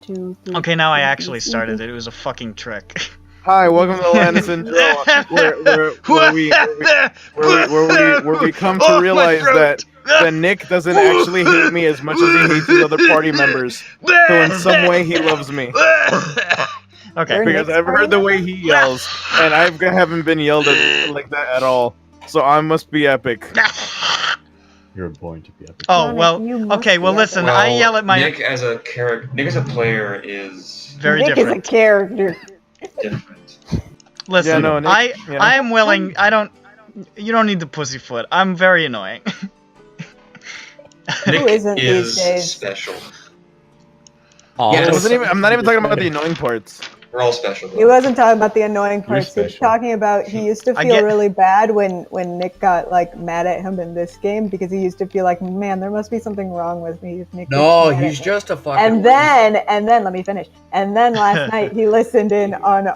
2, 3. Okay, now I actually started it. It was a fucking trick. Hi, welcome to the land of SINDROA, where we come to realize that Nick doesn't actually hate me as much as he hates his other party members. So in some way, he loves me. Okay. Because I've heard the way he yells, and I haven't been yelled at like that at all. So I must be epic. You're going to be epic. Oh, well, okay, well listen, I yell at my... Nick as a player is... Very Nick different. is a character. different. Listen, Yeah, no, Nick, I am willing, you don't need to pussyfoot. I'm very annoying. Who isn't is these days? special. Yeah, I'm not even talking about the annoying parts. We're all special, though. He wasn't talking about the annoying parts. He was special. talking about he used to feel really bad when Nick got like mad at him in this game because he used to feel like, man, there must be something wrong with me if Nick. No, gets mad he's at me. just a fucking. And then let me finish. And then last night he listened in on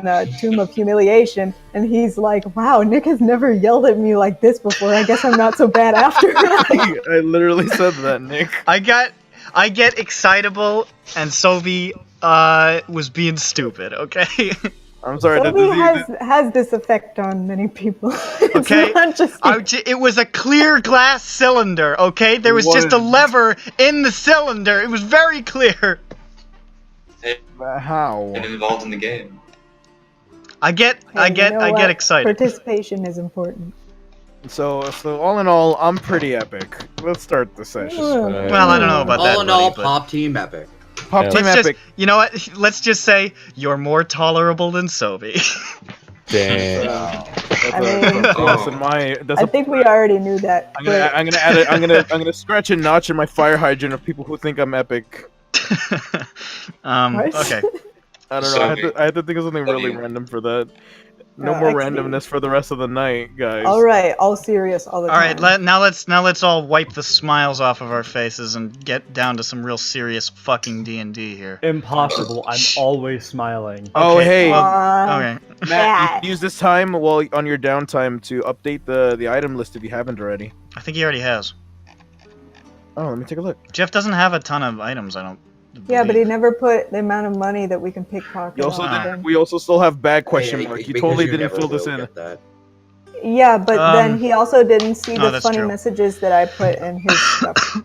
a Tomb of Humiliation, and he's like, wow, Nick has never yelled at me like this before. I guess I'm not so bad after. I literally said that, Nick. I get excitable, and Sophie was being stupid, okay? I'm sorry. Sophie has this effect on many people. It's Okay? not just It was a clear glass cylinder, okay? There was just a lever in the cylinder. It was very clear. How? And involved in the game. I get excited. Participation is important. So all in all, I'm pretty epic. Let's start the session. Well, I don't know about that. All in all, buddy, but- pop team epic. Pop team Let's epic. you know what? Let's just say you're more tolerable than Sophie. Damn. I mean, That's I think we already knew that. I'm gonna add it. I'm gonna scratch a notch in my fire hydrant of people who think I'm epic. What? Okay. I don't know. I had to think of something really random for that. No more randomness for the rest of the night, guys. All right, all serious all the time. All right, now let's all wipe the smiles off of our faces and get down to some real serious fucking D&D here. Impossible. I'm always smiling. Oh, hey. Okay. Matt, you can use this time while on your downtime to update the item list if you haven't already. I think he already has. Oh, let me take a look. Jeff doesn't have a ton of items, I don't Yeah, but believe. he never put the amount of money that we can pickpocket. We also still have bag question Hey, mark. You because totally you didn't never fill this will in. get that. Yeah, but then he also didn't see the that's funny true. messages that I put in his stuff.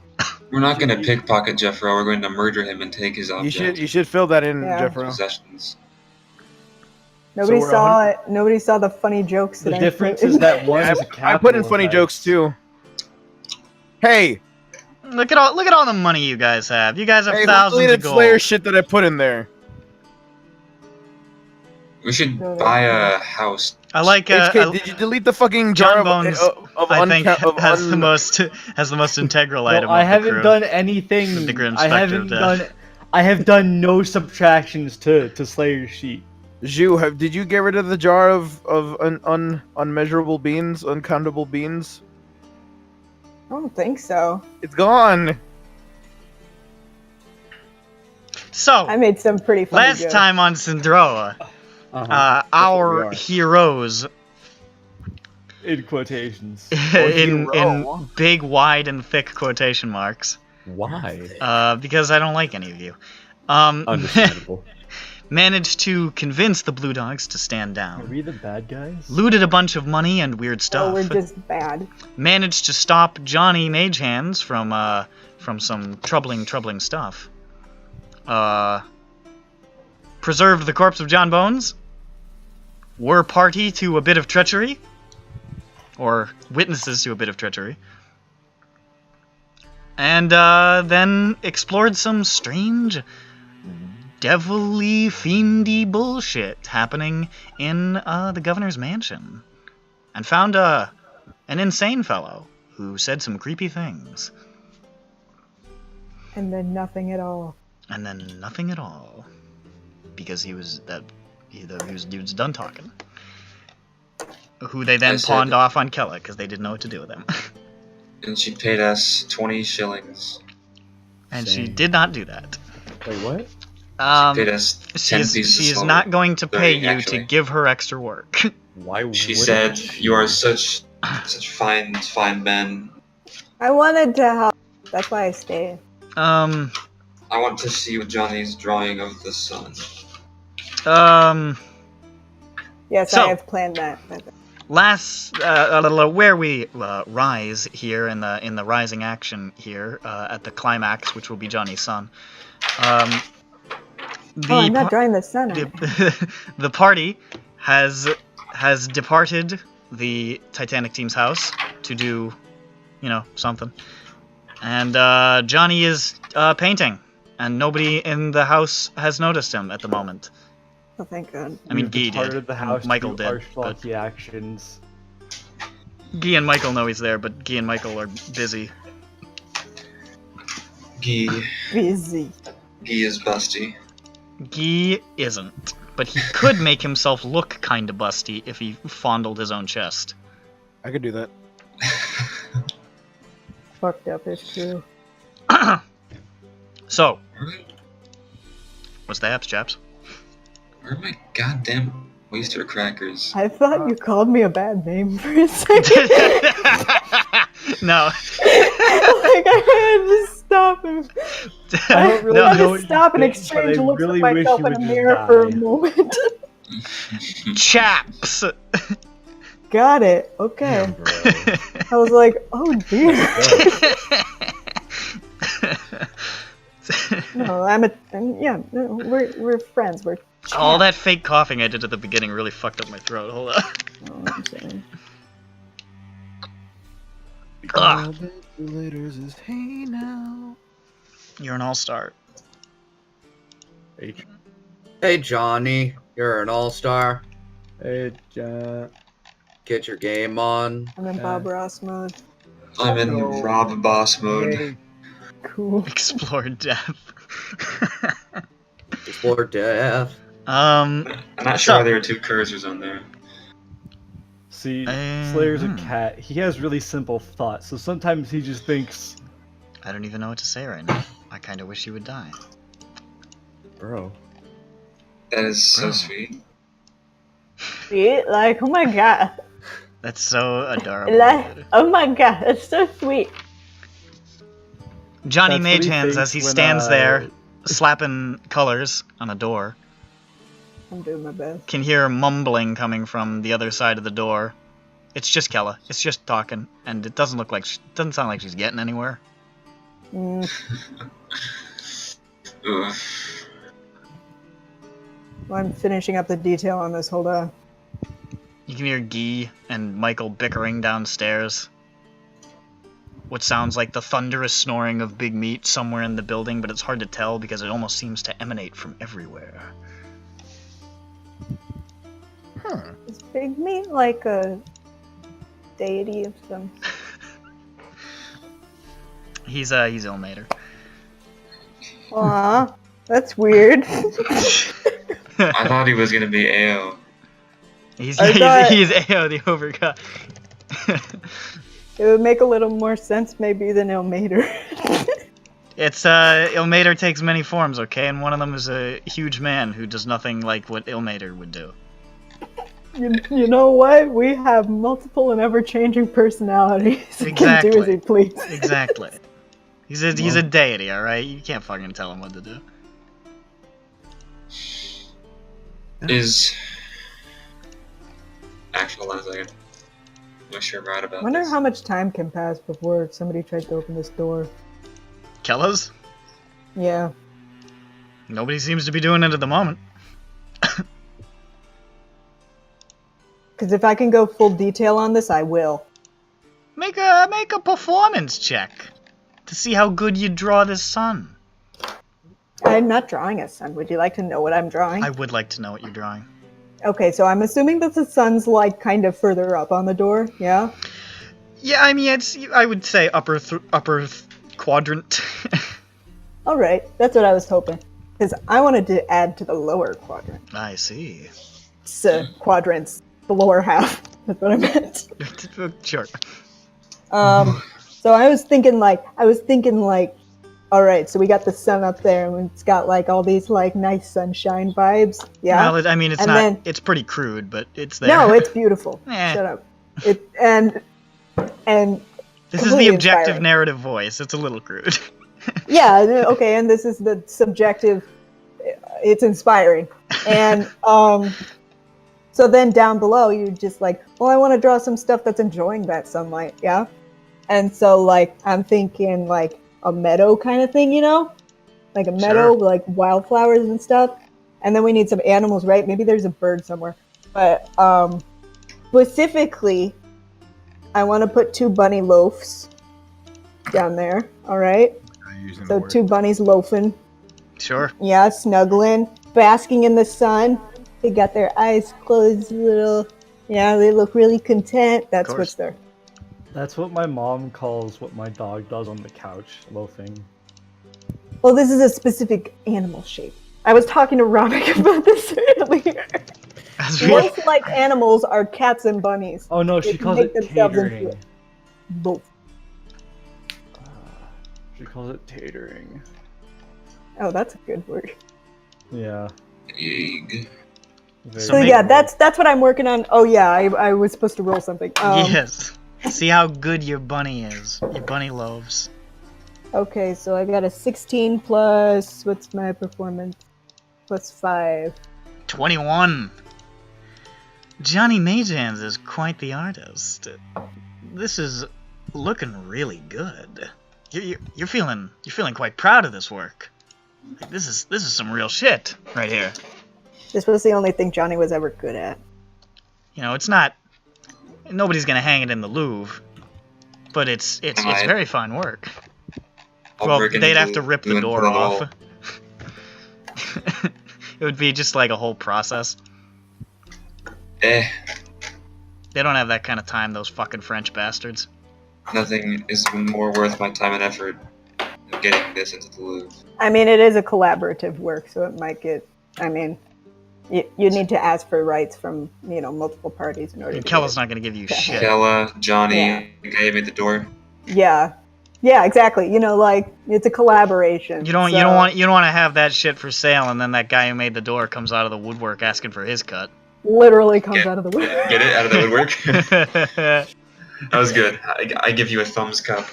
We're not going to pickpocket Jeffro. We're going to murder him and take his object. You should fill that in, Yeah. Jeffro. Possessions. Nobody So we're saw it. Nobody saw the funny jokes that The I difference put is in. that one is a capital I put in funny effect. jokes too. Hey, Look at all the money you guys have. You guys have hey, who thousands of deleted gold. Slayer shit that I put in there? We should buy a house. I like HK, did you delete the fucking jar John Bones, I think has the most integral item. No, I of the haven't crew. done anything. The Grim I Spectre haven't of Death. done. I have done no subtractions to Slayer's sheet. Zhu, did you get rid of the jar of unmeasurable beans, uncountable beans? I don't think so. It's gone. So I made some pretty funny last jokes. time on Syndroa, our heroes In quotations. in big, wide, and thick quotation marks. Why? Because I don't like any of you. Understandable. Managed to convince the Blue Dogs to stand Are down. we the bad guys? Looted a bunch of money and weird stuff. Oh, we're just bad. Managed to stop Johnny Mage Hands from some troubling stuff. Preserved the corpse of John Bones. Were party to a bit of treachery. Or witnesses to a bit of treachery. And then explored some strange, devilly, fiendy bullshit happening in the governor's mansion. And found an insane fellow who said some creepy things. And then nothing at all. And then nothing at all. Because he was done talking. Who they then pawned off on Kella because they didn't know what to do with him. And she paid us 20 shillings. And she did not do that. Wait, what? She paid us 10 pieces of She is silver. not going to pay 30, you actually. to give her extra work. Why? She said, "You are such fine men." I wanted to help. That's why I stayed. I I want to see Johnny's drawing of the sun. Yes, So- I have planned that. Where we rise here in the rising action here at the climax, which will be Johnny's son. Oh, I'm not drawing the sun. The party has departed the Titanic team's house to do, something, and Johnny is painting, and nobody in the house has noticed him at the moment. Oh, thank God. I mean, We've Guy departed did. the house Michael to did. But Archlocky actions. Guy and Michael know he's there, but Guy and Michael are busy. Guy Busy. is busty. Guy isn't, but he could make himself look kinda busty if he fondled his own chest. I could do that. Fucked up is true. So, Where what's the apps, chaps? are my goddamn oyster crackers? I thought you called me a bad name for a second. No. Like, I had to stop him. I don't really No. I had know to what you stop and think, exchange but I looks really at wish myself you in a would just mirror for a die. moment. Chaps! Got it. Okay. I was like, oh dear. No, we're friends. We're All that fake coughing I did at the beginning really fucked up my throat. Hold on. Oh, I'm saying. Ugh. Is hey now. You're an all-star. Hey Johnny, you're an all-star. Hey, Get your game on. I'm in Bob Ross mode. I'm in Rob Boss mode. hey, Cool. Explore death. Explore death. I'm not So- sure why there are two cursors on there. see, Slayer's a hmm. cat. He has really simple thoughts, so sometimes he just thinks, I don't even know what to say right now. I kinda wish you would die. bro. That is so Bro. sweet. See? Like, oh my god. That's so adorable. Like, oh my god, that's so sweet. Johnny That's what Mage he Hands thinks as he when, stands there, slapping colors on a door. I'm doing my best. Can hear mumbling coming from the other side of the door. It's just Kella. It's just talking, and it doesn't look like doesn't sound like she's getting anywhere. Mm. Ugh. Well, I'm finishing up the detail on this. Hold on. You can hear Guy and Michael bickering downstairs. What sounds like the thunderous snoring of Big Meat somewhere in the building, but it's hard to tell because it almost seems to emanate from everywhere. Is Big Meat like a deity of some? He's Ilmater. Aw, that's weird. I thought he was gonna be AO. He's I thought- he's AO the Overcut. It would make a little more sense maybe than Ilmater. It's Ilmater takes many forms, okay, and one of them is a huge man who does nothing like what Ilmater would do. You know what? We have multiple and ever-changing personalities. He can do as he please. Exactly. He's a deity, all right. You can't fucking tell him what to do. Is actually, hold on a second. I'm not sure right I about wonder this. how much time can pass before somebody tries to open this door. Kellas? Yeah. Nobody seems to be doing it at the moment. Because if I can go full detail on this, I will. Make a performance check to see how good you draw this sun. I'm not drawing a sun. Would you like to know what I'm drawing? I would like to know what you're drawing. Okay, so I'm assuming that the sun's like kind of further up on the door, yeah? Yeah, I mean I would say upper quadrant. All right, that's what I was hoping. Because I wanted to add to the lower quadrant. I see. Quadrants. The lower half. That's what I meant. Sure. So I was thinking like, all right, so we got the sun up there, and it's got like all these like nice sunshine vibes. Yeah. Well, I mean, it's And not. then- It's pretty crude, but it's there. No, it's beautiful. Eh. Shut up. And This is the completely objective inspiring. narrative voice. It's a little crude. Yeah, okay, and this is the subjective. It's inspiring. And so then down below, you're just like, well, I want to draw some stuff that's enjoying that sunlight, yeah? And so, like, I'm thinking, like, a meadow kind of thing, you know? Like a meadow, Sure. like wildflowers and stuff. And then we need some animals, right? Maybe there's a bird somewhere. But specifically, I want to put 2 bunny loafs down there, all right? So 2 bunnies loafing. Sure. Yeah, snuggling, basking in the sun. They got their eyes closed, little. Yeah, they look really content. That's course. what's there. That's what my mom calls what my dog does on the couch, loafing. Well, this is a specific animal shape. I was talking to Robik about this earlier. That's really- Loaf-like animals are cats and bunnies. Oh no, They she can calls make it themselves into tatering. a loaf. She calls it tatering. Oh, that's a good word. Yeah. Egg. Very So make- yeah, that's what I'm working on. Oh yeah, I was supposed to roll something. yes. See how good your bunny is. Your bunny loaves. Okay, so I got a 16 plus, what's my performance? Plus 5. 21. Johnny Magehands is quite the artist. This is looking really good. You're feeling quite proud of this work. Like, this is some real shit right here. This was the only thing Johnny was ever good at. You know, it's not. Nobody's gonna hang it in the Louvre, but it's Alright. very fine work. I'll Well, break into they'd have to rip the and door put it off. all- It would be just like a whole process. Eh, They don't have that kind of time, those fucking French bastards. nothing is more worth my time and effort than getting this into the Louvre. I mean, it is a collaborative work, so it might get. I mean, you need to ask for rights from multiple parties in order. And to Kella's do not gonna give you Yeah. shit. Kella, Johnny, Yeah. the guy who made the door. it. Yeah, exactly. Like it's a collaboration. You don't so- want to have that shit for sale, and then that guy who made the door comes out of the woodwork asking for his cut. Literally comes Yeah. out of the wood. Get it out of the woodwork? That was good. I give you a thumbs cup.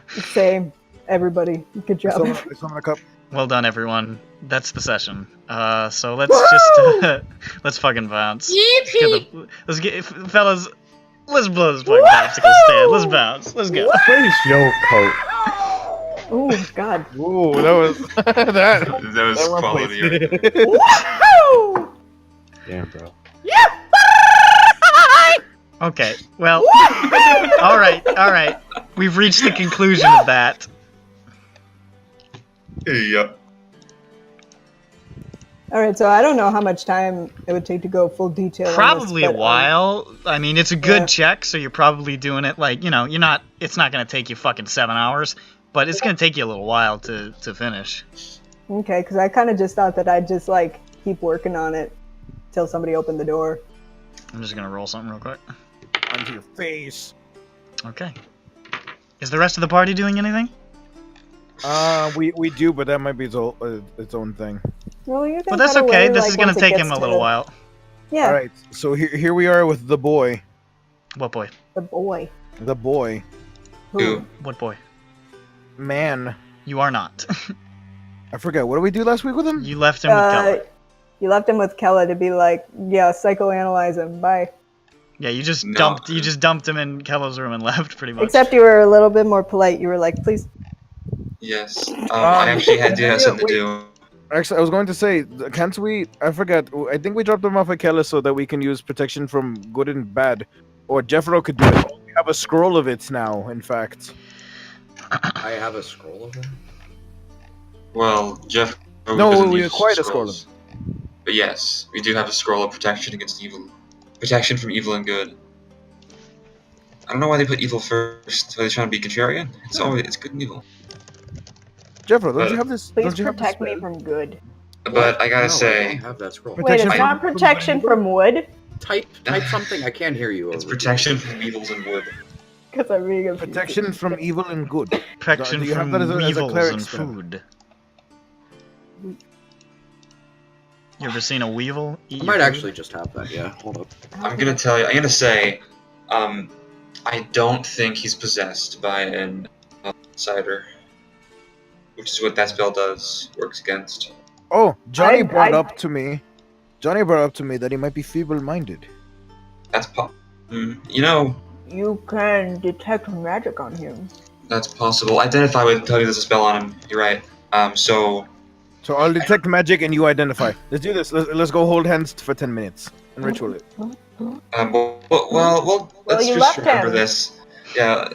Same. Everybody, good job. I summon a cup. Well done, everyone. That's the session. So let's just let's fucking bounce. Let's get fellas. Let's blow this fucking popsicle stand. Let's bounce. Let's go. Please, yo, coat. Oh God. Ooh, that was that. That was That one quality. place. Woo! Damn, bro. Okay. Well. All right. We've reached the conclusion of that. Yeah. All right, so I don't know how much time it would take to go full detail. Probably on a this, but, while. I mean, it's a good yeah. check, so you're probably doing it like, you're not, it's not going to take you fucking 7 hours, but it's going to take you a little while to finish. Okay, because I kind of just thought that I'd just like keep working on it till somebody opened the door. I'm just going to roll something real quick. Onto your face. Okay. Is the rest of the party doing anything? We do, but that might be its own thing. Well, you can Well, that's kinda okay. wait, This like, is going once to it take gets him a to little the- while. Yeah, All right, so here we are with the boy. What boy? the boy. The boy, Who? What boy? man. You are not. I forget. What did we do last week with him? You left him with Keller. You left him with Kella to be like, yeah, psychoanalyze him. Bye. Yeah, you just No. dumped him in Keller's room and left, pretty much. Except you were a little bit more polite. You were like, please. Yes. I actually had to have something to do. Actually, I was going to say, can't we? I forgot. I think we dropped him off at Keller so that we can use protection from good and bad, or Jeffro could do it. We have a scroll of it now. In fact, I have a scroll of them. Well, Jeff. No, doesn't we use acquired a scroll. scrolls. But yes, we do have a scroll of protection against evil. Protection from evil and good. I don't know why they put evil first. Are they trying to be contrarian? It's good and evil. Jeffro, don't you have this? Please don't you have this protect me spell? from good. But I gotta No, I say, don't have that scroll. Wait, Protection it's from- not protection from wood? Type something. I can't hear you. it's over protection from evils and wood. Because I'm being confused. Protection from evil and good. Protection Do you have from that as a weevils cleric and spell? food. You ever seen a weevil eat I your might food? actually just have that. Yeah. Hold up. I'm gonna say, I don't think he's possessed by an outsider. which is what that spell does, works against. Oh, Johnny brought I- up to me. Johnny brought up to me that he might be feeble-minded. That's you know, You can detect magic on him. that's possible. Identify would tell you there's a spell on him. You're right. So I'll detect magic and you identify. Let's do this. Let's go hold hands for 10 minutes and ritual it. Let's you just left remember him. this. Yeah,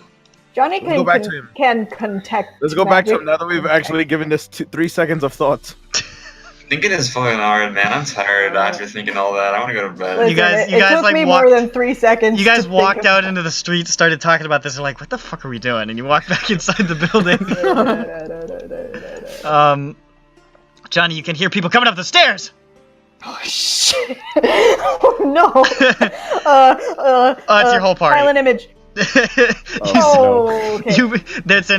Johnny Let's go back to him. can contect. Let's go back to magic. him now that we've actually given this 3 seconds of thought. thinking is fucking hard, man. I'm tired after thinking all that. I want to go to bed. Listen, You guys it took like me walked- more than 3 seconds. You guys to think walked of out that. into the street, started talking about this, and like, what the fuck are we doing? And you walked back inside the building. Johnny, you can hear people coming up the stairs. Oh shit! Oh no! Oh, it's your whole party. Silent image. Oh, okay. There's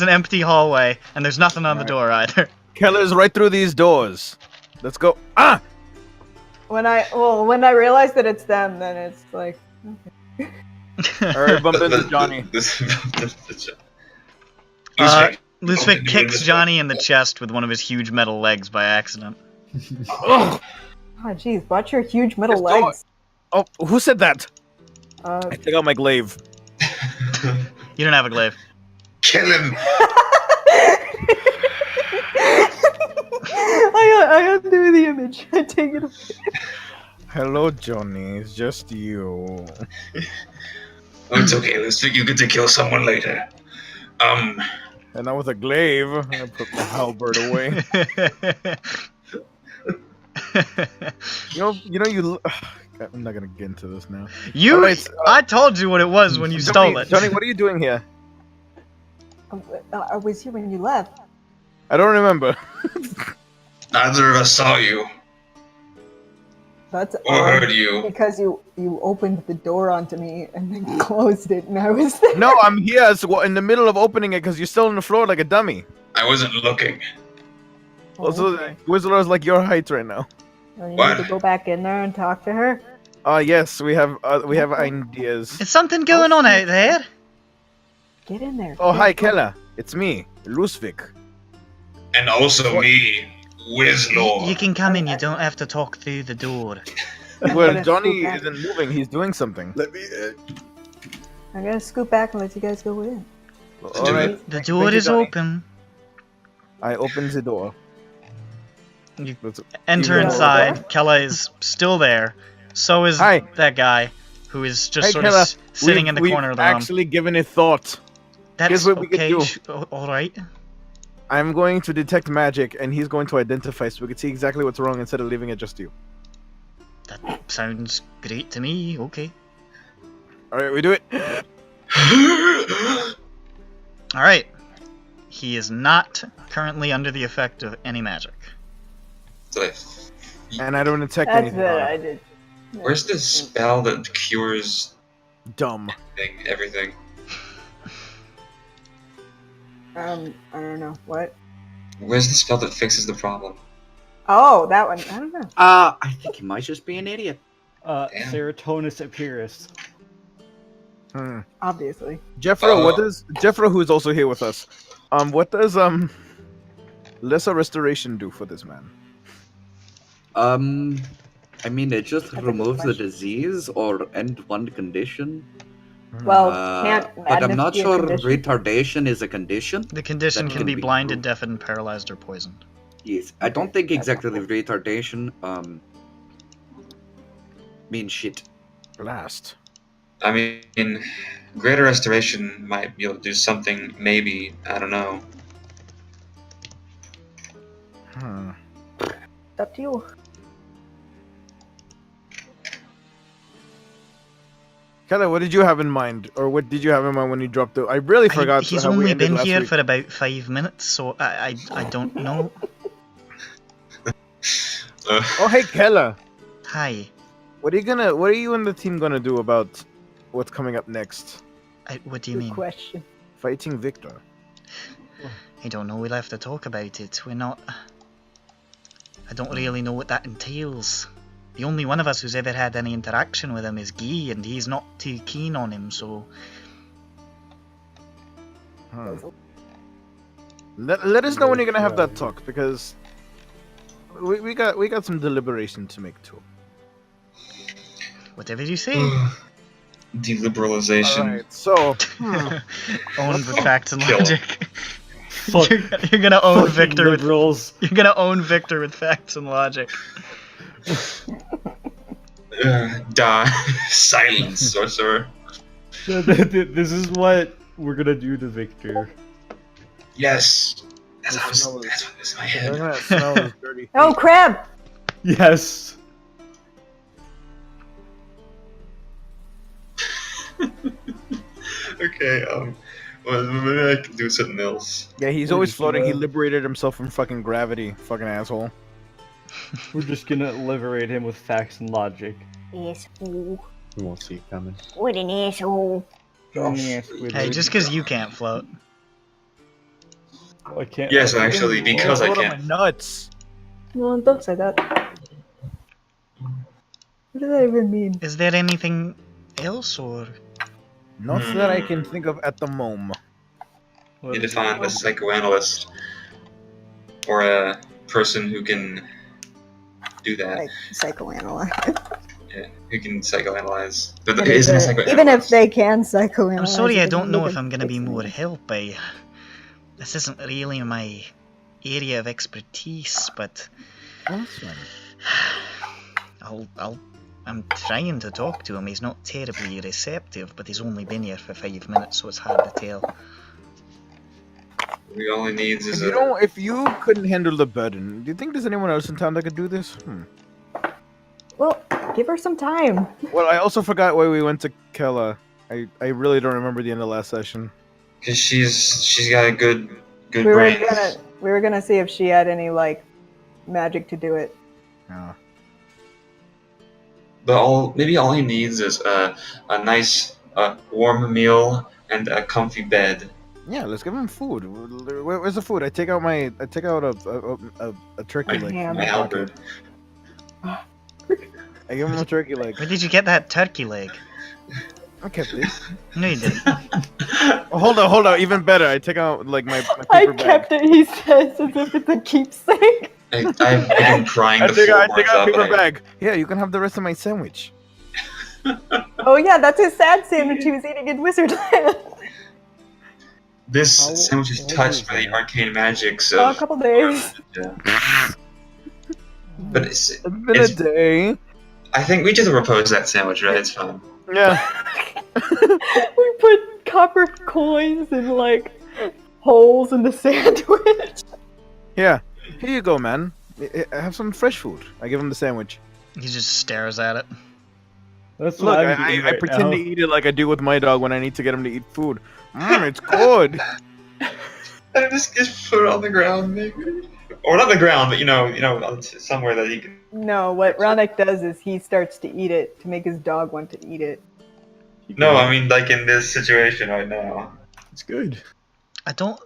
an empty hallway, and there's nothing on the door either. Keller's right through these doors. Let's go. Ah! When I realize that it's them, then it's like. Alright, bump into Johnny. Lucifer kicks Johnny in the chest with one of his huge metal legs by accident. Ugh. Oh jeez, watch your huge metal Just do it. legs. Oh, who said that? I take out my glaive. You don't have a glaive. Kill him! I undo the image. I take it away. Hello, Johnny. It's just you. Oh, it's okay, Lucifer. You get to kill someone later. And now with a glaive, I put the halberd away. I'm not gonna get into this now. I told you what it was when you stole it. Johnny, what are you doing here? I was here when you left. I don't remember. Neither of us saw you That's or heard you. because you opened the door onto me and then closed it, and I was there. No, I'm here in the middle of opening it because you're still on the floor like a dummy. I wasn't looking. Also, okay. Twizzler's like your height right now. So you What? need to go back in there and talk to her. Yes, we have ideas. Is something going on out there? Get in there. Oh, hi, Keller. It's me, Lusvik. And also me, Wizlord. You can come in. You don't have to talk through the door. Well, Johnny isn't moving. He's doing something. Let me. I'm gonna scoot back and let you guys go in. All right. The door you, is Johnny. open. I open the door. You Let's- enter You know inside. that? Kella is still there. So is Hi. that guy, who is just Hey, sort Kella. of sitting in the corner of the room. actually given it thought. That's here's what we could okay. do. All right. I'm going to detect magic, and he's going to identify so we can see exactly what's wrong instead of leaving it just to you. That sounds great to me. Okay. All right, we do it. All right. He is not currently under the effect of any magic. And I don't detect That's anything. it. on it. I did. Where's the spell that cures Dumb. everything? I don't know what. Where's the spell that fixes the problem? Oh, that one. I don't know. I think he might just be an idiot. Serotonin Epirus. Obviously. Jeffro, what does Jeffro, who's also here with us? What does lesser restoration do for this man? I mean, it just That's a good removes the question. disease or end one condition. Well, can't. But I'm madness not be a sure condition? retardation is a condition. The condition That can can be be blinded, improved. deafened, paralyzed, or poisoned. Yes, I don't think That's exactly not retardation means shit. Blast. I mean, greater restoration might be able to do something. Maybe, I don't know. It's up to you. Keller, what did you have in mind, or what did you have in mind when you dropped the? I really forgot. He's how we only ended been last here week. for about 5 minutes, so I don't know. Oh, hey, Keller. Hi. What are you and the team gonna do about what's coming up next? What do you Good mean? question. Fighting Victor. I don't know. We'll have to talk about it. We're not. I don't really know what that entails. The only one of us who's ever had any interaction with him is Guy, and he's not too keen on him, so. Let us know when you're gonna have that talk, because we got some deliberation to make too. Whatever you say. Deliberalization. Alright, so Own the facts and Kill him. logic. Fuck. You're gonna own Fucking Victor with liberals. you're gonna own Victor with facts and logic. Die. Silence, sorcerer. This is what we're gonna do to Victor. Yes. That's The what smell was, is- that's what was in my Doesn't head. that smell is dirty? Oh crab! Yes. Okay, well, maybe I can do something else. Yeah, he's We're always just floating. He gonna- liberated himself from fucking gravity. Fucking asshole. We're just gonna liberate him with facts and logic. Asshole. We won't see it coming. What an asshole. Hey, just because you can't float. I can't. Yes, actually, because I Float on can. my nuts. No, don't say that. What does that even mean? Is there anything else, or Not that I can think of at the moment. You need to find a psychoanalyst or a person who can do that. Like psychoanalyze. Yeah, who can psychoanalyze. But Even there isn't a if- psychoanalyst. Even if they can psychoanalyze. I'm sorry, I it don't doesn't know make if it I'm gonna be fix more things. help. This isn't really my area of expertise, but I'm trying to talk to him. He's not terribly receptive, but he's only been here for 5 minutes, so it's hard to tell. We all he needs If is if you couldn't handle the burden, do you think there's anyone else in town that could do this? Well, give her some time. Well, I also forgot why we went to Kella. I really don't remember the end of last session. because she's got a good We were brain. gonna see if she had any like magic to do it. Yeah. But maybe all he needs is a nice warm meal and a comfy bed. Yeah, let's give him food. Where's the food? I take out a turkey leg. Yeah, from My my halberd. pocket. I give him a turkey leg. Where did you get that turkey leg? I kept it. No, you didn't. Oh, hold on. Even better. I take out like my I paper bag. kept it, he says, as if it's a keepsake. I've been crying I the take 4 out months a up. paper and I- bag. Yeah, you can have the rest of my sandwich. Oh yeah, that's his sad sandwich he was eating in Wizardland. This How sandwich is old touched is by the that? arcane magics Oh, a of. couple days. Yeah. But it's It's been a day. I think we just propose that sandwich, right? It's fine. Yeah. We put copper coins in like holes in the sandwich. Yeah. Here you go, man. Have some fresh food. I give him the sandwich. He just stares at it. That's Look, what I'm doing I right pretend now. to eat it like I do with my dog when I need to get him to eat food. It's good. And just put it on the ground, maybe. Or not the ground, but somewhere that he can. No, what Ronak does is he starts to eat it to make his dog want to eat it. No, I mean like in this situation right now. It's good. I don't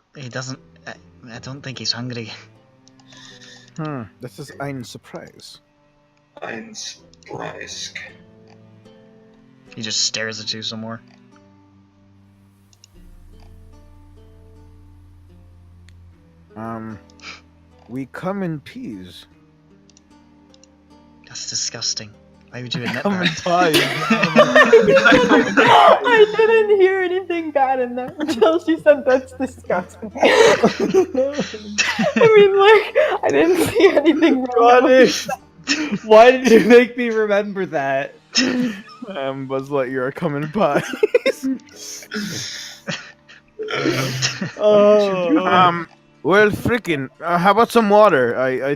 think he's hungry. This is ein surprise. Eins, Brysk. He just stares at you some more. We come in peas. That's disgusting. Why would you admit Come in that? pies. I didn't hear anything bad in that until she said that's disgusting. I mean, like, I didn't see anything wrong. Ronnie, why did you make me remember that? Buzz Lightyear, come in pies. Oh, Well, freaking. How about some water? I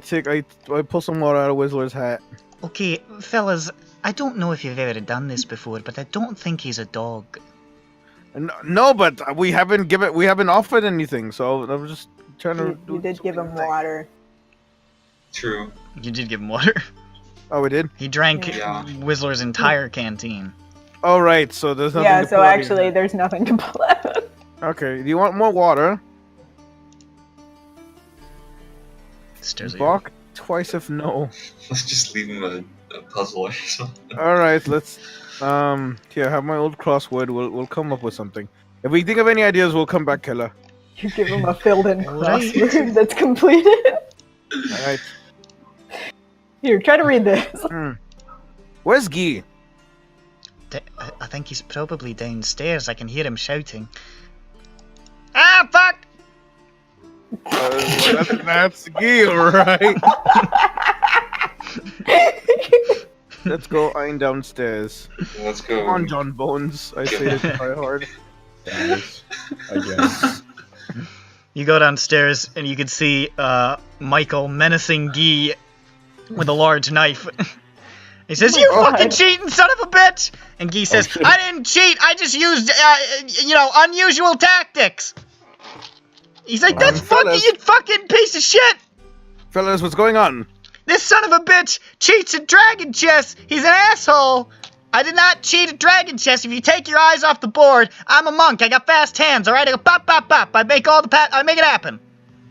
pull some water out of Whistler's hat. Okay, fellas, I don't know if you've ever done this before, but I don't think he's a dog. No, but we haven't offered anything, so I was just trying to. You did give him water. True. You did give him water. Oh, we did. He drank Yeah. Whistler's entire canteen. Oh, right. So there's nothing. Yeah, to so pull out actually, here. there's nothing to pull out. Okay. Do you want more water? Stares at you. Bark twice if no. Let's just leave him a puzzle or something. All right. Let's. Here, have my old crossword. We'll come up with something. If we think of any ideas, we'll come back, Killer. You give him a filled-in Right. crossword that's completed. All right. Here, try to read this. Where's Guy? I think he's probably downstairs. I can hear him shouting. Ah, fuck! That's Guy, right? Let's go iron downstairs. Let's go. Come on, John Bones. I say it try hard. Guys, again. You go downstairs and you can see Michael menacing Guy with a large knife. He says, "You God. fucking cheating son of a bitch!" And Guy says, shit. "I didn't cheat. I just used, unusual tactics." He's like, "That's fucking, fellas. you fucking piece of shit! Fellas, what's going on? This son of a bitch cheats at Dragon Chess. He's an asshole. I did not cheat at Dragon Chess. If you take your eyes off the board, I'm a monk. I got fast hands. All right, I go pop, pop, pop. I make I make it happen.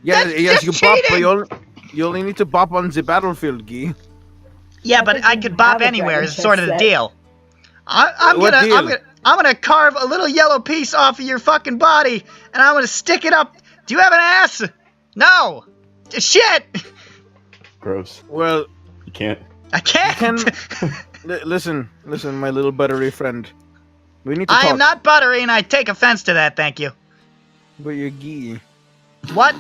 Yeah, That's yes, just you bop, but cheating. you only need to bop on the battlefield, Guy. Yeah, I but think I you could bop have a anywhere. Dragon Is Chess sort of the set. deal. I'm What deal? gonna carve a little yellow piece off of your fucking body, and I'm gonna stick it up. Do you have an ass? No. Shit. Gross. Well, You can't. I can't. listen, my little buttery friend. We need to I talk. am not buttery, and I take offense to that. Thank you. But you're Guy. What?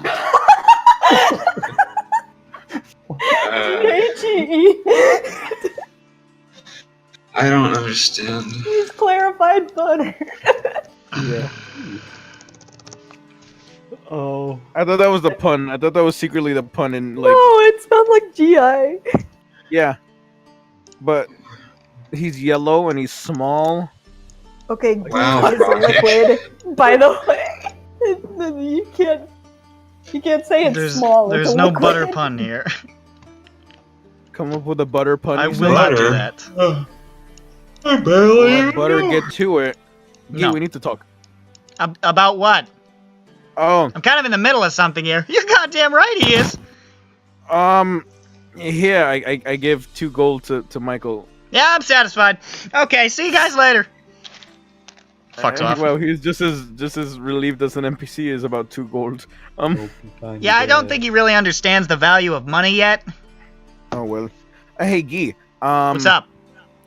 H-E-E. I don't understand. He's clarified butter. Yeah. Oh. I thought that was the pun. I thought that was secretly the pun in like. No, it spelled like GI. Yeah. But he's yellow and he's small. Okay, Wow, Greek is a Rocket. liquid. By the way, you can't say it's There's small. It's a no liquid. butter pun here. Come up with a butter pun. I you will say? not do Butter? that. Let butter get to it. Guy, No. we need to talk. About what? Oh, I'm kind of in the middle of something here. You're goddamn right he is. here I give 2 gold to Michael. Yeah, I'm satisfied. Okay, see you guys later. Fucks off. Well, he's just as relieved as an NPC is about 2 gold. Hope you find Yeah, I your don't dad. think he really understands the value of money yet. Oh well. Hey Guy. What's up?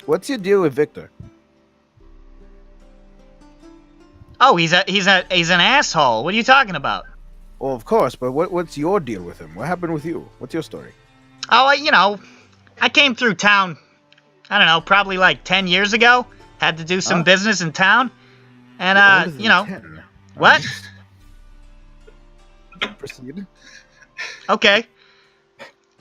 What's your deal with Victor? Oh, he's an asshole. What are you talking about? Well, of course, but what's your deal with him? What happened with you? What's your story? Oh, I came through town. I don't know, probably like 10 years ago. Had to do some Huh? business in town, and You're older than 10. what? Proceed. Okay.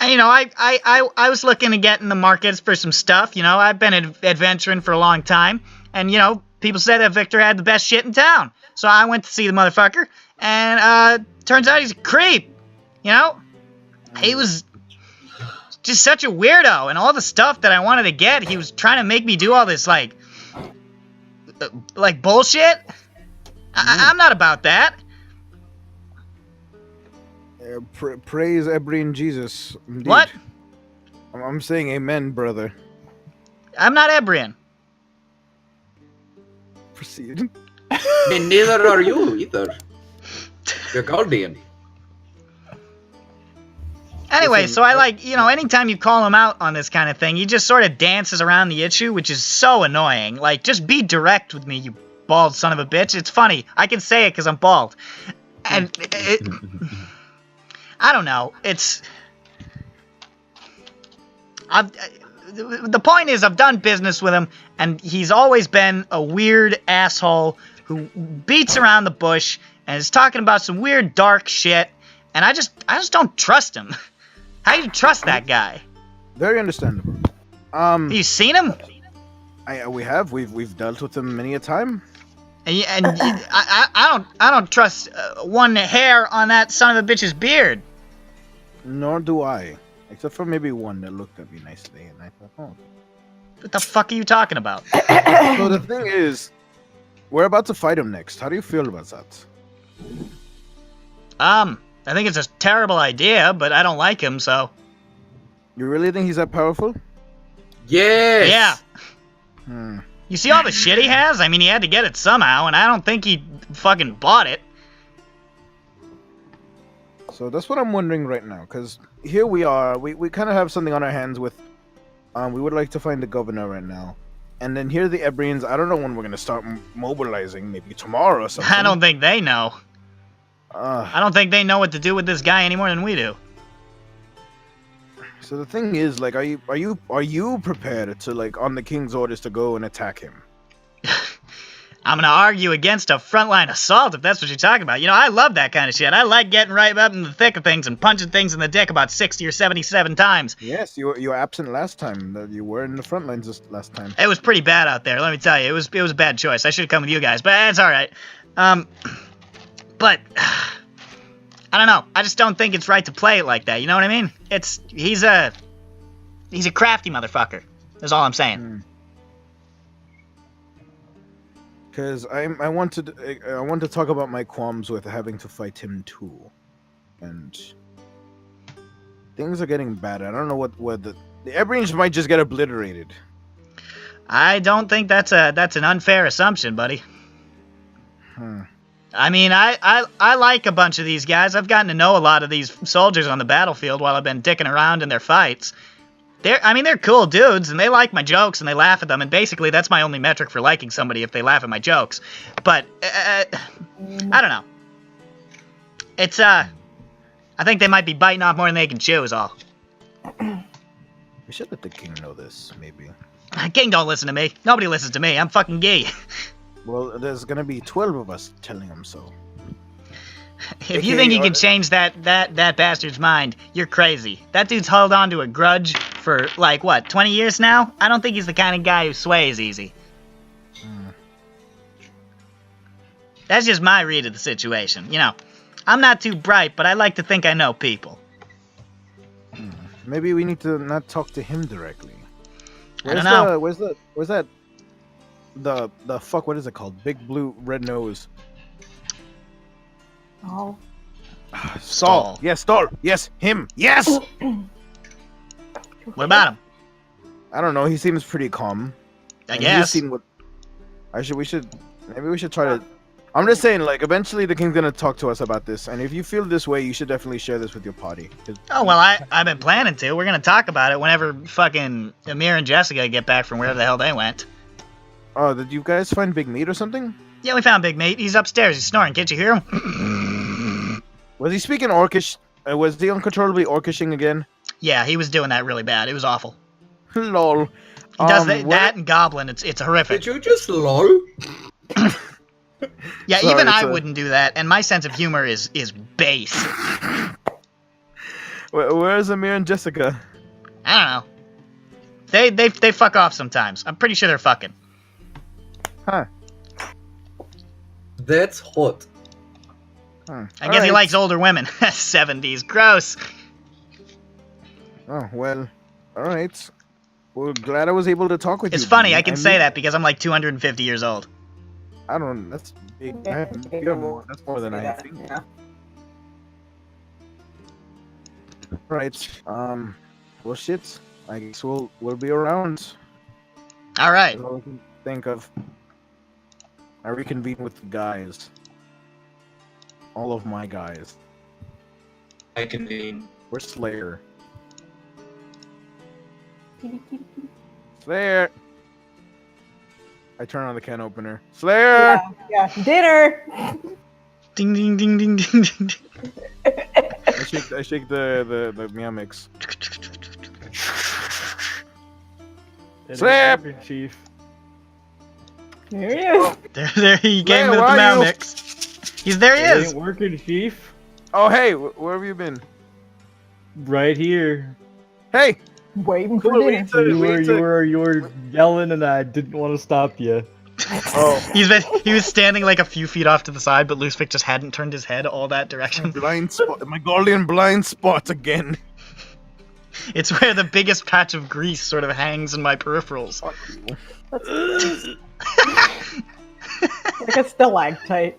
And, I was looking to get in the markets for some stuff. I've been adventuring for a long time. And, people said that Victor had the best shit in town. So I went to see the motherfucker. And, turns out he's a creep. He was just such a weirdo. And all the stuff that I wanted to get, he was trying to make me do all this, like bullshit. I'm not about that. Praise Ebrian Jesus. Indeed. What? I'm saying amen, brother. I'm not Ebrian. Proceed. And neither are you either. You're Guardian. Anyway, Listen, so I anytime you call him out on this kind of thing, he just sort of dances around the issue, which is so annoying. Like, just be direct with me, you bald son of a bitch. It's funny. I can say it because I'm bald. And I don't know. The point is, I've done business with him, and he's always been a weird asshole who beats around the bush and is talking about some weird dark shit, and I just don't trust him. How do you trust that guy? Very understandable. Have you seen him? We've dealt with him many a time. I don't trust one hair on that son of a bitch's beard. Nor do I. Except for maybe one that looked at me nicely, and I thought, oh. What the fuck are you talking about? So the thing is, we're about to fight him next. How do you feel about that? I think it's a terrible idea, but I don't like him, so You really think he's that powerful? Yes. yeah. You see all the shit he has? I mean, he had to get it somehow, and I don't think he fucking bought it. So that's what I'm wondering right now, because here we are. We kind of have something on our hands with. We would like to find the governor right now, and then here are the Ebrians. I don't know when we're gonna start mobilizing. Maybe tomorrow or something. I don't think they know. Uh, I don't think they know what to do with this guy any more than we do. So the thing is, like, are you prepared to, like, on the king's orders to go and attack him? I'm gonna argue against a frontline assault if that's what you're talking about. You know, I love that kind of shit. I like getting right up in the thick of things and punching things in the dick about 60 or 77 times. Yes, you were absent last time. That you were in the front lines this last time. It was pretty bad out there, let me tell you. It was a bad choice. I should have come with you guys, but it's all right. But I don't know. I just don't think it's right to play it like that. You know what I mean? He's a crafty motherfucker. That's all I'm saying. Because I want to talk about my qualms with having to fight him too, and things are getting bad. I don't know what the Ebrians might just get obliterated. I don't think that's an unfair assumption, buddy. I mean, I like a bunch of these guys. I've gotten to know a lot of these soldiers on the battlefield while I've been dicking around in their fights. They're cool dudes, and they like my jokes, and they laugh at them, and basically that's my only metric for liking somebody, if they laugh at my jokes. But, I don't know. It's, I think they might be biting off more than they can chew is all. We should let the king know this, maybe. King don't listen to me. Nobody listens to me. I'm fucking gay. Well, there's gonna be 12 of us telling him so. If you think you can change that bastard's mind, you're crazy. That dude's held on to a grudge for, like, what, 20 years now? I don't think he's the kind of guy who sways easy. That's just my read of the situation. You know, I'm not too bright, but I like to think I know people. Maybe we need to not talk to him directly. I don't know. Where's that? The fuck? What is it called? Big blue red nose. Oh. Saul. Yes, Saul. Yes, him. Yes. What about him? I don't know. He seems pretty calm. I guess. We should try to. I'm just saying, like, eventually the king's gonna talk to us about this, and if you feel this way, you should definitely share this with your party. Oh, well, I've been planning to. We're gonna talk about it whenever fucking Amir and Jessica get back from wherever the hell they went. Oh, did you guys find Big Meat or something? Yeah, we found Big Meat. He's upstairs. He's snoring. Can't you hear him? Was he speaking Orcish? Was he uncontrollably Orcishing again? Yeah, he was doing that really bad. It was awful. Lol. He does that and Goblin. It's horrific. Did you just lol? Yeah, Sorry, even I wouldn't do that, and my sense of humor is base. Where's Amir and Jessica? I don't know. They fuck off sometimes. I'm pretty sure they're fucking. Huh. That's hot. I guess he likes older women. 70s. Gross. Oh, well. Alright. Well, glad I was able to talk with you. It's funny, I can say that because I'm like 250 years old. I don't. That's big. That's more than I think. Yeah. Right. Well, shit. I guess we'll be around. All right. That's all I can think of. I reconvene with the guys. All of my guys. I convene. Where's Slayer? Slayer! I turn on the can opener. Slayer! Yeah, dinner! Ding ding ding ding ding ding. I shake the meow mix. Slap! Chief. There he is. There he came Slayer, with the where are Mao you? mix. There he It is. ain't working, Chief. Oh, hey, where have you been? Right here. Hey! Waiting for Cool, dinner. You were yelling, and I didn't want to stop you. Oh, He was standing like a few feet off to the side, but Lucific just hadn't turned his head all that direction. blind spot. My Guardian blind spot again. It's where the biggest patch of grease sort of hangs in my peripherals. Like a stalactite.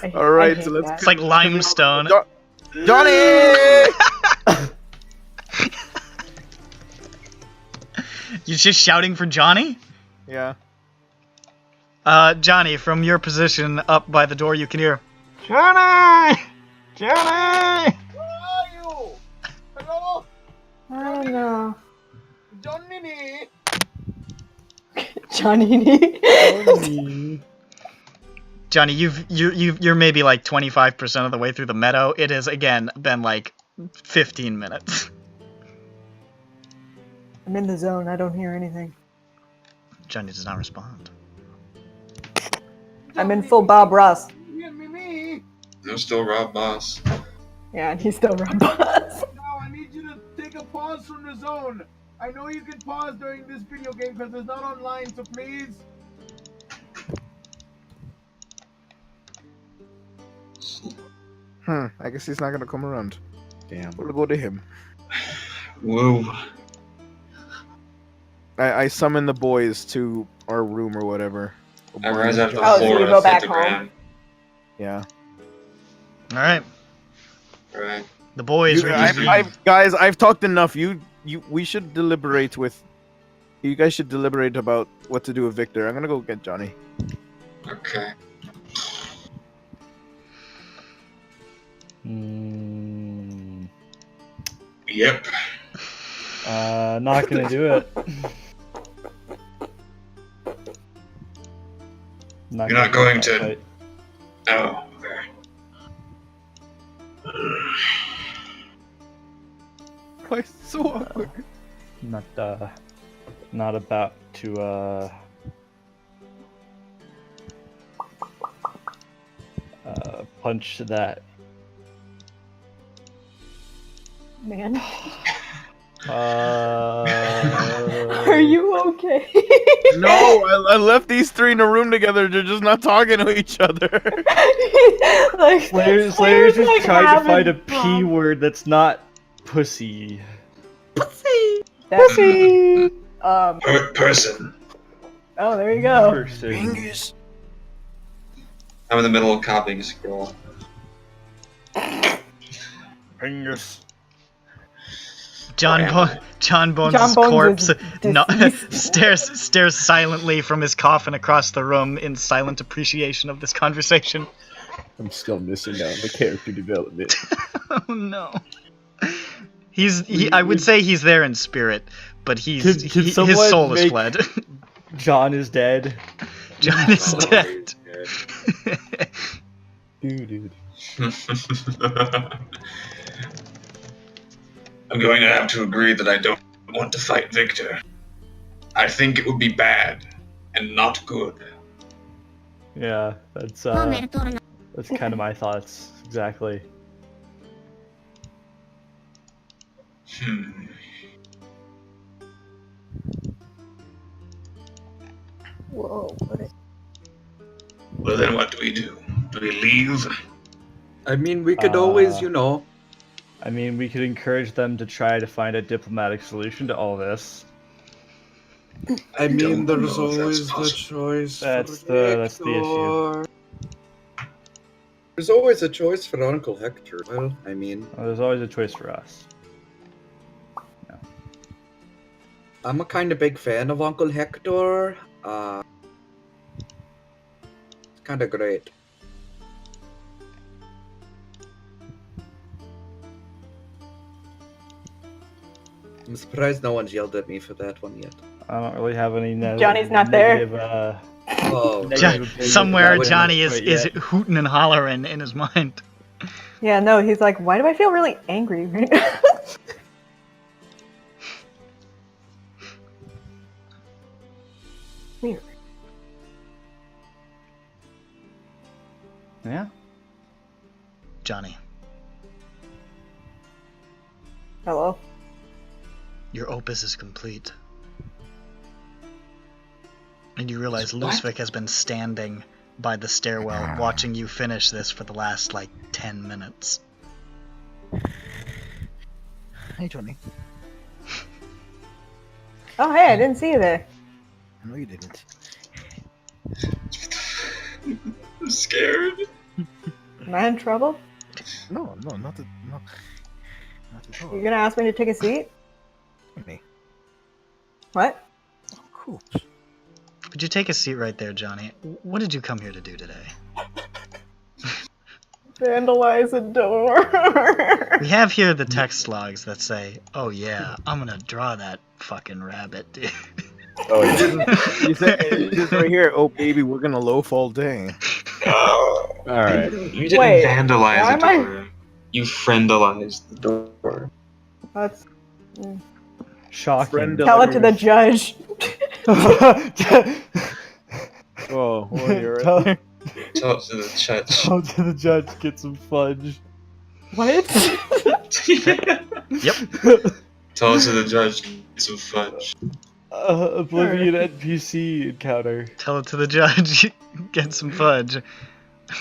Alright, I so hate let's. that. It's like limestone. Johnny! You're just shouting for Johnny? Yeah. Johnny, from your position up by the door, you can hear. Johnny! Johnny! Where are you? Hello? I don't know. Johnny? Johnny. Johnny, you're maybe like 25% of the way through the meadow. It has again been like 15 minutes. I'm in the zone. I don't hear anything. Johnny does not respond. I'm in full Bob Ross. No, still Rob Boss. Yeah, and he's still Rob Boss. Now I need you to take a pause from the zone. I know you can pause during this video game because it's not online, so please. I guess he's not gonna come around. Damn. We'll go to him. Whoa. I summon the boys to our room or whatever. I rise out of the Oh, so floor you and go I back flip home? around. Yeah. Alright, Alright. the boys Guys, I've talked enough. We should deliberate with. You guys should deliberate about what to do with Victor. I'm gonna go get Johnny. Okay. Yep. Not gonna do it. You're not going to- fight. Oh, okay. Why so awkward? Not about to punch that. Man, Are are you okay? No, I left these three in a room together. They're just not talking to each other. Like, Slayer's Slayer's, just like, trying to having find a P problems. word that's not pussy. Pussy. Person. Oh, there you go. Person. I'm in the middle of copying a scroll. Pingus. John Bones' John Bones corpse is deceased. stares silently from his coffin across the room in silent appreciation of this conversation. I'm still missing out on the character development. Oh no. I would say he's there in spirit, but his someone soul is make- fled. John is dead. John is dead. Dude. I'm going to have to agree that I don't want to fight Victor. I think it would be bad and not good. Yeah, that's kind of my thoughts exactly. Whoa. Well, then what do we do? Do we leave? I mean, we could always, you know. I mean, we could encourage them to try to find a diplomatic solution to all this. I mean, don't there's know if that's always the possible. choice. That's for the issue. Hector. There's always a choice for Uncle Hector. Well, I mean, Well, there's always a choice for us. I'm a kind of big fan of Uncle Hector. It's kind of great. I'm surprised no one's yelled at me for that one yet. I don't really have any Johnny's not there. negative, Oh, negative opinions Somewhere about Johnny it is yet. hooting and hollering in his mind. Yeah, no, he's like, why do I feel really angry right now? Weird. Yeah. Johnny, Hello? your opus is complete. And you realize What? Lusvik has been standing by the stairwell watching you finish this for the last, 10 minutes. Hey, Johnny. Oh, hey, I didn't see you there. No, you didn't. I'm scared. Am I in trouble? No, not at all. You're gonna ask me to take a seat? Me. What? Of course. Would you take a seat right there, Johnny? What did you come here to do today? Vandalize a door. We have here the text logs that say, "Oh yeah, I'm gonna draw that fucking rabbit, dude." Oh, you said it's just right here. Oh, baby, we're gonna loaf all day. Alright. You didn't Wait, vandalize why the am I- door. You friendalized the door. Let's Shocking. Friend tell it to the judge. Oh, well, you're Tell, right. Tell it to the judge. tell to the judge, get some fudge. What? Yep. Tell it to the judge. Get some fudge. Oblivion NPC encounter. Tell it to the judge. Get some fudge.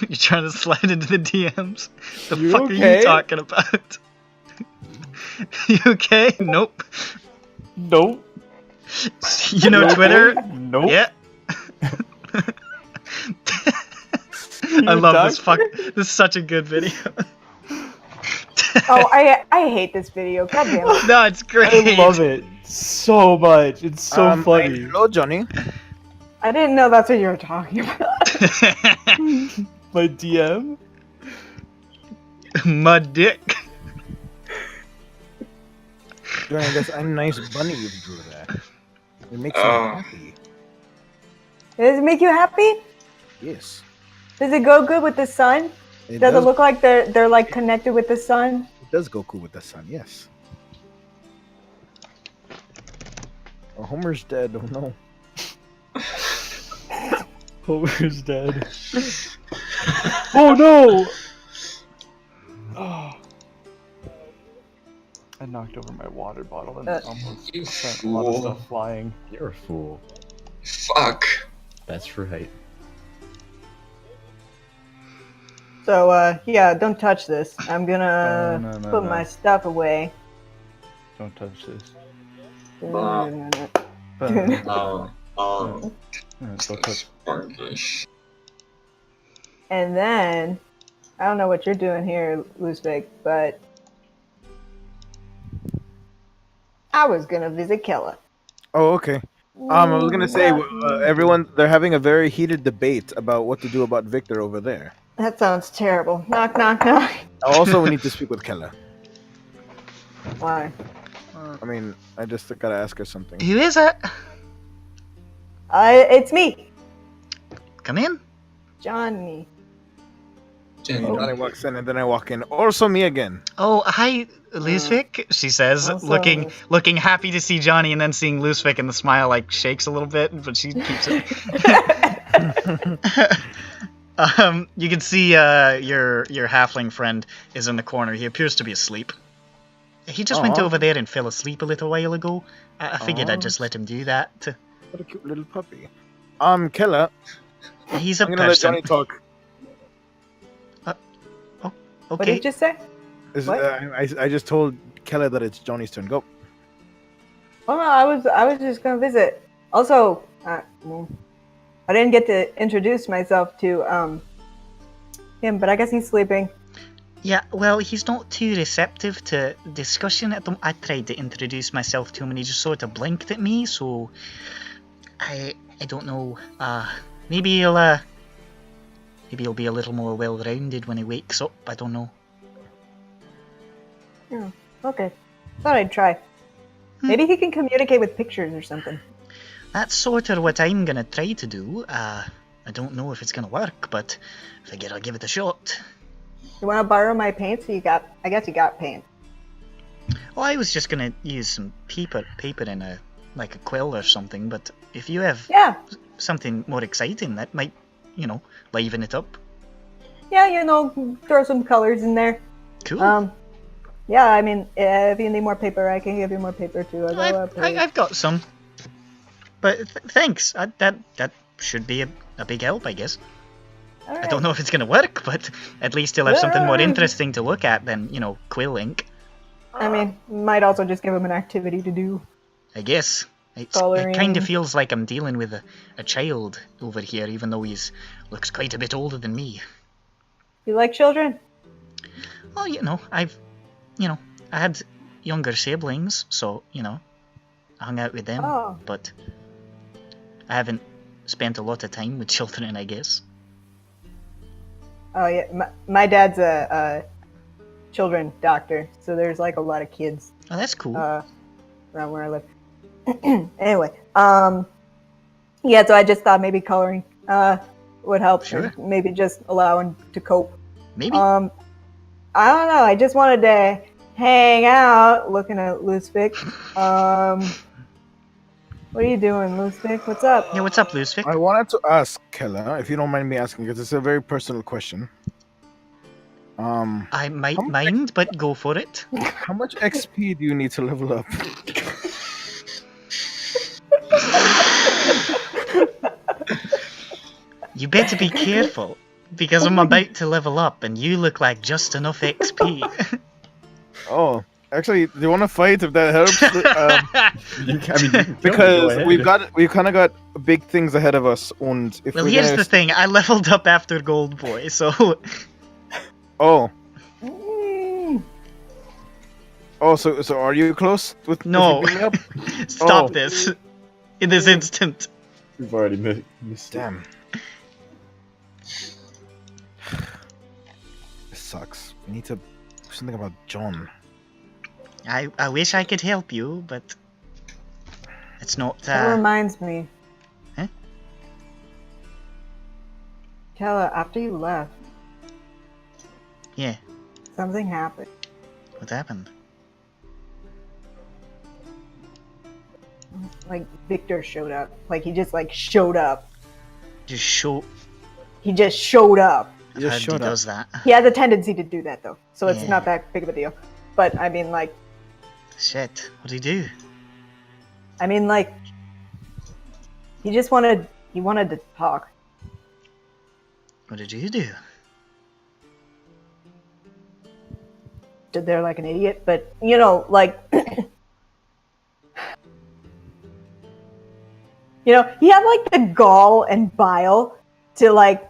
You're trying to slide into the DMs. The You fuck are okay? you talking about? You okay? Nope. Nope. You know Twitter? Nope. Yeah. You I love this doctor? This is such a good video. Oh, I hate this video. God damn it. No, it's great. I love it so much. It's so funny. Hello, Johnny. I didn't know that's what you were talking about. My DM? My dick. Johnny, that's a nice bunny you drew that. It makes me Oh. happy. Does it make you happy? Yes. Does it go good with the sun? It Does it does, look like they're like connected with the sun? it does go cool with the sun, yes. Oh, Homer's dead. Oh no. Homer's dead. Oh no! Oh. I knocked over my water bottle and almost You sent a lot of fool. stuff flying. You're a fool. Fuck. That's right. So yeah, don't touch this. I'm gonna No, put my stuff away. Don't touch this. Wow. Don't Oh. touch. Sparkish. And then I don't know what you're doing here, Loosevig, but I was gonna visit Kella. Oh, okay. I was gonna say, everyone, they're having a very heated debate about what to do about Victor over there. That sounds terrible. Knock, knock, knock. Also, we need to speak with Kella. Why? I mean, I just gotta ask her something. Who is it? It's me, Come in. Johnny. Johnny walks in, and then I walk in. Also, me again. Oh, hi, Loosevik, she says, also- looking happy to see Johnny, and then seeing Loosevik, and the smile like shakes a little bit, but she keeps it. You can see your halfling friend is in the corner. He appears to be asleep. He just went Aw. over there and fell asleep a little while ago. I figured I'd Aw. just let him do that. What a cute little puppy. Kella, He's a I'm gonna let person. Johnny talk. What did you Okay. just say? What? I just told Kella that it's Johnny's turn. Go. Oh no, I was just gonna visit. Also, I didn't get to introduce myself to him, but I guess he's sleeping. Yeah, well, he's not too receptive to discussion. I tried to introduce myself to him, and he just sort of blinked at me. So I don't know. Maybe he'll be a little more well-rounded when he wakes up. I don't know. Yeah. Okay. Thought I'd try. Maybe he can communicate with pictures or something. That's sort of what I'm gonna try to do. I don't know if it's gonna work, but I figure I'll give it a shot. You want to borrow my paint? So I guess you got paint. Well, I was just gonna use some paper in a quill or something. But if you have Yeah. something more exciting, that might, liven it up. Yeah, throw some colors in there. Cool. Yeah, I mean, if you need more paper, I can give you more paper too. I've got some. But thanks. That should be a big help, I guess. I don't know if it's gonna work, but at least you'll have something more interesting to look at than, quill ink. I mean, might also just give him an activity to do. I guess. It Coloring. kind of feels like I'm dealing with a child over here, even though looks quite a bit older than me. You like children? Well, I had younger siblings, so, I hung out with them, Oh. but I haven't spent a lot of time with children, I guess. Oh yeah, my dad's a children doctor, so there's like a lot of kids Oh, that's cool. around where I live. Anyway, yeah, so I just thought maybe coloring would help. Sure. And maybe just allowing to cope. Maybe. I don't know. I just wanted to hang out, looking at Loosevik. What are you doing, Loosevik? What's up? Yeah, what's up, Lucifer? I wanted to ask Kella, if you don't mind me asking, because it's a very personal question. I might How much mind, but go for it. How much XP do you need to level up? You better be careful, because I'm about to level up, and you look like just enough XP. Oh, actually, do you want to fight if that helps? You can, I mean, you can kill me, go Because ahead. we've kind of got big things ahead of us, and if Well, we're here's gonna... the thing. I leveled up after Gold Boy, so... Oh, Mm, so are you close with No. with picking me up? Stop Oh. this. In this instant. We've already missed it. Damn. This sucks. We need to do something about John. I wish I could help you, but... It's not, that reminds me. Huh? Kella, after you left, Yeah, something happened. what happened? Like Victor showed up. Like he just like showed up. Just show... He just showed up. I've Just heard he showed up. does that. He has a tendency to do that though, so it's Yeah. not that big of a deal. But I mean, like, Shit, what'd he do? he just wanted to talk. What did you do? Stood there like an idiot, but you know, like, you know, he had like the gall and bile to like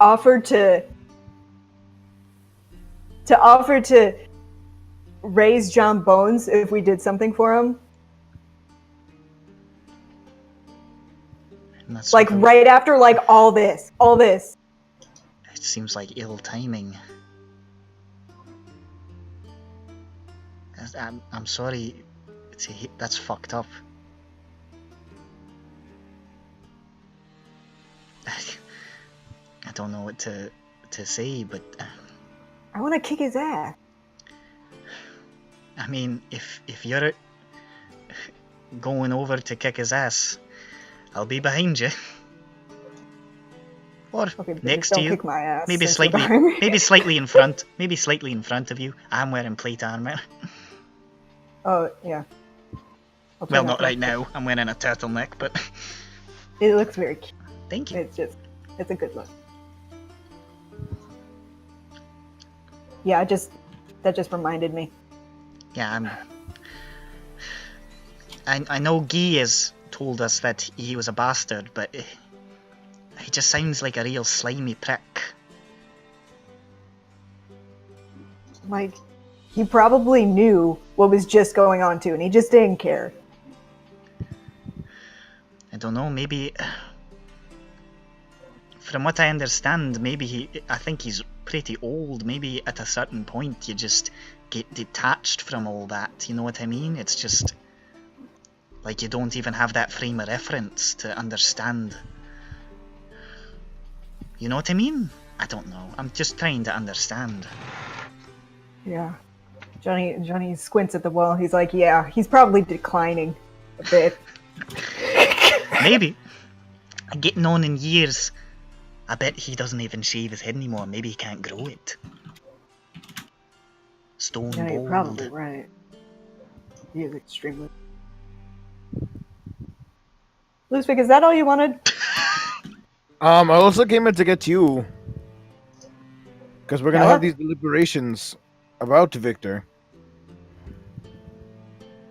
offer to raise John Bones if we did something for him. And that's Like something- right after like all this. It seems like ill timing. I'm sorry. That's fucked up. I don't know what to say, but I want to kick his ass. I mean, if you're going over to kick his ass, I'll be behind you. Or Okay, but next just to don't you. kick my ass. Maybe since you're slightly, behind me. maybe slightly in front. Maybe slightly in front of you. I'm wearing plate armor. Oh yeah. I'll try Well, not to. right now. I'm wearing a turtleneck, but It looks very cute. thank you. It's a good look. Yeah, that just reminded me. Yeah, I know Guy has told us that he was a bastard, but he just sounds like a real slimy prick. Like, he probably knew what was just going on too, and he just didn't care. I don't know, maybe... From what I understand, I think he's pretty old. Maybe at a certain point you just get detached from all that, you know what I mean? It's just... like you don't even have that frame of reference to understand. You know what I mean? I don't know. I'm just trying to understand. Yeah. Johnny squints at the wall. He's like, yeah, he's probably declining a bit. Maybe. Getting on in years. I bet he doesn't even shave his head anymore. Maybe he can't grow it. Stone Yeah, you're bold. probably right. He is extremely. Ludwig, is that all you wanted? I also came in to get you. Because we're gonna Kella? have these deliberations about Victor.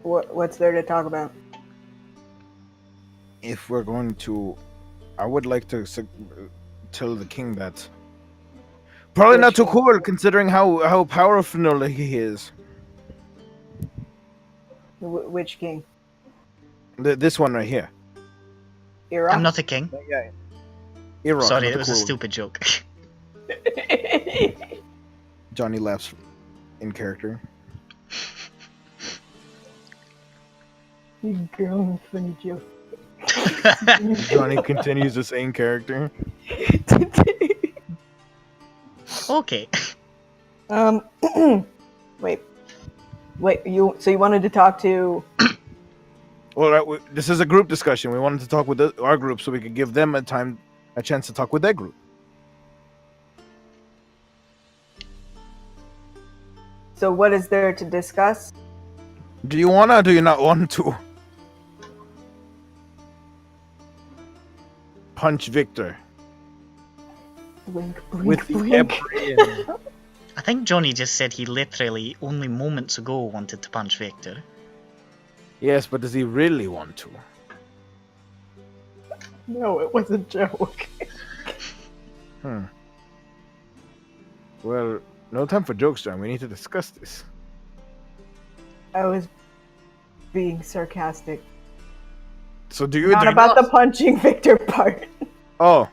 What's there to talk about? If we're going to... I would like to tell the king that... Probably not too cool, considering how powerful he is. Which king? This one right here. Era? I'm not a king. Yeah. Irok, Sorry, not it the was a cool one. stupid joke. Johnny laughs in character. You girl, funny joke. Johnny continues the same character. Okay. Wait. You wanted to talk to? Well, this is a group discussion. We wanted to talk with our group so we could give them a chance to talk with their group. So what is there to discuss? Do you wanna or do you not want to? Punch Victor Blink, blink, with the blink. Ebrians. I think Johnny just said he literally only moments ago wanted to punch Victor. Yes, but does he really want to? No, it was a joke. Well, no time for jokes, John. We need to discuss this. I was being sarcastic. So do you? Not do you about not? the punching Victor part. Oh,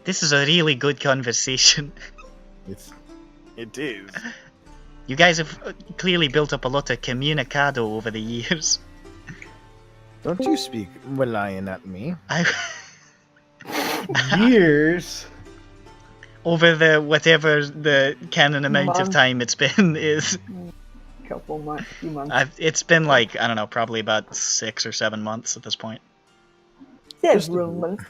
This is a really good conversation. it is. You guys have clearly built up a lot of communicado over the years. Don't you speak Malayan at me? Years. Over the whatever the canon amount of Month. time it's been is. Couple months, few months. It's been like, I don't know, probably about 6 or 7 months at this point. Several months.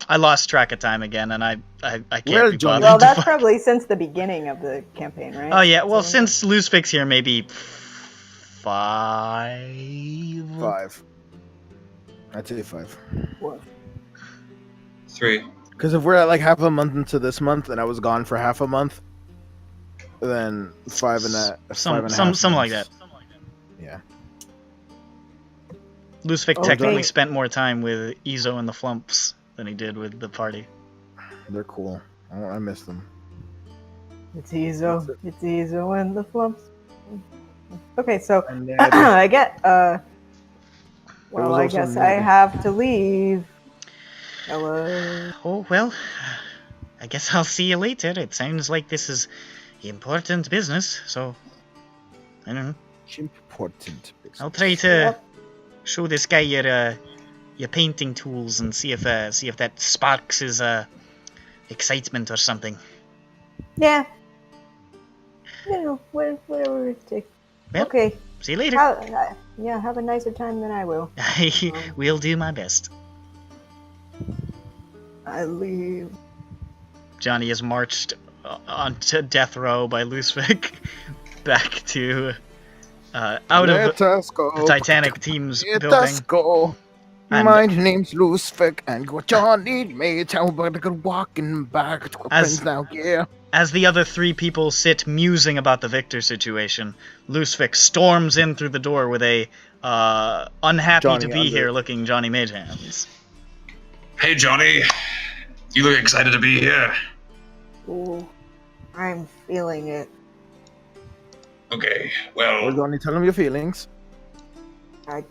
I lost track of time again, and I can't Well, be Johnny- bothered. Well, to that's fuck- probably since the beginning of the campaign, right? Oh yeah, well, So- since Loosefix here, maybe 5. 5. I'd say 5. What? 3. Because if we're at like half a month into this month, and I was gone for half a month, then 5 and a Something half like that. months. Yeah. Loosefix Okay. technically spent more time with Izo and the Flumps than he did with the party. They're cool. I miss them. It's Ezo. It's Ezo and the Flumps. Okay, so And I get was well, I also guess I Ned. have to leave. Hello. Oh, well, I guess I'll see you later. It sounds like this is important business, so I don't know. important. I'll try to Yep. show this guy your painting tools and see if that sparks his excitement or something. Yeah. You know, whatever it takes. Well, Okay. See you later. Have a nicer time than I will. I will do my best. I leave. Johnny is marched onto death row by Loosefix back to out of Let us go. the Titanic team's Let building. us go. And- My name's Loosefix, and go Johnny made how about walking back to As- friends now, yeah. As the other 3 people sit musing about the Victor situation, Loosefix storms in through the door with a unhappy Johnny to be under- here looking Johnny Magehands. Hey, Johnny. You look excited to be here. Ooh, I'm feeling it. Okay, Well, well, Johnny, tell them your feelings. I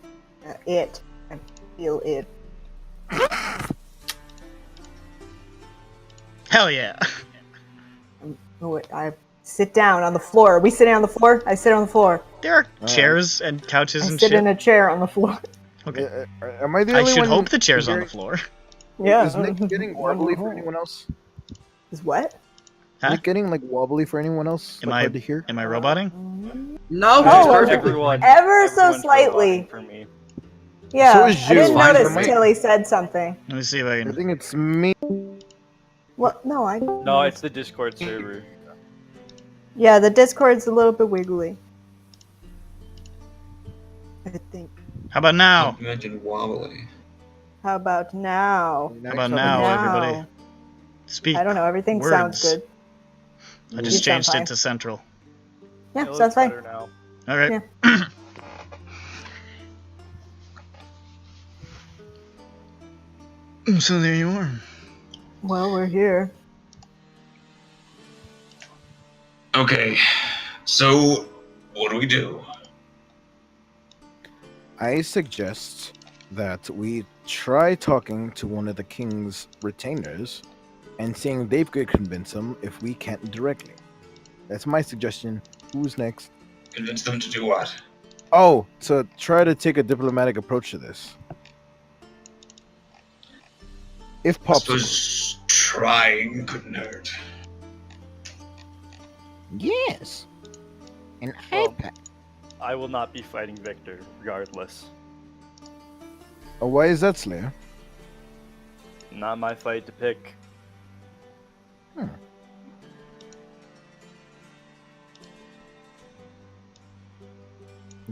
feel it. Hell yeah. I sit down on the floor. Are we sitting on the floor? I sit on the floor. There are chairs and couches I and sit shit. in a chair on the floor. Okay. Am I the I only should one hope the chair's on the hearing- floor. Yeah. Is Nick getting wobbly for anyone else? Is what? Huh? Nick getting like wobbly for anyone else? Am Like, I hard to hear? am I roboting? No, Oh, it's perfectly everyone. fine. Ever so Everyone's slightly. roboting For me. Yeah. So is I didn't you. Fine notice for me. till he said something. Let me see if I I can. think it's me. Well, no, I. No, it's the Discord server. Yeah, the Discord's a little bit wiggly. I think. How about now? You mentioned wobbly. How about now? How about now, everybody? Speak. I don't know. Everything Words. sounds good. I You just sound changed fine. it to central. Yeah, It sounds looks fine. better now. All right. So there you are. Well, we're here. Okay, so what do we do? I suggest that we try talking to one of the king's retainers and seeing if they could convince him if we can't directly. That's my suggestion. Who's next? Convince them to do what? Oh, to try to take a diplomatic approach to this. If I possible. suppose trying couldn't hurt. Yes. An Well, iPad. I will not be fighting Victor, regardless. Oh, why is that, Slayer? Not my fight to pick.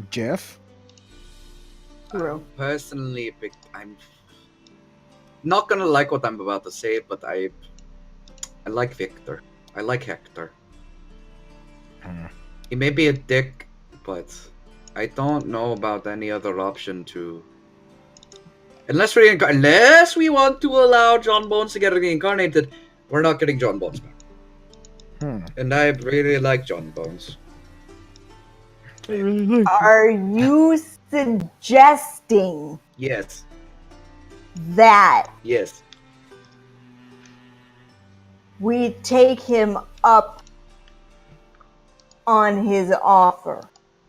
Jeff? True. Personally, I'm not gonna like what I'm about to say, but I like Victor. I like Hector. Hmm. He may be a dick, but I don't know about any other option to. Unless we want to allow John Bones to get reincarnated, we're not getting John Bones back. And I really like John Bones. Are you suggesting Yes. that Yes. we take him up on his offer?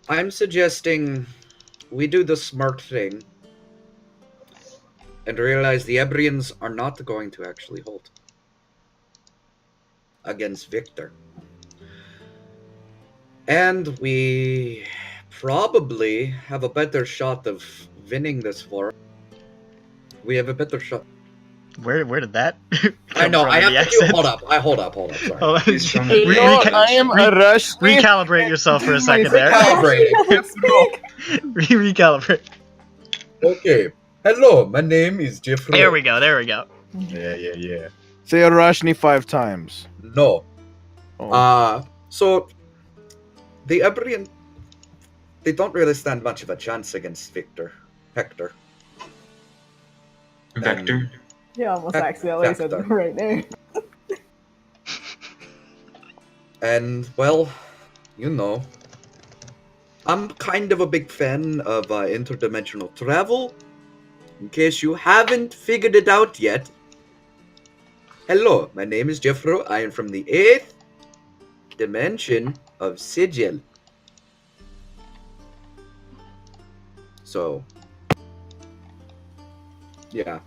I'm suggesting we do the smart thing and realize the Ebrians are not going to actually hold against Victor. And we probably have a better shot of winning this war. We have a better shot. Where did that? I know. come I from, have the to do. accent? Hold up. Sorry. Oh, He's from recalibrate yourself for a second there. Recalibrate. Okay. Hello, my name is Jeffrey. There we go. Yeah. Say Arashni 5 times. No. Oh. So the Ebrian, they don't really stand much of a chance against Hector. Vector. Yeah, almost accidentally said the right name. And, well, you know, I'm kind of a big fan of interdimensional travel. In case you haven't figured it out yet. Hello, my name is Jeffro. I am from the 8th dimension of Sigil. So, yeah.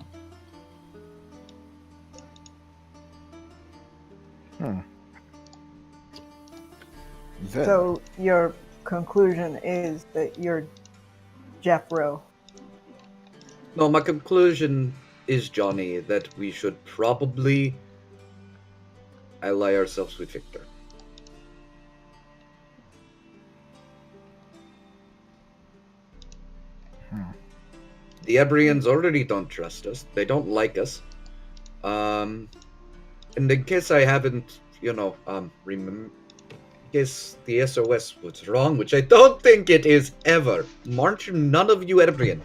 So your conclusion is that you're Jeffro. No, my conclusion is, Johnny, that we should probably ally ourselves with Victor. The Ebrians already don't trust us. They don't like us. And in case I haven't, in case the SOS was wrong, which I don't think it is ever. Aren't none of you Ebrian?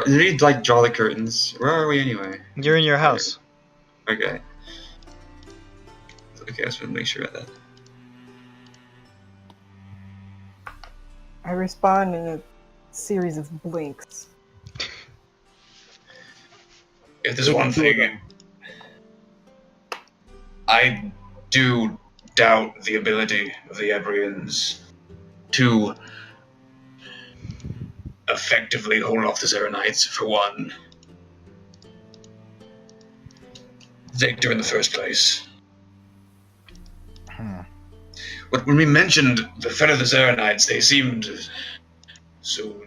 Read like draw the curtains. Where are we anyway? You're in your house. Okay. Okay, I just want to make sure of that. I respond in a series of blinks. If there's one thing, I do doubt the ability of the Ebrians to effectively hold off the Zeronites, for one. Victor in the first place. But when we mentioned the threat of the Zeronites, they seemed so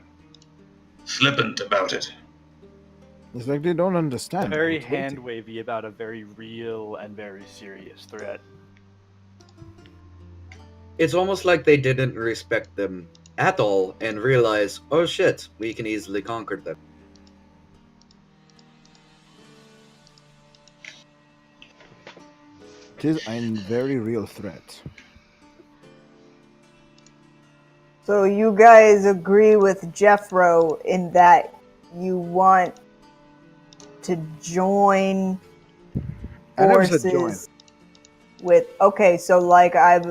flippant about it. It's like they don't understand. Very It's waiting. hand-wavy about a very real and very serious threat. It's almost like they didn't respect them at all and realize, oh shit, we can easily conquer them. It is a very real threat. So you guys agree with Jeffro in that you want to join I never said join. forces with. Okay, so like I've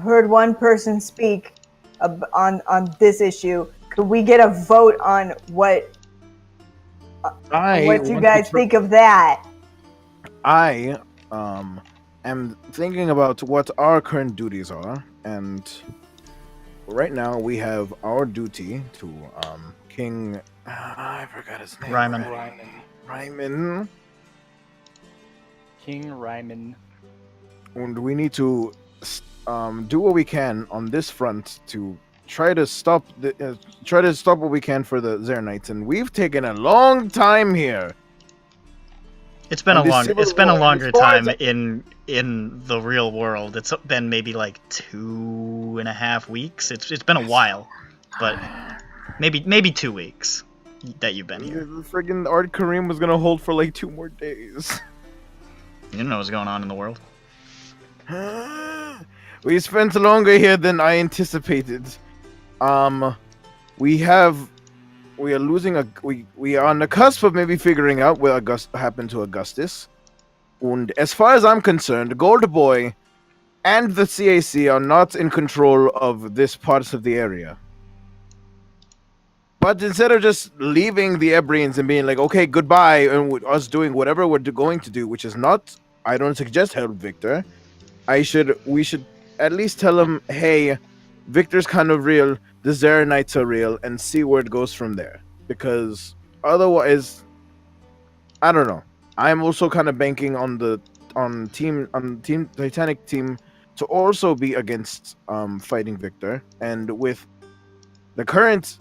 heard one person speak on this issue. Could we get a vote on what you guys think of that? I am thinking about what our current duties are, and right now we have our duty to King. I forgot his name. Ryman. Ryman. King Ryman. And we need to do what we can on this front to try to stop what we can for the Zernites, and we've taken a long time here. It's been And it's been a longer as far time as- in the real world. It's been maybe like 2.5 weeks. It's been a while, but maybe 2 weeks that you've been here. The friggin' Art Kareem was gonna hold for like 2 more days. You don't know what's going on in the world. We spent longer here than I anticipated. We are on the cusp of maybe figuring out what happened to Augustus. And as far as I'm concerned, Gold Boy and the CAC are not in control of this parts of the area. But instead of just leaving the Ebrians and being like, okay, goodbye, and with us doing whatever we're going to do, which is not, I don't suggest help Victor. We should at least tell him, hey, Victor's kind of real, the Zeranites are real, and see where it goes from there. Because otherwise, I don't know. I'm also kind of banking on Team Titanic team to also be against fighting Victor, and with the current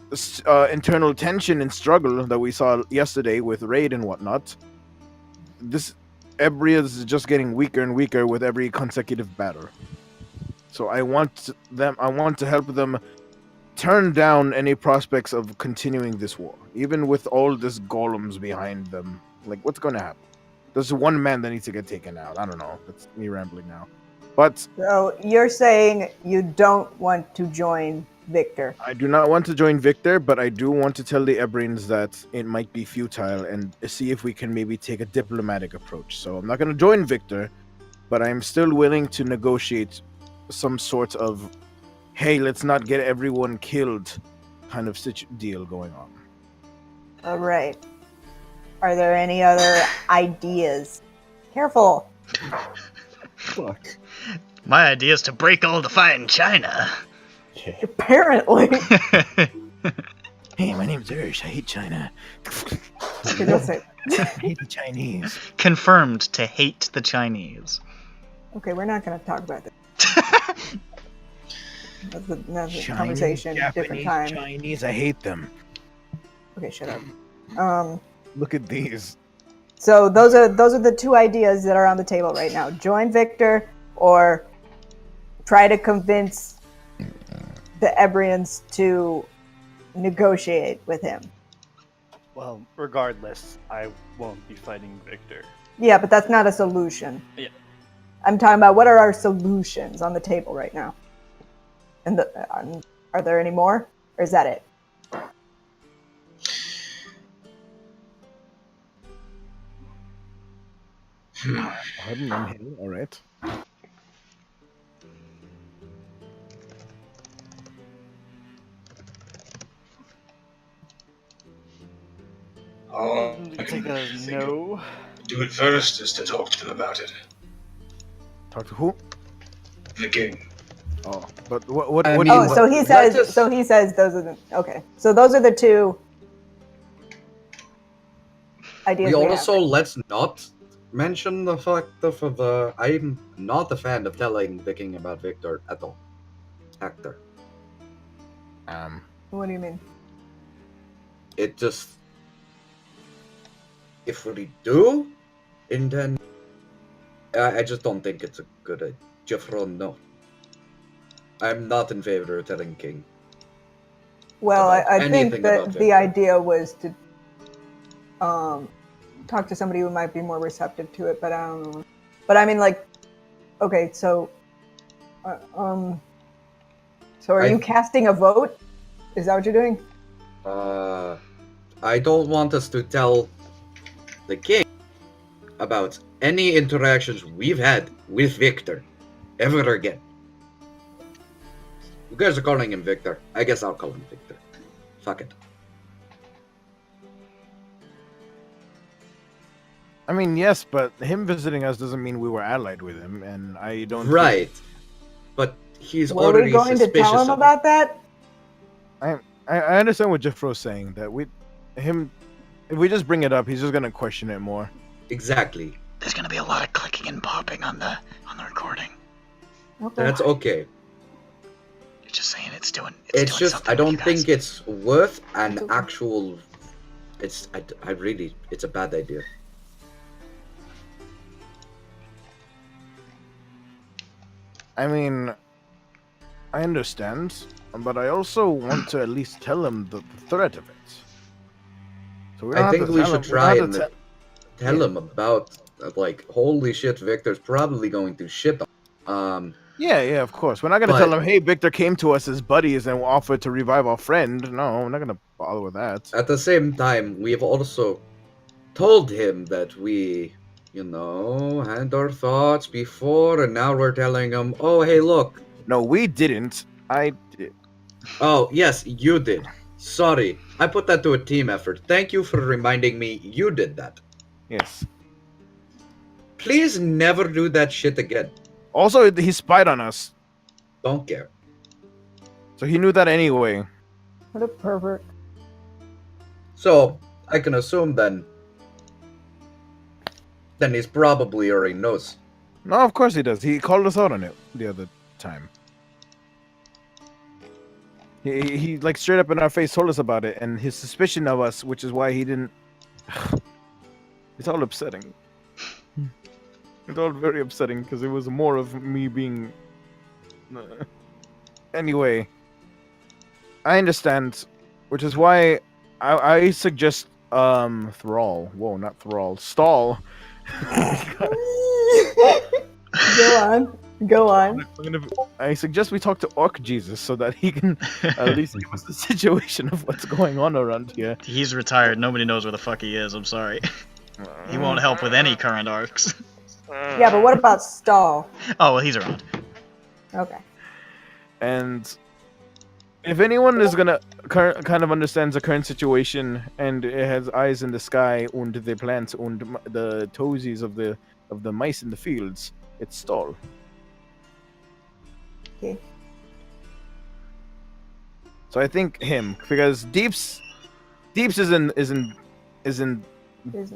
internal tension and struggle that we saw yesterday with Raid and whatnot, this Ebrians is just getting weaker and weaker with every consecutive battle. So I want to help them turn down any prospects of continuing this war, even with all this golems behind them. Like, what's going to happen? There's one man that needs to get taken out. I don't know. That's me rambling now. But So you're saying you don't want to join Victor? I do not want to join Victor, but I do want to tell the Ebrians that it might be futile and see if we can maybe take a diplomatic approach. So I'm not going to join Victor, but I'm still willing to negotiate some sort of, hey, let's not get everyone killed kind of deal going on. All right. Are there any other ideas? Careful. Fuck. My idea is to break all the fine china. Apparently. Hey, my name's Irish. I hate China. Okay, don't say it. I hate the Chinese. Confirmed to hate the Chinese. Okay, we're not going to talk about this. That's a conversation, different time. Chinese, I hate them. Okay, shut up. Look at these. So those are the two ideas that are on the table right now. Join Victor or try to convince the Ebrians to negotiate with him. Well, regardless, I won't be fighting Victor. Yeah, but that's not a solution. Yeah. I'm talking about what are our solutions on the table right now. And are there any more? Or is that it? Pardon, I'm here. All right. All I Take can a think no. of do it first is to talk to them about it. Talk to who? The king. Oh, but what I do mean, you Oh, want? so he Let says. us- So he says those are the. Okay, so those are the two ideas. We we have. also let's not mention the fact of I'm not a fan of telling the king about Victor at all. Hector. What do you mean? It just if we do, and then I just don't think it's a good idea. Jeffron, no. I'm not in favor of telling King. Well, About I think anything that about the Victor. idea was to talk to somebody who might be more receptive to it, but I don't know. But I mean, like, okay, so so are you casting a vote? Is that what you're doing? I don't want us to tell the king about any interactions we've had with Victor ever again. You guys are calling him Victor. I guess I'll call him Victor. Fuck it. I mean, yes, but him visiting us doesn't mean we were allied with him, and I don't. Right. But he's Were already we going to suspicious tell him of about that? I understand what Jeffro's saying. That if we just bring it up, he's just gonna question it more. Exactly. There's gonna be a lot of clicking and popping on the recording. Okay. That's okay. You're just saying it's doing It's just something I with don't you guys. think it's worth an It's okay. actual. It's I really it's a bad idea. I mean, I understand, but I also want to at least tell him the threat of it. So we don't I have think to we tell should him- try don't and have to tell Yeah. him about like holy shit, Victor's probably going to shit on. Yeah, of course. We're not gonna But- tell him, hey, Victor came to us as buddies and offered to revive our friend. No, we're not gonna bother with that. At the same time, we have also told him that we, had our thoughts before, and now we're telling him, oh, hey, look. No, we didn't. I did. Oh, yes, you did. Sorry, I put that to a team effort. Thank you for reminding me you did that. Yes. Please never do that shit again. Also, he spied on us, Don't care. so he knew that anyway. What a pervert. So, I can assume then he's probably already knows. No, of course he does. He called us out on it the other time. He like straight up in our face told us about it, and his suspicion of us, which is why he didn't. It's all upsetting. It's all very upsetting because it was more of me being. Anyway, I understand, which is why I suggest Thrall. Whoa, not Thrall. Stall. Go on. I suggest we talk to Orc Jesus so that he can at least give us the situation of what's going on around here. He's retired. Nobody knows where the fuck he is. I'm sorry. He won't help with any current arcs. Yeah, but what about Stall? Oh, well, he's around. Okay. And if anyone is gonna kind of understands the current situation and it has eyes in the sky and the plants and the toesies of the mice in the fields, it's Stall. Okay. So I think him because Deeps is in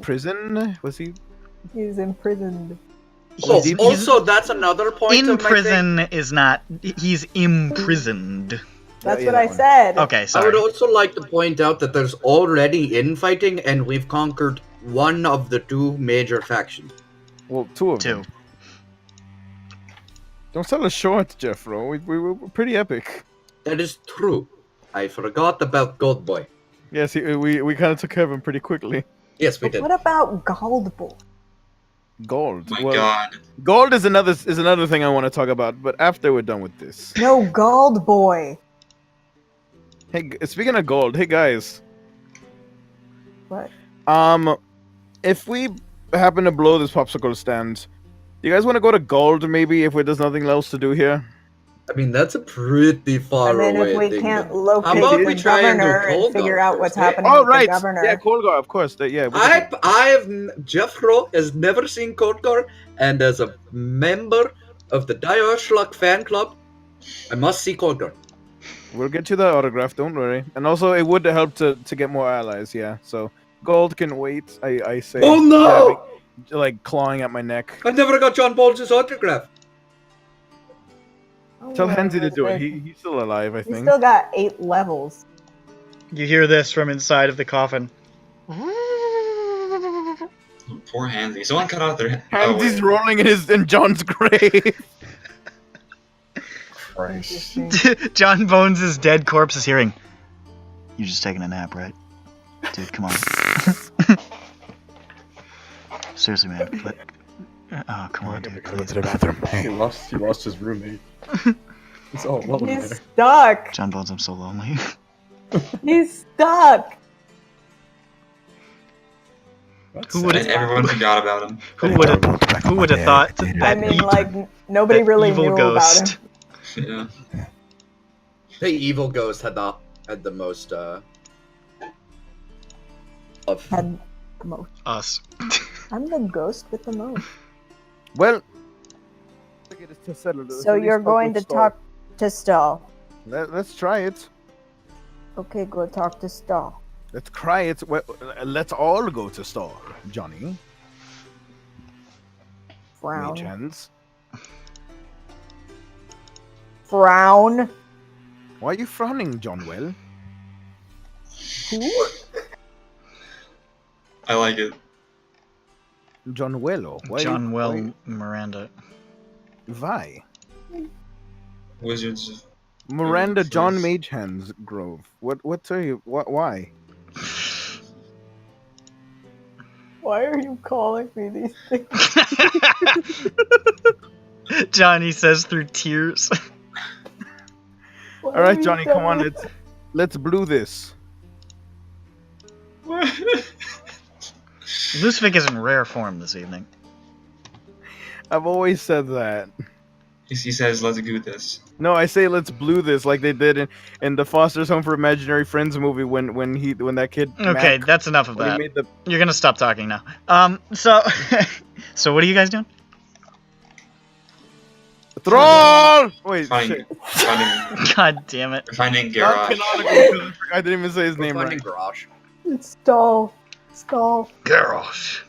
prison. Was he? He's imprisoned. Oh, He's- also, that's another point In of my thing. prison is not. He's imprisoned. That's Yeah, what that I one. said. Okay, I sorry. would also like to point out that there's already infighting, and we've conquered one of the two major factions. Well, two of Two. them. Don't sell us short, Jeffro. We were pretty epic. That is true. I forgot about Gold Boy. Yes, we kind of took care of him pretty quickly. Yes, we But did. what about Goldbull? Gold. My well, god. gold is another thing I want to talk about, but after we're done with this. No, Gold Boy. Hey, speaking of gold, hey guys. What? If we happen to blow this popsicle stand, do you guys want to go to gold maybe if there's nothing else to do here? I mean, that's a pretty far And then away if we thing. can't How locate about we the try and do governor and Cold figure Guard out first, what's eh? happening Oh with right, the governor. yeah, Colgar, of course. Yeah, we can- Jeffro has never seen Kodgar, and as a member of the Dioshlock fan club, I must see Kodgar. we'll get you the autograph. Don't worry. And also, it would help to get more allies. Yeah. So gold can wait. I say. Oh, no! Like clawing at my neck. I never got John Bolton's autograph. Oh, Tell yeah, Hensi to do it. he's He's still alive, I think. still got 8 levels. You hear this from inside of the coffin. Poor Handsy. Someone cut out their. Hensi's wait. rolling in John's grave. Interesting. John Bones' dead corpse is hearing. You're just taking a nap, right? Dude, come on. Seriously, man. Oh, come on, dude. Go to the bathroom. He lost his roommate. It's all alone He's there. stuck. John Bones, I'm so lonely. He's stuck. Who would And everyone forgot about him. Who would have thought that I mean, like, nobody really evil knew ghost. about him. Yeah. The evil ghost had the most of Had the most. Us. I'm the ghost with the most. Well, So you're going to talk to Stall. Let's try it. Okay, go talk to Stall. Let's cry it. Well, let's all go to Star, Johnny. Frown. Mage hands. Frown. Why are you frowning, John Well? Who? I like it. John Wello. Why? John Well Miranda. Why? Wizards. Miranda Please. John Mage Hands Grove. What are you? Why? Why are you calling me these things? Johnny says through tears. Why All right, are you Johnny, come on. telling- Let's blue this. Lucific is in rare form this evening. I've always said that. He says, let's do this. No, I say let's blue this like they did in the Foster's Home for Imaginary Friends movie when that kid. Okay, Mac, that's enough of when he that. made the You're gonna stop talking now. So, so what are you guys doing? Troll. Wait, Finding, shit. finding, God damn it. finding Not Garrosh. canonical. I didn't even say his name finding right. garage. It's Stall. Stall. Garrosh.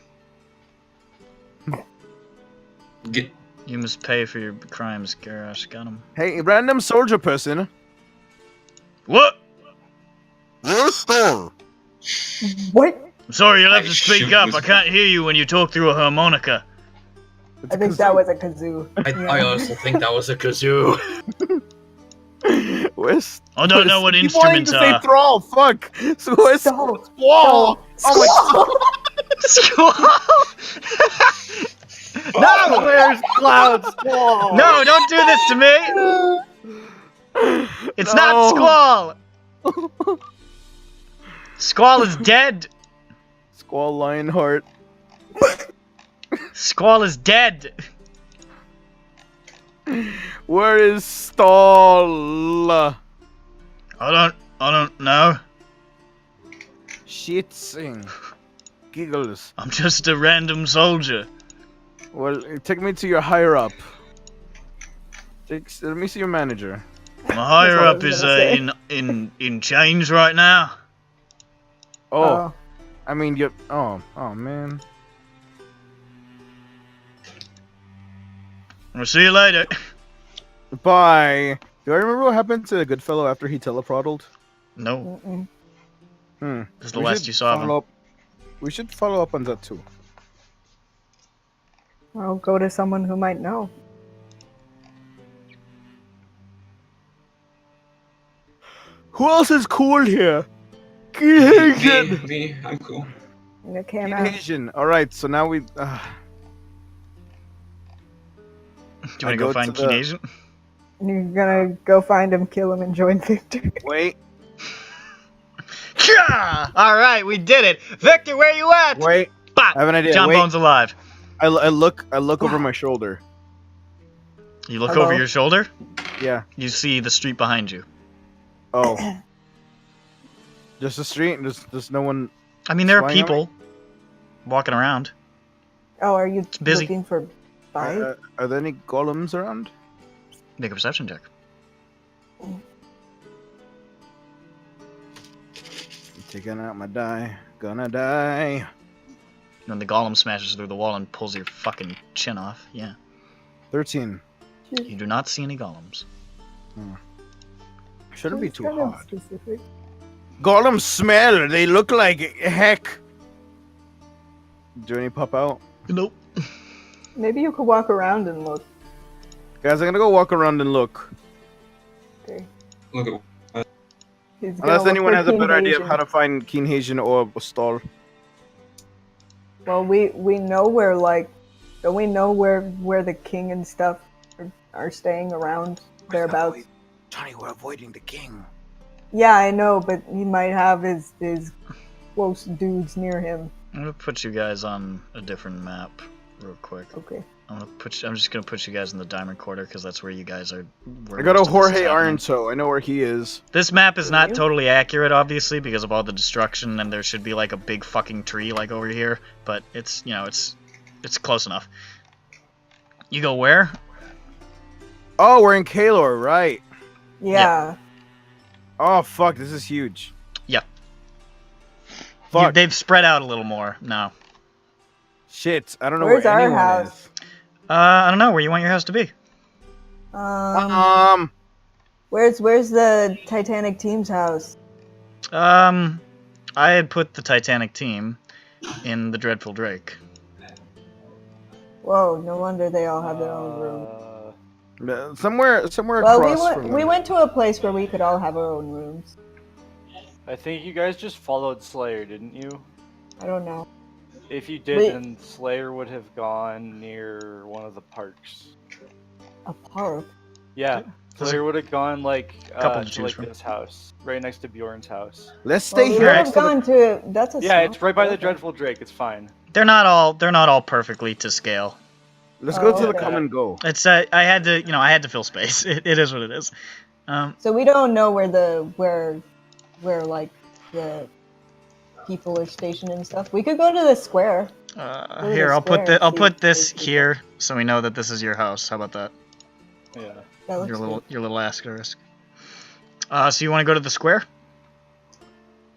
Get, You must pay for your crimes, Garrosh. Got him. Hey, random soldier person. What? Where's Star? What? I'm sorry, you'll have I to speak shoot up. with- I can't hear you when you talk through a harmonica. I think that was a kazoo. I also think that was a kazoo. Where's? I don't know what Keep wanting instruments to say are. thrall. Fuck. So where's Stall. Squall? Oh Squall! no! Where's Cloud Squall? No, don't do this to me! It's not No. Squall! Squall is dead! Squall Lionheart. Squall is dead! Where is Stall? I don't know. Shit sing. Giggles. I'm just a random soldier. Well, take me to your higher up. Let me see your manager. My higher what I up was is gonna say. in chains right now. Oh, I mean you. Oh man. I'll see you later. Bye. Do I remember what happened to Goodfellow after he teleproddled? No, Mm-mm. this is the We last should you saw of him. follow up- We should follow up on that too. I'll go to someone who might know. Who else is cool here? Keen me, I'm cool. It came out. Asian. All right, so now we. Do you want I to go go find to Keen the- Asian? You're gonna go find him, kill him, and join Victor. Wait, All right, we did it. Victor, where you at? wait. Bop! I have an idea. John Wait. Bone's alive. I look over my shoulder. You look Hello? over your shoulder. Yeah. You see the street behind you. Oh. Just the street. There's no one. I mean, there are Flying at me? people walking around. Oh, are you busy. looking for Bite? Are there any golems around? Make a perception check. Taking out my die. Gonna die. When the golem smashes through the wall and pulls your fucking chin off. Yeah. 13. You do not see any golems. Shouldn't be It's too kind of hard. specific. Golems smell. They look like heck. Do any pop out? Nope. Maybe you could walk around and look. Guys, I'm gonna go walk around and look. Okay. Look at He's gonna Unless look anyone for has a King better idea of Asian. how to find Keen Haitian or Stall. Well, we know where don't we know where the king and stuff are staying around thereabouts? Johnny, we're avoiding the king. Yeah, I know, but he might have his close dudes near him. I'm gonna put you guys on a different map real quick. Okay. I'm just gonna put you guys in the diamond quarter because that's where you guys are. I got a Jorge Arnso. I know where he is. This map is not You? totally accurate, obviously, because of all the destruction, and there should be like a big fucking tree like over here. But it's it's close enough. You go where? Oh, we're in Kalor, right? Yeah. Oh fuck, this is huge. Yeah. Fuck. They've spread out a little more now. Shit, I don't know Where's where our anyone house? is. I don't know where you want your house to be. Where's the Titanic team's house? I had put the Titanic team in the Dreadful Drake. Whoa, no wonder they all have their own room. Somewhere Well, across from we them. went to a place where we could all have our own rooms. I think you guys just followed Slayer, didn't you? I don't know. If you did, Wait. then Slayer would have gone near one of the parks. A park? Yeah, There's Slayer would have gone like couple to to choose like from. this house, right next to Bjorn's house. Let's stay Well, we here would next have to the... gone to. That's a. Yeah, small it's right by the park. Dreadful Drake. It's fine. They're not all perfectly to scale. Let's go to the okay. come and go. It's I had to fill space. It is what it is. So we don't know where like the people are stationed and stuff. We could go to the square. to Here, the I'll put square and I'll see put if this there's here so we know that this is your house. How about that? Yeah. That looks Your little asterisk. So you want to go to the square? good.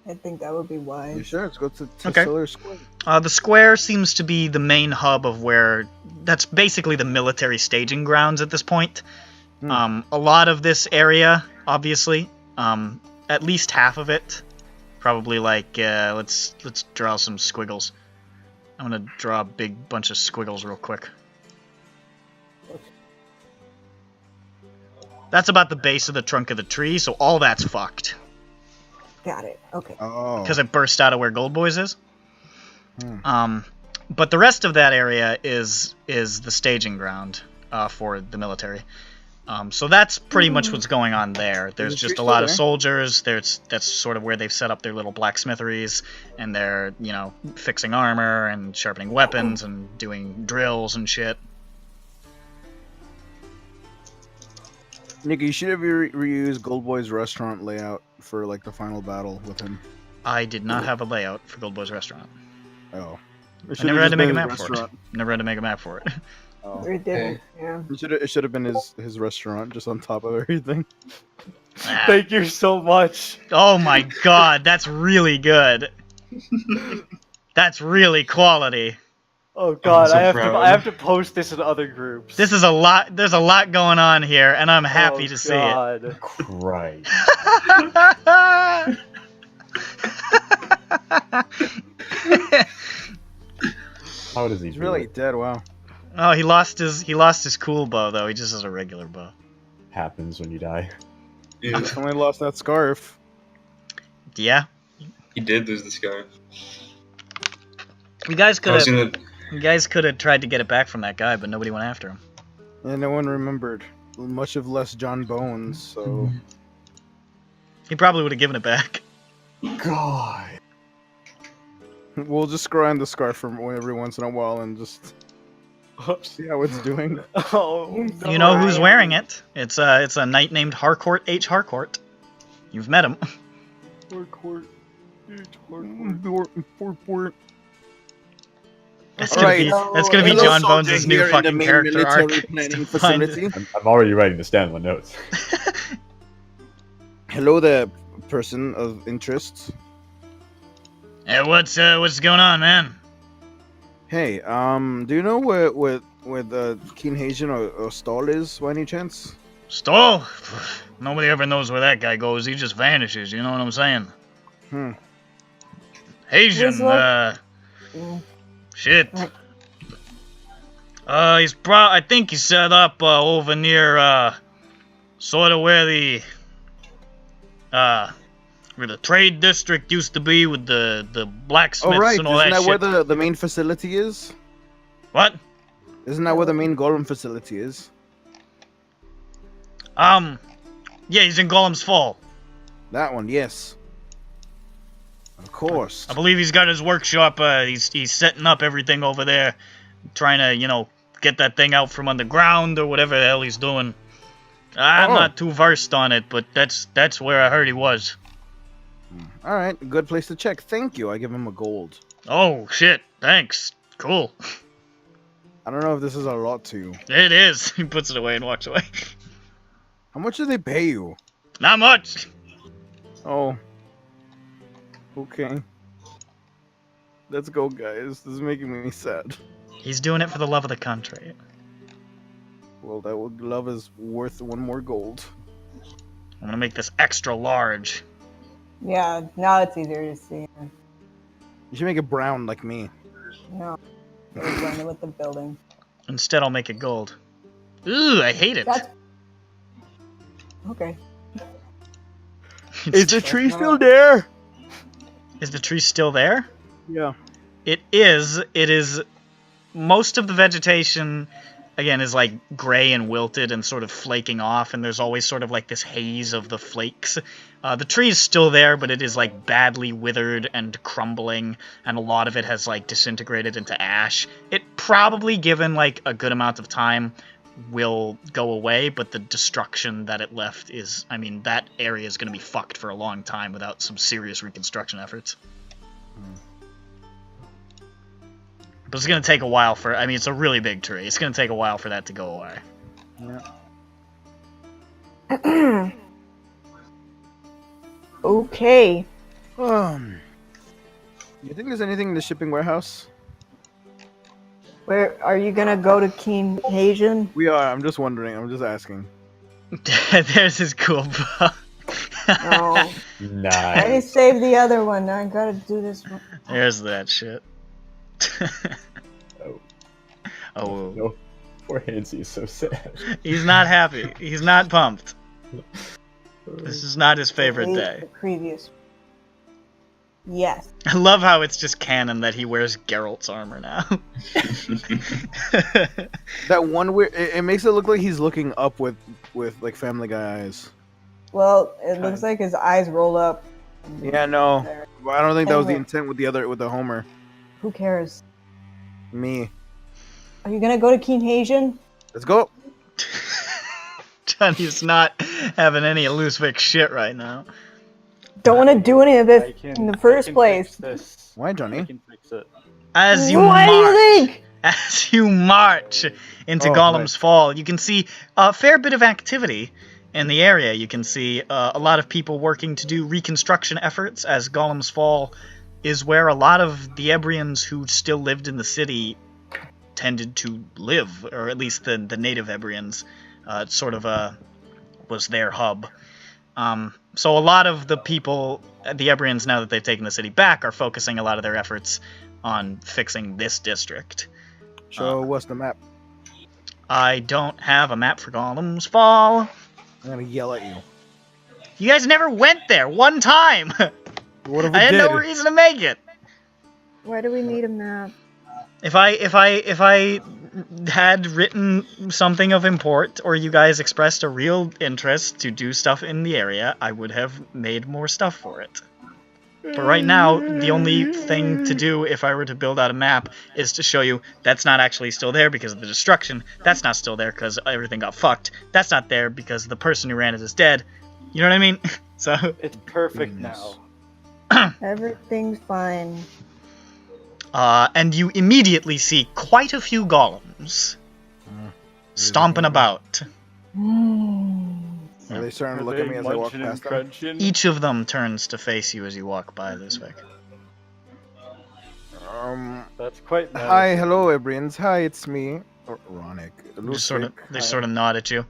I think that would be You wise. sure? Let's go to Okay. Solar Square. The square seems to be the main hub of where that's basically the military staging grounds at this point. A lot of this area, obviously, at least half of it, probably like let's draw some squiggles. I'm gonna draw a big bunch of squiggles real quick. That's about the base of the trunk of the tree, so all that's fucked. Got it. Okay. Oh. Because it burst out of where Gold Boys is. Hmm. But the rest of that area is the staging ground for the military. So that's pretty much what's going on there. There's the just a tree lot of still soldiers. That's sort of where they've set up their little blacksmitheries, and they're fixing armor and sharpening weapons and doing drills and shit. Nick, you should have reused Gold Boy's restaurant layout for like the final battle with him. I did not have a layout for Gold Boys Restaurant. Oh. I never had to make a map for it. Never had to make a map for it. Oh. We didn't. Yeah. It should have been his restaurant just on top of everything. Thank you so much. Oh my god, that's really good. That's really quality. Oh god, so I proud. have to post this in other groups. This is a lot. There's a lot going on here, and I'm happy to see it. God. Christ. How does he He's do really it? dead. Wow. Oh, he lost his cool bow though. He just has a regular bow. Happens when you die. Yeah, Somebody lost that scarf. Yeah, he did lose the scarf. you guys I could was have gonna. tried to get it back from that guy, but nobody went after him. And no one remembered. Much of less John Bones, so... He probably would have given it back. God. We'll just grind the scarf from every once in a while and just see how it's doing. Oh, no. You know who's wearing it? It's a knight named Harcourt H. Harcourt. You've met him. Hardcore. That's gonna be Alright. that's gonna be Hello, John soldier Bones' here new in the fucking main character arc. military planning Is to find- facility. I'm already writing this down in my notes. Hello there, person of interest. Hey, what's going on, man? Hey, do you know where Keen Hagen or Stahl is by any chance? Stoll? Nobody ever knows where that guy goes. He just vanishes. You know what I'm saying? Asian. Just like- Shit. Right. I think he's set up over near sort of where the trade district used to be with the blacksmiths Oh right, and all isn't that that where shit. the main facility is? What? Isn't that where the main Golem facility is? Yeah, he's in Golem's Fall. That one, yes. Of course. I believe he's got his workshop. He's setting up everything over there. trying to, you know, get that thing out from underground or whatever the hell he's doing. I'm not too versed on it, but that's where I heard he was. All right, good place to check. Thank you. I give him a gold. Oh, shit. Thanks. Cool. I don't know if this is a lot to you. It is. He puts it away and walks away. How much do they pay you? Not much. Oh. Okay. Let's go, guys. This is making me sad. He's doing it for the love of the country. Well, that love is worth one more gold. I'm gonna make this extra large. Yeah, now it's easier to see. You should make it brown like me. No, we're blended with the building. Instead, I'll make it gold. Ooh, I hate it. That's okay. Is the tree still there? Is the tree still there? Yeah. It is. It is. Most of the vegetation, again, is like gray and wilted and sort of flaking off, and there's always sort of like this haze of the flakes. The tree is still there, but it is like badly withered and crumbling, and a lot of it has like disintegrated into ash. It probably, given like a good amount of time, will go away, but the destruction that it left is, I mean, that area is going to be fucked for a long time without some serious reconstruction efforts. But it's going to take a while for, I mean, it's a really big tree. It's going to take a while for that to go away. Yeah. Okay. You think there's anything in the shipping warehouse? Where are you gonna go to Keen Haitian? We are. I'm just wondering. I'm just asking. There's his cool book. No. I Nice. saved the other one. Now I gotta do this one. There's that shit. Oh. No, poor Hansy is so sad. He's not happy. He's not pumped. This is not his favorite Delete day. The previous. Yes. I love how it's just canon that he wears Geralt's armor now. That one weird. It makes it look like he's looking up with like Family Guy eyes. Well, it looks like his eyes roll up. Yeah, no. I don't think that was the Anyway. intent with the Homer. Who cares? Me. Are you gonna go to Keen Haitian? Let's go. Johnny's not having any loose fix shit right now. Don't want to do any of I this can, in the I first can place. Fix this. Why, I Johnny? can fix it. As you What do you march, think? as you march into Oh, Gollum's right. Fall, you can see a fair bit of activity in the area. You can see a lot of people working to do reconstruction efforts, as Gollum's Fall is where a lot of the Ebrians who still lived in the city tended to live, or at least the native Ebrians. It sort of was their hub. So a lot of the people, the Ebrians, now that they've taken the city back, are focusing a lot of their efforts on fixing this district. So what's the map? I don't have a map for Gollum's Fall. I'm gonna yell at you. You guys never went there one time. What if we I had did? no reason to make it. Why do we need a map? If I had written something of import, or you guys expressed a real interest to do stuff in the area, I would have made more stuff for it. But right now, the only thing to do if I were to build out a map is to show you that's not actually still there because of the destruction. That's not still there because everything got fucked. That's not there because the person who ran it is dead. You know what I mean? So It's perfect now. Everything's fine. and you immediately see quite a few golems stomping about. Are they starting to Are look they at me as I walk munching and past them? crunching? Each of them turns to face you as you walk by this way. That's quite nice. Hi, hello, Ebrians. Hi, it's me, Ronick. They sort of nod at you.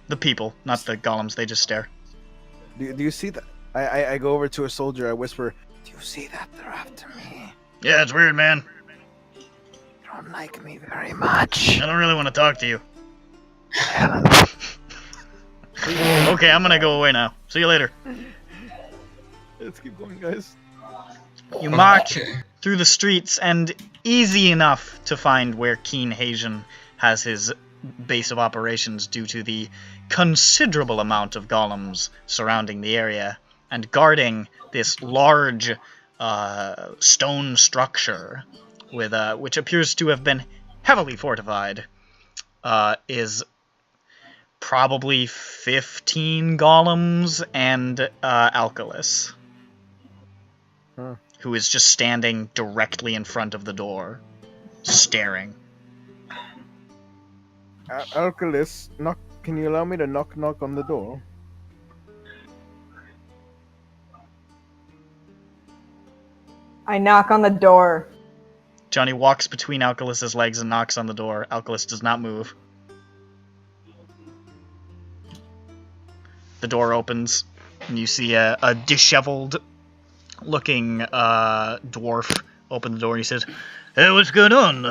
The people, not the golems. They just stare. Do you see that? I go over to a soldier. I whisper, "Do you see that? They're after me. Yeah, it's weird, man. They don't like me very much." I don't really want to talk to you. Okay, I'm gonna go away now. See you later. Let's keep going, guys. You march Okay. through the streets, and easy enough to find where Keen Haitian has his base of operations due to the considerable amount of golems surrounding the area and guarding this large stone structure with which appears to have been heavily fortified, is probably 15 golems and Alkalis, who is just standing directly in front of the door, staring. Alkalis, can you allow me to knock on the door? I knock on the door. Johnny walks between Alkalis's legs and knocks on the door. Alkalis does not move. The door opens, and you see a disheveled-looking dwarf open the door. He says, "Hey, what's going on?"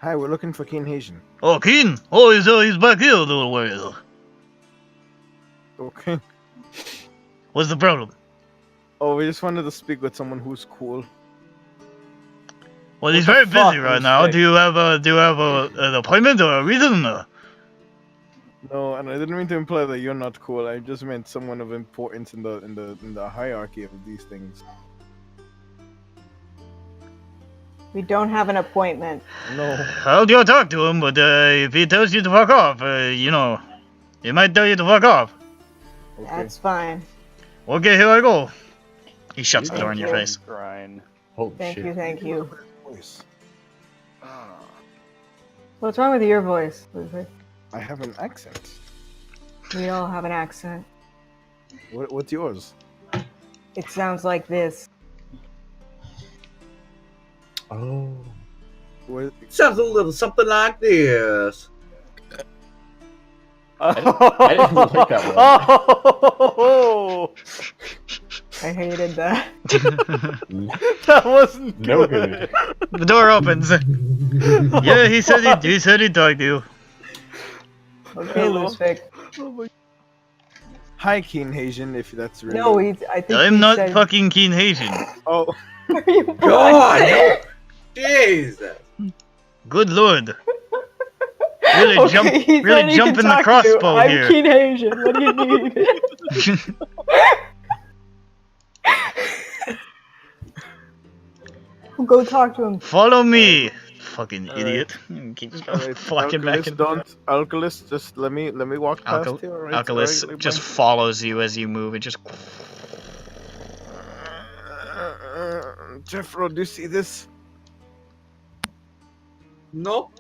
Hi, we're looking for Keen Haitian. "Oh, Keen? Oh, he's back here, little way." Okay. "What's the problem?" Oh, we just wanted to speak with someone who's cool. "Well, he's What very the fuck, busy right Miss now. Fake? Do you have an appointment or a reason?" No, and I didn't mean to imply that you're not cool. I just meant someone of importance in the hierarchy of these things. We don't have an appointment. No. I'll go talk to him, but if he tells you to fuck off, he might tell you to fuck off. Okay. That's fine. Okay, here I go. He shuts the door in your Thank you. face. Grind. Holy Thank shit. you, thank you. Voice. What's wrong with your voice, Ludwig? I have an accent. We all have an accent. What's yours? It sounds like this. Oh. What? Sounds a little something like this. I didn't like that one. Oh, I hated that. that wasn't good. No good. The door opens. Yeah, he said he'd talk to you. Okay, Hello. Ludwig. Oh my- Hi, Keen Haitian, if that's really. No, I think I'm he not said, fucking Keen Haitian. Oh, Are you God, no. Jesus. Good lord. Really Okay, jump, he said really he jump can in the talk to you. crossbow I'm here. Keen Asian. What do you need? Go talk to him. Follow me, fucking All right. idiot. Keeps alright. walking back and Alkalis, just let me walk past you. Alright, Alkalis alright, just bye. follows you as you move. It just Jeffro, do you see this? No.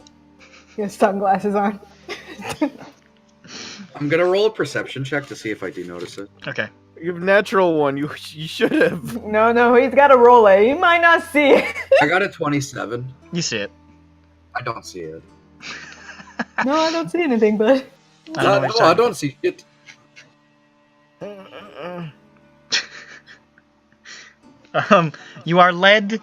He has sunglasses on. I'm gonna roll a perception check to see if I do notice it. okay. You have natural one. You should have. No, he's got to roll it. He might not see it. I got a 27. You see it. I don't see it. No, I don't see anything, but I don't know what you're No, I talking don't see it. You are led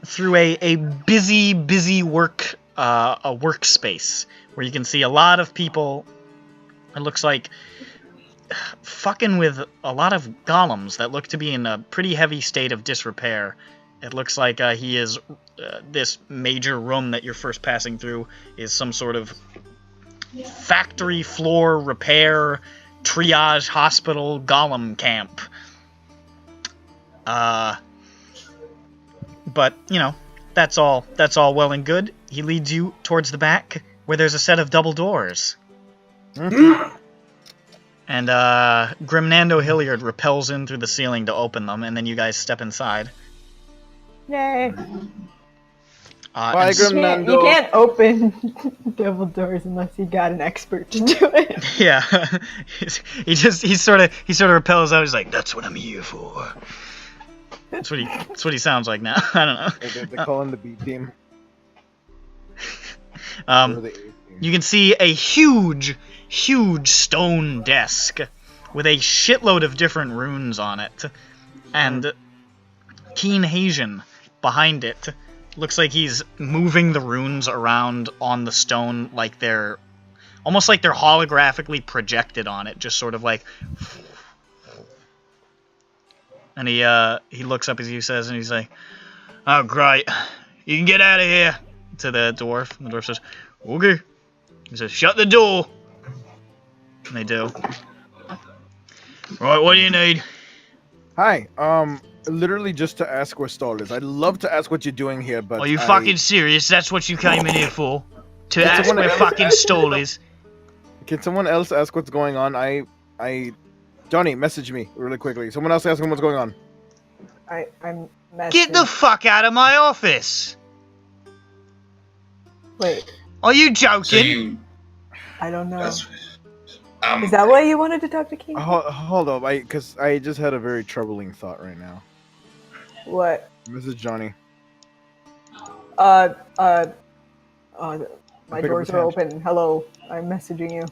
through a busy work a workspace where you can see a lot of people. It looks like fucking with a lot of golems that look to be in a pretty heavy state of disrepair. It looks like he is this major room that you're first passing through is some sort of factory floor repair triage hospital golem camp. But, you know, that's all well and good. He leads you towards the back, where there's a set of double doors. And, Grimnando Hilliard rappels in through the ceiling to open them, and then you guys step inside. yay. Bye, and Grimnando. You can't open double doors unless you got an expert to do it. yeah, he sort of rappels out. He's like, "That's what I'm here for." That's what he sounds like now. I don't know. They call him the B team. Or the A team. You can see a huge stone desk with a shitload of different runes on it, and Keen Haitian behind it. Looks like he's moving the runes around on the stone like they're almost like they're holographically projected on it, just sort of like. And he looks up as he says, and he's like, "Oh, great, you can get out of here." To the dwarf. And the dwarf says, "Okay." He says, "Shut the door." And they do. Right, what do you need? Hi. literally just to ask where Stall is. I'd love to ask what you're doing here, but Are you fucking serious? That's what you came in here for? To Can ask someone where else fucking ask- Stall is? Can someone else ask what's going on? Johnny, message me really quickly. Someone else ask him what's going on. I'm messaging. Get the fuck out of my office! Wait, Are you So joking? you. I don't know. That's. Is that why you wanted to talk to King? Hold up, because I just had a very troubling thought right now. What? Message Johnny. My Pick up doors his are hand. open. Hello, I'm messaging you.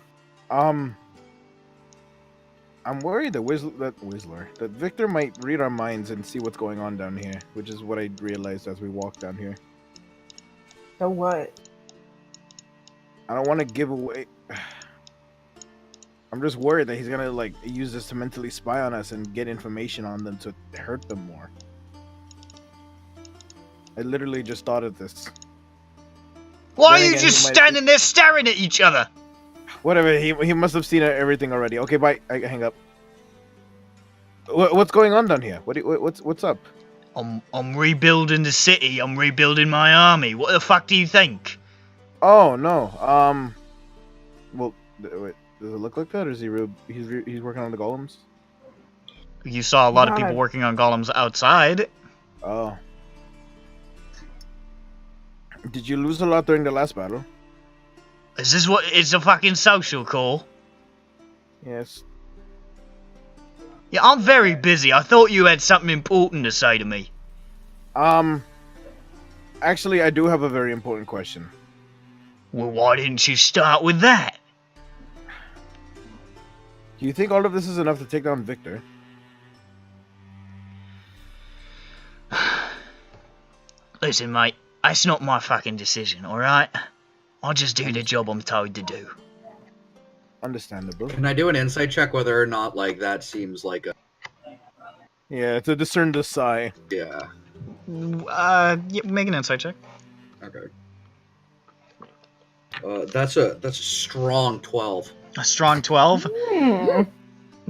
I'm worried that Victor might read our minds and see what's going on down here, which is what I realized as we walked down here. So what? I don't want to give away. I'm just worried that he's gonna like use this to mentally spy on us and get information on them to hurt them more. I literally just thought of this. Why are Then you again, just he might- standing there staring at each other? Whatever. He must have seen everything already. Okay, bye. I hang up. What's going on down here? What's up? I'm rebuilding the city. I'm rebuilding my army. What the fuck do you think? Oh no. Well, wait. Does it look like that, or is he's working on the golems? You saw a lot of God. people working on golems outside. Oh. Did you lose a lot during the last battle? Is this what? It's a fucking social call. Yes. Yeah, I'm very busy. I thought you had something important to say to me. Actually, I do have a very important question. Well, why didn't you start with that? Do you think all of this is enough to take down Victor? Listen, mate. That's not my fucking decision, alright? I'll just do the job I'm told to do. Understandable. Can I do an insight check whether or not like that seems like a Yeah, to discern the sigh. yeah. Yeah, make an insight check. Okay. That's a strong 12. A strong 12. Hmm.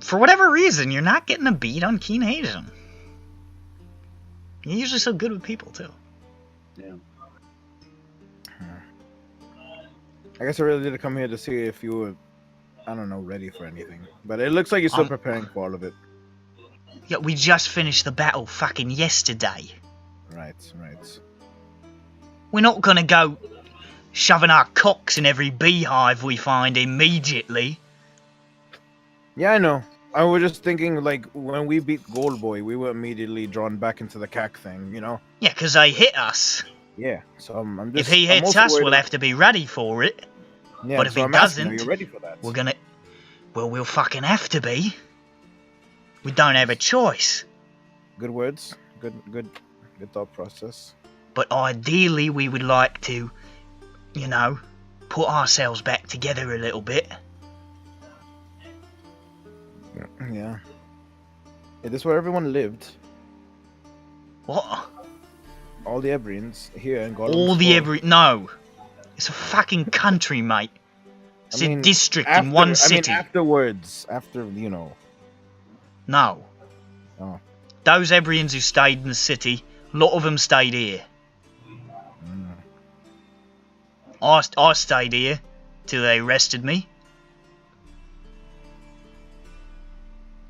For whatever reason, you're not getting a beat on Keen Asian. You're usually so good with people, too. Yeah. I guess I really did come here to see if you were, I don't know, ready for anything. But it looks like you're still preparing for all of it. Yeah, we just finished the battle fucking yesterday. Right. We're not gonna go shoving our cocks in every beehive we find immediately. Yeah, I know. I was just thinking, like, when we beat Gold Boy, we were immediately drawn back into the CAC thing, you know? Yeah, 'cause they hit us. Yeah, so I'm just... If he I'm hits also us, worried we'll have to be ready for it. Yeah, but if so he I'm asking, doesn't, are you ready for that? We're gonna... Well, we'll fucking have to be. We don't have a choice. Good words. Good thought process. But ideally, we would like to, you know, put ourselves back together a little bit. Yeah. Is this where everyone lived? What? All the Ebrians here in Gollum's All the Fall. No. It's a fucking country, mate. It's I a mean, district after, in one city. I mean, afterwards, after, you know. No. Oh. Those Ebrians who stayed in the city, a lot of them stayed here. I stayed here till they arrested me.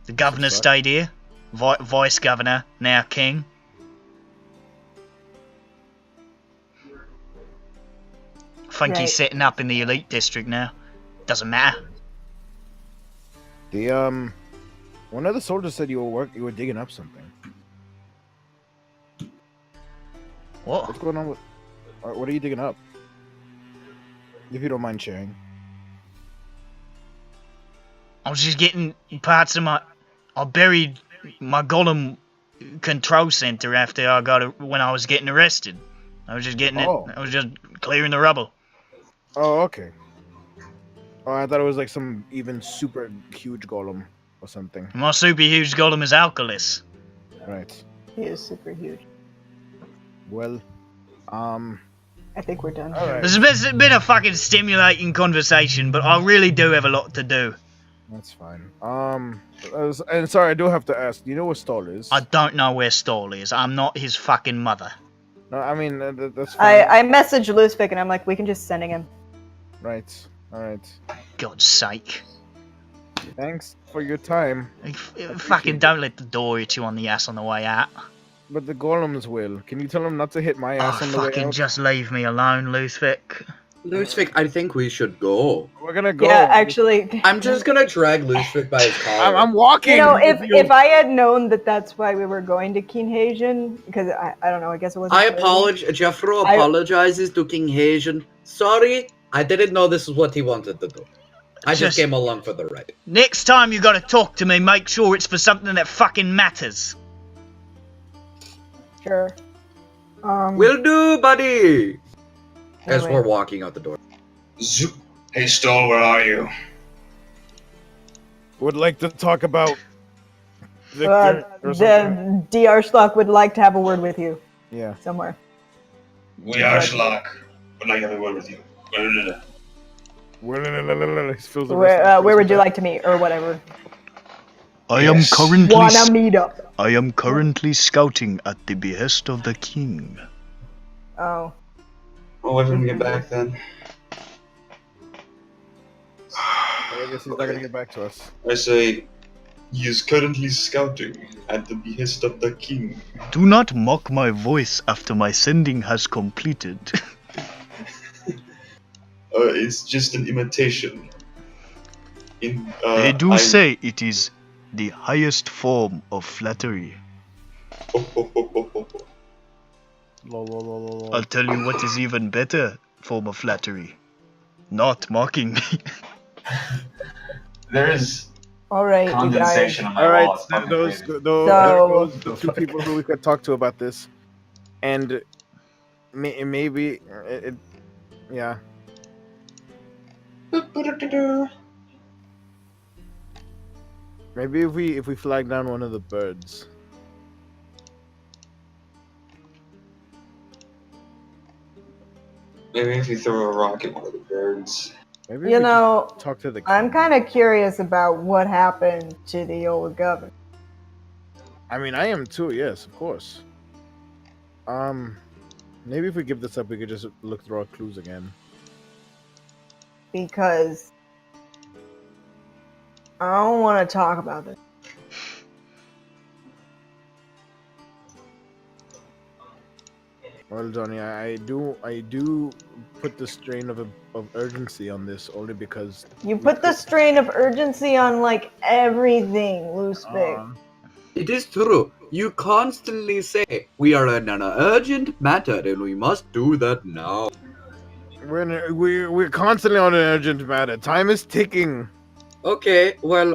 The governor Sucks. stayed here. Vice governor, now king. I think Right. he's setting up in the elite district now. Doesn't matter. The one of the soldiers said you were digging up something. What? What's going on with? What are you digging up? If you don't mind sharing. I was just getting parts of my... I buried my golem control center after I got it when I was getting arrested. I was just getting Oh. it. I was just clearing the rubble. Oh, okay. Oh, I thought it was like some even super huge golem or something. My super huge golem is Alkalis. Right. He is super huge. Well, I think we're done. all right. This has been a fucking stimulating conversation, but I really do have a lot to do. That's fine. And sorry, I do have to ask. Do you know where Stall is? I don't know where Stall is. I'm not his fucking mother. No, I mean that's fine. I messaged Lucific and I'm like, we can just sending him. Right. All right. God's sake. Thanks for your time. Fucking don't let the door hit you on the ass on the way out. But the golems will. Can you tell them not to hit my ass Oh, on the way fucking out? just leave me alone, Lucific. Lucific, I think we should go. We're gonna go. Yeah, actually. I'm just gonna drag Lucific by his collar. I'm walking. You know, with you. if I had known that that's why we were going to King Haitian, because I don't know, I guess it wasn't. I clear. apologize. Jeffro apologizes to King Haitian. Sorry, I didn't know this is what he wanted to do. I just came along for the ride. Next time you gotta talk to me, make sure it's for something that fucking matters. Sure. Will do, buddy. As Anyway. we're walking out the door. Zoop. Hey, Stall, where are you? Would like to talk about Victor or something. The DR Schlock would like to have a word with you Yeah. somewhere. We are Schlock. Would like to have a word with you. Where would you like to meet, or whatever? I Yes. Wanna meet up? I am currently scouting at the behest of the king. Oh. We'll wait for him to get back then. I guess he's not gonna get back to us. I say, he is currently scouting at the behest of the king. Do not mock my voice after my sending has completed. It's just an imitation. They do say it is the highest form of flattery. I'll tell you what is even better form of flattery. Not mocking me. There is Alright, you guys. condensation on my All right, wall. It's fucking those crazy. the two people who we could talk to about this, and maybe yeah. Maybe if we flag down one of the birds. Maybe if you throw a rock at one of the birds. Maybe You we know, could talk to the. I'm king. kind of curious about what happened to the old governor. I mean, I am too. Yes, of course. Maybe if we give this up, we could just look through our clues again. Because I don't want to talk about this. Well, Johnny, I do put the strain of urgency on this only because You put the strain of urgency on like everything, loose big. It is true. You constantly say, we are in an urgent matter and we must do that now. we're constantly on an urgent matter. Time is ticking. Okay, well,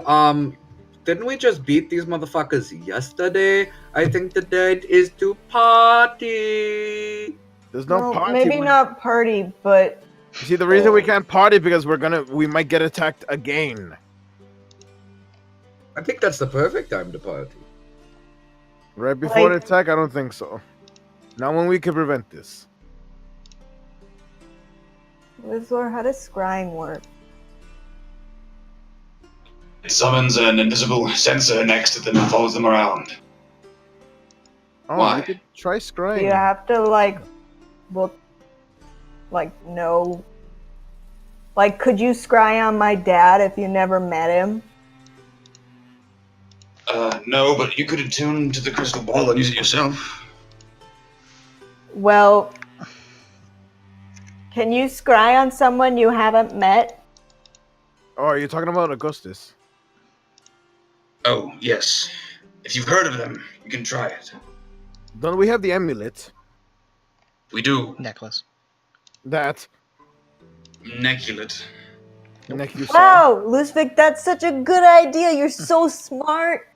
didn't we just beat these motherfuckers yesterday? I think the date is to party. There's no Well, party. maybe not party, but You see, the reason we can't party because we might get attacked again. I think that's the perfect time to party. Right before the Like- attack, I don't think so. Not when we can prevent this. Wizor, how does scrying work? It summons an invisible sensor next to them and follows them around. Oh, Why? we could try Do scrying. you have to like look, like know? Like, could you scry on my dad if you never met him? No, but you could attune to the crystal ball and use it yourself. Well, can you scry on someone you haven't met? Oh, are you talking about Augustus? Oh, yes. If you've heard of them, you can try it. Don't we have the amulet? We do. Necklace. That Neculate. neck you saw. Wow, Lucific, that's such a good idea. You're so smart.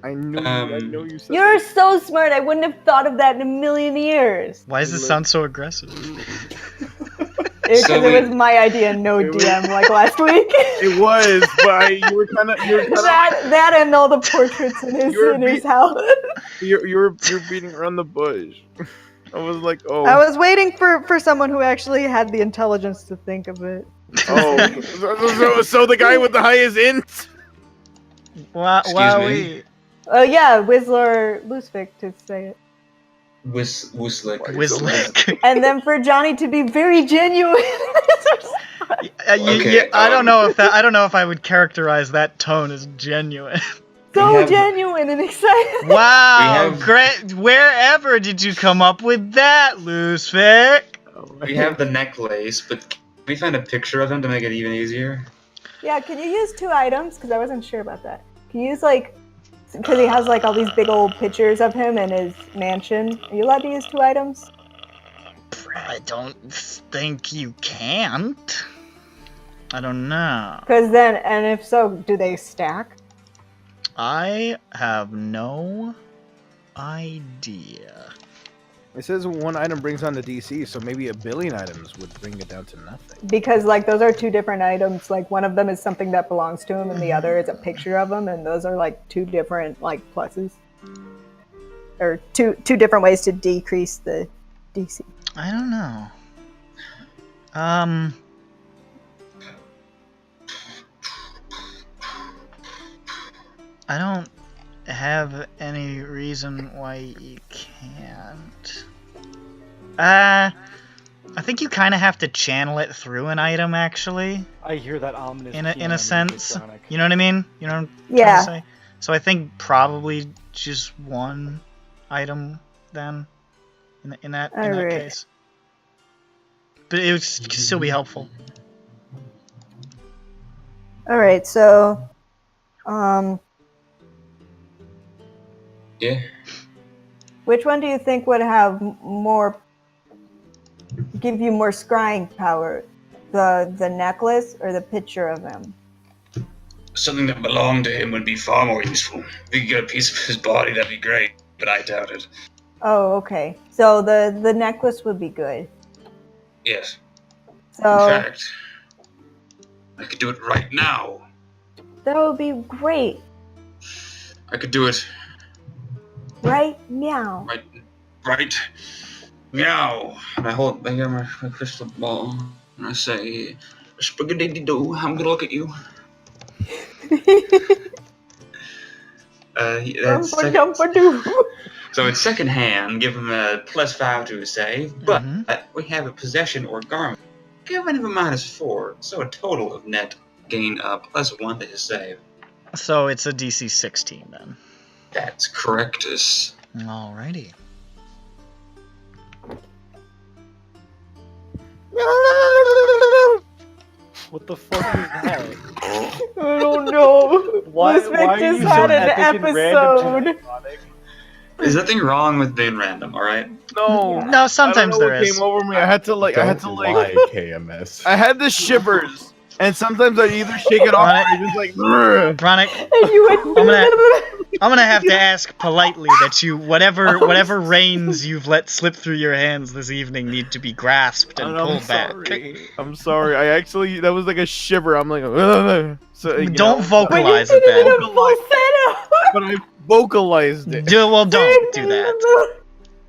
I knew. I know you said. You're so smart. I wouldn't have thought of that in a million years. Why does this sound so aggressive? Because So it was my idea, no DM, like last week. It was, but you were kind of. that and all the portraits in his house. You're beating around the bush. I was like, oh. I was waiting for someone who actually had the intelligence to think of it. Oh, so the guy with the highest int? Wow, me? Yeah, Whistler Loosevik to say it. Whistlick. Whistlick. And then for Johnny to be very genuine. Okay, I don't know if I would characterize that tone as genuine. So have- genuine and excited. Wow, We have- great! Wherever did you come up with that, Loosevik? We have the necklace, but can we find a picture of him to make it even easier? Yeah, can you use 2 items? Because I wasn't sure about that. Can you use because he has all these big old pictures of him in his mansion. Are you allowed to use 2 items? I don't think you can't. I don't know. Because then, and if so, do they stack? I have no idea. It says 1 item brings on the DC, so maybe 1 billion items would bring it down to nothing. Because those are 2 different items. One of them is something that belongs to him, and the other is a picture of him, and those are 2 different pluses, or two different ways to decrease the DC. I don't know. I don't have any reason why you can't. I think you kind of have to channel it through an item, actually. I hear that ominous. In a piano sense, music, you know what I mean? You know what I'm Yeah. trying to say? So I think probably just 1 item then, in that Alright. case. But it would still be helpful. All right, so, Yeah. which one do you think would have give you more scrying power? The necklace or the picture of him? Something that belonged to him would be far more useful. If we could get a piece of his body, that'd be great, but I doubt it. Oh, okay. So the necklace would be good. Yes. So In fact, I could do it right now. that would be great. I could do it Right now. right meow. And I got my crystal ball, and I say, spaghetti doo, I'm gonna look at you. So it's second hand, give him a +5 to his save, but we have a possession or garment. Give him a -4, so a total of net gain +1 to his save. So it's a DC 16 then. That's correct. Alrighty. What the fuck is that? I don't know. Why Lisbeth are just you so had an epic and random? episode. There's nothing wrong with being random, alright? No. No, sometimes I don't know there what is. came over me. I had to Don't lie, KMS. I had the shivers, and sometimes I either shake it off or I just "Brr." Ronick, And you would. I'm gonna have to ask politely that you whatever reins you've let slip through your hands this evening need to be grasped and I'm pulled back. sorry. I'm sorry. I actually that was like a shiver. I'm like, "Ugh." So you Don't know, vocalize But it you did it then. in falsetto. but I vocalized it. Don't do that.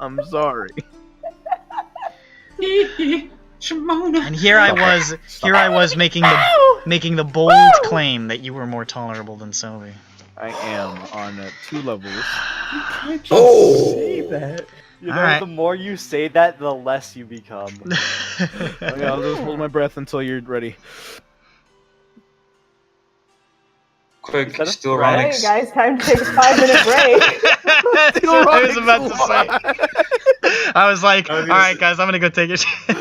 I'm sorry. Shimona. And here I was making the bold claim that you were more tolerable than Sylvie. I am on 2 levels. Oh! Say that. You know, Alright. the more you say that, the less you become. Okay, I'll just hold my breath until you're ready. Quick, Is that a still threat? running. Hey guys, time to take a 5-minute break. I was about to say. I was like, all right, guys, I'm gonna go take a shit.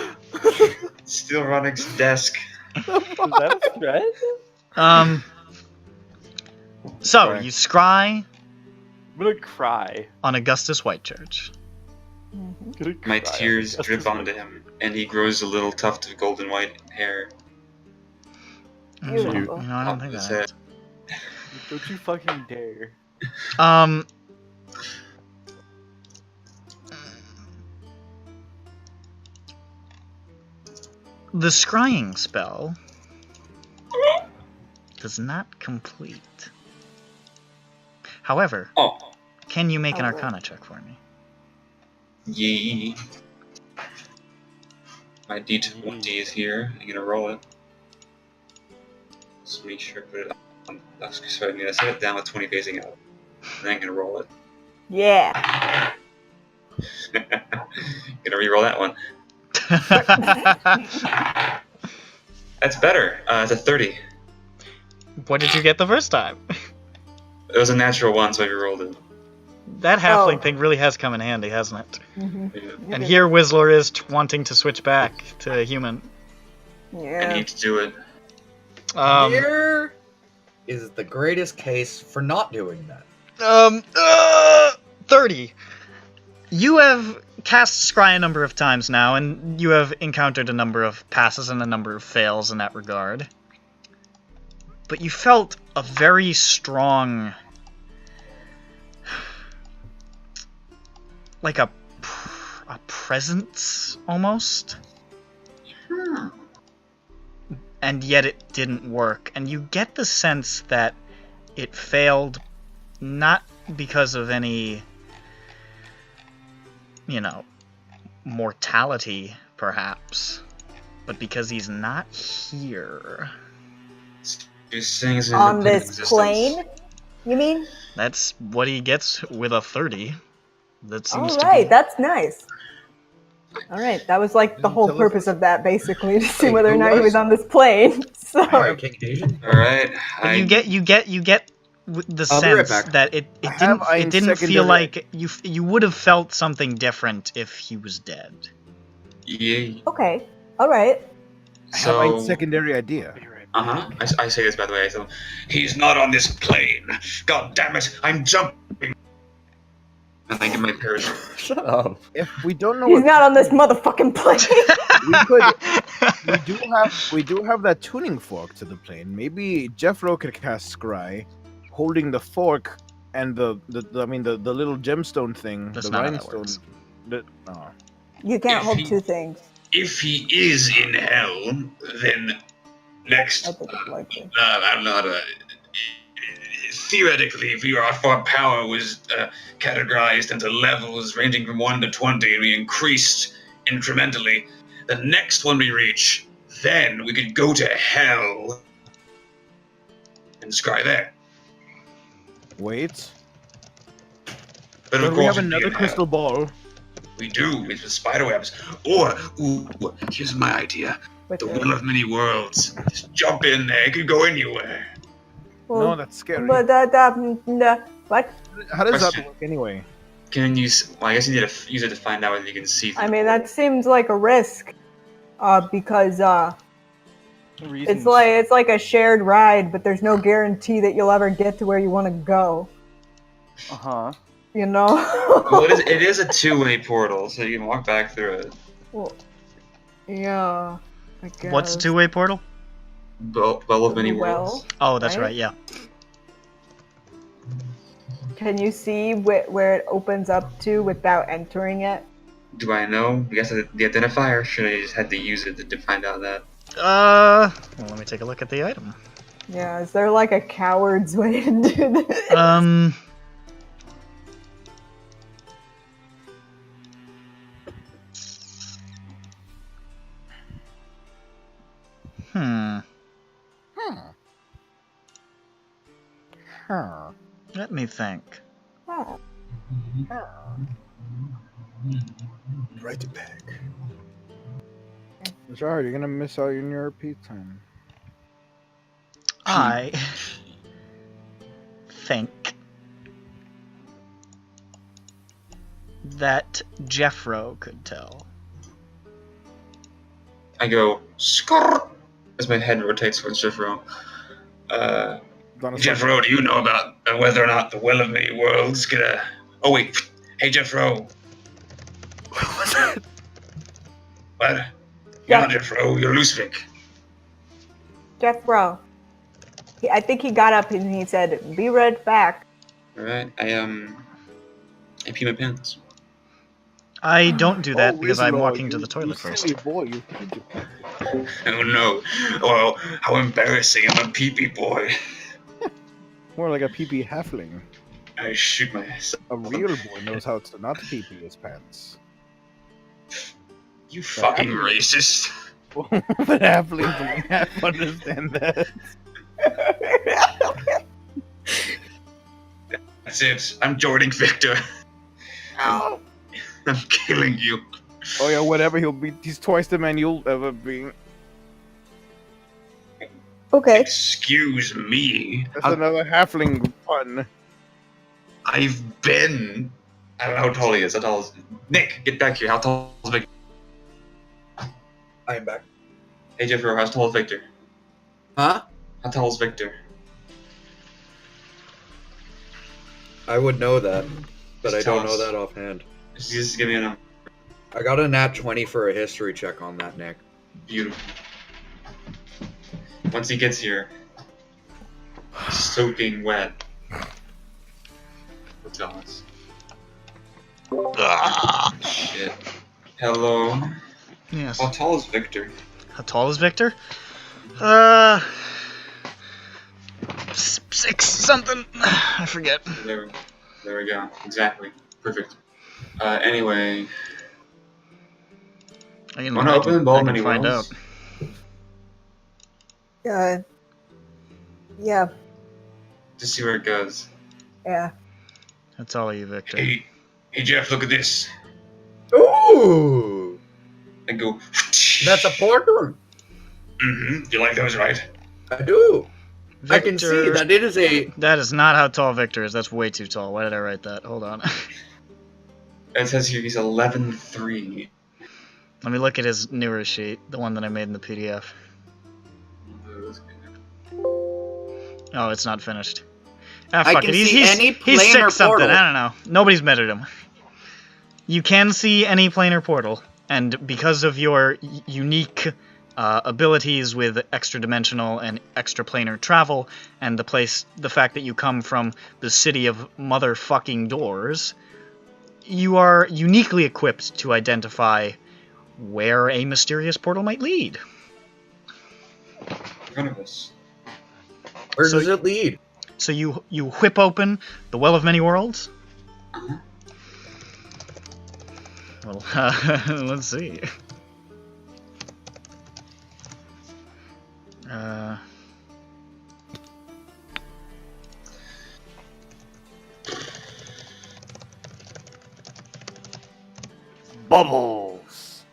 Still Running's desk. Is that a threat? So Sorry. you scry I'm gonna cry. on Augustus Whitechurch. I'm gonna My cry. tears That's drip just- onto him, and he grows a little tuft of golden white hair. Beautiful. You know, I don't on think his that. head. Don't you fucking dare. The scrying spell does not complete. However, Oh, can you make an Oh. Arcana check for me? yee. My D20 is here. I'm gonna roll it. Just make sure to put it on. So I'm gonna set it down with 20 facing out. And then I'm gonna roll it. Yeah. Gonna re-roll that one. That's better. It's a 30. What did you get the first time? It was a natural one, so I re-rolled it. That halfling thing really has come in handy, hasn't it? Mm-hmm. Yeah. And here Whistler is wanting to switch back to human. I Yeah. need to do it. Here is the greatest case for not doing that. 30. You have cast Scry a number of times now, and you have encountered a number of passes and a number of fails in that regard. But you felt a very strong... like a presence, almost. And yet it didn't work. And you get the sense that it failed not because of any, you know, mortality, perhaps, but because he's not here. These things On this plane, you mean? That's what he gets with a 30. That seems All to right, be... that's nice. All right, that was like the whole purpose of that, basically, to see whether or not he was on this plane. So Alright. But you get the I'll be right sense back. that it didn't feel like you would have felt something different if he was dead. Yeah. okay, all right. I have a So. secondary idea. I say this by the way. So, he's not on this plane. God damn it! I'm jumping. And I get my parachute. Shut up. If we don't know He's what not on this motherfucking plane. we do have that tuning fork to the plane. Maybe Jeffro could cast Scry, holding the fork and the little gemstone thing, That's the not how that rhinestone. works. You can't If hold he- two things. If he is in hell, then next. I think it's likely. I don't know how to. Theoretically, if our power was categorized into levels ranging from 1 to 20, and we increased incrementally, the next one we reach, then we could go to hell and scry there. Wait. But of Don't we course, have it'd be another in hell. crystal ball? We do, with the spider webs. Or, here's my idea. With The the- Will of Many Worlds. Just jump in there, it could go anywhere. No, that's scary. But what? How does that Question. work anyway? Can you, I guess you need to use it to find out whether you can see through I the mean, portal. that seems like a risk. Because Reasons. it's like a shared ride, but there's no guarantee that you'll ever get to where you want to go. Uh-huh. You know? Well, it is a two-way portal, so you can walk back through it. Well, yeah. I guess. What's a two-way portal? Well of Many Well, Worlds. Oh, that's Right? right, yeah. Can you see where it opens up to without entering it? Do I know? I guess the identifier, or should I just had to use it to find out that? Well, let me take a look at the item. Yeah, is there like a coward's way to do this? Let me think. Oh. Right back. Sorry, you're gonna miss out on your repeat time. I think that Jeffro could tell. I go, skrrr, as my head rotates towards Jeffro. Jeffro, do you know about whether or not the Will of Many Worlds gonna... Oh, wait. Hey, Jeffro. What? You're Yeah. not Jeffro, you're Lusvik. Jeffro. I think he got up and he said, "Be right back." Alright, I pee my pants. I don't do that because I'm Rizlo, walking to you- the toilet you first. silly boy, you peed your Oh no. Well, how embarrassing, I'm a pee-pee boy. More like a pee-pee halfling. I shoot myself. A real boy knows how to not pee-pee his pants. You fucking racist. But halflings don't half understand that. That's it. I'm joining Victor. I'm killing you. Oh yeah, whatever he'll be. He's twice the man you'll ever be. Okay. Excuse me. That's another halfling pun. I've been. I don't know how tall he is. How tall is Nick? Get back here. How tall is Victor? I am back. Hey Jeffrey, how tall is Victor? Huh? How tall is Victor? I would know that, but Just I don't tell know us. that offhand. Just give me a number. I got a nat 20 for a history check on that, Nick. Beautiful. Once he gets here, soaking wet. He'll tell us. Shit. Hello. Yes. How tall is Victor? How tall is Victor? 6 something. I forget. There we go. Exactly. Perfect. Anyway. I can, Wanna I open can, the ball I can many find wells? out. Yeah. Just see where it goes. Yeah. How tall are you, Victor? Hey Jeff, look at this. Ooh! And go. That's a portal! Mm-hmm. Do you like those, right? I do! Victor, I can see that it is a... That is not how tall Victor is. That's way too tall. Why did I write that? Hold on. It says here he's 11'3". Let me look at his newer sheet, the one that I made in the PDF. Oh, it's not finished. Ah, I fuck can it. see any he's planar 6 something. portal. I don't know. Nobody's measured him. You can see any planar portal, and because of your unique abilities with extra-dimensional and extra-planar travel, and the fact that you come from the city of motherfucking doors, you are uniquely equipped to identify where a mysterious portal might lead. In front of us. Where So- does it lead? So you whip open the Well of Many Worlds. Uh-huh. Well, let's see. Bubbles.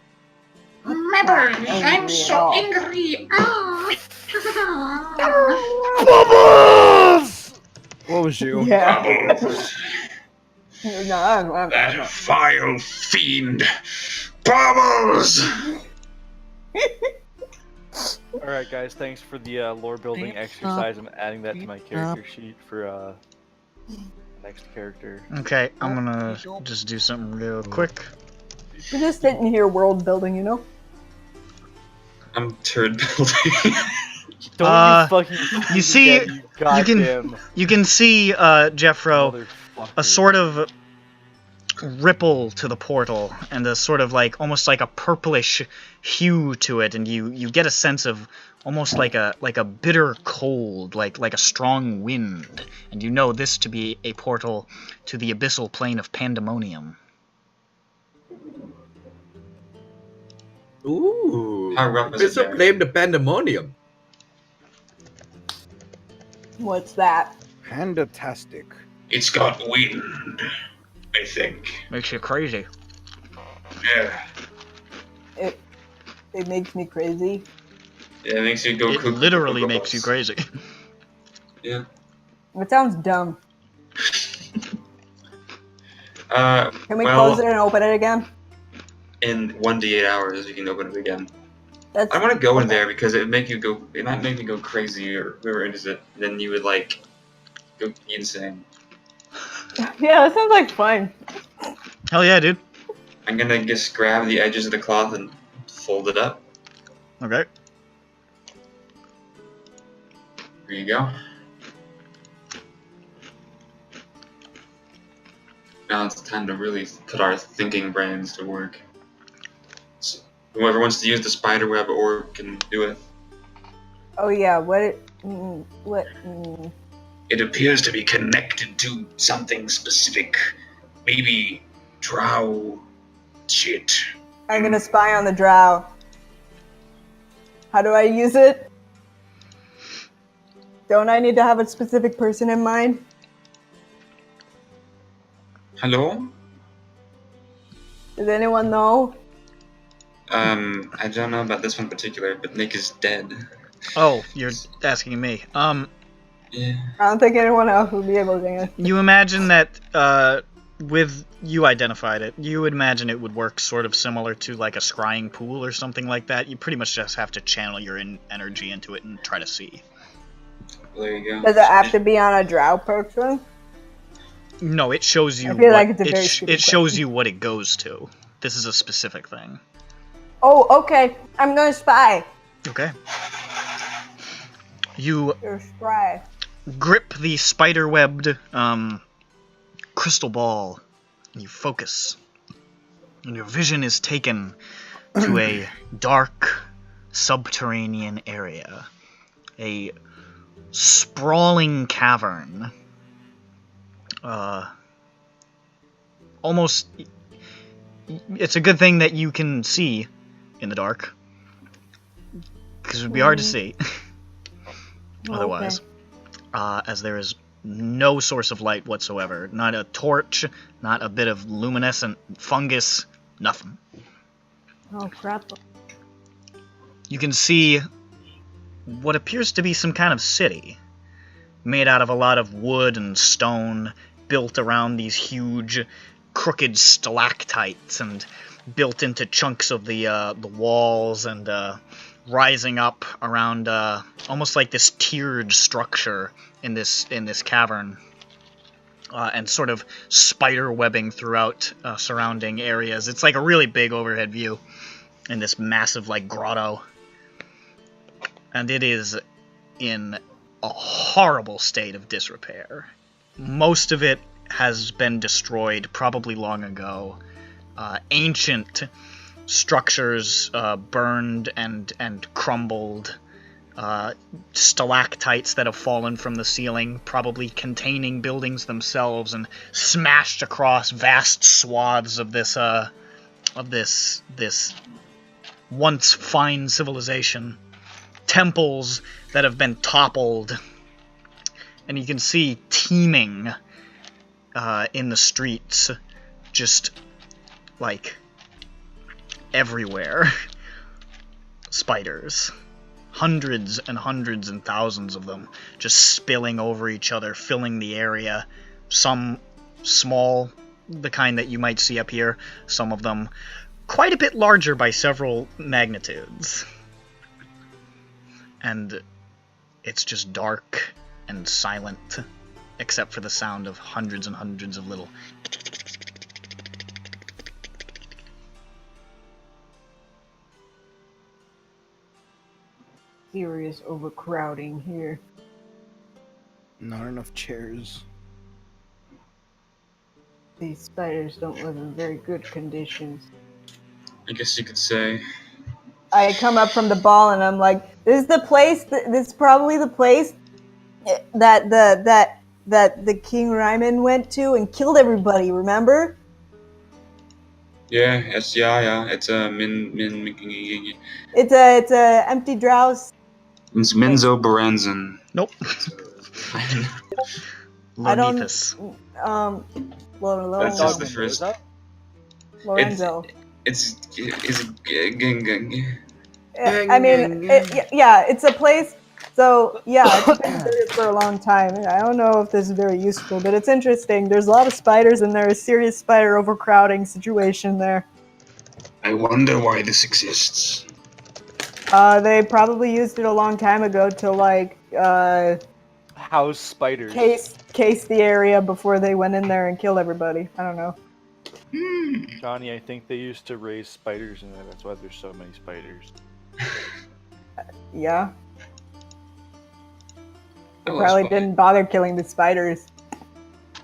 Remember, I'm Angry so at angry. Bubbles! What was you? Yeah. Bubbles. No, I'm That not. vile fiend. Bubbles! Alright, guys, thanks for the lore building exercise. I'm adding that to my character sheet for next character. Okay, I'm gonna just do something real quick. We're just sitting here world building, you know? I'm turd building. Don't you fucking you see- again, you goddamn You can see, Jeffro, motherfucker. a sort of ripple to the portal, and a sort of like almost like a purplish hue to it, and you get a sense of almost like a bitter cold, like a strong wind, and you know this to be a portal to the abyssal plane of pandemonium. Ooh! How rough is It's it a there? flame to pandemonium. What's that? Pandatastic. It's got wind, I think. Makes you crazy. Yeah. It makes me crazy. Yeah, it makes you go It cuckoo. literally makes you crazy. Yeah. It sounds dumb. Can we well, close it and open it again? in 1d8 hours, you can open it again. That's I want to go in there because it might make me go crazy, or whoever enters it, then you would like go insane. Yeah, that sounds like fun. Hell yeah, dude. I'm gonna just grab the edges of the cloth and fold it up. Okay. There you go. Now it's time to really put our thinking brains to work. So, whoever wants to use the spiderweb orb can do it. Oh yeah, what? It appears to be connected to something specific. Maybe drow shit. I'm gonna spy on the drow. How do I use it? Don't I need to have a specific person in mind? Hello? Does anyone know? I don't know about this one in particular, but Nick is dead. Oh, you're asking me. Yeah. I don't think anyone else would be able to answer. You imagine that, with you identified it, you would imagine it would work sort of similar to like a scrying pool or something like that. You pretty much just have to channel your energy into it and try to see. Well, there you go. Does it have to be on a drow person? No, it shows you. I feel what, like it's a very stupid it shows question. you what it goes to. This is a specific thing. Oh, okay. I'm gonna spy. Okay. You You're spy. grip the spider-webbed crystal ball, and you focus. And your vision is taken to a dark, subterranean area. A sprawling cavern. Almost... It's a good thing that you can see in the dark. Because it would be hard to see. Otherwise. As there is no source of light whatsoever. Not a torch, not a bit of luminescent fungus, nothing. Oh, crap. You can see what appears to be some kind of city, made out of a lot of wood and stone, built around these huge, crooked stalactites, and built into chunks of the walls, and rising up around almost like this tiered structure in this cavern, and sort of spider webbing throughout surrounding areas. It's like a really big overhead view in this massive like grotto, and it is in a horrible state of disrepair. Most of it has been destroyed probably long ago. Ancient structures burned and crumbled. Stalactites that have fallen from the ceiling, probably containing buildings themselves, and smashed across vast swaths of this once fine civilization. Temples that have been toppled, and you can see teeming in the streets, just like everywhere. Spiders. Hundreds and hundreds and thousands of them just spilling over each other, filling the area. Some small, the kind that you might see up here, some of them quite a bit larger by several magnitudes. And it's just dark and silent, except for the sound of hundreds and hundreds of little... Serious overcrowding here. Not enough chairs. These spiders don't live in very good conditions. I guess you could say. I come up from the ball and I'm like, this is the place, this is probably the place that the King Ryman went to and killed everybody, remember? Yeah, it's It's a It's a empty drowse. It's Minzo Baranzan. Nope. I don't- Lornethus. That's just the first. Lorenzo. It's I mean, yeah, it's a place. So yeah, it's been there for a long time. I don't know if this is very useful, but it's interesting. There's a lot of spiders, and there's a serious spider overcrowding situation there. I wonder why this exists. They probably used it a long time ago to like House spiders. case the area before they went in there and killed everybody. I don't know. Johnny, I think they used to raise spiders in there. That's why there's so many spiders. Yeah. They I love probably spiders. didn't bother killing the spiders.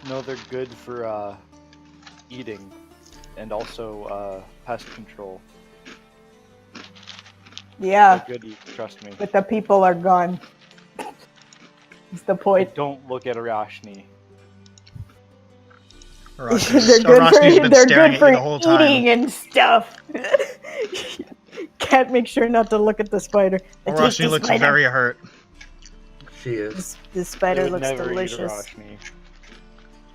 No, they're good for eating and also pest control. Yeah, They're good, trust me. but the people are gone. That's the point. Don't look at Arashni. Arashni's been staring at you the whole time. eating and stuff. Can't make sure not to look at the spider. It's just Arashni a looks spider. very hurt. She is. This They spider would looks never eat delicious. Roshni.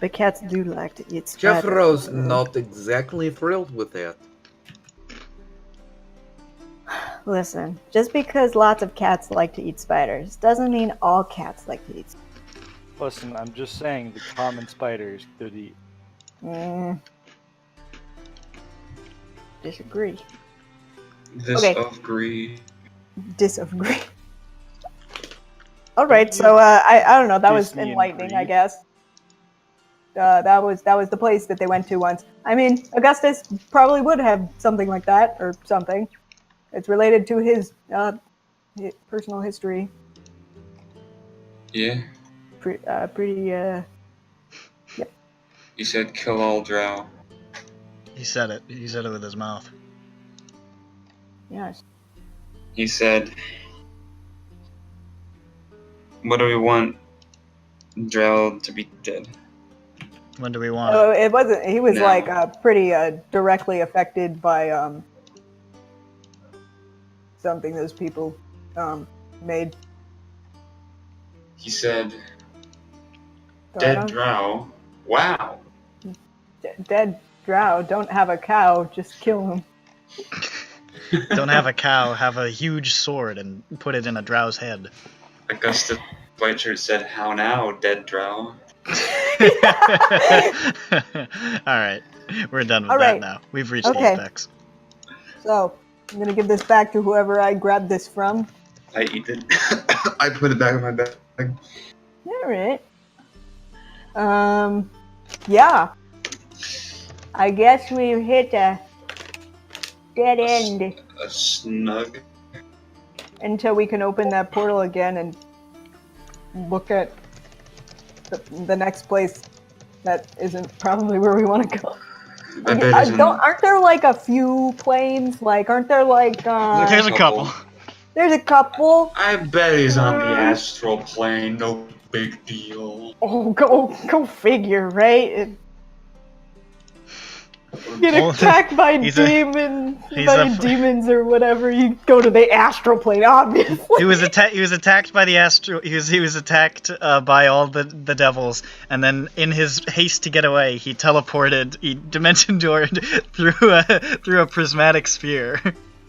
But cats do like to eat spiders. Jeffro's not exactly thrilled with that. Listen, just because lots of cats like to eat spiders doesn't mean all cats like to eat spiders. Listen, I'm just saying the common spiders could eat. Disagree. Disagree. Disagree. All right, so I don't know. That was Disney and enlightening, I Greed. guess. That was the place that they went to once. I mean, Augustus probably would have something like that or something. It's related to his personal history. Yeah. Pretty. You said kill all drow. He said it. He said it with his mouth. Yes. He said, what do we want drow to be dead? When do we want Oh, it? it wasn't. He was No. like pretty directly affected by something those people made. He said, So I dead don't- drow? Wow. Dead drow don't have a cow. Just kill him. Don't have a cow, have a huge sword and put it in a drow's head. Augustus Whiteshirt said, how now, dead drow? Alright, we're done with All that right. now. We've reached the Okay. apex. So I'm gonna give this back to whoever I grabbed this from. I eat it. I put it back in my bag. All right. Yeah. I guess we've hit a dead end A snug. until we can open that portal again and look at the next place that isn't probably where we want to go. I bet it's Aren't there like a few planes? Like, aren't there like? There's a couple. There's a couple. I bet he's on the astral plane. No big deal. Oh, go figure, right? Get Well, attacked by he's demons or whatever. You go to the astral plane, obviously. He was attacked by the astro. He was attacked by all the devils, and then in his haste to get away, he teleported. He dimension doored through a prismatic sphere.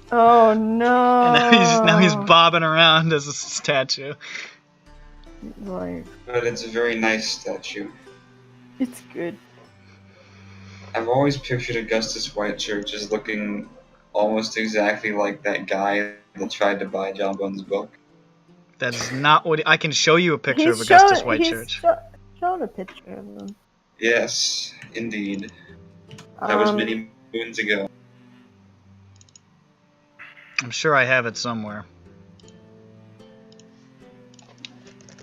Oh no! And now he's bobbing around as a statue. Like, But it's a very nice statue. it's good. I've always pictured Augustus Whiteshirt just looking almost exactly like that guy that tried to buy John Bone's book. That is not what I can show you a picture of He's Augustus shown- Whitechurch. he's shown a picture of him. Yes, indeed. That was many moons ago. I'm sure I have it somewhere.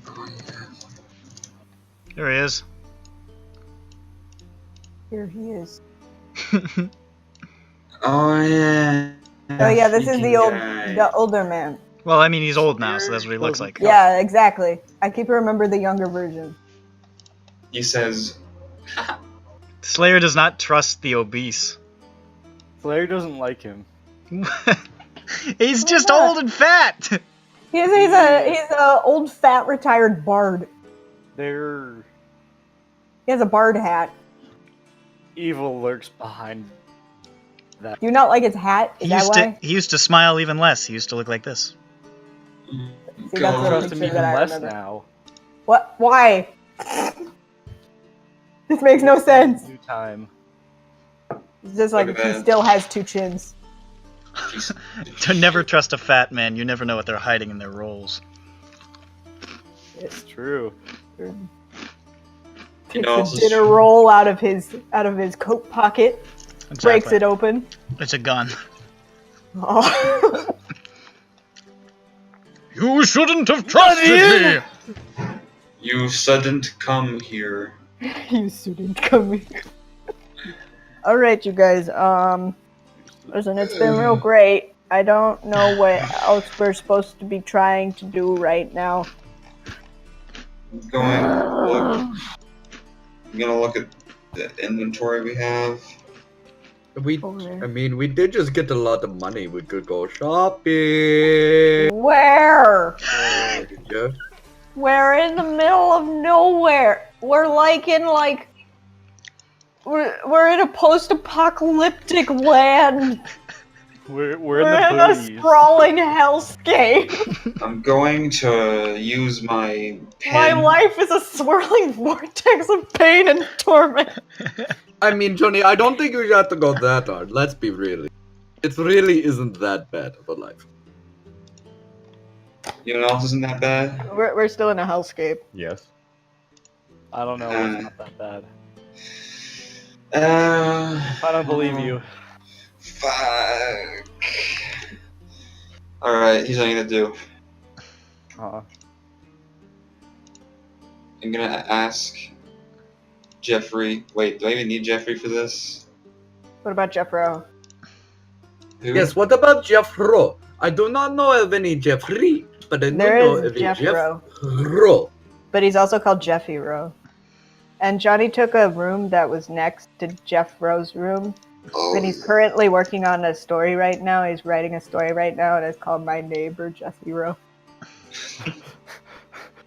Oh, yeah. There he is. Here he is. Oh yeah. Oh yeah, this is Freaking the guy. older man. Well, I mean, he's old now, so that's what he looks like. Yeah, exactly. I keep remember the younger version. He says, Slayer does not trust the obese. Slayer doesn't like him. He's just not? old and fat. He's a old fat retired bard. Their He has a bard hat. evil lurks behind that. Do you not like his hat? Is that why? He used to smile even less. He used to look like this. See, that's I the trust him picture even that I less remember. now. What? Why? This makes no sense. New time. It's just like Look at he that. still has 2 chins. To never trust a fat man. You never know what they're hiding in their rolls. It's true. Takes know, a also- dinner roll out of his coat pocket, breaks Exactly. it open. It's a gun. Oh. You shouldn't have trusted me. "You shouldn't come here." You shouldn't come here. All right, you guys. Listen, it's been real great. I don't know what else we're supposed to be trying to do right now. I'm gonna look at the inventory we have. I mean, we did just get a lot of money. We could go shopping. Where? Yeah. We're in the middle of nowhere. We're we're in a post-apocalyptic land. We're in We're the in a boonies. sprawling hellscape. I'm going to use my My pen. life is a swirling vortex of pain and torment. I mean, Johnny, I don't think we have to go that hard. Let's be real. It really isn't that bad of a life. You know what else isn't that bad? We're still in a hellscape. Yes. I don't know. It's not that bad. I I don't believe you. Fuck. Alright, here's what I'm gonna do. I'm gonna ask Jeffrey. Wait, do I even need Jeffrey for this? What about Jeffro? Who? Yes, what about Jeffro? I do not know of any Jeffrey, but I do There know is of a Jeffro. Jeffro. But he's also called Jeffy Rowe. And Johnny took a room that was next to Jeff Rowe's room. Oh, And he's currently working on a story right now. He's writing a story right now, and it's called My Neighbor, Jeffy Rowe.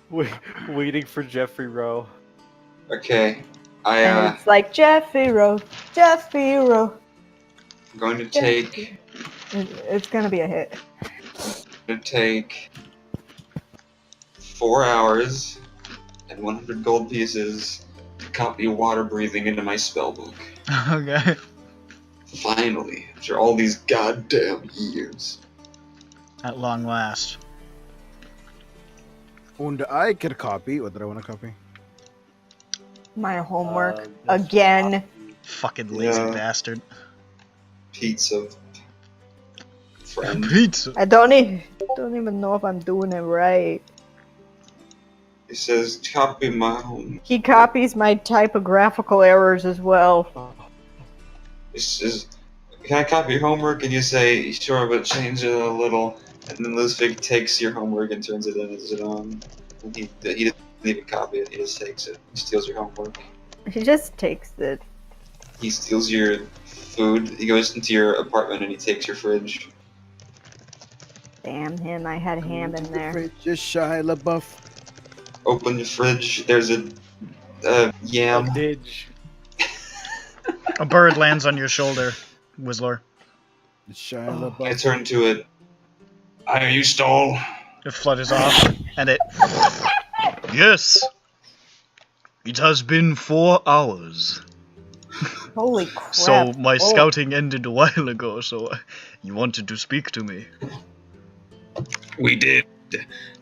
Waiting for Jeffrey Rowe. okay. And it's like, Jeffy Rowe, Jeffy Rowe. I'm going to take. It's gonna be a hit. Gonna take 4 hours and 100 gold pieces to copy water breathing into my spellbook. Okay. Finally, after all these goddamn years. At long last. And I could copy. What did I want to copy? My homework. That's Again. Fucking lazy Yeah. bastard. Pizza. Friend. Pizza. I don't even know if I'm doing it right. He says, copy my home. He copies my typographical errors as well. He says, can I copy your homework? And you say, sure, but change it a little. And then Luzvig takes your homework and turns it in as his own. And he doesn't even copy it, he just takes it. He steals your homework. He just takes it. He steals your food. He goes into your apartment and he takes your fridge. Damn him, I had ham in there. Just Shia LaBeouf. Open your fridge. There's a yam. Didge. A bird lands on your shoulder, Whistler. Shia I LaBeouf. turn to it. Are you stole? It flutters off, and it... Yes! It has been 4 hours. Holy crap. So my Oh. scouting ended a while ago, so you wanted to speak to me. We did.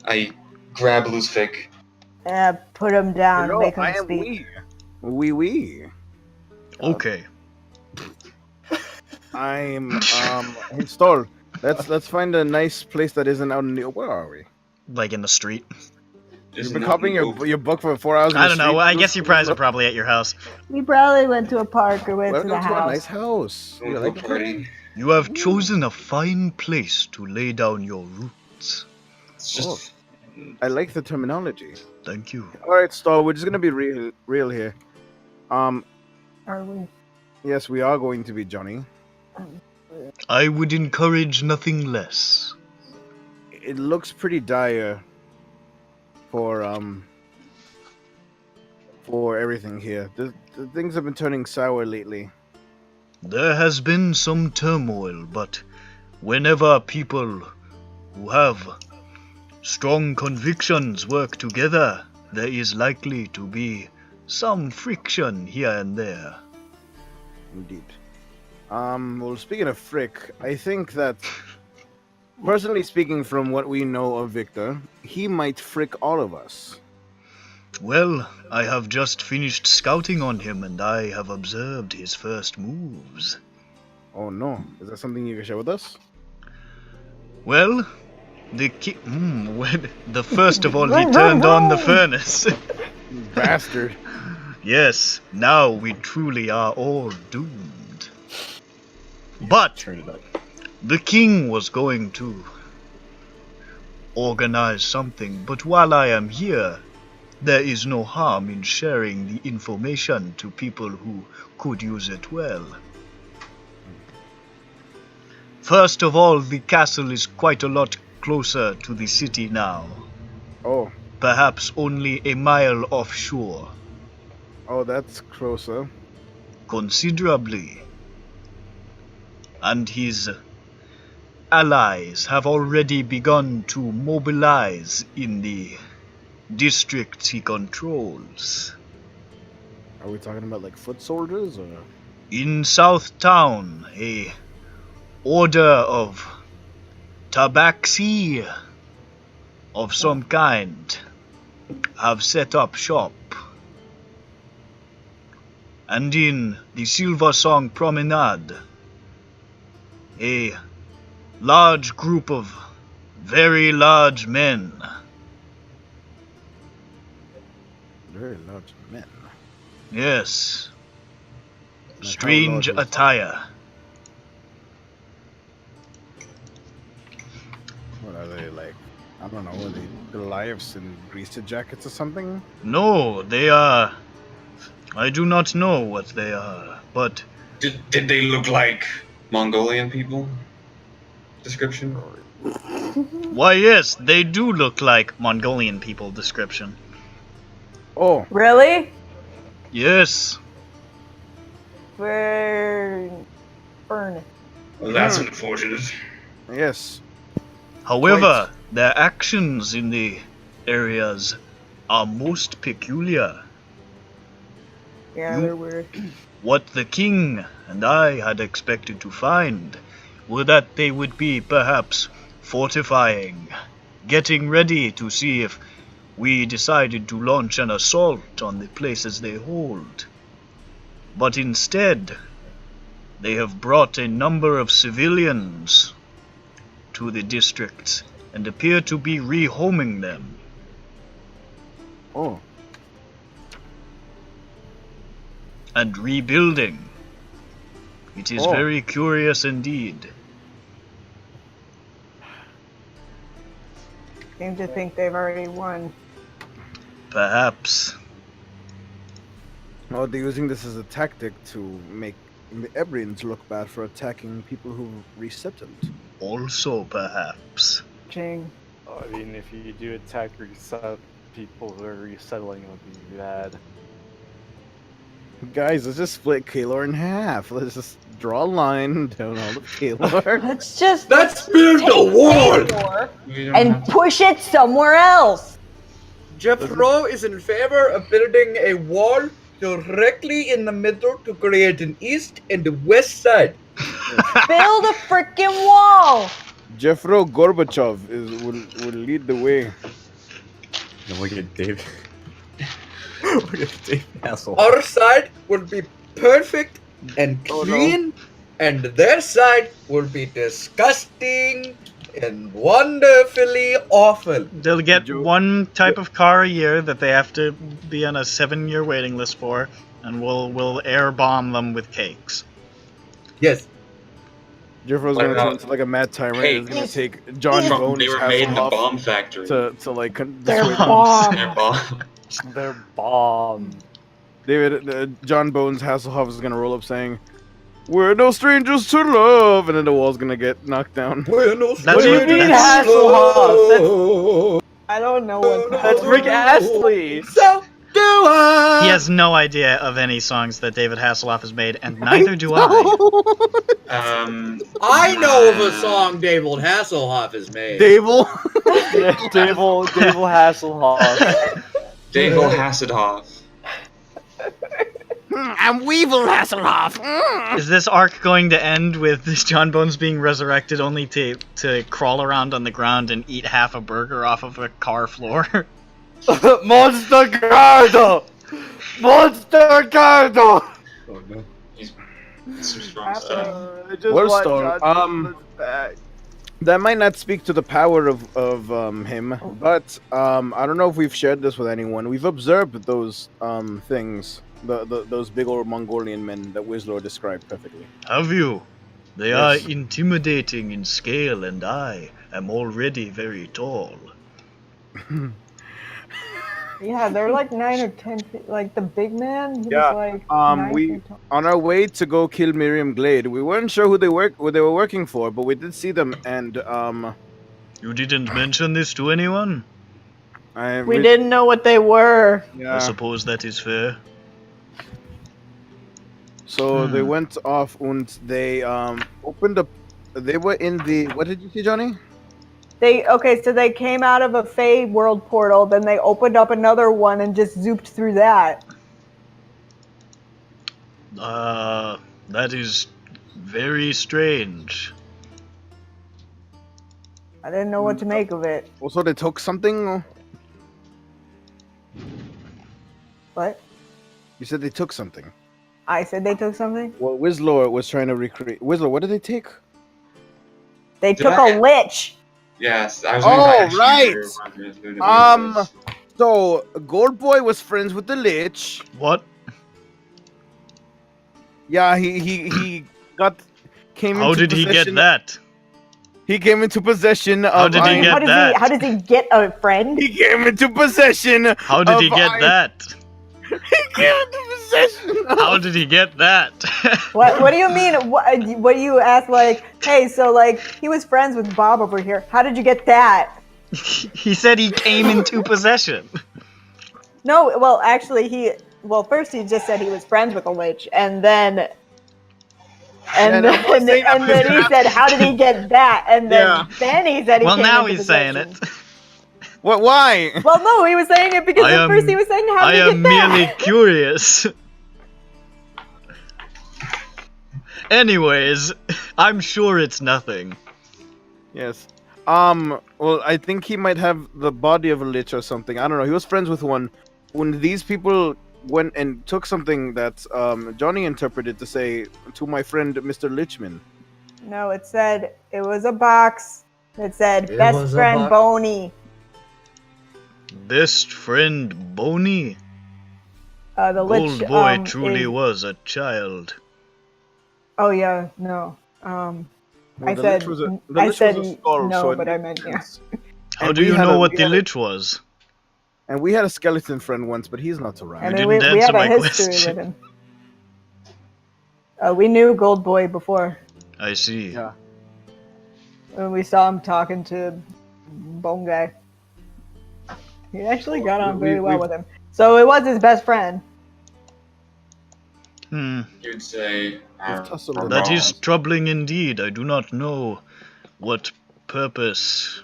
I grab Luzvig. Put him down, Hello, make him I am speak. we. Okay. I'm installed. Let's find a nice place that isn't out in the. Where are we? Like in the street. You've been copying your book for 4 hours. in I the don't know, street? I guess you guys are probably at your house. We probably went to a park or went to Welcome the to a house. nice house. You like the party. You have chosen a fine place to lay down your roots. It's just. I like the terminology. Thank you. All right, Stall. We're just gonna be real here. Are we? Yes, we are going to be Johnny. I would encourage nothing less. It looks pretty dire for everything here. The things have been turning sour lately. There has been some turmoil, but whenever people who have strong convictions work together, there is likely to be some friction here and there. Indeed. Well, speaking of frick, I think that, personally speaking from what we know of Victor, he might frick all of us. Well, I have just finished scouting on him, and I have observed his first moves. Oh no, is that something you can share with us? Well, the first of all, he turned on the furnace. Bastard. Yes, now we truly are all doomed. But Turn it up. the king was going to organize something, but while I am here, there is no harm in sharing the information to people who could use it well. First of all, the castle is quite a lot closer to the city now. Oh, perhaps only a mile offshore. Oh, that's closer. Considerably. And his allies have already begun to mobilize in the districts he controls. Are we talking about like foot soldiers or? In South Town, a order of tabaxi of some kind have set up shop. And in the Silver Song Promenade, a large group of very large men. Very large men. Yes. Like Strange how large is- attire. What are they like? I don't know. Are they Goliaths in greaser jackets or something? No, they are. I do not know what they are, but Did they look like Mongolian people? Description? why, yes, they do look like Mongolian people. Description. Oh, Really? Yes. Burn. Well, that's unfortunate. yes. However, their actions in the areas are most peculiar. Yeah, You- they're weird. What the king and I had expected to find were that they would be perhaps fortifying, getting ready to see if we decided to launch an assault on the places they hold. But instead, they have brought a number of civilians to the districts and appear to be rehoming them. Oh, And rebuilding. It is Oh. very curious indeed. Seem to think they've already won. Perhaps. well, they're using this as a tactic to make the Ebrians look bad for attacking people who resettled. Also, perhaps. Ching. I mean, if you do attack people who are resettling, it would be bad. Guys, let's just split Kaelor in half. Let's just draw a line down all of Kaelor. Let's just Let's build a wall! Kaelor We don't and have to- push it somewhere else. Jeffro is in favor of building a wall directly in the middle to create an east and a west side. Build a freaking wall. Jeffro Gorbachev will lead the way. Then we get Dave. Look at Dave Hasselhoff. Our side will be perfect and Oh, no. clean, and their side will be disgusting and wonderfully awful. They'll get one type of car a year that they have to be on a 7-year waiting list for, and we'll air bomb them with cakes. Yes. Jeffro's What gonna turn about into like a mad tyrant. cakes? He's gonna take John Bones They were made in the Hasselhoff bomb factory. to like They're dissuade- bomb. They're bomb. They're bomb. David, John Bones Hasselhoff is gonna roll up saying, "We're no strangers to love," and then the wall's gonna get knocked down. That's What do you what- mean that's- Hasselhoff? I don't know what's That's Rick Astley. So do I. He has no idea of any songs that David Hasselhoff has made, and neither do I. I know of a song David Hasselhoff has made. Dable. Dable Hasselhoff. Dave Hasselhoff. I'm Weevil Hasselhoff. Is this arc going to end with John Bones being resurrected only to crawl around on the ground and eat half a burger off of a car floor? Monster Gardo! Monster Gardo! Oh no. Some strong stuff. I just What a want story. John Bones back. That might not speak to the power of him, but I don't know if we've shared this with anyone. We've observed those things, those big old Mongolian men that Wizlor described perfectly. Have you? They Yes. are intimidating in scale, and I am already very tall. Yeah, they're like 9 or 10 feet. Like the big man, he Yeah, was like 9 we feet tall. on our way to go kill Miriam Glade. We weren't sure who they were working for, but we did see them, and You didn't mention this to anyone? We didn't know what they were. I Yeah. suppose that is fair. So they went off and they opened up. They were in the. What did you see, Johnny? So they came out of a Fey world portal, then they opened up another one and just zooped through that. That is very strange. I didn't know what to make of it. Also, they took something. What? You said they took something. I said they took something? Well, Wizlor was trying to recreate. Wizlor, what did they take? They Did took I- a lich. Yes, I was. Oh, right. So Gold Boy was friends with the Lich. What? Yeah, he came. How into did he get possession- that? He came into possession of. How did he iron- get that? How does he get a friend? He came into possession. How did he of get iron- that? He came into possession. How did he get that? What do you mean? What do you ask? Like, hey, so like he was friends with Bob over here. How did you get that? He said he came into possession. No, well, actually, first he just said he was friends with a lich, and then. And Yeah, no, then he said, "How did he get that?" And then he said he Well, came now into he's saying possession. it. What? Why? Well, no, he was saying it because at first he was saying, "How I did he am get that?" merely curious. Anyways, I'm sure it's nothing. Yes. Well, I think he might have the body of a lich or something. I don't know. He was friends with one. When these people went and took something that Johnny interpreted to say to my friend Mr. Lichman. No, it said it was a box. It said It best was a friend box. Boney. Best friend Boney? The lich. Old boy is- truly was a child. Oh yeah, no. No, I the said lich was a- the I lich said was a skull, no, so it but I makes meant yeah. sense. How And do we you had know a- what we the had a- lich was? And we had a skeleton friend once, but he's not around. I You mean, we didn't have answer a my history question. with him. We knew Gold Boy before. I see. Yeah. When we saw him talking to Bone Guy. He actually got on very well with him. So it was his best friend. You'd say. That is troubling indeed. I do not know what purpose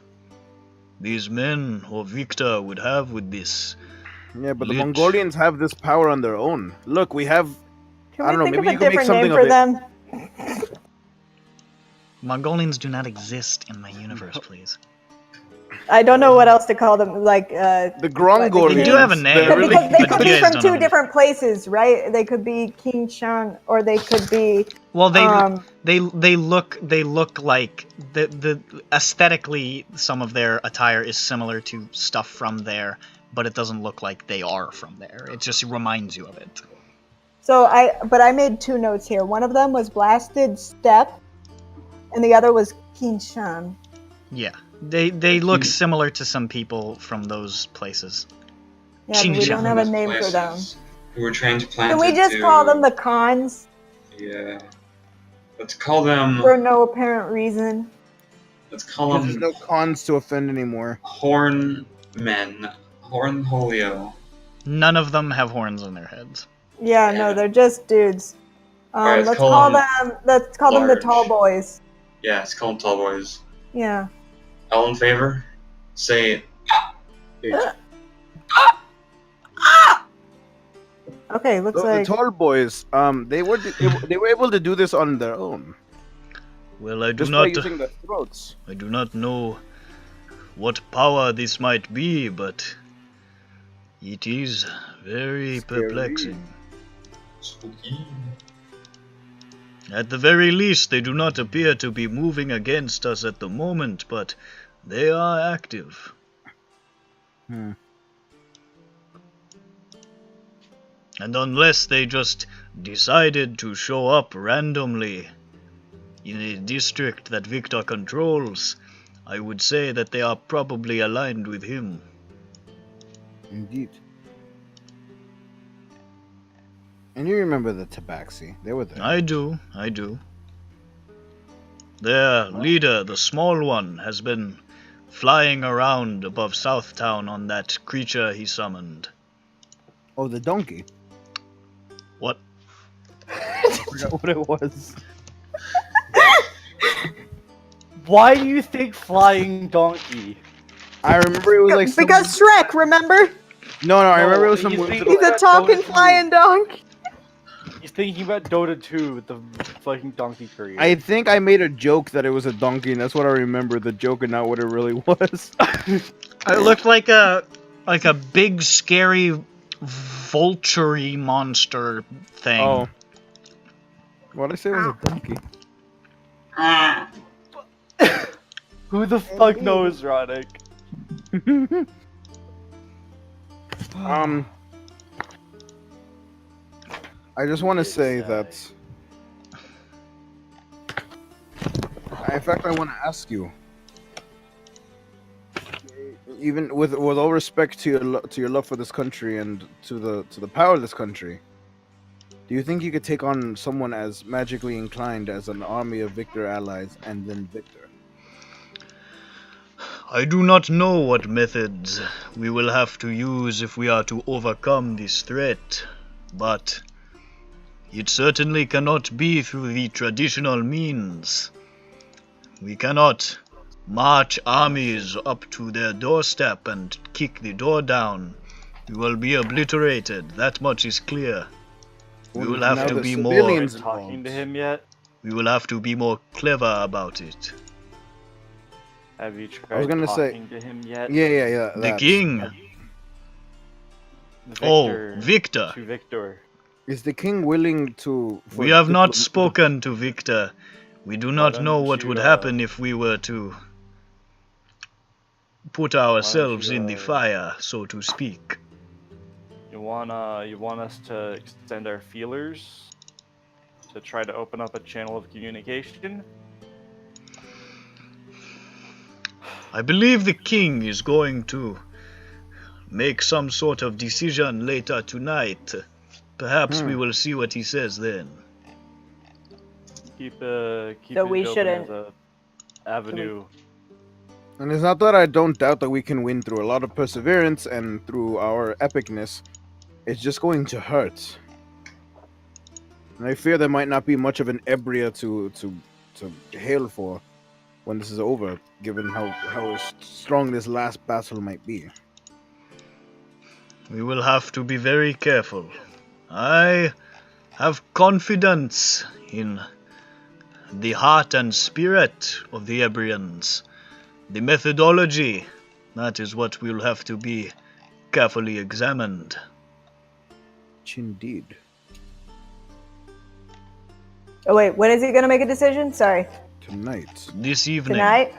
these men or Victor would have with this. Yeah, but the Lich. Mongolians have this power on their own. Look, we have. Can I don't we know. think Maybe of you a can make different name something for of it. them? Mongolians do not exist in my universe, please. I don't know what else to call them. Like The Grongolians. They do have a name, they're really, because they but could you be guys from don't two know. different places, right? They could be King Shan, or they could be. Well, they Um, look like the aesthetically some of their attire is similar to stuff from there, but it doesn't look like they are from there. It just reminds you of it. So I made two notes here. One of them was Blasted Steppe, and the other was King Shan. Yeah, they look similar to some people from those places. Yeah, but we don't have a name for them. Who were transplanted Can we just to, call them the Khans Yeah. Let's call them. for no apparent reason? Let's call Because there's them no cons to offend anymore. Horn Men. Horn Holio. None of them have horns on their heads. Yeah, no, they're just dudes. Alright, Let's call call them them. Let's call them the large. Tall Boys. Yeah, let's call them Tall Boys. Yeah. All in favor? Say. Okay, looks The like. tall boys, they were able to do this on their own. Well, I do Just by not. using their throats. I do not know what power this might be, but it is very Scary. perplexing. Spooky. At the very least, they do not appear to be moving against us at the moment, but they are active. Hmm. And unless they just decided to show up randomly in a district that Victor controls, I would say that they are probably aligned with him. Indeed. And you remember the Tabaxi? They were there. I do. Their leader, the small one, has been flying around above Southtown on that creature he summoned. Oh, the donkey. What? I forgot what it was. Why do you think flying donkey? I remember it was like some... Because Shrek, remember? No, I remember it was No, some he's whimsical... He's a talking Dota 2. flying donkey. He's thinking about Dota 2 with the fucking donkey career. I think I made a joke that it was a donkey, and that's what I remember, the joke and not what it really was. It looked like a big scary vulture-y monster thing. Oh. What'd I say it was a donkey? Who the fuck knows, Roddick? I just want to say that... In fact, I want to ask you, even with all respect to your love for this country and to the power of this country, do you think you could take on someone as magically inclined as an army of Victor allies and then Victor? I do not know what methods we will have to use if we are to overcome this threat, but it certainly cannot be through the traditional means. We cannot march armies up to their doorstep and kick the door down. We will be obliterated, that much is clear. We will have to be more... Talking to him yet? We will have to be more clever about it. Have you tried talking to him yet? Yeah. The king! Victor! To Victor. Is the king willing to... We have not spoken to Victor. We do not know what would happen if we were to put ourselves in the fire, so to speak. You want us to extend our feelers to try to open up a channel of communication? I believe the king is going to make some sort of decision later tonight. Perhaps we will see what he says then. Keep So it we open shouldn't- as a avenue. And it's not that I don't doubt that we can win through a lot of perseverance and through our epicness. It's just going to hurt. And I fear there might not be much of an Ebria to hail for when this is over, given how strong this last battle might be. We will have to be very careful. I have confidence in the heart and spirit of the Ebrians. The methodology, that is what will have to be carefully examined. Indeed. Oh wait, when is he gonna make a decision? Sorry. Tonight. This evening. Tonight?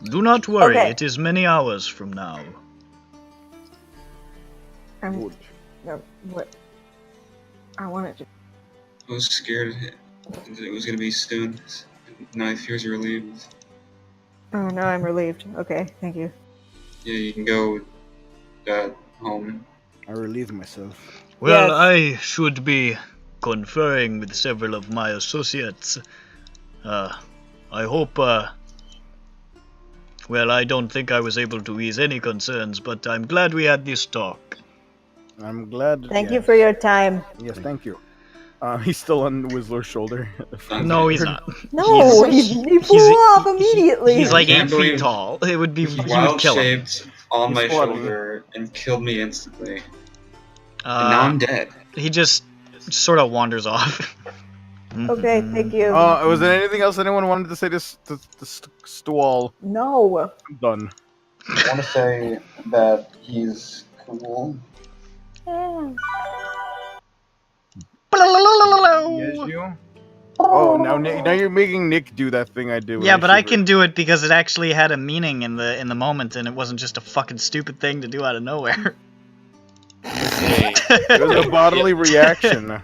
Do not worry, Okay. it is many hours from now. No, what? I wanted to. I was scared it was gonna be soon. Now I fears you're relieved. Oh, now I'm relieved. Okay, thank you. Yeah, you can go home. I relieved myself. Well, Yes. I should be conferring with several of my associates. I hope, well, I don't think I was able to ease any concerns, but I'm glad we had this talk. I'm glad. Thank you for your time. Yes, thank you. He's still on Whistler's shoulder. No, he's not. No, he flew off immediately. He's like Can't 8 feet believe tall. It would be, He you would wild kill him. shaped on He's my floating. shoulder and killed me instantly. And now I'm dead. He just sort of wanders off. Okay, thank you. Was there anything else anyone wanted to say to Stwall? No. I'm done. I want to say that he's cool. Yes, you? Oh, now you're making Nick do that thing I do. when Yeah, but I shiver. can do it because it actually had a meaning in the moment, and it wasn't just a fucking stupid thing to do out of nowhere. It was a bodily reaction.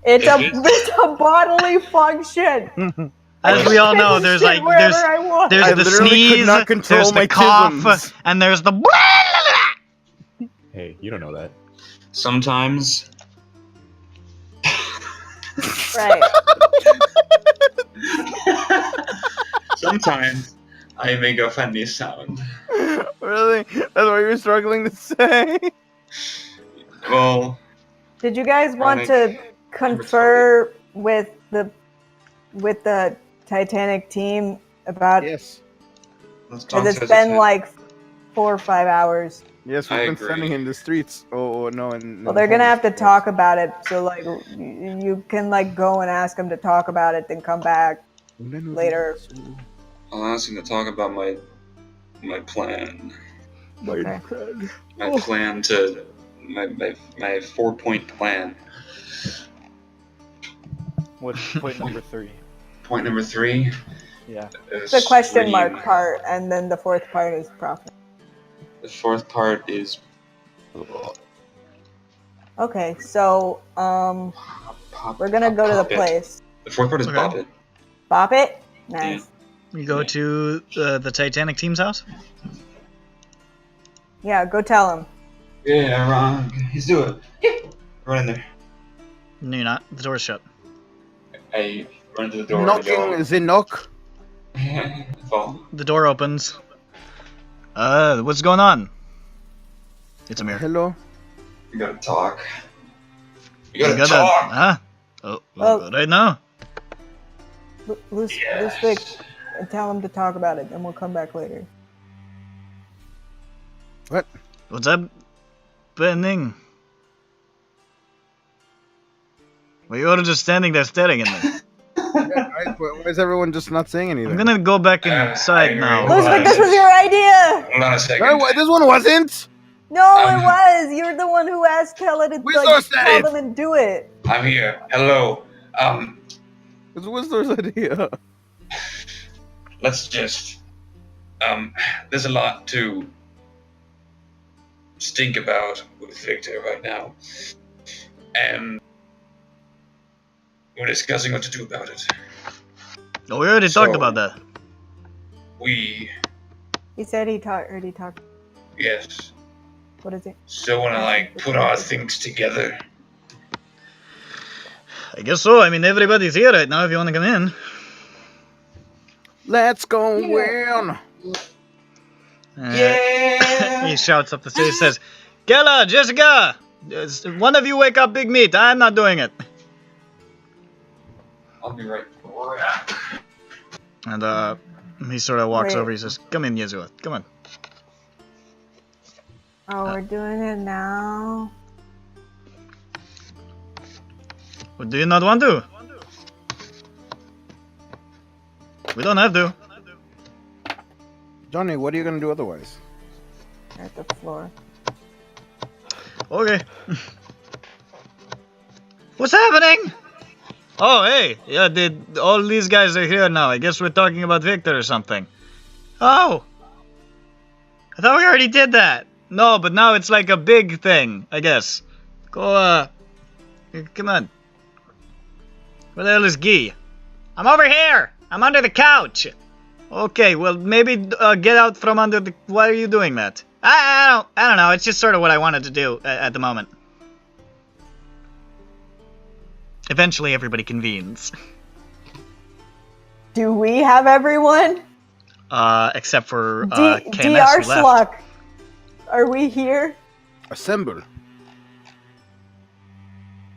It's a bodily function. As we all know, I can there's shit like wherever I want. there's I the literally could sneeze, not control there's my the cough, tisms. and there's the. Hey, you don't know that. Sometimes. Right. Sometimes I make a funny sound. Really? That's what you were struggling to say? Well, Did you guys want to confer with the Titanic team about? Yes. Because it's been like 4 or 5 hours. Yes, we've been standing in the streets. Oh no, and Well, they're gonna have to talk about it. So like, you can like go and ask them to talk about it, then come back later. I'll ask him to talk about my plan. Okay. My plan to my 4-point plan. What's point number 3? Point number 3. Yeah. The question mark part, and then the fourth part is profit. The fourth part is. Okay, so we're gonna go to the place. The fourth part is Okay. Bop It. Bop it. Nice. You go to the Titanic team's house? Yeah, go tell him. Yeah, Ron. He's doing it. Run in there. No, you're not. The door's shut. I run to the door. Knocking the knock. Fall. The door opens. What's going on? It's Amir. Hello. We gotta talk. We You gotta gotta- talk. Huh? Oh, Oh. right now? Loose Vic, and tell him to talk about it, and we'll come back later. What? What's happening? Well, you're just standing there staring at me. Why is everyone just not saying anything? I'm gonna go back inside now. Loose Vic, this was your idea! Hold on a second. No, this one wasn't. No, it was! You're the one who asked Kella to Whistler said call it. them and do it. I'm here. Hello. It's Whistler's idea. Let's just. There's a lot to stink about with Victor right now, and we're discussing what to do about it. Oh, we already talked about that. We, He said he already talked. yes, What is it? so wanna like put our things together. I guess so. I mean, everybody's here right now if you want to come in. Let's go win. Yeah. He shouts up the stairs, says, Kella, Jessica, one of you wake up Big Meat. I'm not doing it. I'll be right back. And he sort of walks Wait. over. He says, come in, Yezua. Come on. Oh, we're doing it now? Well, do you not want to? We don't have to. Johnny, what are you gonna do otherwise? At the floor. Okay. What's happening? Oh, hey. Yeah, all these guys are here now. I guess we're talking about Victor or something. Oh. I thought we already did that. No, but now it's like a big thing, I guess. Go, come on. Where the hell is Guy? I'm over here. I'm under the couch. Okay, well, maybe get out from under the... Why are you doing that? I don't know. It's just sort of what I wanted to do at the moment. Eventually, everybody convenes. Do we have everyone? Except for DR KMS who left. Schluck. Are we here? Assemble.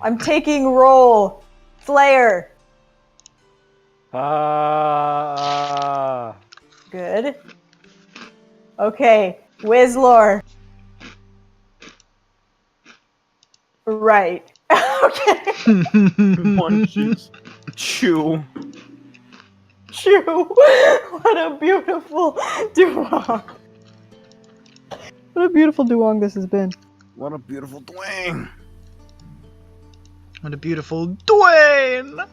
I'm taking roll. Slayer. Good. Okay. Whizlor. Right. Okay. Munchies. Chew. Chew. What a beautiful duong. What a beautiful duong this has been. What a beautiful Dwayne. What a beautiful Dwayne!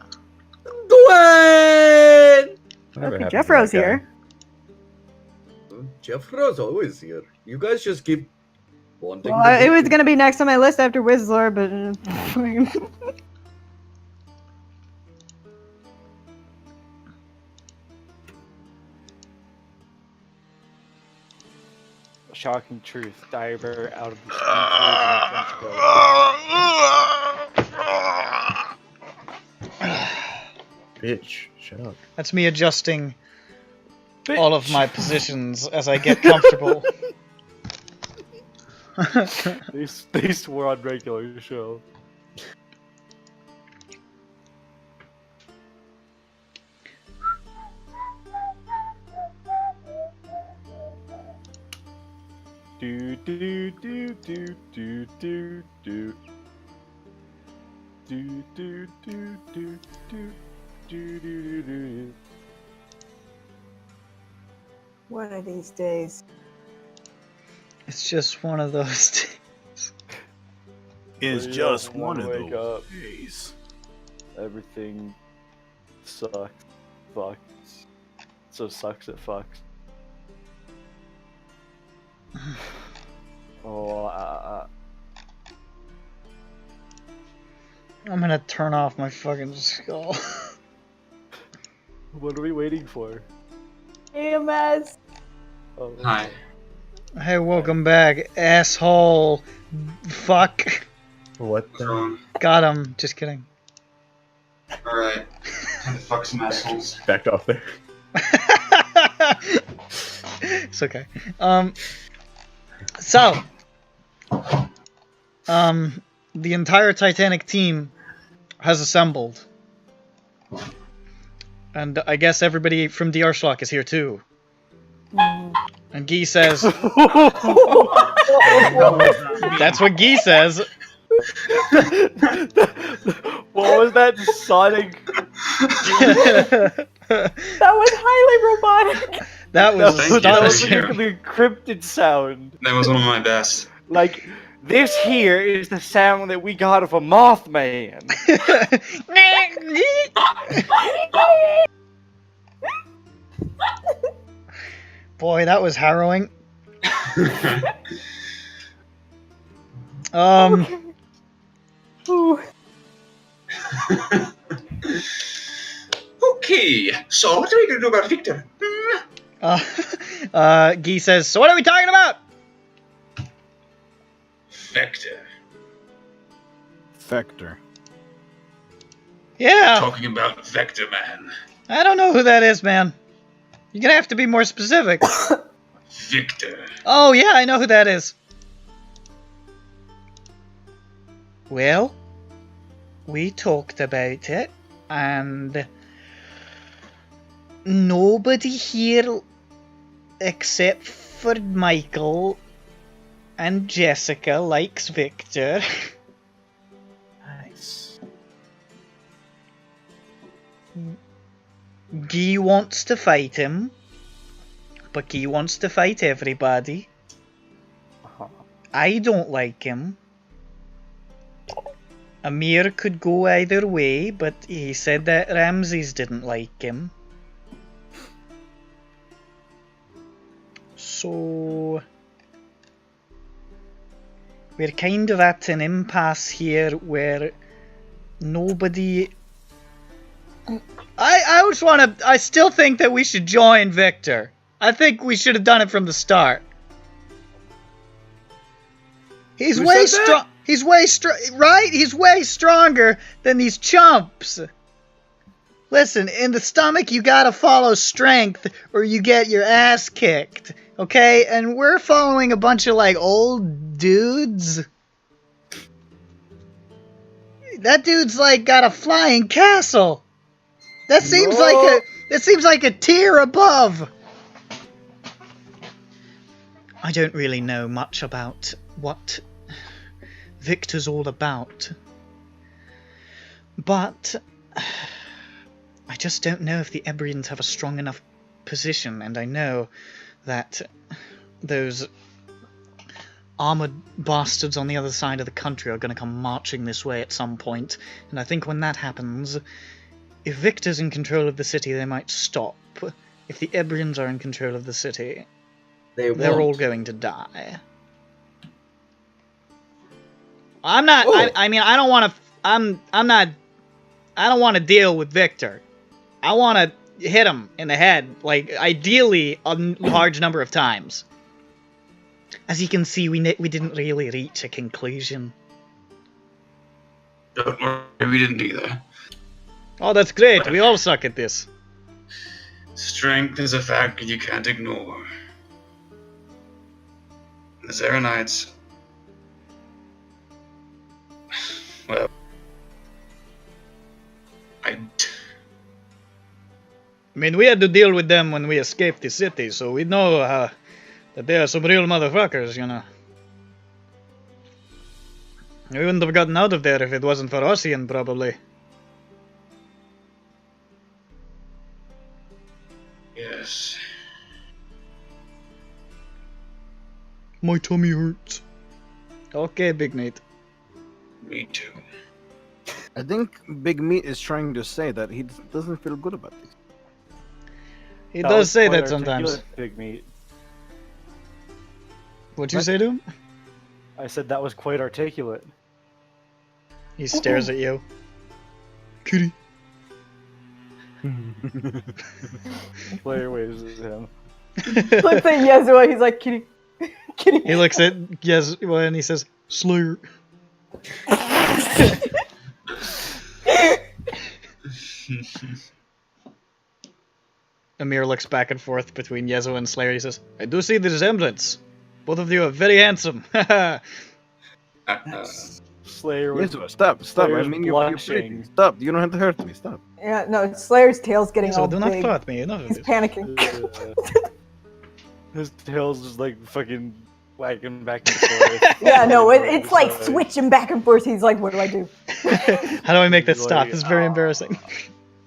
Dwayne! Whatever happened to Jeffro's that guy? here. Jeffro's always here. You guys just keep wanting. Well, it was gonna be next on my list after Whistler, but Shocking truth. Diver out of the Bitch, shut up. That's me adjusting all of my positions as I get comfortable. They swore on regular show. Do do do do do do do. Do do do do do do do do. One of these days. It's just one of those days. It's You just don't wanna one of wake those up. days. Everything sucks. Fucks. So sucks it fucks. Oh, I'm gonna turn off my fucking skull. what are we waiting for? EMS. Oh, Hi. Hey, welcome back, asshole. Fuck. What What's the? wrong? Got him. Just kidding. Alright. Time to fuck some assholes. Backed off there. It's okay. So, the entire Titanic team has assembled. And I guess everybody from the Arschlock is here too. And Guy says... That's what Guy says. what was that sonic? That was highly robotic. That was Thank you. That was astonishing. like the encrypted sound. That was one of my best. Like, this here is the sound that we got of a Mothman. Boy, that was harrowing. Ooh. Okay, so what are we gonna do about Victor? Guy says, so what are we talking about? Vector. Vector. Yeah, Talking about Vector Man. I don't know who that is, man. You're gonna have to be more specific. Victor. Oh, yeah, I know who that is. Well, we talked about it, and nobody here except for Michael and Jessica likes Victor. Nice. Guy wants to fight him, but Guy wants to fight everybody. I don't like him. Amir could go either way, but he said that Ramses didn't like him. So we're kind of at an impasse here where nobody... I still think that we should join Victor. I think we should have done it from the start. He's Who way said that? strong. He's way right? He's way stronger than these chumps. Listen, in the stomach you gotta follow strength or you get your ass kicked. Okay? And we're following a bunch of like old dudes. That dude's like got a flying castle. That seems like a tier above. I don't really know much about what Victor's all about. But I just don't know if the Ebrians have a strong enough position, and I know that those armored bastards on the other side of the country are going to come marching this way at some point, and I think when that happens, if Victor's in control of the city, they might stop. If the Ebrians are in control of the city, they're all going to die. I'm not. I mean, I don't want to. I'm not. I don't want to deal with Victor. I want to hit him in the head, like ideally a large number of times. As you can see, we didn't really reach a conclusion. Don't worry, we didn't either. Oh, that's great. We all suck at this. Strength is a factor you can't ignore. The Zarenites. Well, I mean, we had to deal with them when we escaped the city, so we know that they are some real motherfuckers, you know. We wouldn't have gotten out of there if it wasn't for Ossian, probably. yes. My tummy hurts. Okay, Big Meat. Me too. I think Big Meat is trying to say that he doesn't feel good about this. He That does was say quite that sometimes. articulate, Big Meat. What'd you say to him? I said that was quite articulate. He stares at you. Kitty. Player waves at him. Looks at Yezua, he's like, kitty. Kitty. He looks at Yezua and he says, Slayer. Amir looks back and forth between Yezua and Slayer. He says, I do see the resemblance. Both of you are very handsome. Slayer was Yezua, stop. I Slayer's mean, you're blushing. pretty. Stop. You don't have to hurt me. Stop. Yeah, no, Slayer's tail's getting all So do not big. thought me enough of He's this. panicking. His tail's just like fucking wagging back and forth. Yeah, no, it's like switching back and forth. He's like, what do I do? How do I make that He's stop? like, This is very embarrassing.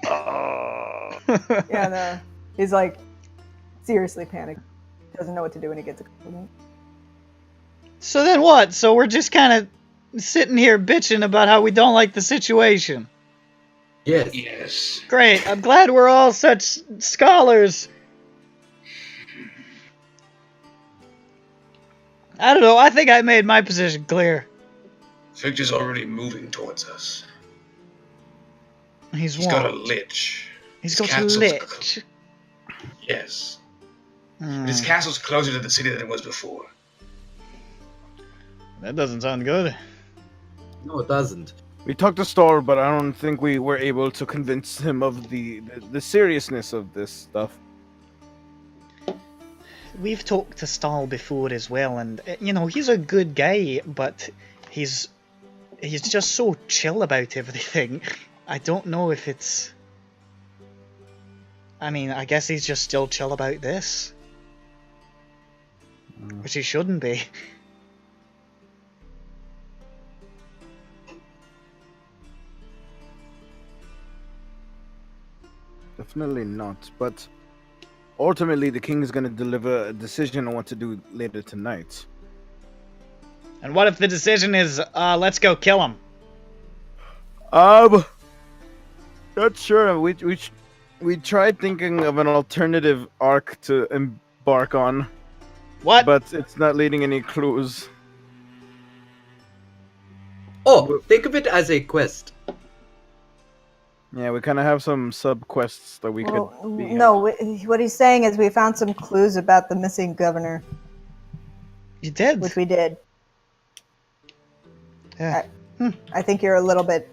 Yeah, no. He's like, seriously panicked. Doesn't know what to do when he gets a compliment. So then what? So we're just kind of sitting here bitching about how we don't like the situation. Yes. Yes. Great. I'm glad we're all such scholars. I don't know. I think I made my position clear. Victor's already moving towards us. He's got a what? lich. He's His got a castle's lich. Yes. Hmm, His castle's closer to the city than it was before. that doesn't sound good. No, it doesn't. We talked to Storr, but I don't think we were able to convince him of the seriousness of this stuff. We've talked to Stahl before as well, and you know he's a good guy, but he's just so chill about everything. I don't know if it's. I mean, I guess he's just still chill about this, which he shouldn't be. Definitely not. But ultimately, the king is going to deliver a decision on what to do later tonight. And what if the decision is, let's go kill him? Not sure. We tried thinking of an alternative arc to embark on, What? but it's not leading any clues. Oh, think of it as a quest. Yeah, we kind of have some sub quests that we Well, could. Be no, what he's saying is we found some clues about the missing governor, You did. which we did. Yeah. I think you're a little bit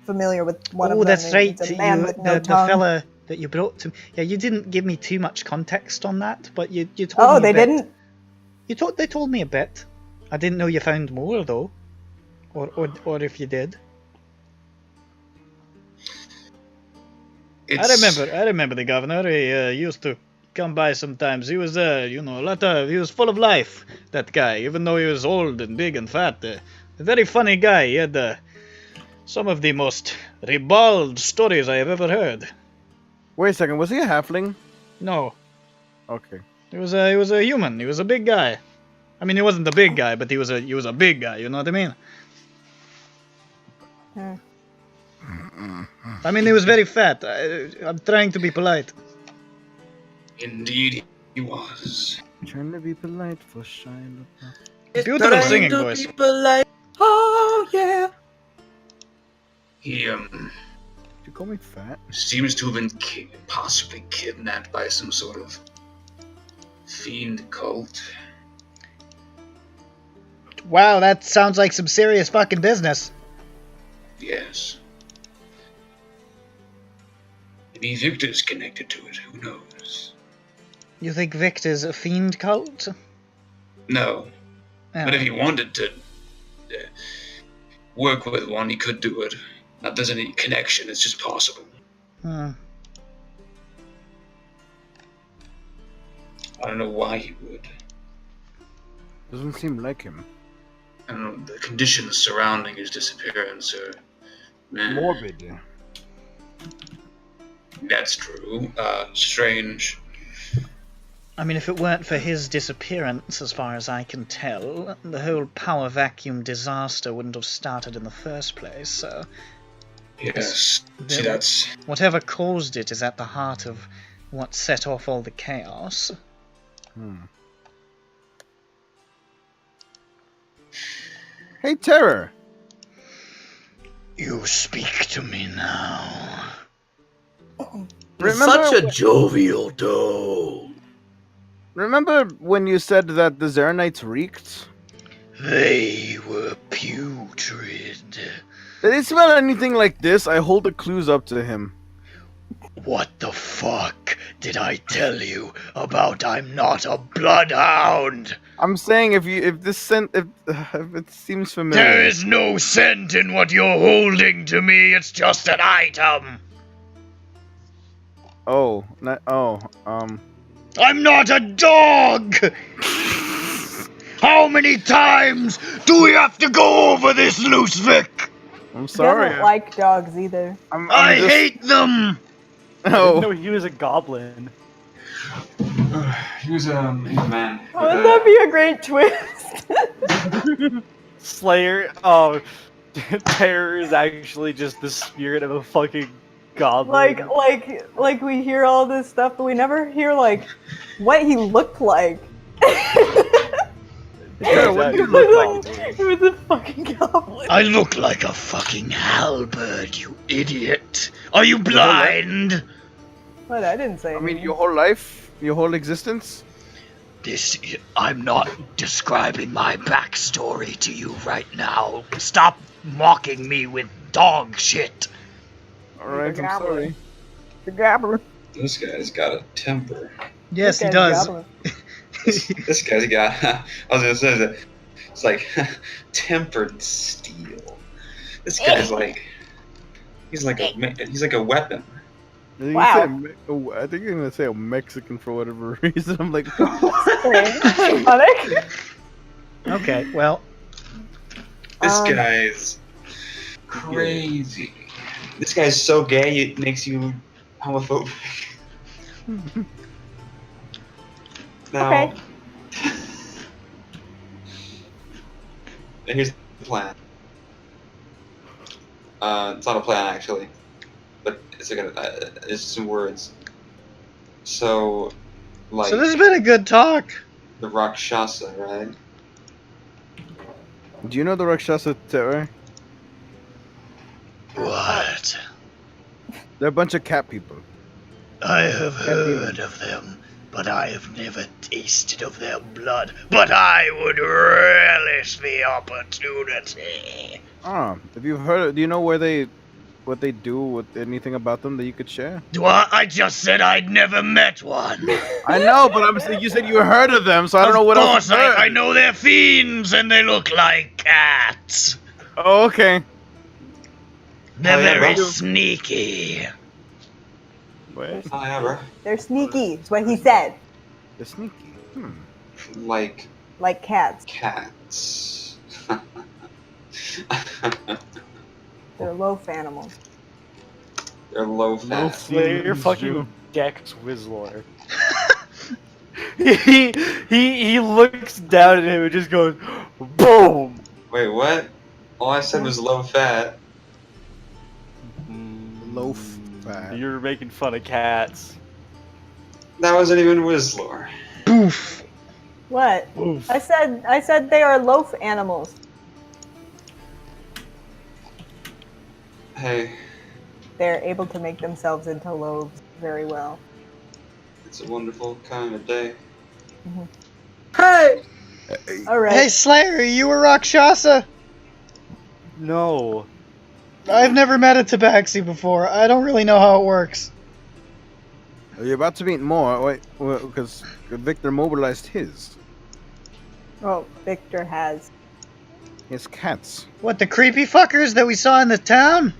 familiar with one of Oh, them. that's right. It's a man with no the tongue. fella that you brought to me. Yeah, you didn't give me too much context on that, but you told me. Oh, a they bit. didn't? They told me a bit. I didn't know you found more though, or if you did. I remember the governor. He used to come by sometimes. He was, he was full of life. That guy, even though he was old and big and fat, a very funny guy. He had some of the most ribald stories I have ever heard. Wait a second. Was he a halfling? No, Okay. he was a human. He was a big guy. I mean, he wasn't a big guy, but he was a big guy. You know what I mean? Hmm. I mean, he was very fat. I'm trying to be polite. Indeed, he was. Trying to be polite for Shiloh. Beautiful Trying singing to voice. be polite. Oh yeah. He Did you call me fat? seems to have been possibly kidnapped by some sort of fiend cult. Wow, that sounds like some serious fucking business. Yes. Maybe Victor's connected to it. Who knows? You think Victor's a fiend cult? No. Oh. But if he wanted to work with one, he could do it. Not there's any connection, it's just possible. Hmm. I don't know why he would. Doesn't seem like him. I don't know, the conditions surrounding his disappearance are... Morbid. That's true. Strange. I mean, if it weren't for his disappearance, as far as I can tell, the whole power vacuum disaster wouldn't have started in the first place, so... Yes. See, that's... Whatever caused it is at the heart of what set off all the chaos. Hey, Terror! You speak to me now. Such a jovial dog. Remember when you said that the Zeranites reeked? They were putrid. Did they smell anything like this? I hold the clues up to him. What the fuck did I tell you about I'm not a bloodhound? I'm saying if this scent if it seems familiar. There is no scent in what you're holding to me, it's just an item. I'm not a dog! How many times do we have to go over this, Lucevic? I'm He sorry. doesn't like dogs either. I hate them! No, he was a goblin. He was a man. Wouldn't that be a great twist? Slayer. Oh, Terror is actually just the spirit of a fucking goblin. like we hear all this stuff, but we never hear like what he looked like. Yeah, what do you look like? He was a fucking goblin. I look like a fucking halberd, you idiot. Are you blind? What? I didn't say. I mean, anything. your whole life, your whole existence. I'm not describing my backstory to you right now. Stop mocking me with dog shit. All right, I'm goblin. sorry. The goblin. This guy's got a temper. Yes, This he guy's does. goblin. This guy's got... I was gonna say that. It's like tempered steel. This guy's like... He's like a weapon. Wow. I think you're gonna say a Mexican for whatever reason. I'm like, Funny. Okay, well, This guy's crazy. This guy's so gay it makes you homophobic. Now, Okay. here's the plan. It's not a plan actually, but it's some words. So, like so this has been a good talk. the Rakshasa, right? do you know the Rakshasa Terror? What? They're a bunch of cat people. I have heard of them, but I have never tasted of their blood. But I would relish the opportunity. Have you heard? Do you know what they do? With anything about them that you could share? I just said I'd never met one. I know, but I'm saying you said you heard of them, so I don't know what else. Of course, I know they're fiends and they look like cats. Oh, okay. They're Oh, yeah, very bro. sneaky. Wait, Oh yeah, bro. They're sneaky. It's what he said. they're sneaky. Like Like cats. cats. They're loaf animals. They're low fat. Slayer fucking Dex Whistler. he looks down at him and just goes, boom. Wait, what? All I said was low fat. Loaf fat. You're making fun of cats. That wasn't even Whistler. Poof. What? Oof. I said they are loaf animals. Hey, They're able to make themselves into loaves very well. it's a wonderful kind of day. Hey! All right. Hey Slayer, are you a Rakshasa? No. I've never met a tabaxi before. I don't really know how it works. Are you about to meet more? Wait, because Victor mobilized his. Oh, Victor has. His cats. What, the creepy fuckers that we saw in the town?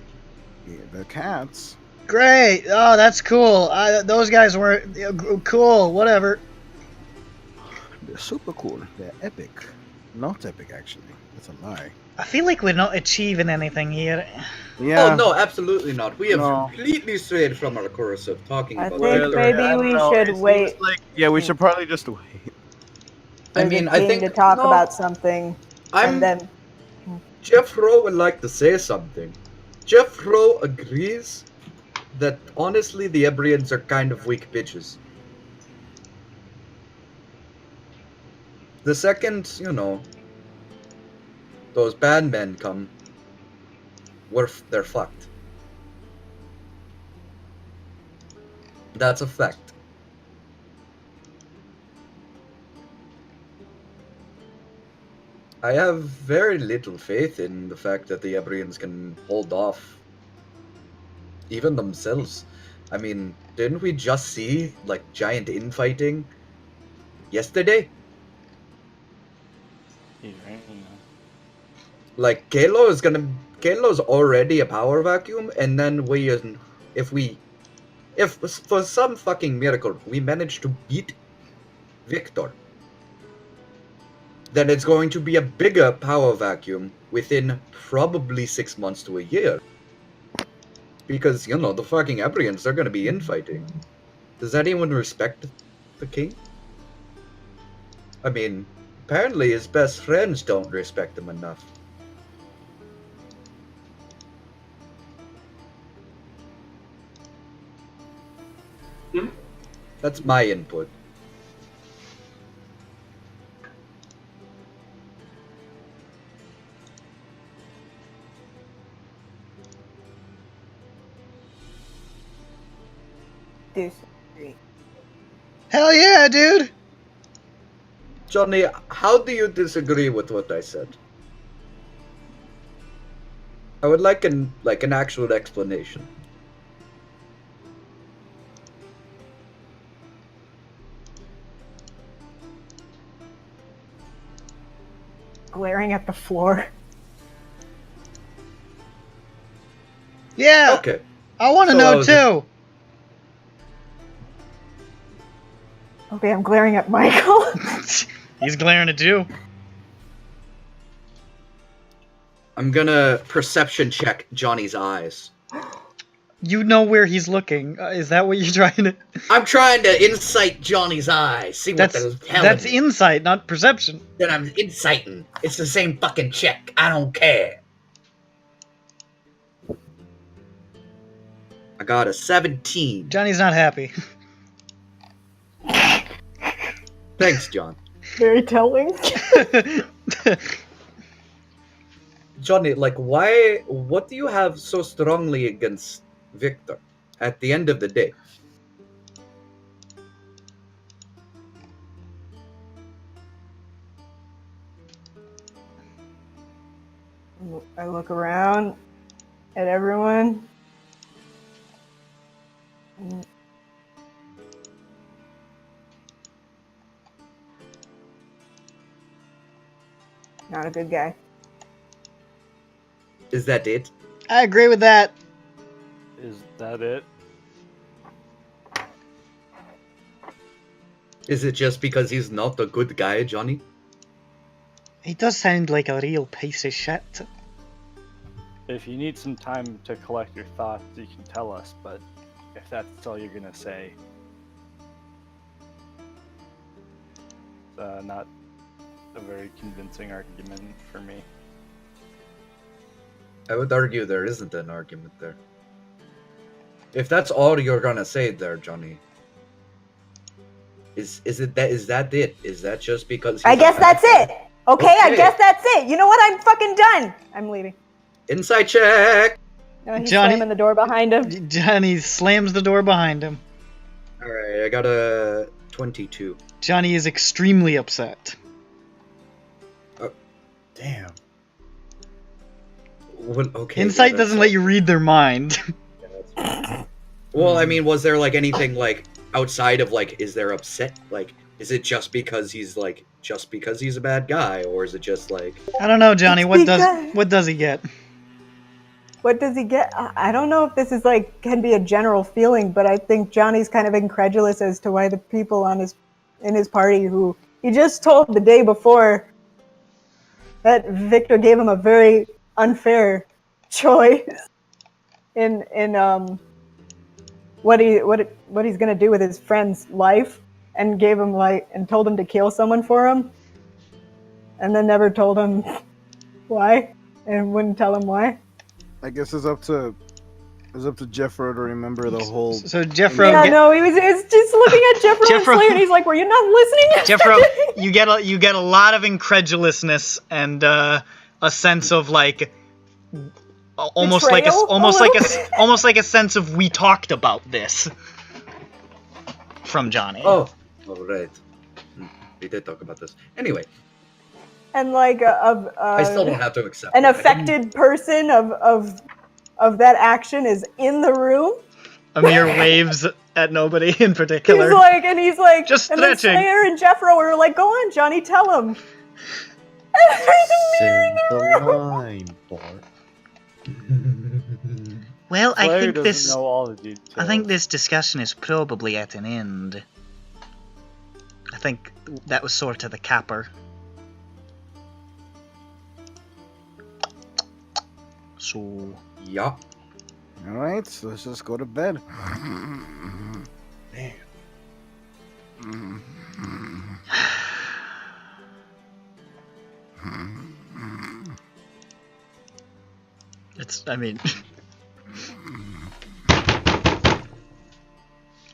Yeah, the cats. Great. Oh, that's cool. Those guys were cool. Whatever. They're super cool. They're epic. Not epic, actually. That's a lie. I feel like we're not achieving anything here. Yeah. Oh no, absolutely not. We have No. completely strayed from our course of talking I about think Victor. maybe I don't we know, should it seems wait like- yeah, we should probably just wait. for I mean, the I king think to talk no, about something, and then Jeff Rowe would like to say something. Jeff Rowe agrees that honestly the Ebrians are kind of weak bitches. The second, those bad men come, they're fucked. That's a fact. I have very little faith in the fact that the Ebrians can hold off even themselves. I mean, didn't we just see, like, giant infighting yesterday? He's right, Like, Kalo's already a power vacuum, and then if for some fucking miracle we manage to beat Victor, then it's going to be a bigger power vacuum within probably 6 months to a year. Because, the fucking Ebrians, they're gonna be infighting. Does anyone respect the king? I mean, apparently his best friends don't respect him enough. That's my input. disagree. Hell yeah, dude. Johnny, how do you disagree with what I said? I would like an actual explanation. Glaring at the floor. Yeah. Okay. I want to So, know too. Okay, I'm glaring at Michael. He's glaring at you. I'm gonna perception check Johnny's eyes. You know where he's looking. Is that what you're trying to? I'm trying to insight Johnny's eyes. See what they're telling That's me. insight, not perception. Then I'm inciting. It's the same fucking check. I don't care. I got a 17. Johnny's not happy. Thanks, John. Very telling. Johnny, what do you have so strongly against Victor at the end of the day? I look around at everyone. Not a good guy. Is that it? I agree with that. Is that it? Is it just because he's not a good guy, Johnny? He does sound like a real piece of shit. If you need some time to collect your thoughts, you can tell us, but if that's all you're gonna say, it's not a very convincing argument for me. I would argue there isn't an argument there. If that's all you're gonna say there, Johnny, is that it? Is that just because I he's a guess bad that's guy? it. Okay, I Okay. guess that's it. You know what? I'm fucking done. I'm leaving. Inside check. No, he's Johnny- slamming the door behind him. Johnny slams the door behind him. All right, I got a 22. Johnny is extremely upset. Damn. Well, okay. Insight yeah, doesn't let you read their mind. Well, I mean, was there anything outside of like, is there upset? Like, is it just because he's a bad guy, or is it just like? I don't know, Johnny. It's What because- does he get? What does he get? I don't know if this is like can be a general feeling, but I think Johnny's kind of incredulous as to why the people in his party who he just told the day before that Victor gave him a very unfair choice in what he's gonna do with his friend's life, and gave him and told him to kill someone for him, and then never told him why, and wouldn't tell him why. I guess it's up to Jeffro to remember the whole. So Jeffro, Yeah, no, he was just looking at Jeffro and Slayer, and he's like, "Were you not listening?" Jeffro, you get a lot of incredulousness and a sense of like almost Betrayal? almost like a sense of we talked about this from Johnny. Oh, right. We did talk about this. Anyway, And like I still don't have to accept an it. affected person of that action is in the room. Amir waves at nobody in particular. He's like, Just and then stretching. Slayer and Jeffro were like, "Go on, Johnny, tell him." Say the line, Bart. Well, I Slayer think doesn't this know all the details. I think this discussion is probably at an end. I think that was sort of the capper. So Yeah. All right, so let's just go to bed. I mean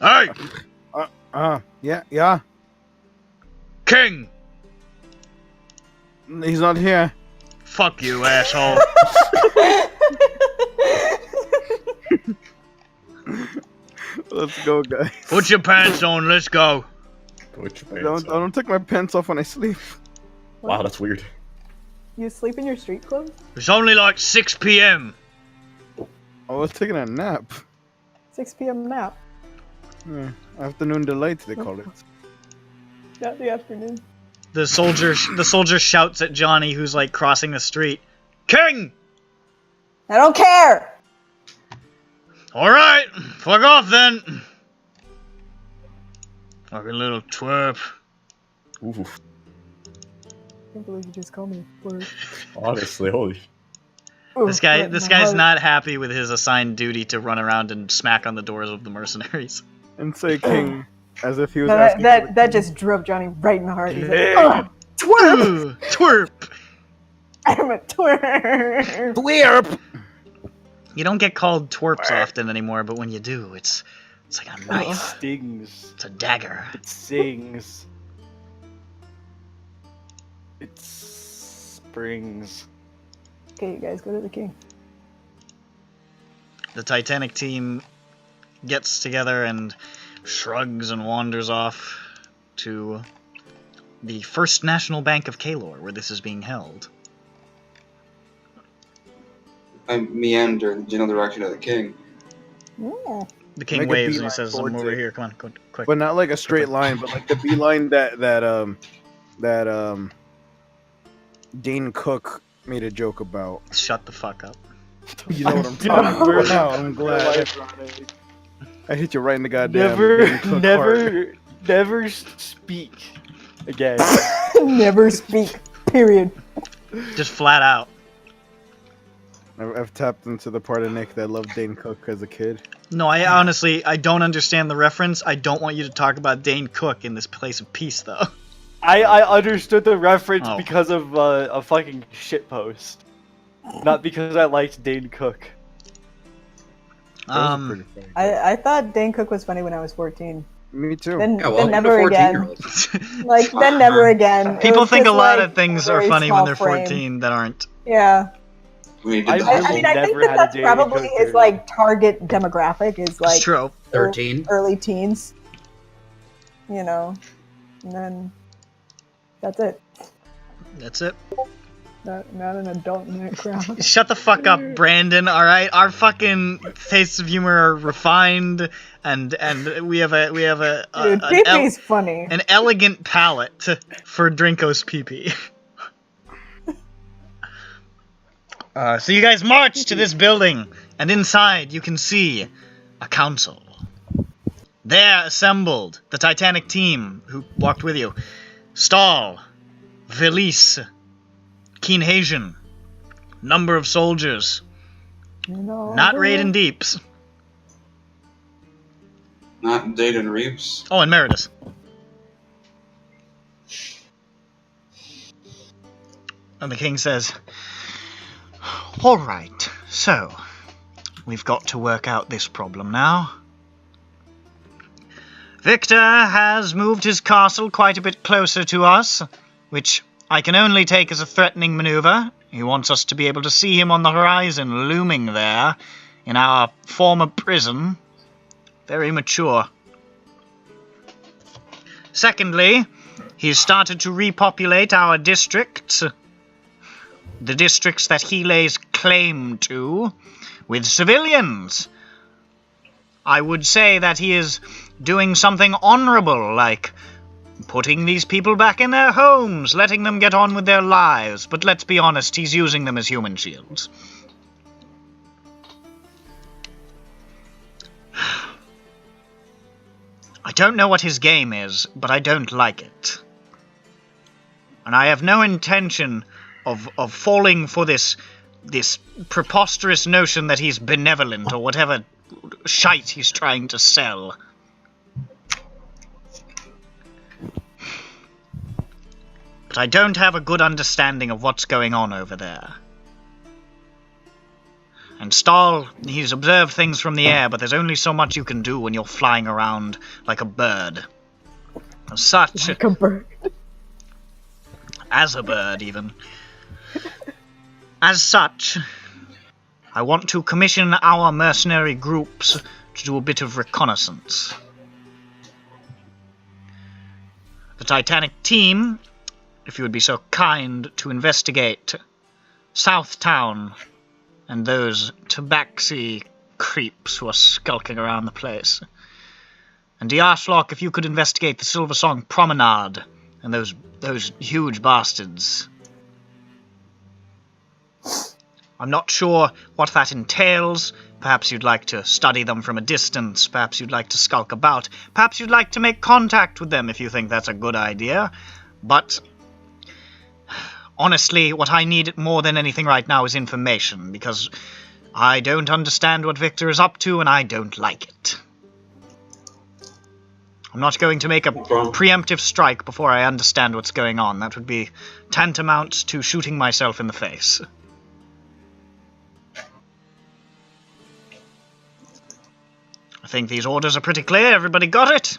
Hey! Yeah. King! He's not here. Fuck you, asshole. Let's go, guys. Put your pants on, let's go. Put your pants I on. don't take my pants off when I sleep. Wow, that's weird. You sleep in your street clothes? It's only like 6 p.m. I was taking a nap. 6 p.m. nap. Yeah, afternoon delight, they call it. Yeah, the afternoon. The soldier shouts at Johnny, who's like crossing the street. King! I don't care. Alright, fuck off then. Fucking little twerp. Ooh, I can't believe you just called me a flirt. honestly, holy. This guy's not happy with his assigned duty to run around and smack on the doors of the mercenaries. And say king, as if he was asking. That just drove Johnny right in the heart. He's like, Yeah. twerp! Twerp! I'm a twerp! Twerp! You don't get called twerps often anymore, but when you do, it's like a It knife. stings. It's a dagger. It sings. It springs. Okay, you guys, go to the king. The Titanic team gets together and shrugs and wanders off to the First National Bank of Kalor, where this is being held. I meander in the general direction of the king. Yeah. The king Make a waves and beeline he says, "I'm towards over it." here. Come on, go quick." But not like a straight line, but like the beeline that Dane Cook made a joke about. Shut the fuck up. You know what I'm talking about now. I'm glad. I hit you right in the goddamn. Dane Cook heart. Never speak again. Never speak. Period. Just flat out. I've tapped into the part of Nick that loved Dane Cook as a kid. No, I honestly don't understand the reference. I don't want you to talk about Dane Cook in this place of peace, though. I understood the reference Oh. because of a fucking shitpost. Not because I liked Dane Cook. That was pretty funny. I thought Dane Cook was funny when I was 14. Me too. Then, Yeah, well, then never again. 14-year-olds. Like, then never again. It People was think a just, lot like, of things a are very funny when small they're frame. 14 that aren't. Yeah. When he did I the I whole- mean, I think Never that had a that's Dane probably Cook his, or- like, target demographic is, It's like, true. 13. early teens. You know? And then that's it. That's it. Not an adult in that crowd. Shut the fuck up, Brandon. All right, our fucking tastes of humor are refined, and we have a Dude, pee-pee's funny. an elegant palate for Drinko's pee-pee. So you guys march to this building, and inside you can see a council. There assembled the Titanic team who walked with you. Stahl, Velise, Keenhagen, number of soldiers. Not Raiden Deeps. Not Dayton Reeves. Oh, and Meredith. And the king says, all right, so we've got to work out this problem now. Victor has moved his castle quite a bit closer to us, which I can only take as a threatening maneuver. He wants us to be able to see him on the horizon, looming there, in our former prison. Very mature. Secondly, he's started to repopulate our districts, the districts that he lays claim to, with civilians. I would say that he is doing something honorable, like putting these people back in their homes, letting them get on with their lives. But let's be honest, he's using them as human shields. I don't know what his game is, but I don't like it. And I have no intention of falling for this preposterous notion that he's benevolent or whatever shite he's trying to sell. But I don't have a good understanding of what's going on over there. And Stahl, he's observed things from the air, but there's only so much you can do when you're flying around like a bird. As such... Like a bird. As a bird, even. As such, I want to commission our mercenary groups to do a bit of reconnaissance. The Titanic team, if you would be so kind to investigate Southtown and those Tabaxi creeps who are skulking around the place. And Diashlock, if you could investigate the Silver Song Promenade and those huge bastards. I'm not sure what that entails. Perhaps you'd like to study them from a distance. Perhaps you'd like to skulk about. Perhaps you'd like to make contact with them if you think that's a good idea. But honestly, what I need more than anything right now is information, because I don't understand what Victor is up to and I don't like it. I'm not going to make a preemptive strike before I understand what's going on. That would be tantamount to shooting myself in the face. I think these orders are pretty clear. Everybody got it?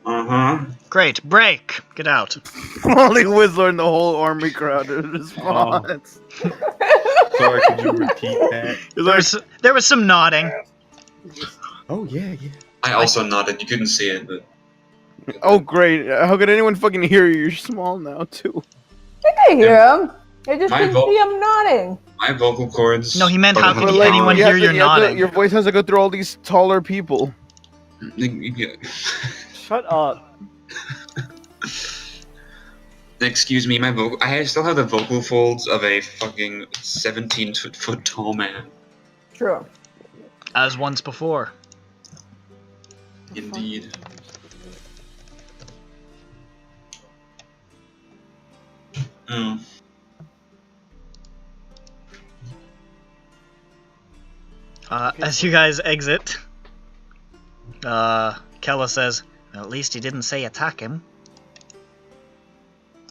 Uh-huh. Great. Break. Get out. Only Whistler and the whole army crowd response. Sorry, could you repeat that? There was some nodding. Oh, yeah. I also nodded. You couldn't see it, but... Oh, great. How could anyone fucking hear you? You're small now, too. I can hear him. I just My didn't vote- see him nodding. My vocal cords... No, he meant how could But, like, anyone you have hear to- you you have to- nodding? your voice has to go through all these taller people. Shut up. Excuse me, my vocal... I still have the vocal folds of a fucking 17-foot tall man. True. As once before. Indeed. Oh. As you guys exit, Kella says, well, at least he didn't say attack him.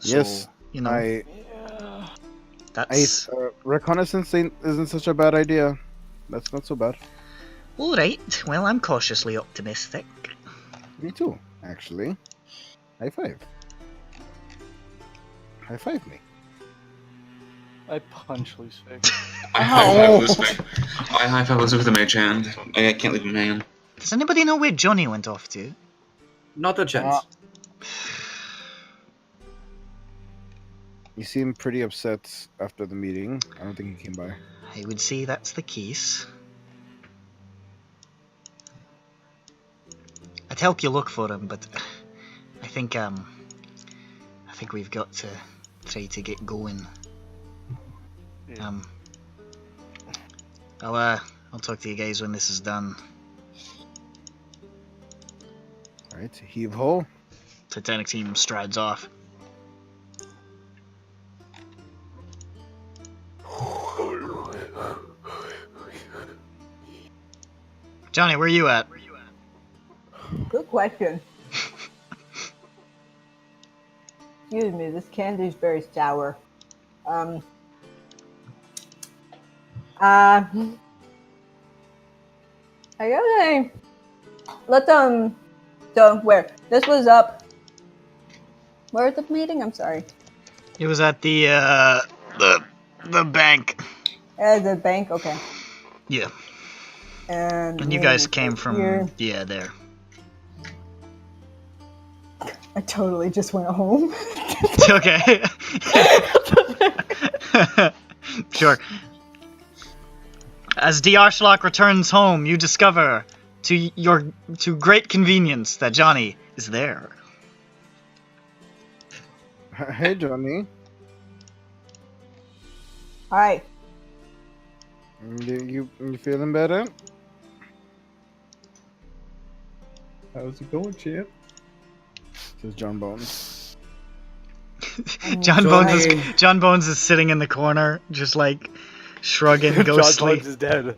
So, Yes, you know, that's... reconnaissance isn't such a bad idea. That's not so bad. Alright, well, I'm cautiously optimistic. Me too, actually. High five. High five me. I punch Luis Vic. I high five Elizabeth with a mage hand. I can't leave him hanging. Does anybody know where Johnny went off to? Not a chance. You seem pretty upset after the meeting. I don't think he came by. I would say that's the case. I'd help you look for him, but I think we've got to try to get going. Yeah. I'll talk to you guys when this is done. Alright, heave ho. Titanic team strides off. Johnny, where are you at? Good question. Excuse me, this candy's very sour. I gotta say, let's so where this was up. Where was the meeting? I'm sorry. It was at the bank. The bank. Okay. Yeah. And you guys came from here. there. I totally just went home. Okay. Sure. As D'Archlock returns home, you discover to great convenience that Johnny is there. Hey, Johnny. Hi. You feeling better? How's it going, champ? Says John Bones. John Bones is sitting in the corner, just like shrugging ghostly. John Bones is dead.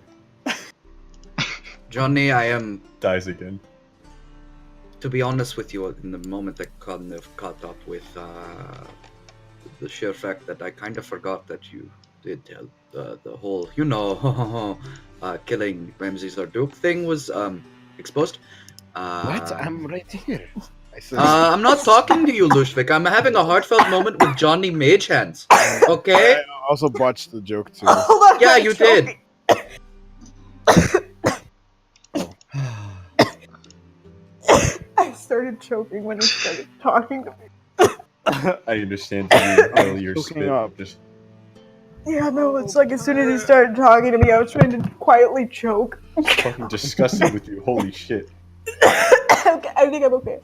Johnny, I am, Dies again. to be honest with you, in the moment I kind of caught up with the sheer fact that I kind of forgot that you did tell the whole, killing Ramses Zarduke thing was exposed. What? I'm right here. I'm not talking to you, Lushvik. I'm having a heartfelt moment with Johnny Mage Hands. Okay? I also botched the joke too. Hold on, Yeah, I'm you choking. I started choking when he started talking to me. I understand how your Choking spit up. just Yeah, no, it's like as soon as he started talking to me, I was trying to quietly choke. fucking disgusted with you. Holy shit. Okay, I think I'm okay.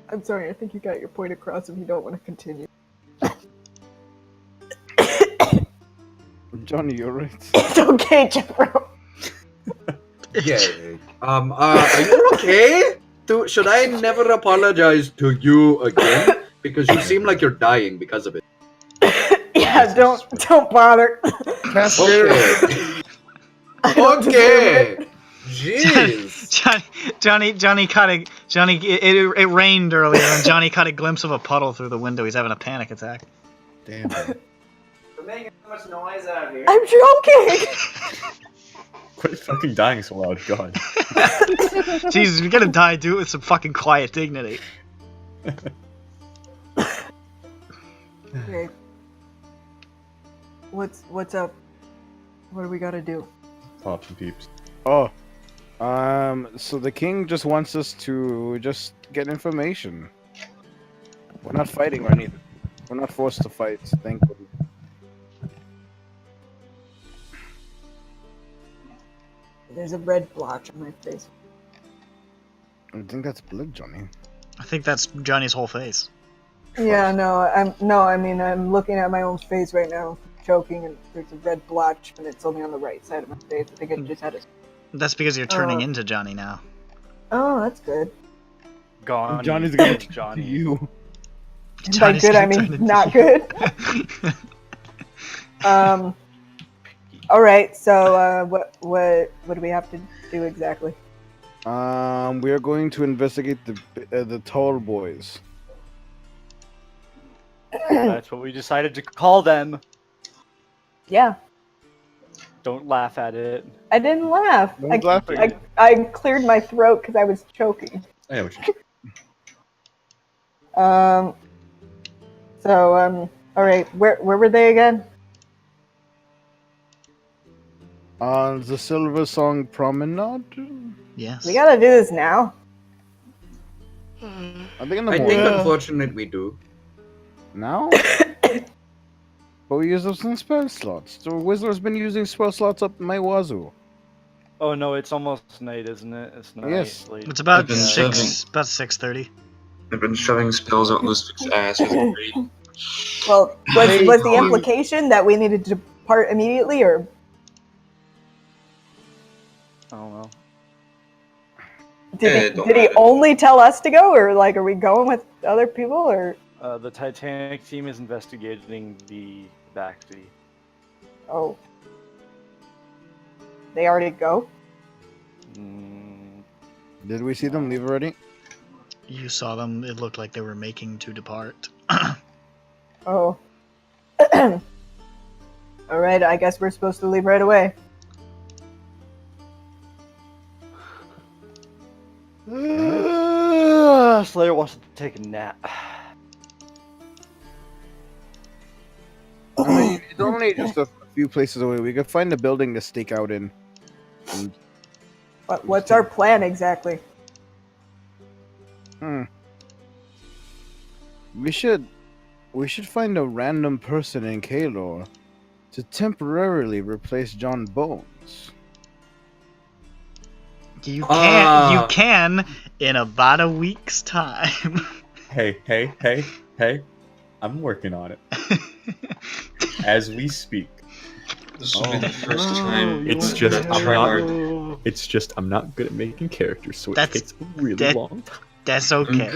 I'm sorry, I think you got your point across if you don't want to continue. Johnny, you're right. It's okay, Jeffro. Yeah. Are you okay? Should I never apologize to you again? Because you seem like you're dying because of it. Yeah, don't bother. Okay. Okay. Jeez. It rained earlier, and Johnny caught a glimpse of a puddle through the window. He's having a panic attack. Damn. We're making so much noise out here. I'm joking. Quit fucking dying so loud, God. Jesus, if you're gonna die, do it with some fucking quiet dignity. Okay. What's up? What do we gotta do? Pop some peeps. Oh. So the king just wants us to just get information. We're not fighting or anything. We're not forced to fight, thankfully. There's a red blotch on my face. I think that's blood, Johnny. I think that's Johnny's whole face. Yeah, I'm looking at my own face right now, choking, and there's a red blotch, and it's only on the right side of my face. I think I just had a... That's because you're turning into Johnny now. Oh, that's good. Gone. Johnny's gonna turn Johnny. to you. And by good, I mean not good. All right. So, what do we have to do exactly? We are going to investigate the tall boys. That's what we decided to call them. Yeah. Don't laugh at it. I didn't laugh. No one's laughing. I cleared my throat because I was choking. I know what you So, all right. Where were they again? On the Silver Song Promenade? Yes. We gotta do this now. I think in the I morning. think unfortunately we do. Now? But we use those in spell slots. The Wizard's been using spell slots up my wazoo. Oh no, it's almost night, isn't it? It's night. Yes. Late. It's about I've been 6:30. I've been shoving spells out Lucifer's ass with great. Well, was the implication that we needed to depart immediately, or? I don't know. Did he only tell us to go, or like, are we going with other people, or? The Titanic team is investigating the backseat. Oh. They already go? Did we see them leave already? You saw them. It looked like they were making to depart. Oh. Alright, I guess we're supposed to leave right away. Slayer wants to take a nap. I mean, it's only just a few places away. We could find a building to stake out in. And What's our plan exactly? We should find a random person in Kalor to temporarily replace John Bones. You can in about a week's time. Hey. I'm working on it. As we speak. This will be the first time. It's just I'm not good at making characters, so it takes a really long time. That's okay.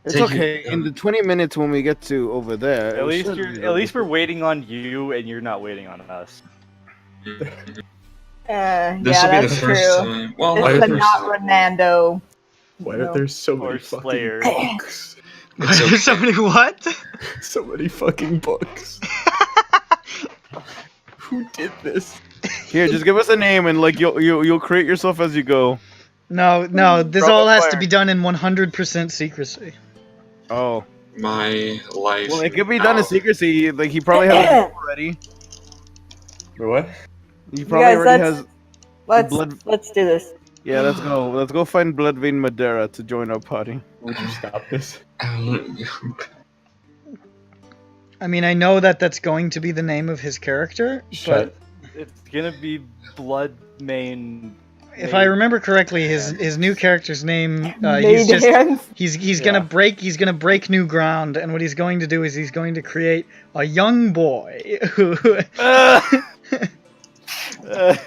It's okay. In the 20 minutes when we get to over there, At least we're waiting on you, and you're not waiting on us. This yeah, will be that's the first true. time. Well, This is not Renando. Why are there so many fucking books? Why are there so many what? So many fucking books. Who did this? Here, just give us a name and like you'll create yourself as you go. No, this all has to be done in 100% secrecy. Oh. My life. Well, it could be done in secrecy. Like he probably has it already. What? He probably already has. Let's do this. Yeah, let's go. Let's go find Bloodvein Madeira to join our party. Would you stop this? I mean, I know that that's going to be the name of his character, but it's gonna be Bloodmane. If I remember correctly, his new character's name he's gonna break new ground, and what he's going to do is he's going to create a young boy who a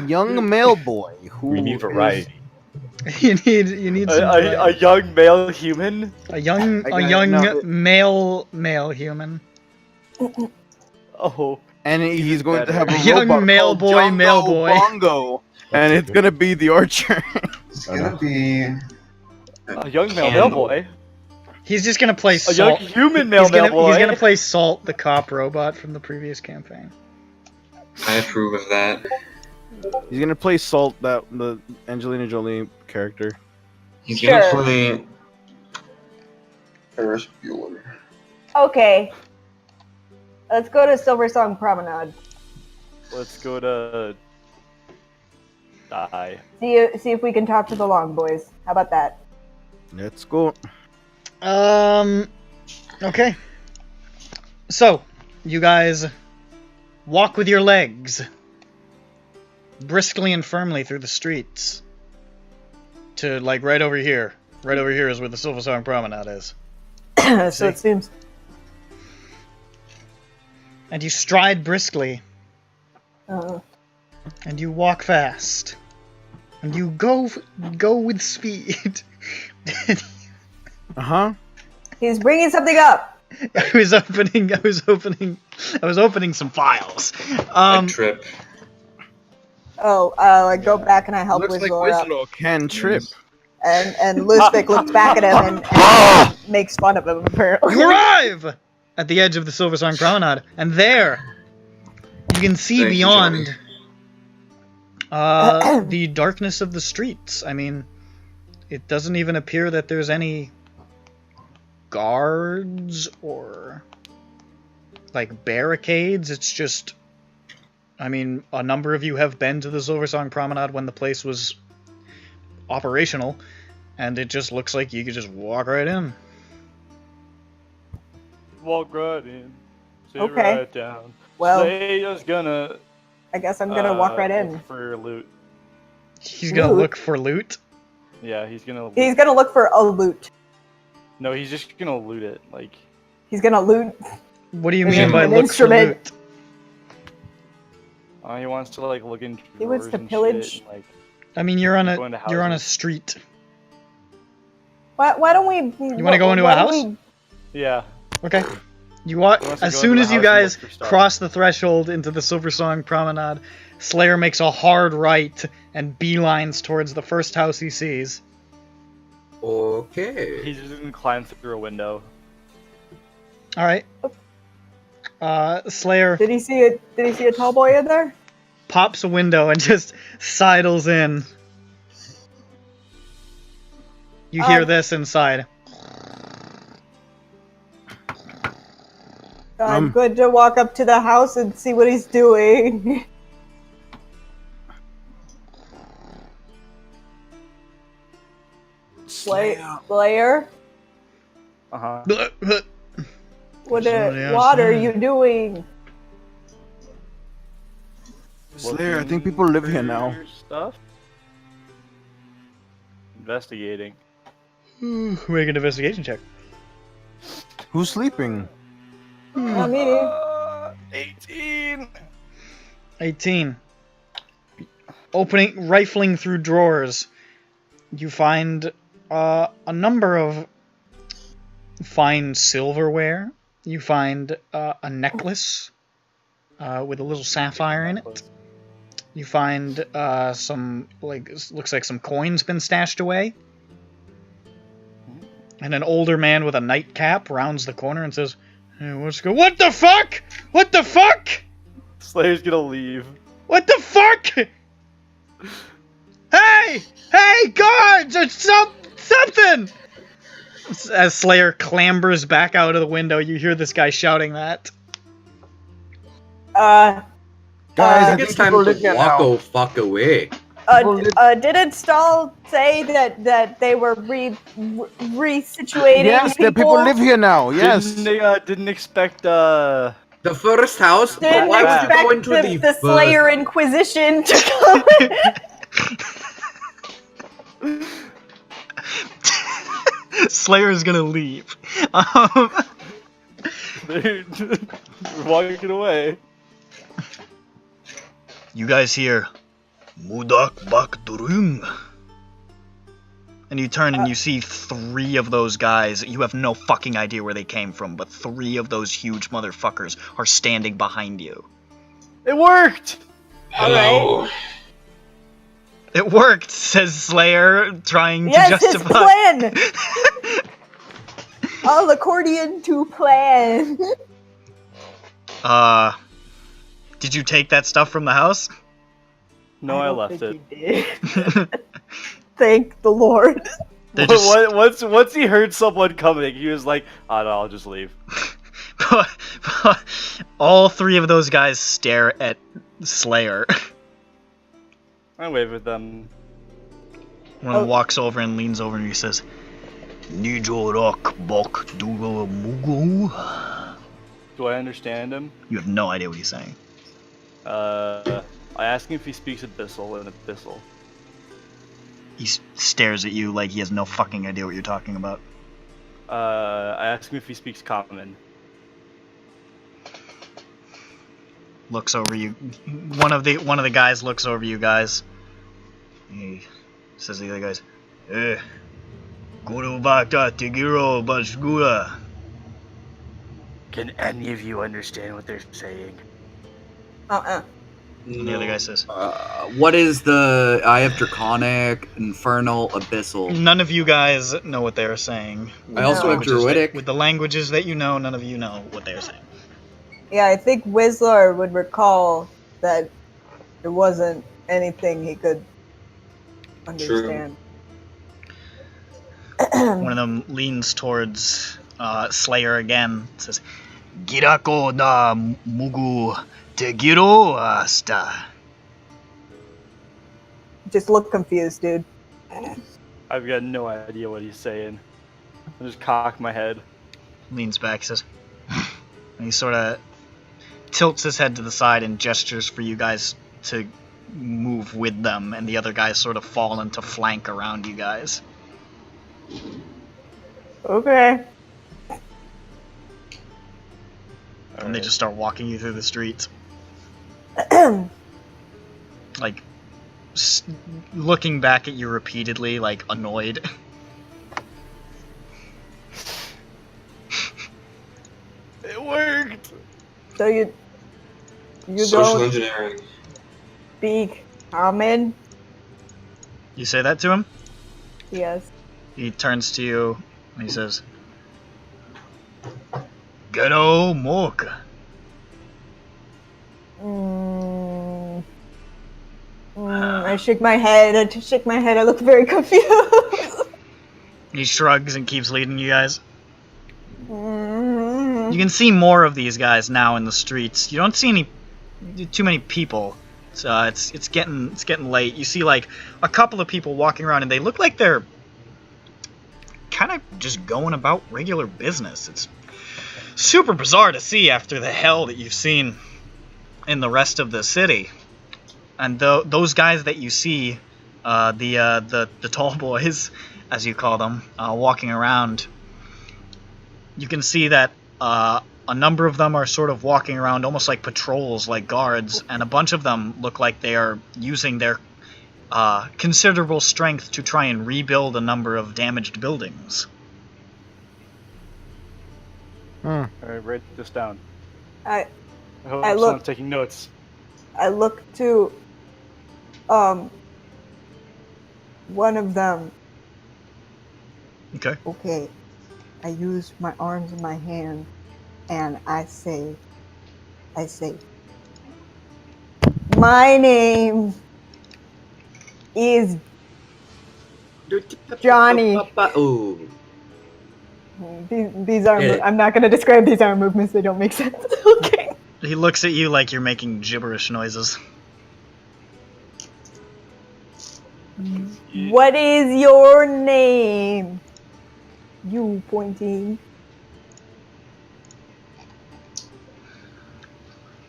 young male boy who we need variety. You need a young male human. A young male human. Oh. And he's going to have a young male boy, Bongo, and it's gonna be the archer. It's gonna be a young male boy. He's just gonna play Salt. A young human male boy. He's gonna play Salt, the cop robot from the previous campaign. I approve of that. He's gonna play Salt, the Angelina Jolie character. He's gonna play Ferris Bueller. Okay. Let's go to Silver Song Promenade. Let's go to die. See if we can talk to the Long Boys. How about that? Let's go. Okay. So, you guys walk with your legs briskly and firmly through the streets to, like, right over here. Right over here is where the Silver Song Promenade is. So it seems. And you stride briskly. And you walk fast. And you go with speed. He's bringing something up. I was opening some files. Trip. Oh, like go back and I help Looks like Wizzler up. Wizzler can trip. And Luzvik looks back at him and makes fun of him, apparently. You arrive at the edge of the Silver Song Promenade, and there you can see beyond the darkness of the streets. I mean, it doesn't even appear that there's any guards or like barricades. It's just, I mean, a number of you have been to the Silver Song Promenade when the place was operational. and it just looks like you could just walk right in. Walk right in. Sit Okay. right down. Well, Slayer's gonna. I guess I'm gonna walk right in. Look for loot. He's gonna Loot? look for loot. Yeah, he's gonna. He's gonna look for a loot. No, he's just gonna loot it. Like. He's gonna loot. What do you An mean by an look for instrument. loot? He wants to like look in He wants drawers to and pillage. shit, and, like, I mean, you're on Going to a houses. street. Why don't we? You want to go into a house? yeah. Okay. You walk He wants to as go soon into as the you house and guys look for stuff. cross the threshold into the Silver Song Promenade. Slayer makes a hard right and beelines towards the first house he sees. Okay. He's just gonna climb through a window. All right. Slayer Did he see it? Did he see a tall boy in there? pops a window and just sidles in. You hear this inside. I'm good to walk up to the house and see what he's doing. Slayer? Uh-huh. What Somebody are outside. you doing? Slayer, I think people live here now. Stuff? Investigating. Make an investigation check. Who's sleeping? Not me. 18! 18. Rifling through drawers, you find a number of fine silverware. You find a necklace with a little sapphire in it. You find some, looks like some coins been stashed away. And an older man with a nightcap rounds the corner and says, "Hey, what the fuck? What the fuck? Slayer's gonna leave. What the fuck? Hey! Hey, guards! Or something! As Slayer clambers back out of the window, you hear this guy shouting that. Guys, I It's think time people live to here walk now. the fuck away. Didn't Stahl say that they were resituating Yes, the people live here now. Yes. Didn't expect The first house? Didn't Why would you go expect into the the first? Slayer Inquisition to come. Slayer's gonna leave. They're walking away. You guys hear, Mudak bak durum. And you turn and you see 3 of those guys. You have no fucking idea where they came from, but 3 of those huge motherfuckers are standing behind you. It worked! Hello. It worked, says Slayer, trying to Yes, his justify. plan. All according to plan. Did you take that stuff from the house? No, I left it. Thank the Lord. Once he heard someone coming, he was like, "Oh no, I'll just leave." All 3 of those guys stare at Slayer. I wave at them. One walks over and leans over and he says, Nijorak bok dugo mugo. Do I understand him? You have no idea what he's saying. I ask him if he speaks Abyssal and Abyssal. He stares at you like he has no fucking idea what you're talking about. I ask him if he speaks Common. Looks over you. One of the guys looks over you guys. He says to the other guys, Guru Bakta Tigiro Bashgura. Can any of you understand what they're saying? And the other guy says, What is the Eye of Draconic, Infernal, Abyssal? none of you guys know what they're saying. I also have Druidic. With the languages that you know, none of you know what they're saying. Yeah, I think Whistler would recall that there wasn't anything he could understand. One of them leans towards Slayer again. Says, Girako da mugu tegiro asta. Just look confused, dude. I've got no idea what he's saying. I just cock my head. Leans back, says, and he sort of tilts his head to the side and gestures for you guys to move with them, and the other guys sort of fall into flank around you guys. Okay. And they just start walking you through the streets. Like, looking back at you repeatedly, like, annoyed. It worked! So you Social don't engineering. speak common? You say that to him? Yes. He turns to you and he says, Ghetto Mocha. I shake my head. I look very confused. He shrugs and keeps leading you guys. You can see more of these guys now in the streets. You don't see too many people. It's getting late. You see like a couple of people walking around, and they look like they're kind of just going about regular business. It's super bizarre to see after the hell that you've seen in the rest of the city. And those guys that you see, the tall boys, as you call them, walking around, you can see that a number of them are sort of walking around almost like patrols, like guards, and a bunch of them look like they are using their considerable strength to try and rebuild a number of damaged buildings. Alright, write this down. I hope look- someone's taking notes. I look to one of them. Okay. Okay. I use my arms and my hand, and I say, my name is Johnny. Oh. These arm. I'm not going to describe these arm movements. They don't make sense. Okay. He looks at you like you're making gibberish noises. What is your name? You pointing.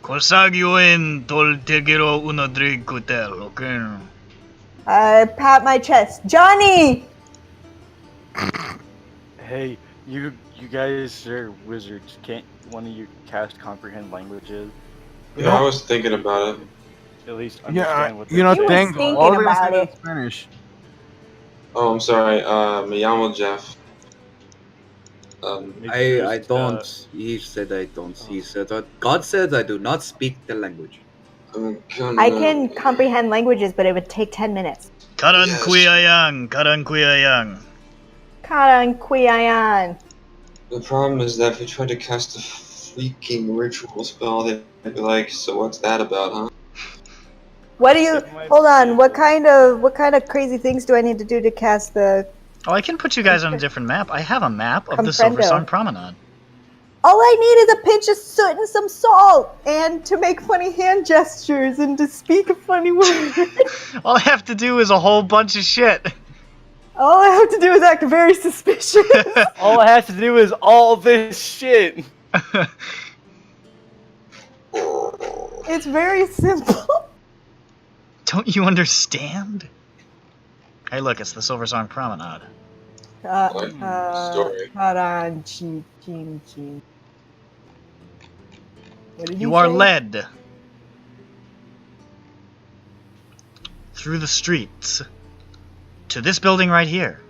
Kosagyoen toltegero uno drink hotel, okay? I pat my chest. Johnny! Hey, you guys are wizards. Can't one of you cast comprehend languages? Yeah, I was thinking about it. At least understand what you know, He was thank thinking all of them about said in it. Spanish. Oh, I'm sorry. Me llamo Jeff. I don't. He said I don't. He said that God said I do not speak the language. I can comprehend languages, but it would take 10 minutes. Karan Kuyayang, Karan Kuyayang. Karan Kuyayan. The problem is that if we try to cast a freaking ritual spell, they'd be like, "So what's that about, huh?" What do you? Hold on. What kind of crazy things do I need to do to cast the? Oh, I can put you guys on a different map. I have a map of the Silver Comprendo. Song Promenade. All I need is a pinch of soot and some salt, and to make funny hand gestures and to speak a funny word. All I have to do is a whole bunch of shit. All I have to do is act very suspicious. All I have to do is all this shit. It's very simple. Don't you understand? Hey, look, it's the Silver Song Promenade. Story. Karan chi chin chin. What did You are say? led through the streets to this building right here.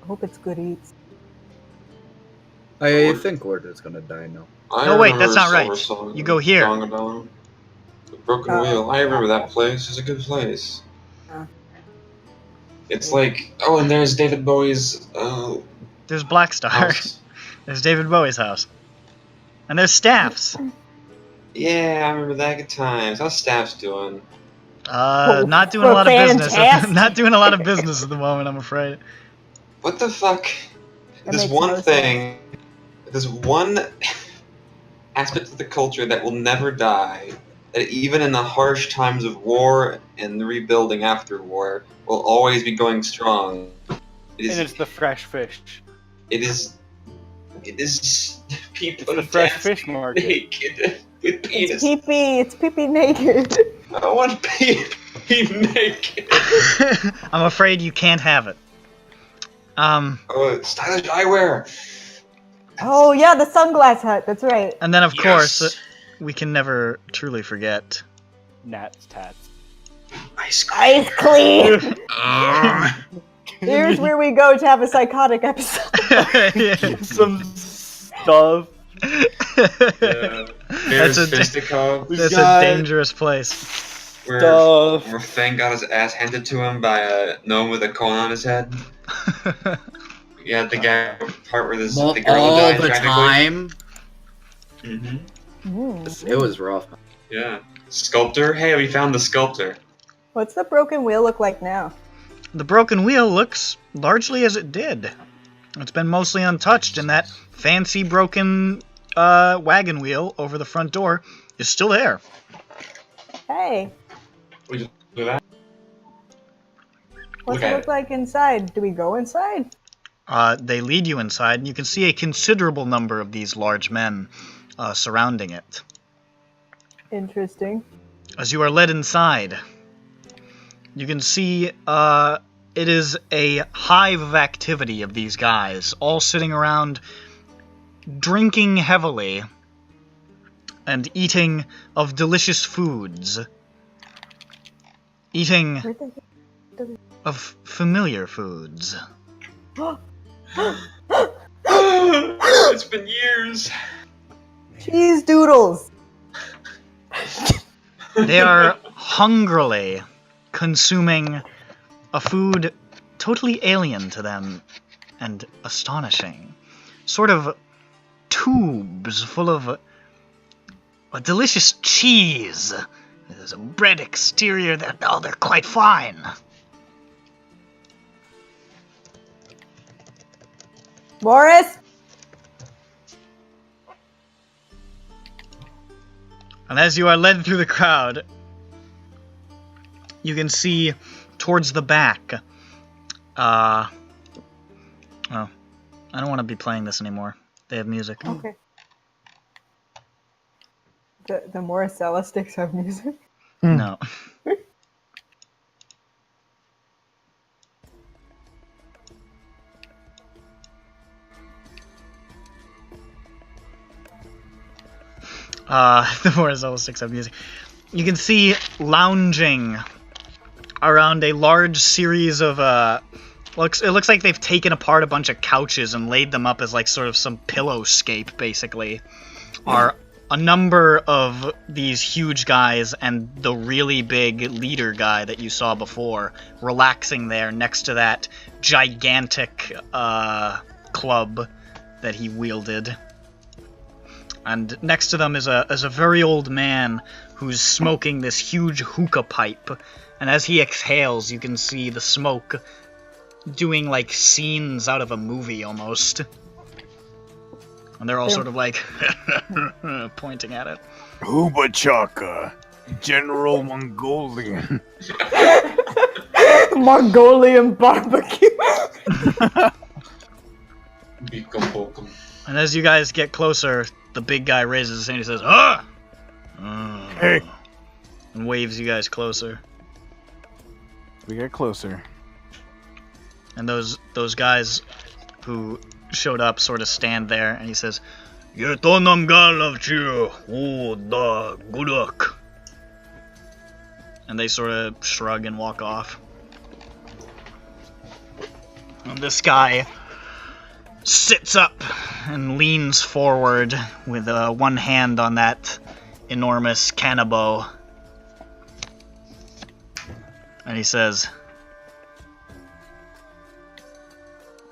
I hope it's good eats. I think Order's gonna die now. No, wait, that's not right. You go here. The Broken Wheel. I remember that place. It's a good place. It's like, oh, and there's David Bowie's. There's Black Star. House. There's David Bowie's house. And there's Staff's. Yeah, I remember that. Good times. How's Staff's doing? Not doing a lot of business. Not doing a lot of business at the moment, I'm afraid. What the fuck? That There's makes one no thing. There's one aspect of the culture that will never die, that even in the harsh times of war and the rebuilding after war, will always be going strong. And it's the fresh fish. It is people It's the fresh dancing fish market. naked with penis. It's pee-pee naked. I want pee naked. I'm afraid you can't have it. Oh, stylish eyewear. Oh yeah, the sunglass hut. That's right. And then, of Yes. course, we can never truly forget. Gnats, tats. Ice cream. Ugh. Here's where we go to have a psychotic episode. Some stuff. Yeah. There's fisticuffs. That's a dangerous place. Where Fang got his ass handed to him by a gnome with a cone on his head. Yeah, the guy part where the girl all died the tragically. time. Mm-hmm. It was rough. Yeah. Sculptor? Hey, we found the sculptor. What's the broken wheel look like now? The broken wheel looks largely as it did. It's been mostly untouched, and that fancy broken wagon wheel over the front door is still there. Hey, We just do that. what's Look it at look like inside? Do we go inside? They lead you inside, and you can see a considerable number of these large men surrounding it. Interesting. As you are led inside, you can see it is a hive of activity of these guys, all sitting around, drinking heavily, and eating of delicious foods. Eating of familiar foods. It's been years. Cheese doodles. They are hungrily consuming a food totally alien to them and astonishing. Sort of tubes full of a delicious cheese. There's a bread exterior that, they're quite fine. Morris? And as you are led through the crowd, you can see towards the back. Oh, I don't want to be playing this anymore. They have music. Okay. The Morrisella sticks have music? No. The Morrisella sticks have music. You can see lounging around a large series of it looks like they've taken apart a bunch of couches and laid them up as like sort of some pillowscape, basically. Are a number of these huge guys and the really big leader guy that you saw before relaxing there next to that gigantic club that he wielded. And next to them is a very old man who's smoking this huge hookah pipe. And as he exhales, you can see the smoke doing like scenes out of a movie almost. And they're all sort of like pointing at it. Hubachaka, General Mongolian. Mongolian barbecue. And as you guys get closer, the big guy raises his hand and he says, "Ah!" Hey. And waves you guys closer. We get closer. And those guys who showed up sort of stand there, and he says, "Yetonam galavchu, oh da gudak." And they sort of shrug and walk off. And this guy sits up and leans forward with one hand on that enormous cannibal. And he says,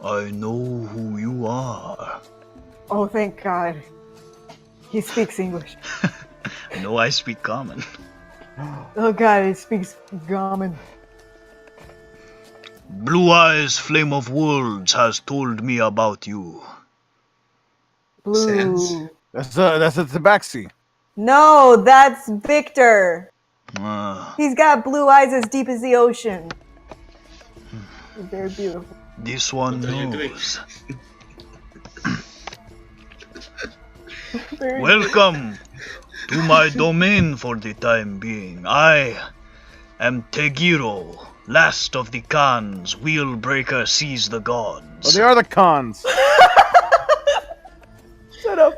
"I know who you are." Oh, thank God. He speaks English. No, I speak common. Oh God, he speaks common. Blue Eyes Flame of Worlds has told me about you. Blue. That's a tabaxi. No, that's Victor. Ah, He's got blue eyes as deep as the ocean. He's very beautiful. this one What are you doing? knows. Very Welcome to my domain for the time being. I am Tegiro, last of the Khans. Wheelbreaker sees the gods. Oh, they are the cons. Shut up.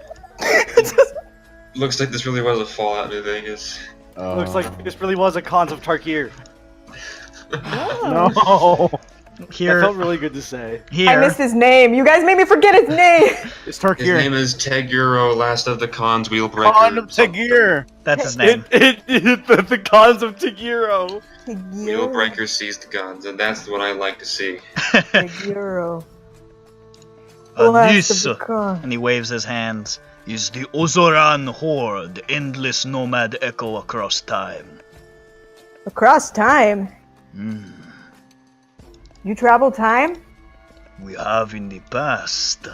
Looks like this really was a Fallout New Vegas. Looks like this really was a Cons of Tarkir. No. That Here, felt really good to say. I here. missed his name. You guys made me forget his name. It's His Tarkir. name is Teguro, last of the Khans, Wheelbreaker. Con of Tagir. That's his name. The Cons of Tagiro. Wheelbreaker sees the gods, and that's what I like to see. Euro. This, and he waves his hands, is the Ozoran Horde, endless nomad echo across time. Across time. Hmm. You travel time? We have in the past.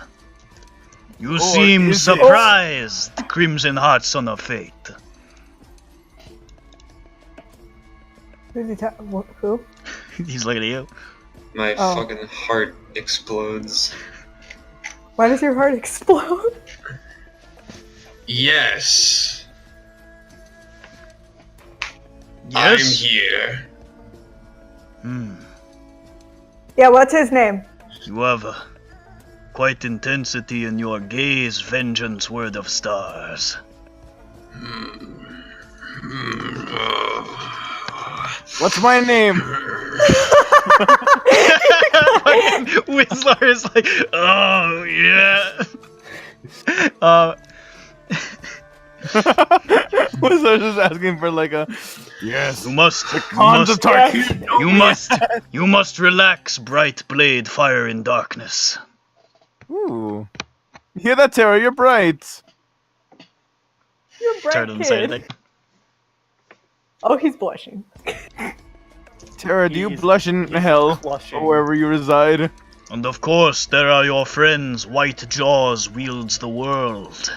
You Oh, seem is it? surprised, Crimson Heart, son of fate. Who's he who? He's looking at you. My Oh. fucking heart explodes. Why does your heart explode? Yes, Yes? I'm here. Hmm. Yeah, what's his name? You have quite intensity in your gaze, vengeance, word of stars. What's my name? Fucking Whistler is like, oh yeah. Was I just asking for like a yes? You must, Cons of Tarkir. you must relax, bright blade, fire in darkness. Ooh. You hear that, Tara? You're bright. You're a bright Tara doesn't say kid. anything. Oh, he's blushing. Tara, do you He's- blush in he's hell blushing. or wherever you reside? And of course, there are your friends. White Jaws wields the world.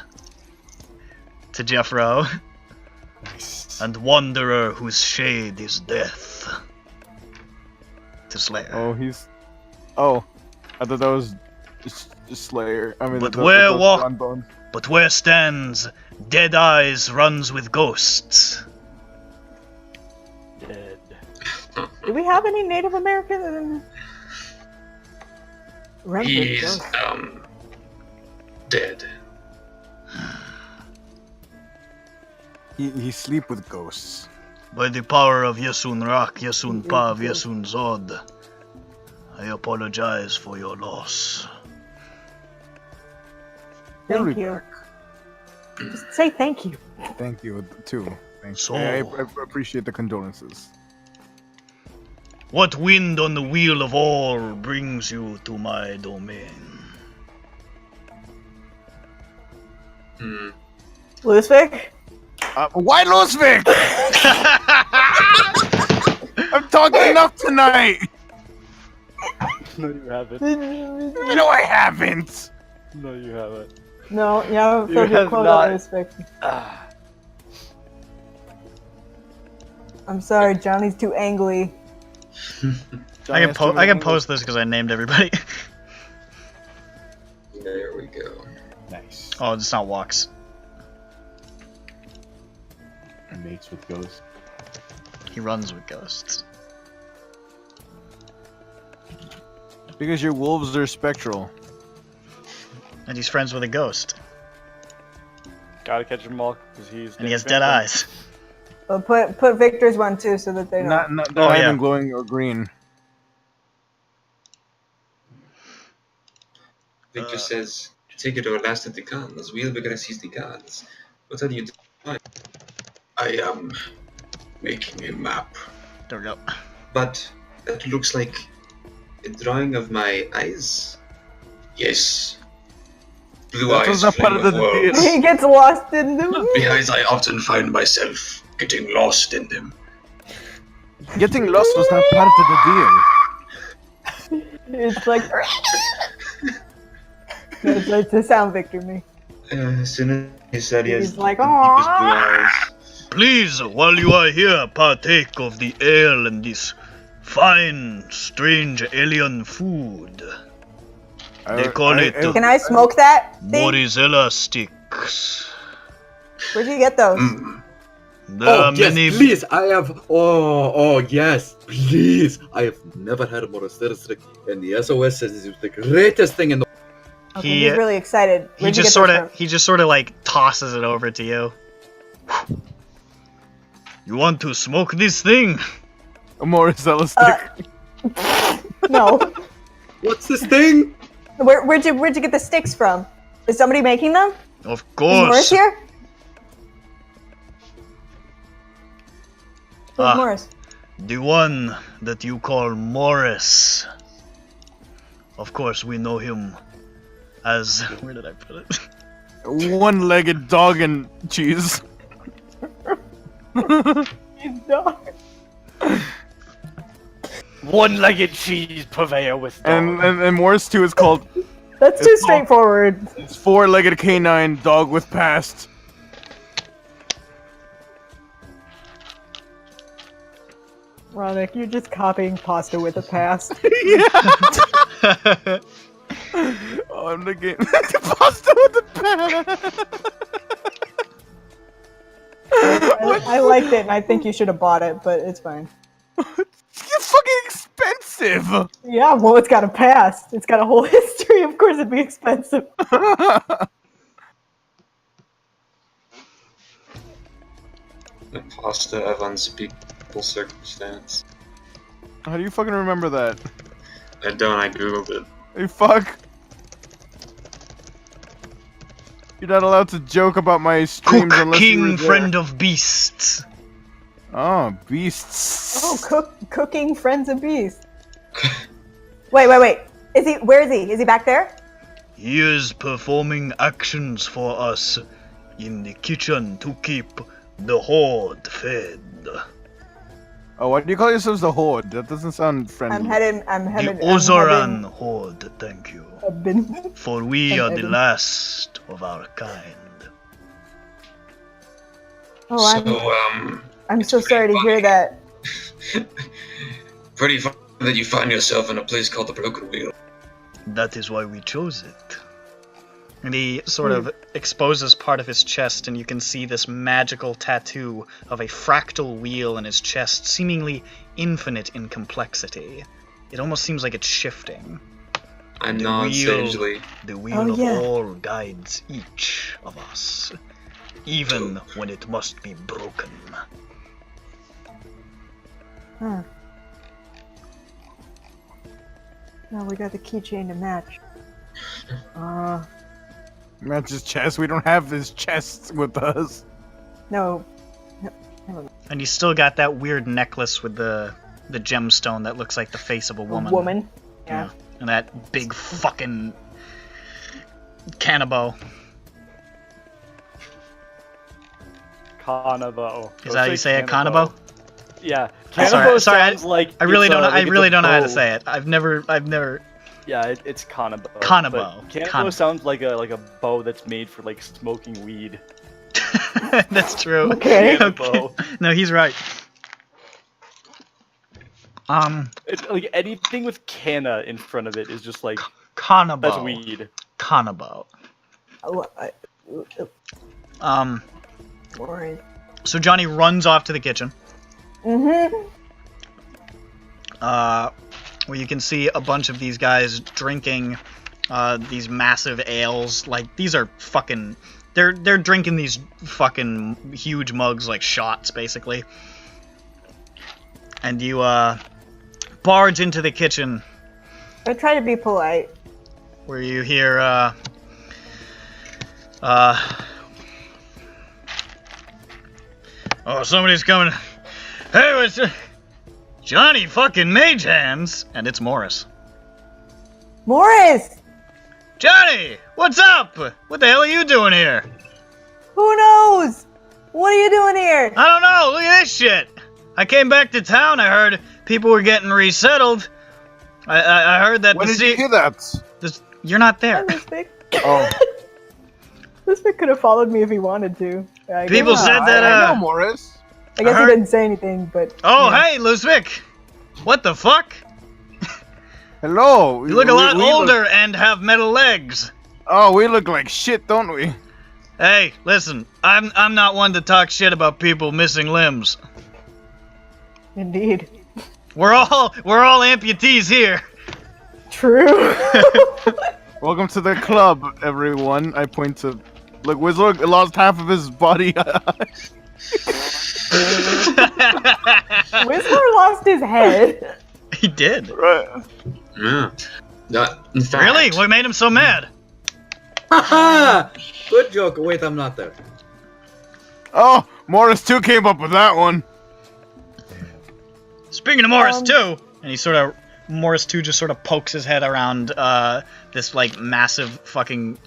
To Jeffro. And Wanderer, whose shade is death. To Slayer. Oh, he's. Oh, I thought that was just Slayer. I mean, But that where was walk- Ron Bones. But where stands Dead Eyes runs with ghosts. Dead. Do we have any Native Americans? He's dead. He sleep with ghosts. By the power of Yesun Rak, Yesun Pav, Yesun Zod, I apologize for your loss. Thank you. Just say thank you. Thank you too. Thanks. So- I appreciate the condolences. What wind on the wheel of all brings you to my domain? Lusvik? Why Lusvik? I've talked enough tonight. No, you haven't. No, I haven't. No, you haven't. No, you haven't You filled your have quota, not. Lusvik. Ah. I'm sorry, Johnny's too angry. I can post this because I named everybody. There we go. Nice. Oh, it's not walks. Mates with ghosts. He runs with ghosts. Because your wolves are spectral. And he's friends with a ghost. Gotta catch them all because he's. And he has dead eyes. Well, put Victor's one too, so that they don't. Not Oh, yeah. even glowing or green. Victor says, take it or last of the gods. Wheelbreaker sees the gods. What are you doing? I am making a map. There we go. But that looks like a drawing of my eyes. Yes. Blue That eyes. was not part of the flame worlds. deal. He gets lost in them. Because I often find myself getting lost in them. Getting lost was not part of the deal. It's like. It's like the sound Victor made. As soon as he said he has He's like, the deepest blue "Aww." eyes. Please, while you are here, partake of the ale and this fine, strange alien food. They call it Can I smoke that thing? Morizella sticks. Where'd you get those? There Oh are yes, many. please! I have. Oh yes, please! I have never had a Morastera stick, and the SOS says it's the greatest thing in the. Okay, he's really excited. Where'd you get those He just sort of like tosses it over to you. You want to smoke this thing? A Morizella stick. No. What's this thing? Where'd you get the sticks from? Is somebody making them? Of Is course. Morris here? Who's Morris? The one that you call Morris. Of course, we know him as. Where did I put it? One-legged dog and cheese. Dog. One-legged cheese purveyor with dog. And Morris 2 is called. That's too straightforward. It's four-legged canine dog with past. Ronick, you're just copying pasta with a past. Oh, I'm the game. Pasta with the past. I liked it, and I think you should have bought it, but it's fine. It's fucking expensive. Yeah, well, it's got a past. It's got a whole history. Of course, it'd be expensive. The pasta of unspeakable circumstance. How do you fucking remember that? I don't, I googled it. Hey, fuck. You're not allowed to joke about my streams unless King, you're there. friend of beasts. Oh, beasts. Oh, cooking friends of beasts. Wait. Is he? Where is he? Is he back there? He is performing actions for us in the kitchen to keep the horde fed. Oh, why do you call yourselves the Horde? That doesn't sound friendly. I'm heading. The Ozoran horde, thank you. For we are the last of our kind. Oh, I'm so sorry to hear that. Pretty funny that you find yourself in a place called the Broken Wheel. That is why we chose it. And he sort of exposes part of his chest, and you can see this magical tattoo of a fractal wheel in his chest, seemingly infinite in complexity. It almost seems like it's shifting. I nod sagely. The wheel of all guides each of us, even when it must be broken. Huh. Now we got the keychain to match. Match his chest. We don't have his chest with us. No. And you still got that weird necklace with the gemstone that looks like the face of a woman. Yeah. And that big fucking cannibal. Kanabo. Is that how you say it, Kanabo? Yeah. Sorry, sounds like I really don't. I it's really a don't know how to bow. say it. I've never. Yeah, it's Kanabo. Kanabo. Kanabo sounds like a bow that's made for like smoking weed. That's true. Okay. No, he's right. It's like anything with canna in front of it is just like Kanabo. that's weed. Kanabo. Boring. So Johnny runs off to the kitchen. Mm-hmm. Where you can see a bunch of these guys drinking these massive ales. Like, these are fucking... They're drinking these fucking huge mugs like shots, basically. And you barge into the kitchen. I try to be polite. Where you hear oh, somebody's coming. Hey, what's Johnny fucking Mage Hands? And it's Morris. Morris! Johnny, what's up? What the hell are you doing here? Who knows? What are you doing here? I don't know. Look at this shit. I came back to town. I heard people were getting resettled. I heard that. When did you hear that? You're not there. Oh. Lisbeth could have followed me if he wanted to. People said that. I know, Morris. I guess he didn't say anything, but. Oh, hey, Luzvik! What the fuck? Hello. You look a lot older and have metal legs. Oh, we look like shit, don't we? Hey, listen, I'm not one to talk shit about people missing limbs. Indeed. We're all amputees here. True. Welcome to the club, everyone. I point to. Look, Wizard lost half of his body. Whistler lost his head. He did. Right. Yeah. In fact, Really? What made him so mad? Haha! Good joke. Wait, I'm not there. Oh, Morris 2 came up with that one. Speaking of Morris 2, and Morris 2 just sort of pokes his head around this like massive fucking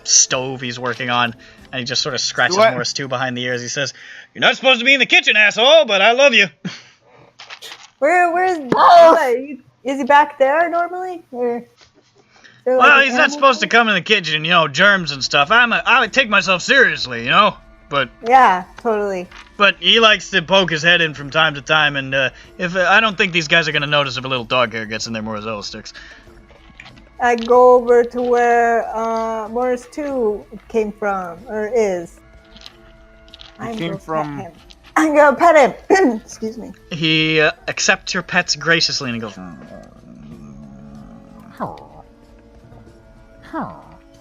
stove he's working on, and he just sort of scratches Morris 2 behind the ears. He says, "You're not supposed to be in the kitchen, asshole, but I love you." Where's is he back there normally? Or well, he's not supposed to come in the kitchen, germs and stuff. I would take myself seriously, but yeah, totally. But he likes to poke his head in from time to time, and if I don't think these guys are gonna notice if a little dog hair gets in their Morzella sticks. I go over to where Morris 2 came from, or is. He came from. I'm gonna pet him. Excuse me. He accepts your pets graciously, and he goes.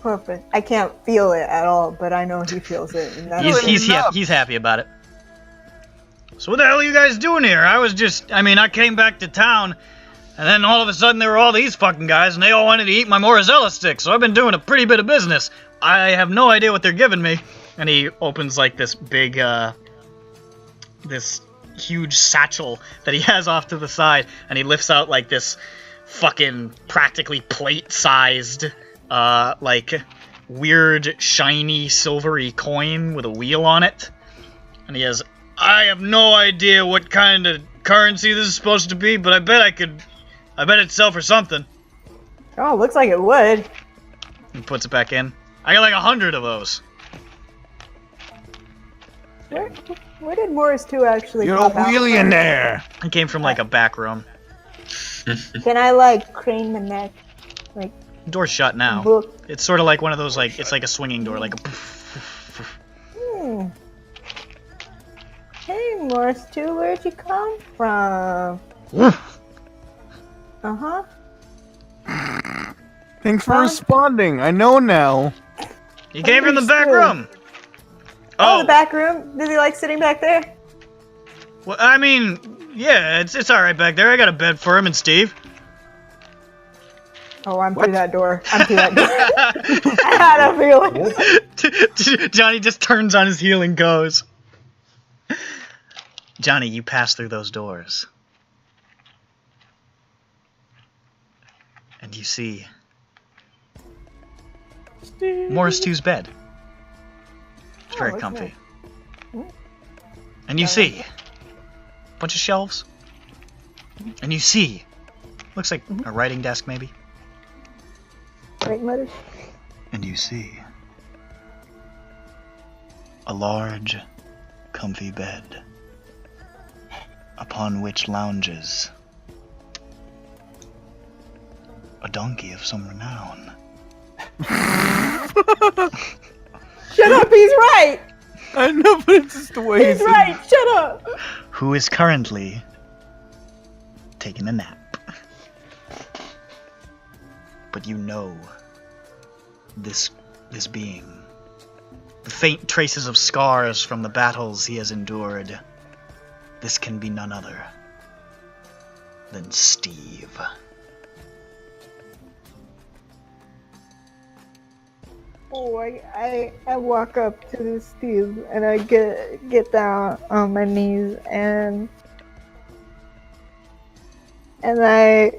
Perfect. I can't feel it at all, but I know he feels it. And that's He's happy about it. So what the hell are you guys doing here? I came back to town, and then all of a sudden there were all these fucking guys, and they all wanted to eat my Morzella sticks, so I've been doing a pretty bit of business. I have no idea what they're giving me. And he opens like this big, this huge satchel that he has off to the side, and he lifts out like this fucking practically plate-sized, like weird, shiny, silvery coin with a wheel on it. And he has, I have no idea what kind of currency this is supposed to be, but I bet it'd sell for something. Oh, looks like it would. He puts it back in. I got like 100 of those. Where did Morris 2 actually You're pop a out millionaire. He came from like a back room. from? Can I like crane the neck? Like Door's shut now. look. It's sort of like one of those it's like a swinging door, like a. Hey, Morris 2, where'd you come from? Uh-huh. Thanks for responding. I know now. He came from the back room. Oh, the back room? Does he like sitting back there? Well, I mean, yeah, it's all right back there. I got a bed for him and Steve. Oh, I'm through that door. I had a feeling. Johnny just turns on his heel and goes. Johnny, you pass through those doors. And you see Morris 2's bed. It's very comfy. And you see a bunch of shelves. And you see, looks like a writing desk maybe. Right, Mother? And you see a large, comfy bed upon which lounges a donkey of some renown. Shut up, he's right! I know, but it's just the way he's right, shut up! Who is currently taking a nap. But you know this being. The faint traces of scars from the battles he has endured. This can be none other than Steve. Oh, I walk up to this Steve and I get down on my knees and I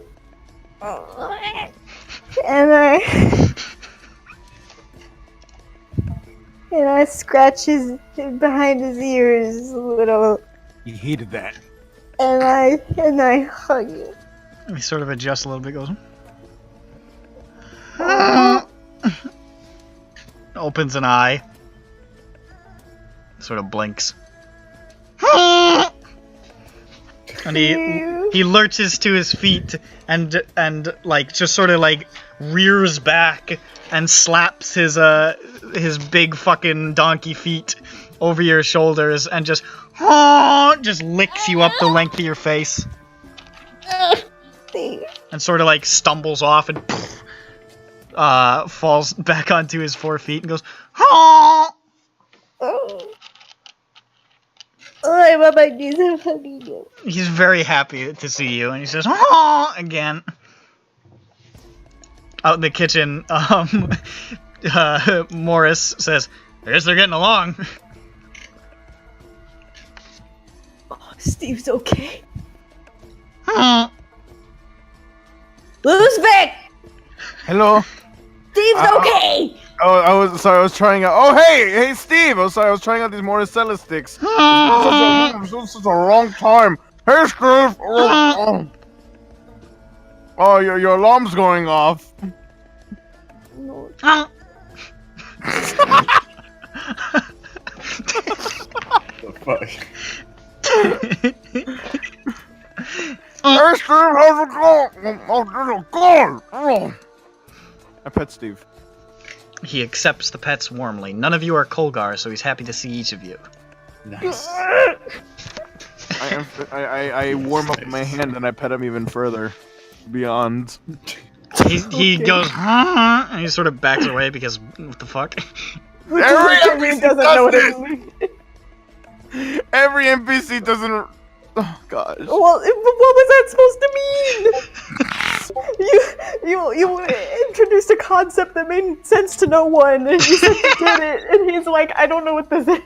scratch his behind his ears a little. He hated that. And I hug it. He sort of adjusts a little bit, goes. opens an eye, sort of blinks. And he lurches to his feet and like just sort of like rears back and slaps his big fucking donkey feet over your shoulders and just licks you up the length of your face. And sort of like stumbles off and falls back onto his 4 feet and goes, "Oh, I'm on my knees. I'm hugging you." He's very happy to see you, and he says, "Oh," again. Out in the kitchen, Morris says, "I guess they're getting along." Oh, Steve's okay. Luzvik! Hello. Steve's okay! Oh, I was trying out. Oh, hey, Steve. I was trying out these Mortacella sticks. This is a wrong time. Hey, Steve. Oh, your alarm's going off. No. The fuck? Hey, Steve, how's it going? Oh, good. Oh. I pet Steve. He accepts the pets warmly. None of you are Kolgar, so he's happy to see each of you. Nice. I warm up my hand and I pet him even further. Beyond. He goes, huh? And he sort of backs away because, what the fuck? Every NPC doesn't know what it means. Every NPC doesn't. Oh god. Well, what was that supposed to mean? You introduced a concept that made sense to no one, and you said you did it, and he's like, I don't know what this is.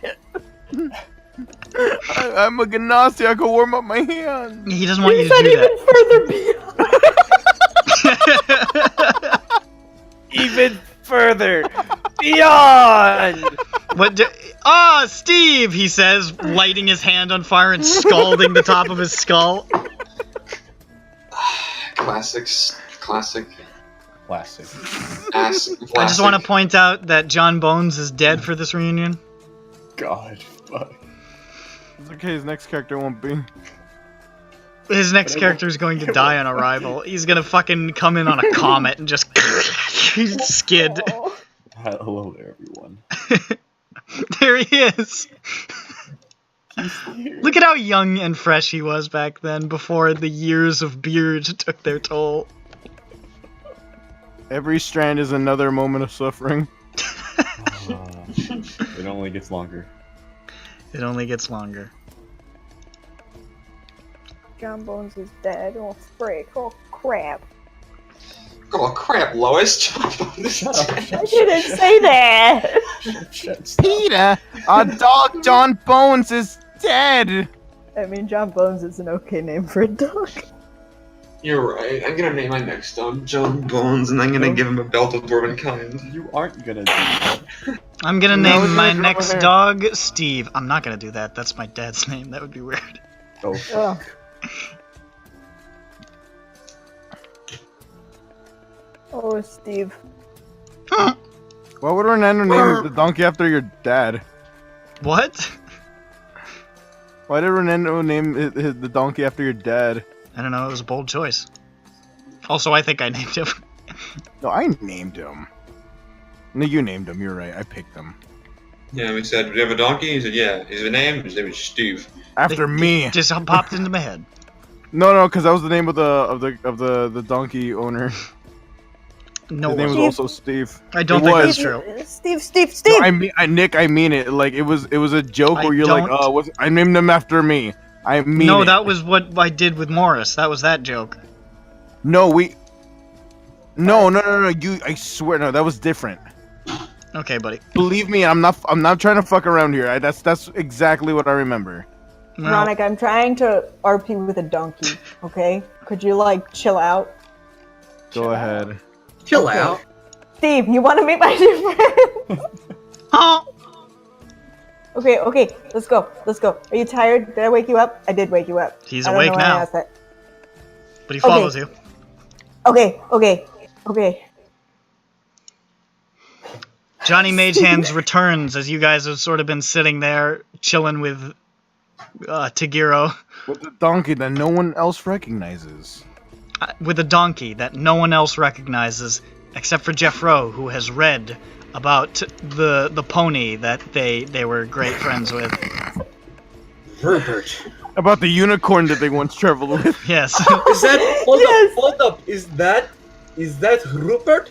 I'm a Ganassi, I can warm up my hand. He doesn't want you to do that. Even further beyond. What? Steve! He says, lighting his hand on fire and scalding the top of his skull. Classic. I just want to point out that John Bones is dead for this reunion. God, fuck. It's okay, his next character won't be. His next character is going to die on arrival. He's gonna fucking come in on a comet and just skid. Hello there, everyone. There he is. Look at how young and fresh he was back then, before the years of beard took their toll. Every strand is another moment of suffering. It only gets longer. It only gets longer. John Bones is dead. Oh, frick. Oh, crap. Oh, crap, Lois. Shut up. I didn't say that. Peter, our dog John Bones is dead. I mean, John Bones is an okay name for a dog. You're right. I'm gonna name my next dog John Bones, and I'm gonna give him a belt of dwarven kind. You aren't gonna do that. I'm gonna name my next dog Steve. I'm not gonna do that. That's my dad's name. That would be weird. Oh. Oh, Steve. Why would Renando name the donkey after your dad? What? Why did Renando name the donkey after your dad? I don't know, it was a bold choice. Also, I think I named him. No, I named him. No, you named him, you're right, I picked him. Yeah, we said, do you have a donkey? He said, yeah. His name? His name is Steve. After me! Just popped into my head. No, because that was the name of the donkey owner. No, his name was also Steve. I don't think that's true. Steve. No, Nick, I mean it. Like it was a joke where you're like, oh, I named him after me. I mean No, it. that was what I did with Morris. That was that joke. No, No, I swear, no, that was different. Okay, buddy. Believe me, I'm not trying to fuck around here. That's exactly what I remember. No. Veronica, I'm trying to RP with a donkey, okay? Could you, like, chill out? Go ahead. Chill out. Steve, you want to meet my new friend? Okay, let's go. Are you tired? Did I wake you up? I did wake you up. He's awake now. But he follows you. Okay. Johnny Mage Hands returns as you guys have sort of been sitting there chilling with Tagiro. With the donkey that no one else recognizes. With a donkey that no one else recognizes except for Jeff Rowe, who has read about the pony that they were great friends with. Rupert. About the unicorn that they once traveled with. Yes. Is that hold up? Is that Rupert?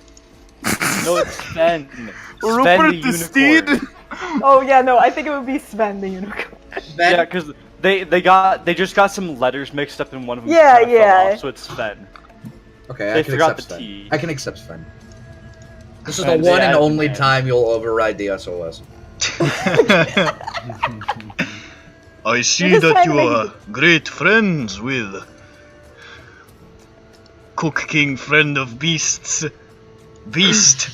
No, it's Sven. Rupert the steed? Oh yeah, no, I think it would be Sven the unicorn. Yeah, because they just got some letters mixed up in one of them. Yeah, kinda fell off, so it's Sven. Okay, They I can forgot accept the Sven. T. I can accept Sven. This is Sven, the one they and added only the time you'll override the SOS. I see just that trying to you make are great friends with Cook King, friend of beasts. Beast.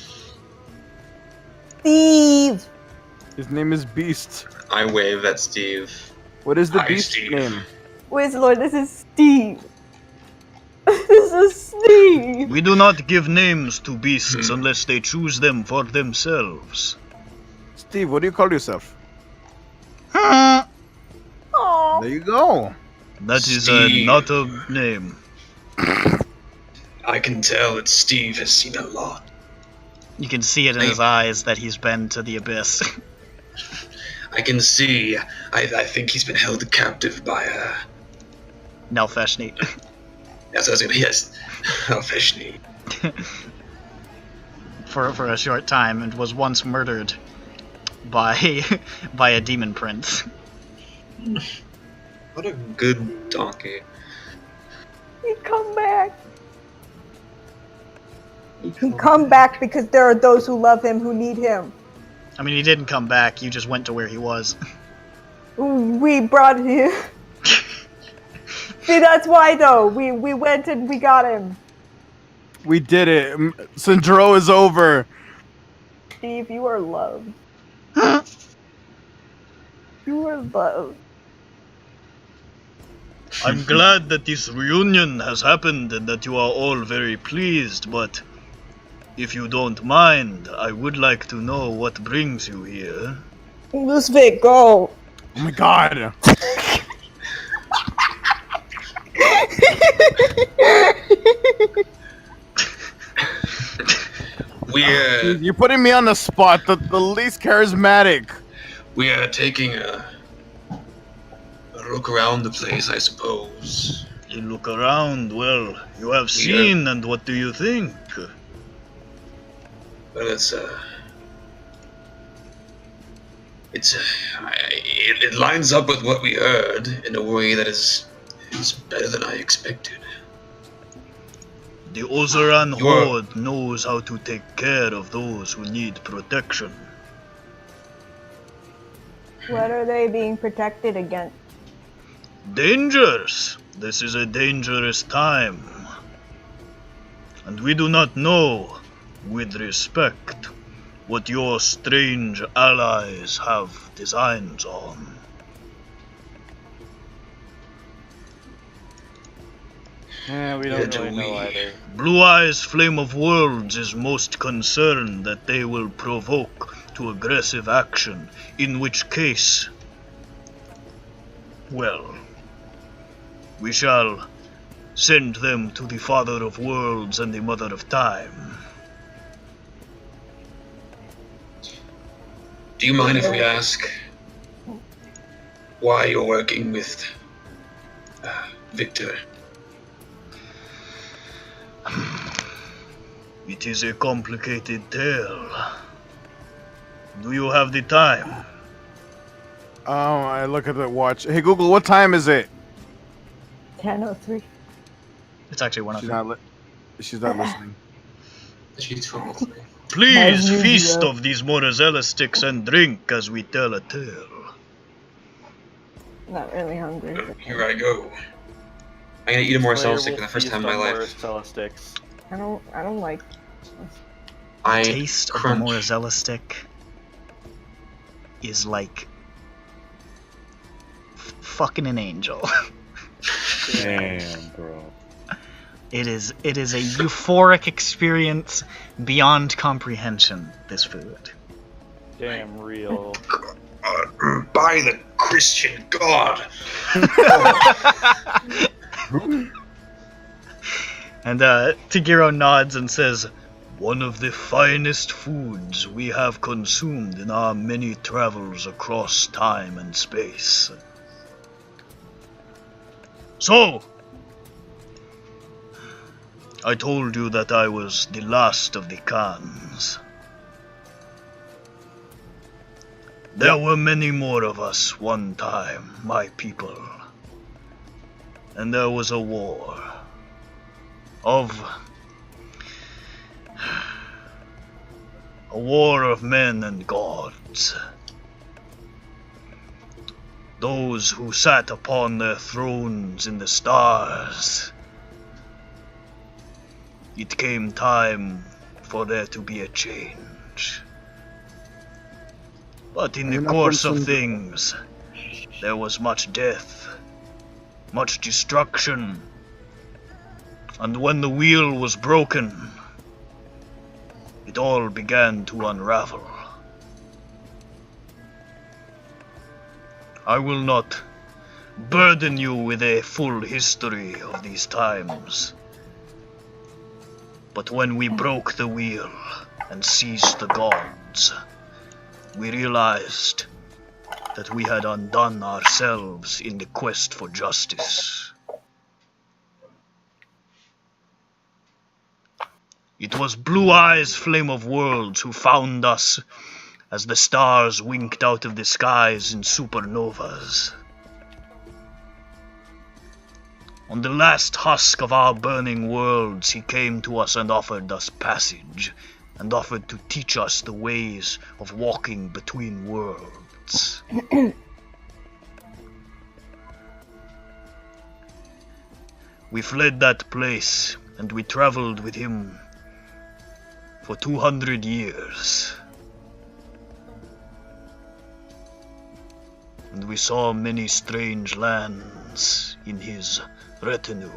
Steve. His name is Beast. I wave at Steve. What is the Hi, beast Steve. name? Wait, Lord, this is Steve. This is Steve. We do not give names to beasts unless they choose them for themselves. Steve, what do you call yourself? Aww. There you go. That is Steve. not a name. I can tell that Steve has seen a lot. You can see it in his eyes that he's been to the abyss. I can see. I think he's been held captive by Nelfeshni. Yes, I was gonna yes, Alfeshni. for a short time, and was once murdered by a demon prince. What a good donkey. He'd come back. He'd come back because there are those who love him who need him. I mean, he didn't come back. You just went to where he was. We brought him. See, that's why though. We went and we got him. We did it. SINDROA is over. Steve, you are loved. You are loved. I'm glad that this reunion has happened and that you are all very pleased, but if you don't mind, I would like to know what brings you here. Let's Vic, go. Oh my god. You're putting me on the spot, the least charismatic. We are taking a look around the place, I suppose. You look around, well, you have seen, and what do you think? Well, it lines up with what we heard in a way that is better than I expected. The Ozeran Horde knows how to take care of those who need protection. What are they being protected against? Dangers! This is a dangerous time. And we do not know, with respect, what your strange allies have designs on. Yeah, we don't really know either. Blue Eyes Flame of Worlds is most concerned that they will provoke to aggressive action, in which case, well, we shall send them to the Father of Worlds and the Mother of Time. Do you mind if we ask why you're working with Victor? It is a complicated tale. Do you have the time? Oh, I look at the watch. Hey Google, what time is it? 10:03. It's actually 1:03. She's not listening. She's 12:03. Please feast of these Morazella sticks and drink as we tell a tale. Not really hungry. Here I go. I'm gonna eat a Morazella stick for the first time in my life. Morazella sticks. I don't like. The taste of the Morazella stick is like fucking an angel. Damn, bro. It is a euphoric experience beyond comprehension, this food. damn real. By the Christian God. And Tagiro nods and says, "One of the finest foods we have consumed in our many travels across time and space. So, I told you that I was the last of the Khans. There were many more of us one time, my people. And there was a war of men and gods. Those who sat upon their thrones in the stars. It came time for there to be a change. But in the course of things, there was much death, much destruction, and when the wheel was broken, it all began to unravel. I will not burden you with a full history of these times, but when we broke the wheel and seized the gods, we realized that we had undone ourselves in the quest for justice. It was Blue Eyes Flame of Worlds who found us as the stars winked out of the skies in supernovas. On the last husk of our burning worlds, he came to us and offered us passage, and offered to teach us the ways of walking between worlds. We fled that place, and we traveled with him for 200 years. And we saw many strange lands in his retinue.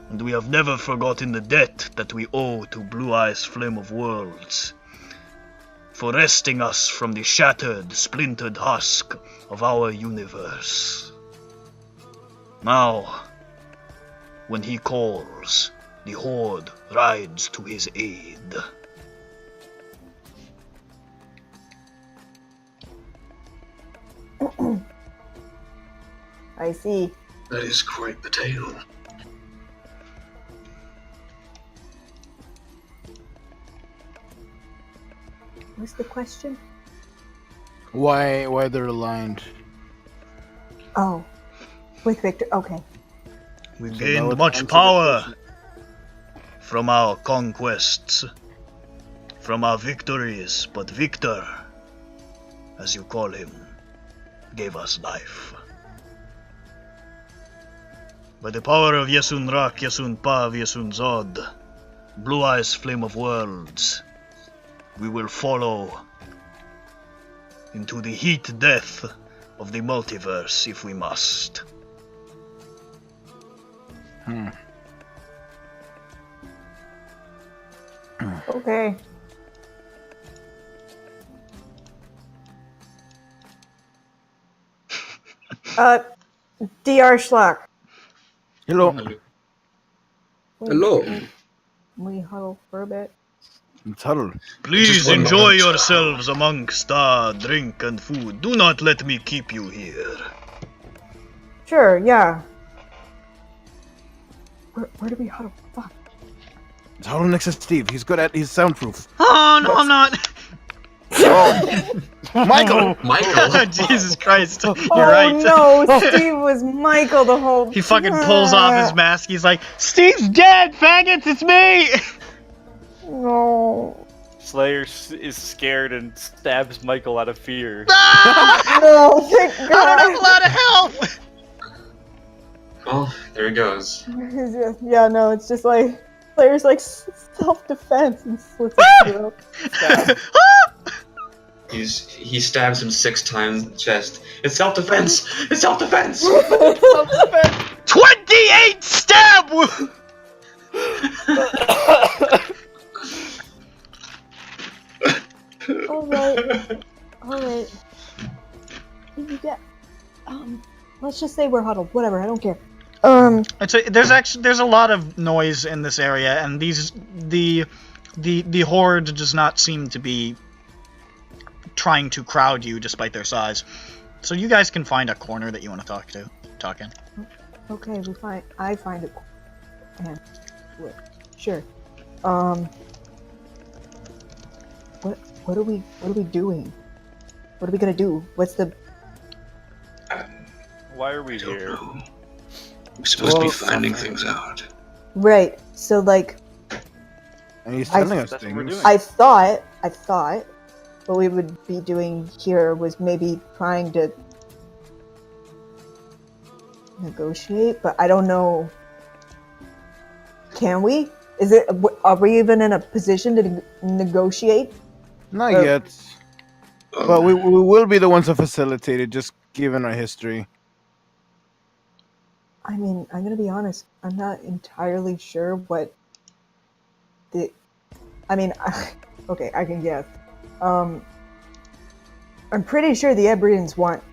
And we have never forgotten the debt that we owe to Blue Eyes Flame of Worlds for wresting us from the shattered, splintered husk of our universe. Now, when he calls, the Horde rides to his aid. I see. That is quite the tale. What's the question? Why they're aligned? Oh, with Victor. Okay. We gained much power from our conquests, from our victories, but Victor, as you call him, gave us life. By the power of Yesun Rak, Yesun Pav, Yesun Zod, Blue Eyes Flame of Worlds, we will follow into the heat death of the multiverse if we must. Okay. Dr. Schlock. Hello. Hello. We huddle for a bit. Let's huddle. Please enjoy yourselves amongst drink and food. Do not let me keep you here. Sure, yeah. Where do we huddle? Fuck. Let's huddle next to Steve. He's soundproof. Oh, no, I'm not. Michael! Jesus Christ. You're Oh right. no, Steve was Michael the whole He fucking pulls off his mask. He's like, Steve's dead, faggots, it's me! No. Slayer is scared and stabs Michael out of fear. No, thank God. I don't have a lot of health! Well, there he goes. Yeah, no, it's just like Slayer's like self-defense and slits his throat. He stabs him 6 times in the chest. It's self-defense! It's self-defense! 28 stab! we're huddled. Whatever, I don't care. There's a lot of noise in this area, and the horde does not seem to be trying to crowd you despite their size. So you guys can find a corner that you want to talk in. Okay, I find it. And sure. What are we doing? What are we gonna do? What's the? Why are we here? We're supposed to be finding things out. Right. So like. And he's telling us things. I thought what we would be doing here was maybe trying to negotiate, but I don't know. Can we? Are we even in a position to negotiate? Not yet. But we will be the ones to facilitate it, just given our history. I mean, I'm gonna be honest. I'm not entirely sure what okay, I can guess. I'm pretty sure the Ebrians want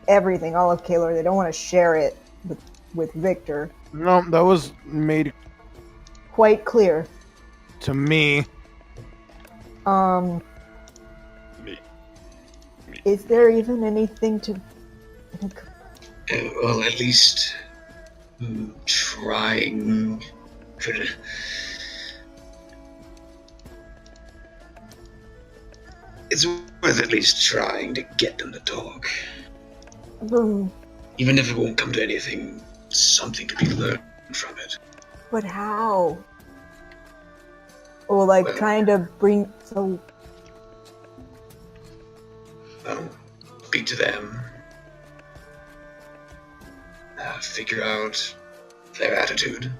everything, all of Kalar. They don't want to share it with Victor. No, that was made quite clear to me. Is there even anything to? Well, at least trying. It's worth at least trying to get them to talk. Even if it won't come to anything, something could be learned from it. But how? Or like trying to bring speak to them. Figure out their attitude.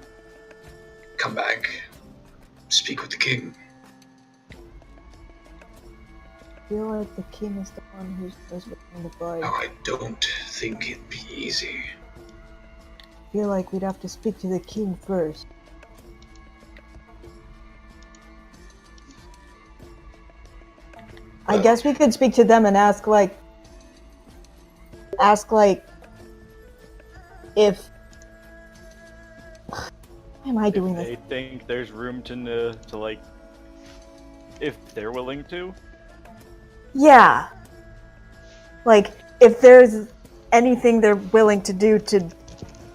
Come back. Speak with the king. I feel like the king is the one who's representing the bride. Oh, I don't think it'd be easy. I feel like we'd have to speak to the king first. I guess we could speak to them and ask if. Why am I doing this? They think there's room to like, if they're willing to. Yeah. Like, if there's anything they're willing to do to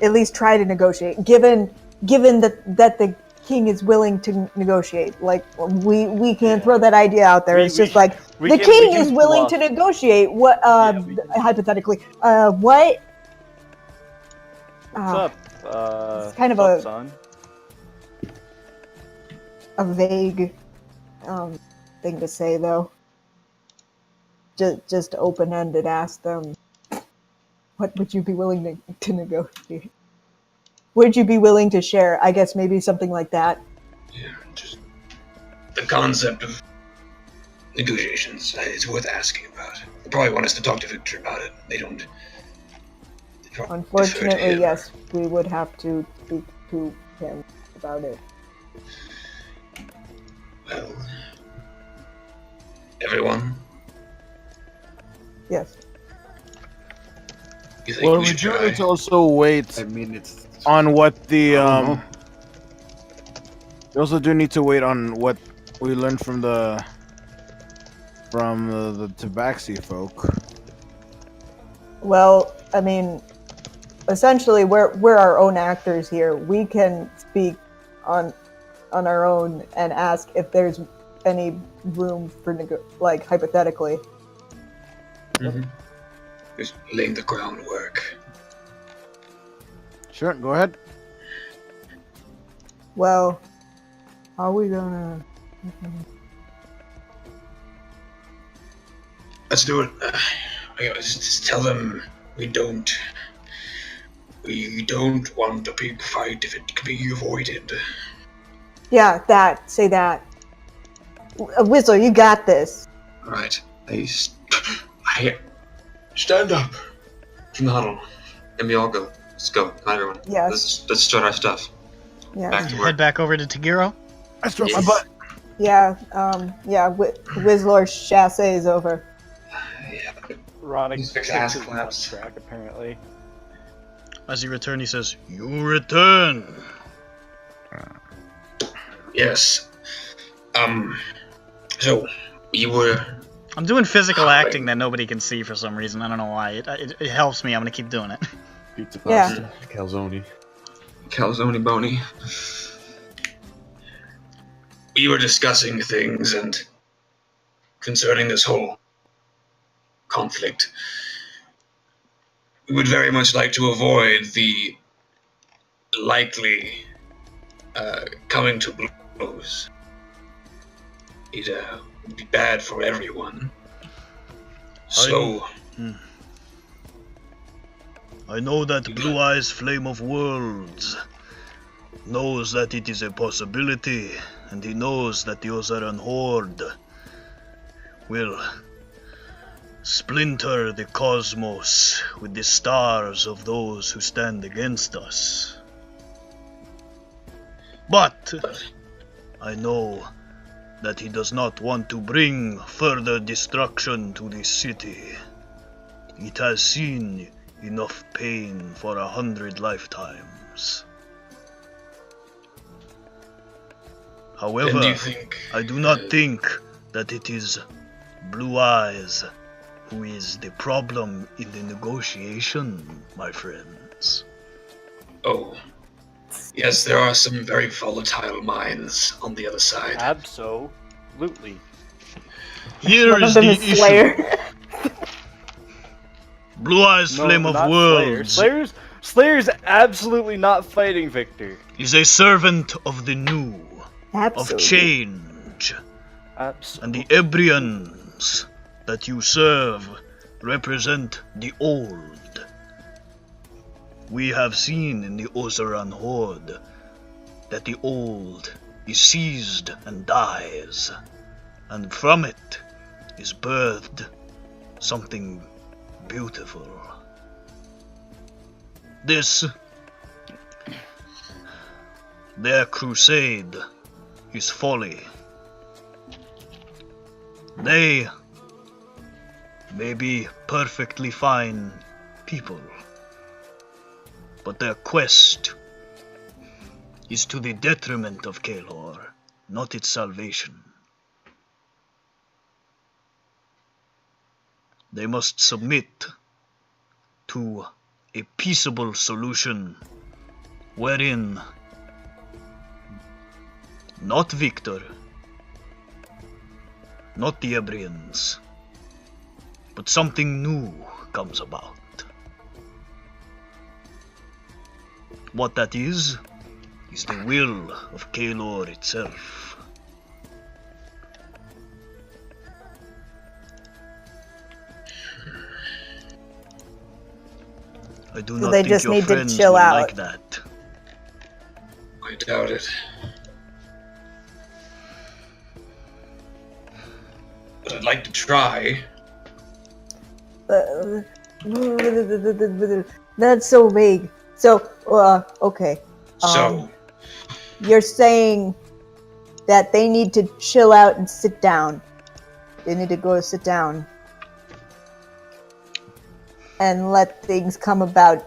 at least try to negotiate, given that the king is willing to negotiate. Like, we can't throw that idea out there. It's just like the king is willing to negotiate. What? Hypothetically, what? What's up? It's kind of a vague thing to say, though. Just open-ended. Ask them, what would you be willing to negotiate? Would you be willing to share? I guess maybe something like that. Yeah, just the concept of negotiations. It's worth asking about. They probably want us to talk to Victor about it. They don't. Unfortunately, yes, we would have to speak to him about it. Well, everyone? Yes. You think Well, we we should do try? need to also wait. I mean, it's on what the we also do need to wait on what we learned from the Tabaxi folk. Well, I mean, essentially, we're our own actors here. We can speak on our own and ask if there's any room for hypothetically. Mm-hmm. Just laying the groundwork. Sure, go ahead. Well, are we gonna? Let's do it. Just tell them we don't want a big fight if it can be avoided. Yeah, say that. Whistler, you got this. All right. I stand up from the huddle, and we all go. Let's go. Come on, everyone. Yes. Let's start our stuff. Yeah. Back to work. Head back over to Tagiro. I struck my butt. Yeah. Whistler's chassé is over. Yeah. Ronick These kicks ass his claps. track apparently. As you return, he says, "You return." Yes. So, you were... I'm doing physical acting that nobody can see for some reason. I don't know why. It helps me. I'm gonna keep doing it. Pizza pasta, calzone. Calzone Boni. We were discussing things and concerning this whole conflict. We would very much like to avoid the likely coming to blows. It would be bad for everyone. So... I know that Blue Eyes Flame of Worlds knows that it is a possibility, and he knows that the Ozaran Horde will splinter the cosmos with the stars of those who stand against us. But I know that he does not want to bring further destruction to this city. It has seen enough pain for 100 lifetimes. However, I do not think that it is Blue Eyes who is the problem in the negotiation, my friends. Oh. Yes, there are some very volatile minds on the other side. Absolutely. Here is the issue. Blue Eyes Flame of Worlds. Slayer's absolutely not fighting Victor. Is a servant of the new, Absolutely. of change. Absolutely. And the Ebrians that you serve represent the old. We have seen in the Ozaran Horde that the old is seized and dies, and from it is birthed something beautiful. Their crusade is folly. They may be perfectly fine people, but their quest is to the detriment of Kaelor, not its salvation. They must submit to a peaceable solution wherein not Victor, not the Ebrians, but something new comes about. What that is the will of Kaelor itself. I do not they think just your need to friends chill will out. like that. I doubt it. But I'd like to try. That's so vague. So, okay. You're saying that they need to chill out and sit down. They need to go sit down. And let things come about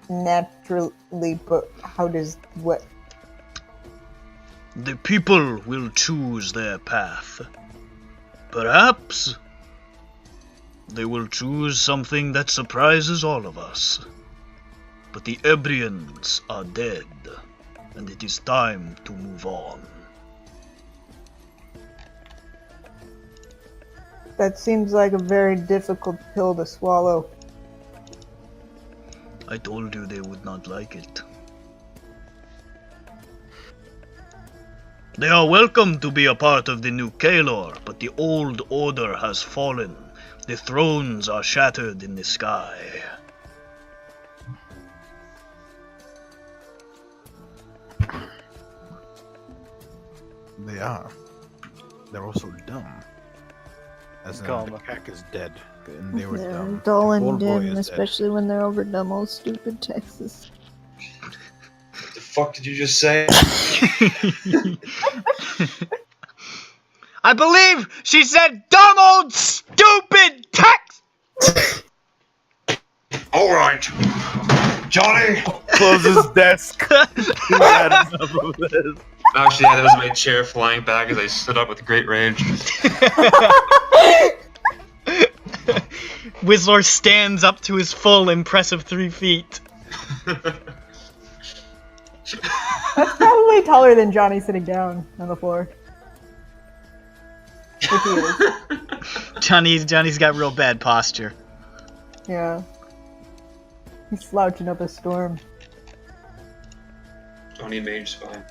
naturally, but how does what? The people will choose their path. Perhaps they will choose something that surprises all of us. But the Ebrians are dead, and it is time to move on. That seems like a very difficult pill to swallow. I told you they would not like it. They are welcome to be a part of the new Kaelor, but the old order has fallen. The thrones are shattered in the sky. They are. They're also dumb. As in, the cack is dead, and they were They're dumb. dull The and old boy dim, is especially when they're over dumb old stupid Texas. What the fuck did you just say? I believe she said dumb old stupid text! All right, Johnny. Close his desk. He had enough of this. Actually, yeah, that was my chair flying back as I stood up with great rage. Whistler stands up to his full impressive 3 feet. That's probably taller than Johnny sitting down on the floor. Which he is. Johnny's got real bad posture. Yeah. He's slouching up a storm. Johnny Mage spine.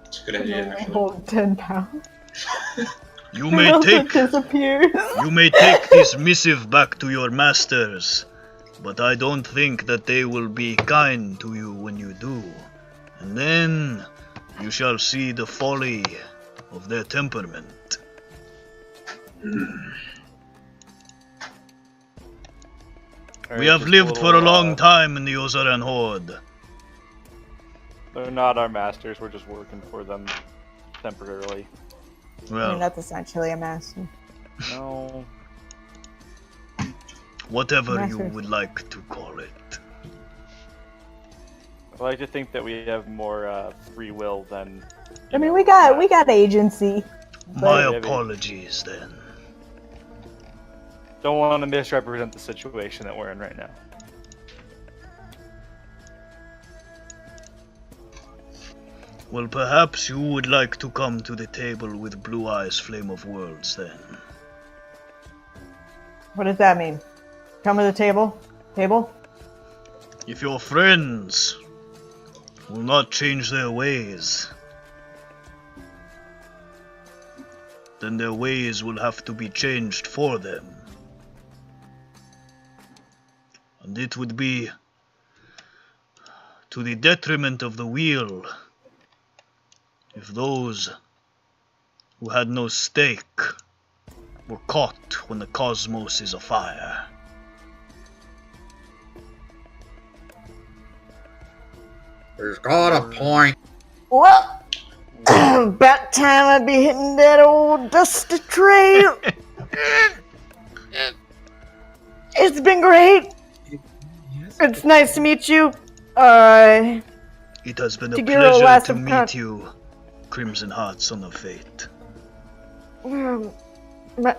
It's a good idea, actually. Hold 10 pounds. You may take this missive back to your masters, but I don't think that they will be kind to you when you do. And then you shall see the folly of their temperament. We have lived for a long time in the Ozaran Horde. They're not our masters, we're just working for them temporarily. I Well, mean, that's essentially a master. No. whatever you Masters. would like to call it. I like to think that we have more free will than. I mean, we got agency. My Yeah, apologies then. Don't want to misrepresent the situation that we're in right now. Well, perhaps you would like to come to the table with Blue Eyes Flame of Worlds then. What does that mean? Come to the table? Table? If your friends will not change their ways, then their ways will have to be changed for them. And it would be to the detriment of the wheel if those who had no stake were caught when the cosmos is afire. There's got a point. Well, about time I'd be hitting that old dusty trail. It's been great. It's nice to meet you. It has been a Tagiro, pleasure last to of meet you, Crimson Heart, Son of Fate. My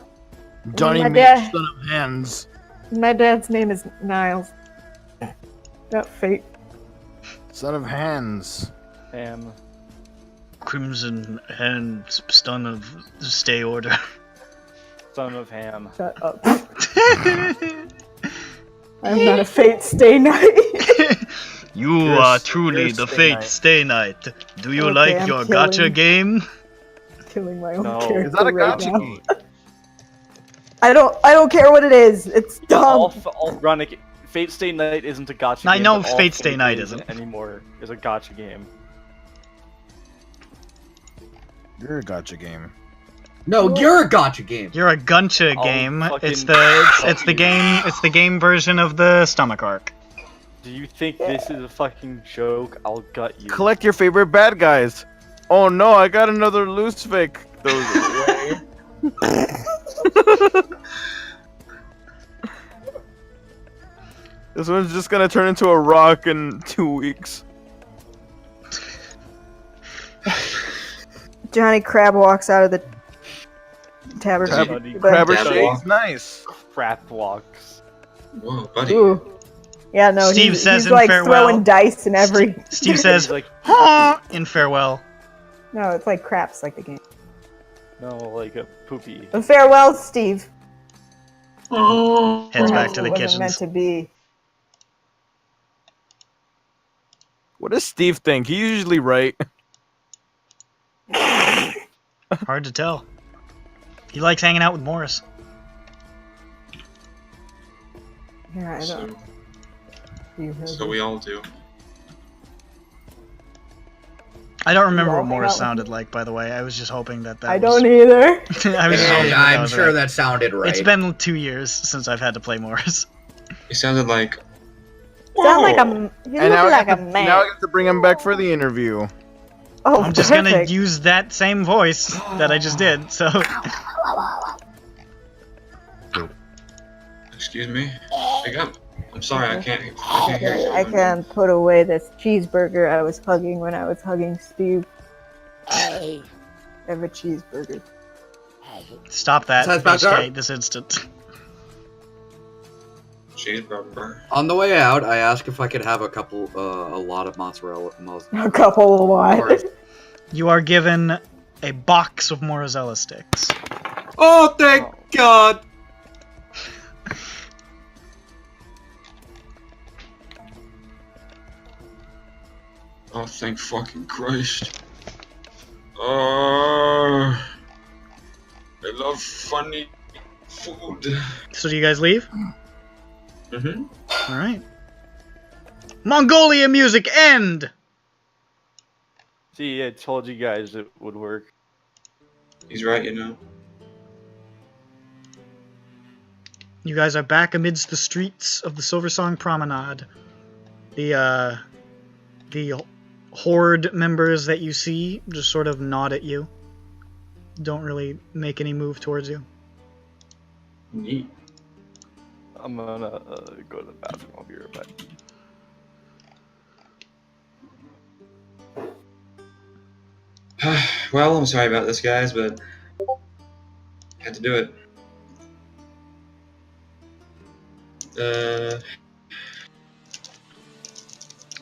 Johnny My Mage, dad- son of hands. dad's name is Niles. Not Fate. Son of hands. Crimson Hand, Son of Stay Order. Son of Ham. Shut up. I'm not a Fate Stay Knight. You are truly the Fate Stay Knight. Do you Okay, like I'm your killing- gacha game? Killing my own No. character Is that a right gacha now. game? I don't care what it is. It's dumb. All running. Fate Stay Night isn't a gotcha I game. know but all Fate Stay Night isn't isn't. anymore. Is a gotcha game. You're a gotcha game. No, you're a gotcha game. You're a guncha I'll game. It's fucking- the game version of the stomach arc. Do you think this is a fucking joke? I'll gut you. Collect your favorite bad guys. Oh no, I got another loose fake. Those away. This one's just gonna turn into a rock in 2 weeks. Johnny Crab walks out of the tavern. Crabber Dab Shade's walk. nice. Crap walks. Whoa, buddy. Ooh. Yeah, no, Steve he's, says he's in like farewell. throwing dice and every. Steve says, He's like, "Huh," in farewell. No, it's like craps, like the game. no, like a poopy. But farewell, Steve. Heads back to the It wasn't meant kitchens. to be. What does Steve think? He's usually right. Hard to tell. He likes hanging out with Morris. Yeah, I So, don't. You heard so me. we all do. I don't remember all what hang Morris out with sounded like, by the way. I was just hoping that I was... don't either. I was just hoping that I'm was sure right. that sounded right. It's been 2 years since I've had to play Morris. He sounded like. Sound like a. "Whoa." You And look now, like I a get to, man. now I get to bring him back for the interview. Oh, I'm just gonna perfect. use that same voice that I just did, so... Excuse me. Wake up. I'm sorry, I can't hear you. I can't put away this cheeseburger I was hugging when I was hugging Steve. I have a cheeseburger. Stop that, HK, this instant. Cheeseburger. On the way out, I asked if I could have a lot of mozzarella. A couple of what? You are given a box of mozzarella sticks. Oh, thank God! Oh, thank fucking Christ. I love funny food. So do you guys leave? Mm-hmm. Alright. Mongolia music end! See, I told you guys it would work. He's right, you know. You guys are back amidst the streets of the Silversong Promenade. The horde members that you see just sort of nod at you. Don't really make any move towards you. Neat. I'm gonna go to the bathroom. I'll be right back. Well, I'm sorry about this, guys, but had to do it.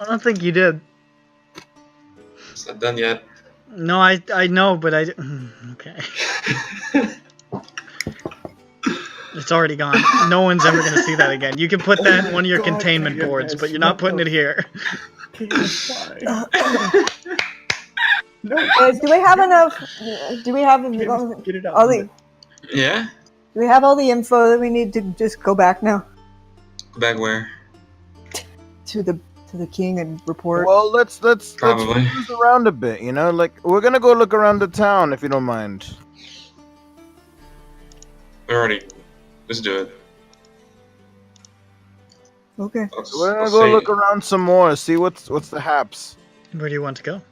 I don't think you did. It's not done yet. No, I know, but I... Okay. It's already gone. No one's ever going to see that again. You can put that in one of your containment boards, but you're not putting it here. No, guys, do we have enough? Do we have Get it out. all the? Yeah? Do we have all the info that we need to just go back now Go back where? to the king and report? Well, let's Probably. cruise around a bit, you know? Like, we're gonna go look around the town, if you don't mind. Alrighty. Let's do it. Okay. We're gonna go look around some more, see what's the haps. Where do you want to go?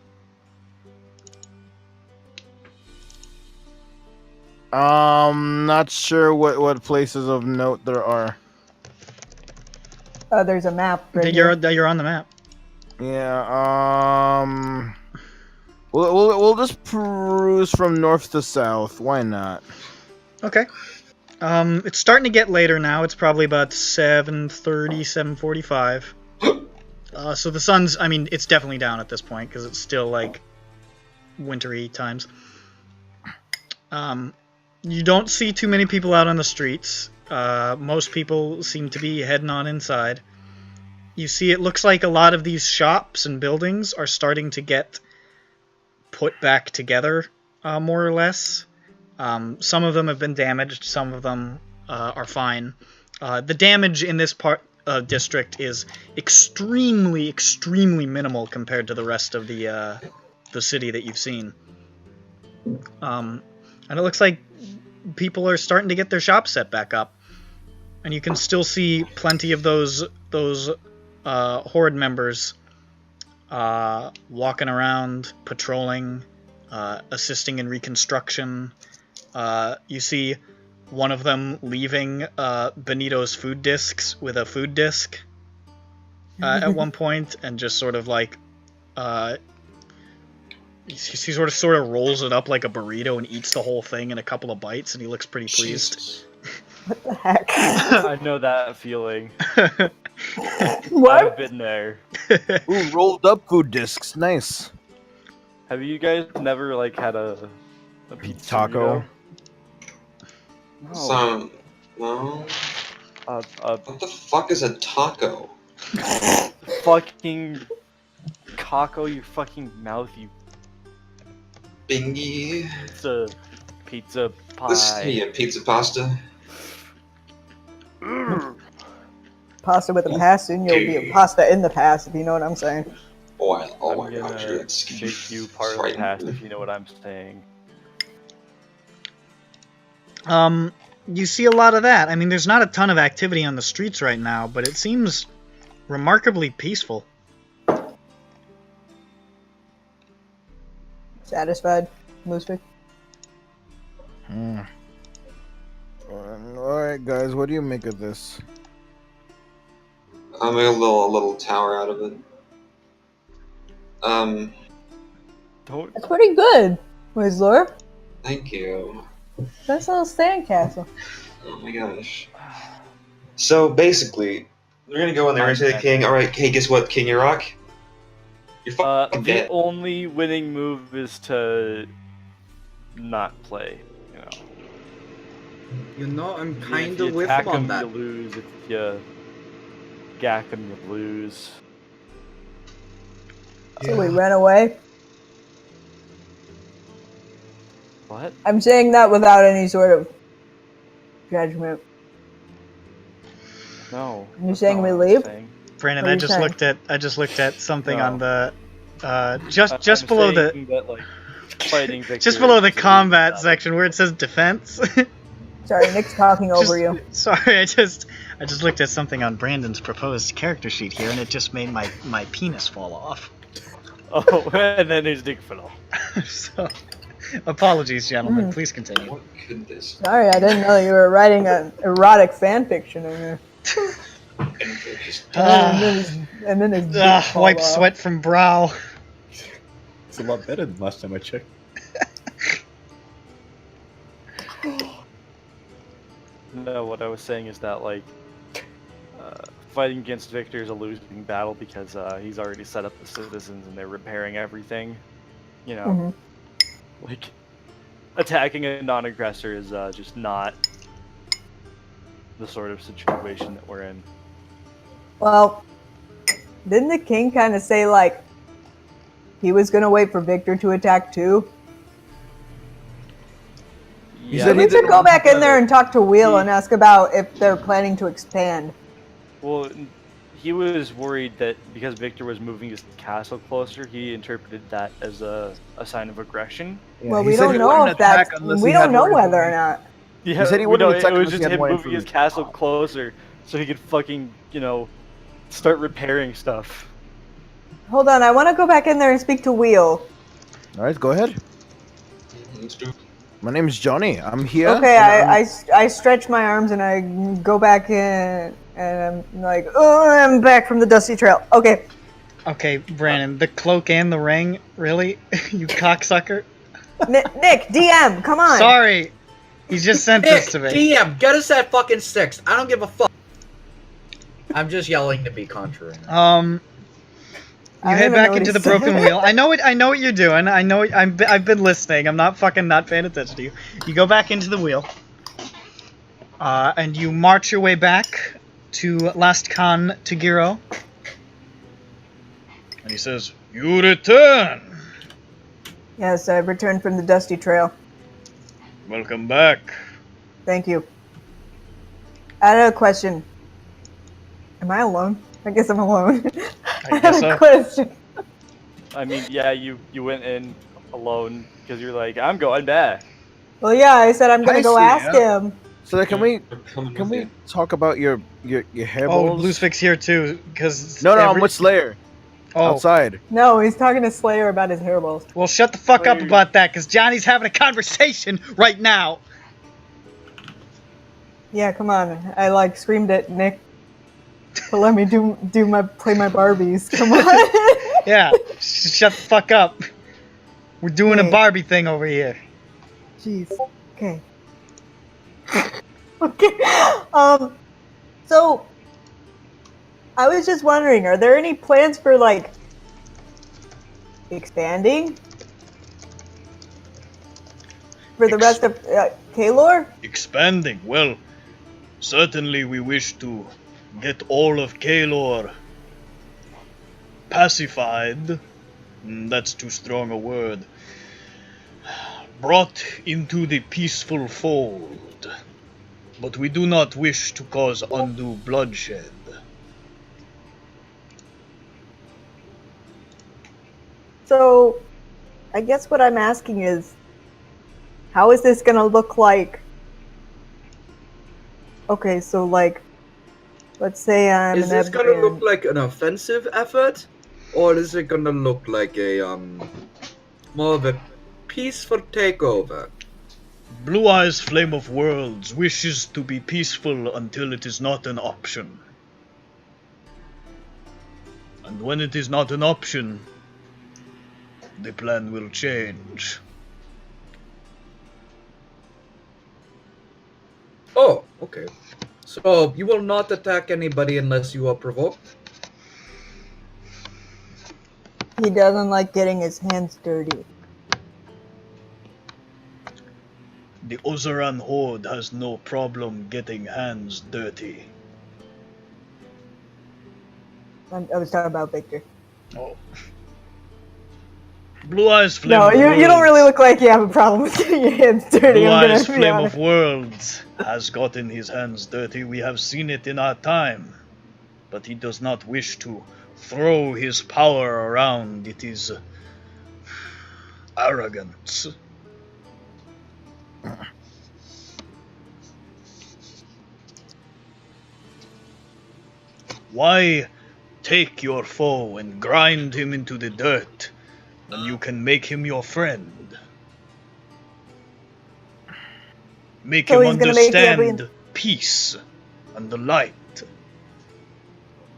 Not sure what places of note there are. There's a map. Right You're on the map. Yeah. We'll just peruse from north to south. Why not? Okay. It's starting to get later now. It's probably about 7:30, 7:45. So the sun's, I mean, it's definitely down at this point because it's still like wintry times. You don't see too many people out on the streets. Most people seem to be heading on inside. You see, it looks like a lot of these shops and buildings are starting to get put back together, more or less. Some of them have been damaged, some of them are fine. The damage in this district is extremely, extremely minimal compared to the rest of the city that you've seen. And it looks like people are starting to get their shops set back up. And you can still see plenty of those horde members walking around, patrolling, assisting in reconstruction. You see one of them leaving Benito's food discs with a food disc at one point, and just sort of like he sort of rolls it up like a burrito and eats the whole thing in a couple of bites, and he looks pretty pleased. Jesus. What the heck? I know that feeling. What? I've been there. Ooh, rolled up food discs. Nice. Have you guys never like had a pizza Taco? No. So, no. What the fuck is a taco? Fucking caco your fucking mouth, you Bingy. pizza pie. This is me, a pizza pasta. Pasta with a past, and you'll be a pasta in the past, if you know what I'm saying. Oh I'm my god, gonna that's make you part of the past, if you know what I'm saying. You see a lot of that. I mean, there's not a ton of activity on the streets right now, but it seems remarkably peaceful. Satisfied, Moosefig? Alright, Alright, guys, what do you make of this? I'll make a little tower out of it. That's pretty good, Whistler. Thank you. That's a little sandcastle. Oh my gosh. So basically, we're gonna go in there and say to the king, alright, hey, guess what, King Iraq? You're fucking The dead. only winning move is to not play, You know, I'm If kind you of with attack him on him, that. you lose. If you gack him, you lose. So we ran away. What? I'm saying that without any sort of judgment. No. You're that's saying not we what I'm leave? saying. Brandon, What are I you just saying? looked at something No. on the just I'm below the saying that, like, fighting Victor just below the is a combat losing section where it says defense. Sorry, Nick's talking over you. Sorry, I just looked at something on Brandon's proposed character sheet here, and it just made my penis fall off. battle. Oh, and then his dick fell off. So, apologies, gentlemen. Please continue. What could this Sorry, I didn't know you were writing an erotic fan fiction in there. And then his dick fall wipe off. sweat from brow. It's a lot better than last time I checked. No, what I was saying is that, like, fighting against Victor is a losing battle because he's already set up the citizens and they're repairing everything. You know, like, attacking a non-aggressor is just not the sort of situation that we're in. Well, didn't the king kind of say, like, he was going to wait for Victor to attack too? Yeah, We should go back in there and talk to Wheel and ask about if they're planning to expand. Well, he was worried that because Victor was moving his castle closer, he interpreted that as a sign of aggression. Yeah, Well, he we said don't he know wouldn't if that's... attack unless We he had don't know more whether or information. not. Yeah, He said he we wouldn't don't- attack it was unless he just had him more moving his information. castle closer so he could fucking, start repairing stuff. Hold on, I want to go back in there and speak to Wheel. Alright, go ahead. My name's Johnny. I'm here. Okay, and I stretch my arms and I go back in and I'm like, oh, I'm back from the dusty trail. Okay. Okay, Brandon, the cloak and the ring, really? You cocksucker. Nick, DM, come on. Sorry, he just sent Nick, this to me. DM, get us that fucking six. I don't give a fuck. I'm just yelling to be contrary. You head back into the broken wheel. I know what you're doing. I've been listening. I'm not paying attention to you. You go back into the wheel, and you march your way back to Last Khan Tagiro. And he says, "You return. Yes, I've returned from the dusty trail. Welcome back." Thank you. I had a question. Am I alone? I guess I'm alone. I guess had a so. question. I mean, yeah, you went in alone because you're like, I'm going back. Well, yeah, I said I'm gonna I go see, ask yeah. him. So can we talk about your hair Oh, balls? Bluesfix here too, because No, I'm with Slayer. Outside. No, he's talking to Slayer about his hairballs. Well, shut the fuck up about that, because Johnny's having a conversation right now. Yeah, come on. I like screamed at Nick to let me play my Barbies. Come on. Yeah, shut the fuck up. We're doing a Barbie thing over here. Jeez. Okay. Okay. So I was just wondering, are there any plans for like expanding for the rest of Kaelor? Expanding? Well, certainly we wish to get all of Kaelor pacified. That's too strong a word. Brought into the peaceful fold. But we do not wish to cause undue bloodshed. So, I guess what I'm asking is, how is this gonna look like? Okay, so like, let's say I'm Is an this gonna Ebrian. look like an offensive effort, or is it gonna look like a more of a peaceful takeover? Blue Eyes Flame of Worlds wishes to be peaceful until it is not an option. And when it is not an option, the plan will change. Oh, okay. So you will not attack anybody unless you are provoked? He doesn't like getting his hands dirty. The Ozeran Horde has no problem getting hands dirty. I was talking about Victor. Oh. Blue Eyes Flame No, of you don't Worlds. really look like you have a problem with getting your hands dirty. Blue I'm Eyes gonna be Flame honest. of Worlds has gotten his hands dirty. We have seen it in our time. But he does not wish to throw his power around. It is arrogance. Why take your foe and grind him into the dirt when you can make him your friend? Make So him he's gonna make the understand peace and the light.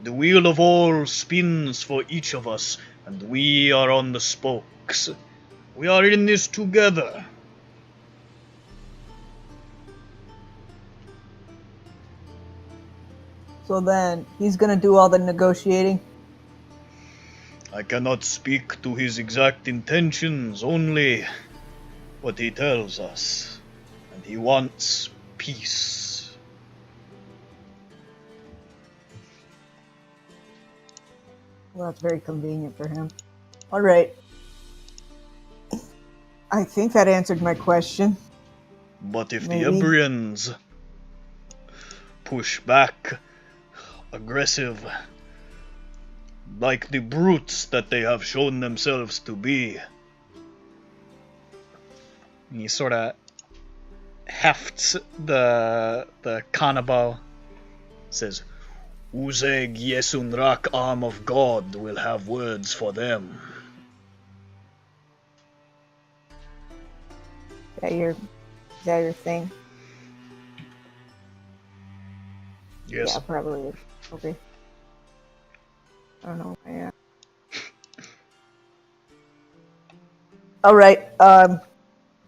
The wheel of all spins for each of us, and we are on the spokes. We are in this together. So then, he's gonna do all the negotiating. I cannot speak to his exact intentions, only what he tells us. And he wants peace. Well, that's very convenient for him. Alright. I think that answered my question. But if Maybe. the Ebrians push back, aggressive, like the brutes that they have shown themselves to be, and he sort of hefts the Kanabal, says, Uzeg Yesun Rak, arm of God, will have words for them. Is that your thing? Yes. Yeah, probably is. Okay. I don't know. Yeah. All right.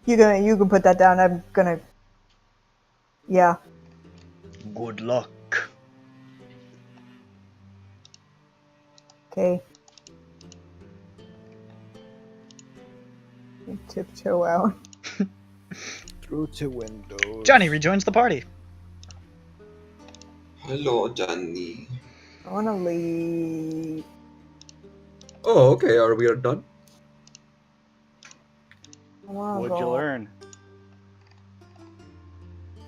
You can put that down. I'm gonna. Yeah. Good luck. Okay. Tiptoe out. Through to windows. Johnny rejoins the party. Hello, Johnny. I wanna leave. Oh, okay. Are we done? I wanna What'd you go. learn?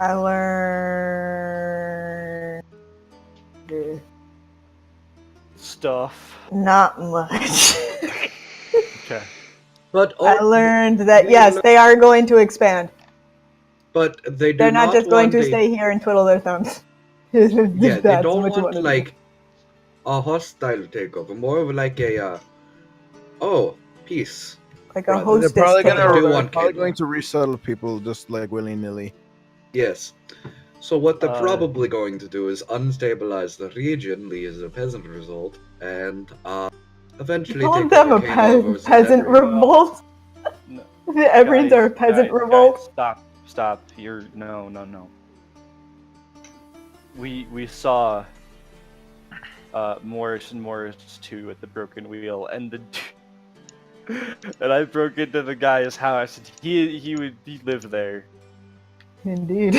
I learned Stuff. not much. Okay. But I learned that yes, they are going to expand. But they do They're not just going to want a- stay here and twiddle their thumbs. Yeah, they That's don't what you want wanna do. like a hostile takeover. More of like a peace. Like a rather. hostess They're probably takeover. want probably Kenya. going to resettle people just like willy nilly. Yes. So what they're probably going to do is unstabilize the region, leave as a peasant result, and eventually Call take them a over Kano versus peasant Ebrian. revolt. No. The Ebrians are a peasant revolt. Stop. You're no. We saw Morris and Morris 2 at the Broken Wheel, and and I broke into the guy's house, and he lived there. Indeed.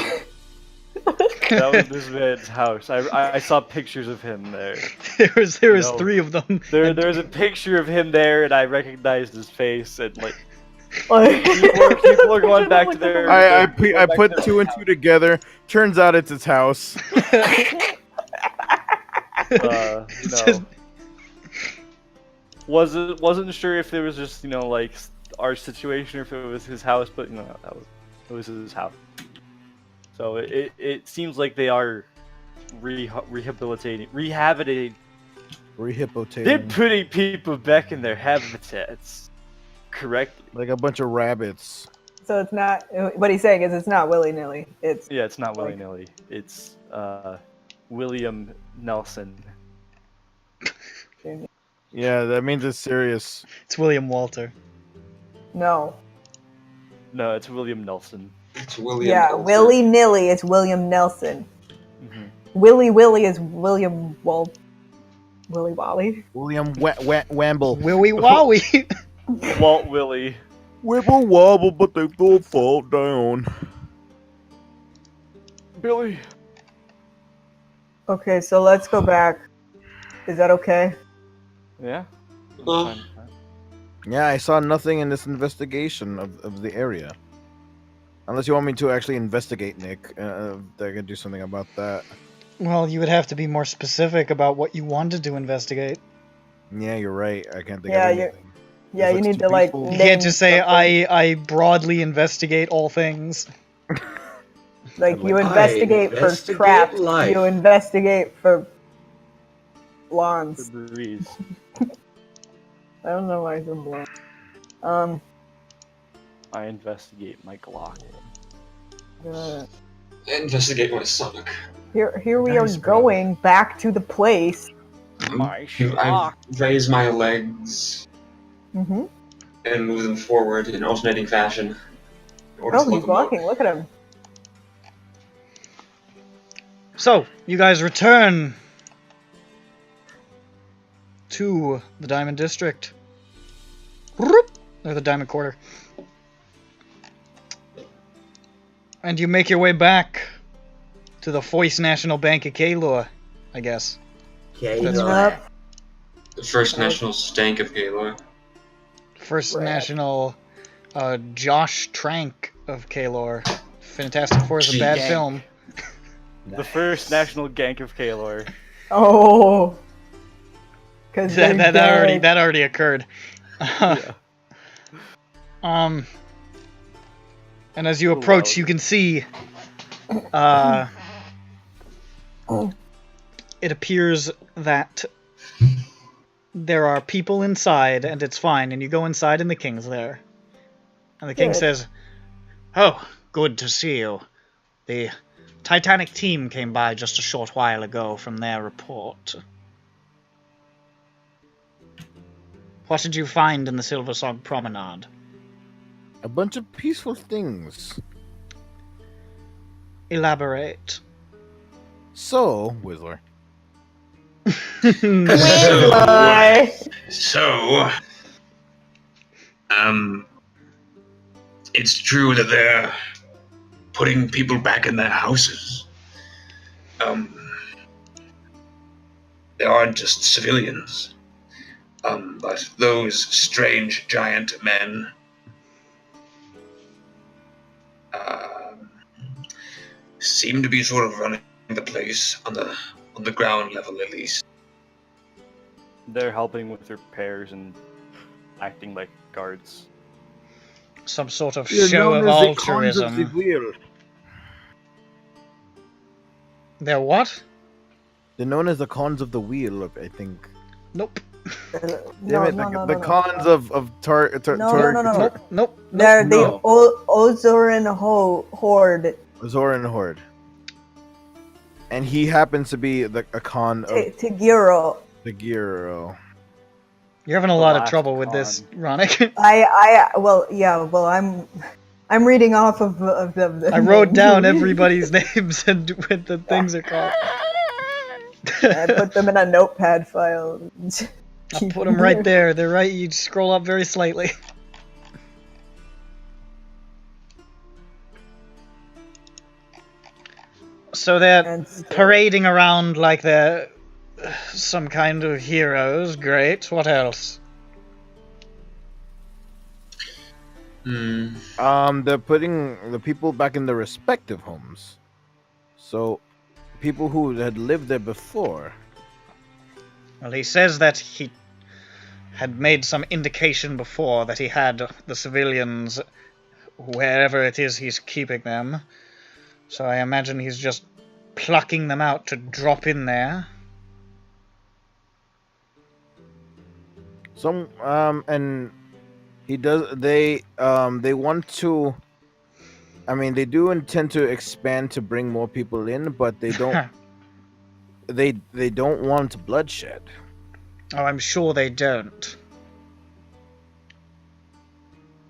That was this man's house. I saw pictures of him there. There was No. 3 of them. There's a picture of him there, and I recognized his face, and like Like, people are going back to their. I put 2 and 2 together. Turns out it's his house. No. Just- Wasn't sure if there was just like our situation or if it was his house, but it was his house. So it seems like they are rehabilitating. They're putting people back in their habitats correctly. Like a bunch of rabbits. So it's not. What he's saying is it's not willy nilly. It's Yeah, it's not like- willy nilly. It's William Nelson. Yeah, that means it's serious. It's William Walter. No. No, it's William Nelson. It's William. Yeah, Nelson. willy nilly is William Nelson. Mm-hmm. Willy Willy is William Willy Wally. William Wamble. Willy Wowie. Walt Willie. Wibble wobble, but they don't fall down. Billy. Okay, so let's go back. Is that okay? Yeah. Uh, Yeah, I saw nothing in this investigation of the area. Unless you want me to actually investigate, Nick. I can do something about that. Well, you would have to be more specific about what you wanted to investigate. Yeah, you're right. I can't think Yeah, of you anything. yeah, This you looks need too to like. peaceful. You name can't just say, something. I broadly investigate all things. Like you I investigate for investigate traps. life. You investigate for blondes. Breeze. I don't know why he's in blonde. I investigate my Glock. investigate my stomach. Here we Nice, are bro. going back to the place. My I raise my legs Mm-hmm. and move them forward in alternating fashion. In order to Oh, he's look them up. walking. Look at him. So, you guys return to the Diamond District. Or the Diamond Quarter. And you make your way back to the Foyce National Bank of Kaelor, I guess. Okay, That's Yep. The first national stank of Gaylor. First Right. National Josh Trank of Kaelor. Fantastic Four is a bad Gank. film. The first national gank of Kaelor. Oh. Cause That already occurred. Yeah. And as you approach, you can see, it appears that there are people inside, and it's fine, and you go inside, and the king's there. And the king Good. says, "Oh, good to see you. The Titanic team came by just a short while ago from their report. What did you find in the Silver Song Promenade?" A bunch of peaceful things. Elaborate. So, Whistler. So, it's true that they're putting people back in their houses. They aren't just civilians, but those strange giant men. Seem to be sort of running the place on the ground level, at least. They're helping with repairs and acting like guards. Some sort of They're show known of as the cons of the altruism. wheel. They're what? They're known as the cons of the wheel, I think. Nope. Damn it, the cons of Nope. They're the No. Ozoran Horde. Zoran Horde. And he happens to be a con of Tagiro. the Giro. You're having a The lot of last trouble with this, Ronick. I'm reading off of the I wrote down everybody's names and what the things are called. I put them in a notepad file. I put them right there. They're right. You scroll up very slightly. So they're And parading around like they're some kind of heroes. Great. What else? They're putting the people back in their respective homes. So, people who had lived there before. Well, he says that he had made some indication before that he had the civilians wherever it is he's keeping them. So I imagine he's just plucking them out to drop in there. And he does. They want to I mean, they do intend to expand to bring more people in, but they don't. they don't want bloodshed. Oh, I'm sure they don't.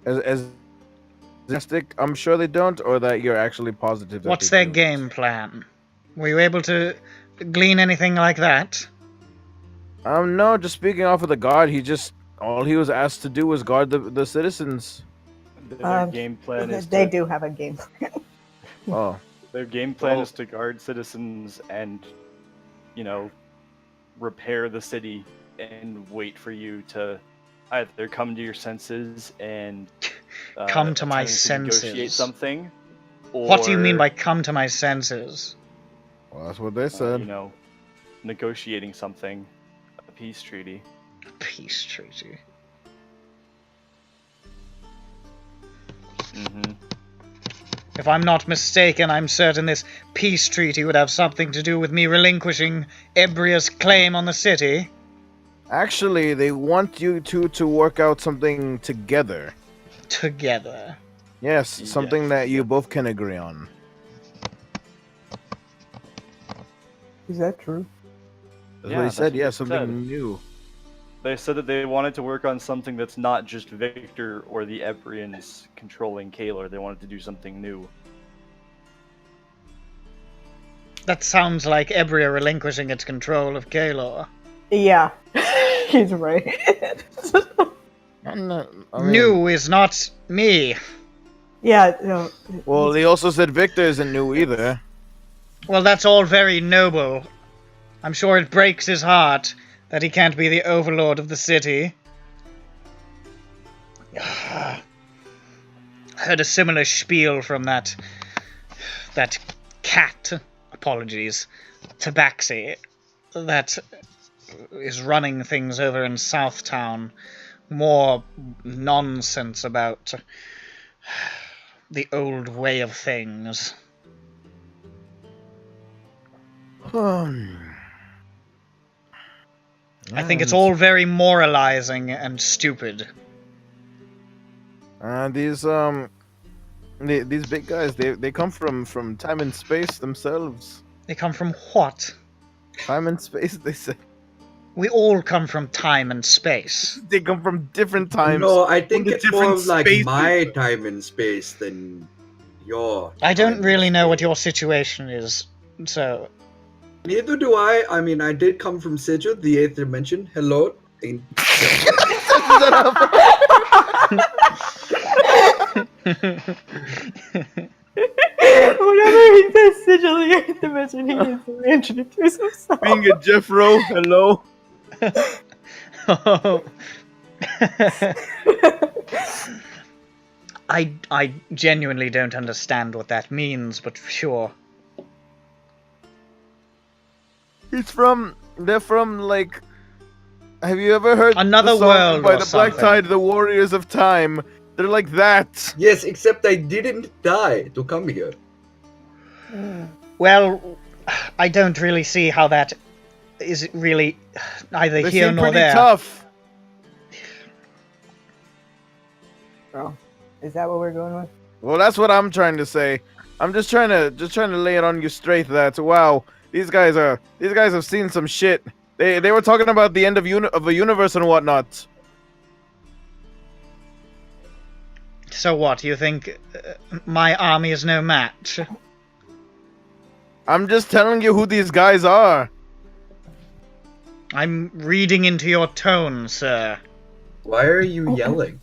As I'm sure they don't, or that you're actually positive. That What's they their do. game plan? Were you able to glean anything like that? No, just speaking off of the guard, all he was asked to do was guard the citizens. Their game plan is they do have a game plan. Oh. Their game plan is to guard citizens and, you know, repair the city and wait for you to either come to your senses and come to my attempt senses. Negotiate something. Or, What do you mean by come to my senses? Well, that's what they said. you know, negotiating something, a peace treaty. A peace treaty. Mm-hmm. If I'm not mistaken, I'm certain this peace treaty would have something to do with me relinquishing Ebria's claim on the city. Actually, they want you two to work out something together. Together? Yes, something that you both can agree on. Is that true? That's what he said, yeah, something said. new. They said that they wanted to work on something that's not just Victor or the Ebrians controlling Kalar. They wanted to do something new. That sounds like Ebria relinquishing its control of Kalar. Yeah, he's right. New is not me. Yeah, no. Well, they also said Victor isn't new either. Well, that's all very noble. I'm sure it breaks his heart that he can't be the overlord of the city. I heard a similar spiel from that cat, apologies, Tabaxi, that is running things over in Southtown. More nonsense about the old way of things. I think it's all very moralizing and stupid. These big guys, they come from time and space themselves. They come from what? Time and space, they say. We all come from time and space. They come from different times. No, I think from it's more different of like spaces. my time and space than your. I don't time really and know space. what your situation is, so... Neither do I. I mean, I did come from Sigil, the 8th dimension. Hello. Whenever he says sigil, the 8th dimension, he needs to reintroduce himself. Being a Jeffro, hello. Oh. I genuinely don't understand what that means, but sure. They're from, like, have you ever heard Another the song world by or the Black something? Tide, the Warriors of Time? They're like that. Yes, except I didn't die to come here. Well, I don't really see how that is really either They here seem nor pretty there. tough. Oh, is that what we're going with? Well, that's what I'm trying to say. I'm just trying to lay it on you straight that wow, these guys have seen some shit. They were talking about the end of a universe and whatnot. So what, you think my army is no match? I'm just telling you who these guys are. I'm reading into your tone, sir. Why are you yelling?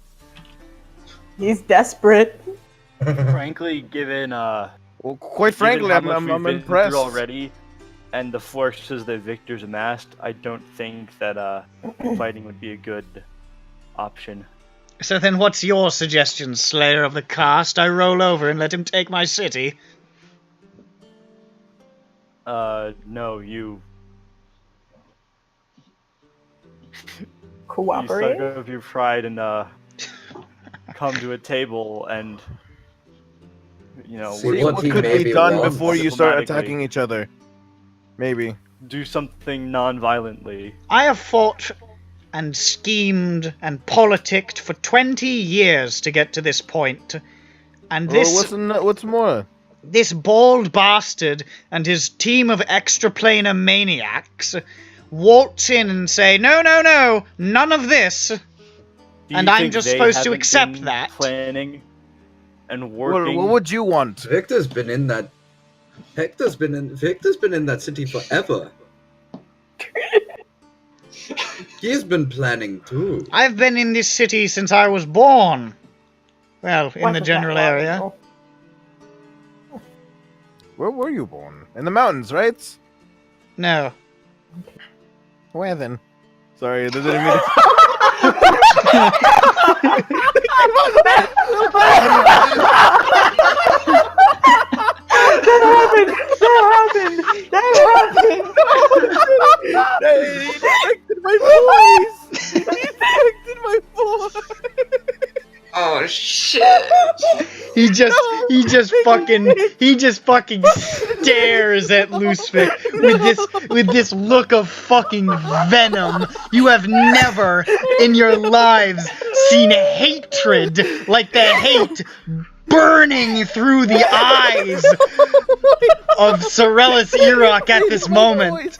He's desperate. Frankly, given Well, quite frankly, given how I'm much we've been impressed. through already, and the forces that Victor's amassed, I don't think that fighting would be a good option. So then what's your suggestion, Slayer of the Caste? I roll over and let him take my city? No, you Cooperate? You suck up your pride and come to a table and See what could be done before you start attacking each other. Maybe. Do something non-violently. I have fought and schemed and politicked for 20 years to get to this point. And this... what's more? This bald bastard and his team of extraplanar maniacs waltz in and say, no, no, no, none of this. And I'm just supposed to accept that. Planning and working. What would you want? Victor's been in that city forever. He's been planning too. I've been in this city since I was born. Well, in the general area. Where were you born? In the mountains, right? No. Where then? Sorry, I didn't mean He detected my voice! He detected my voice! Oh shit! He just fucking stares at Lucifer with this look of fucking venom. You have never in your lives seen hatred like the hate burning through the eyes of Sorellis Irok at this moment.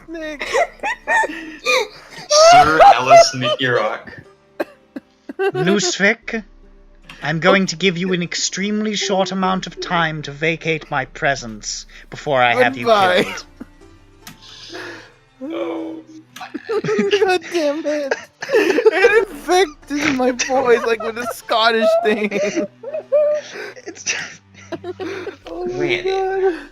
Sir Ellis Irok. Lusvik, I'm going to give you an extremely short amount of time to vacate my presence before I have you killed. Oh. God damn it. It infected my voice like with a Scottish thing. Oh my god.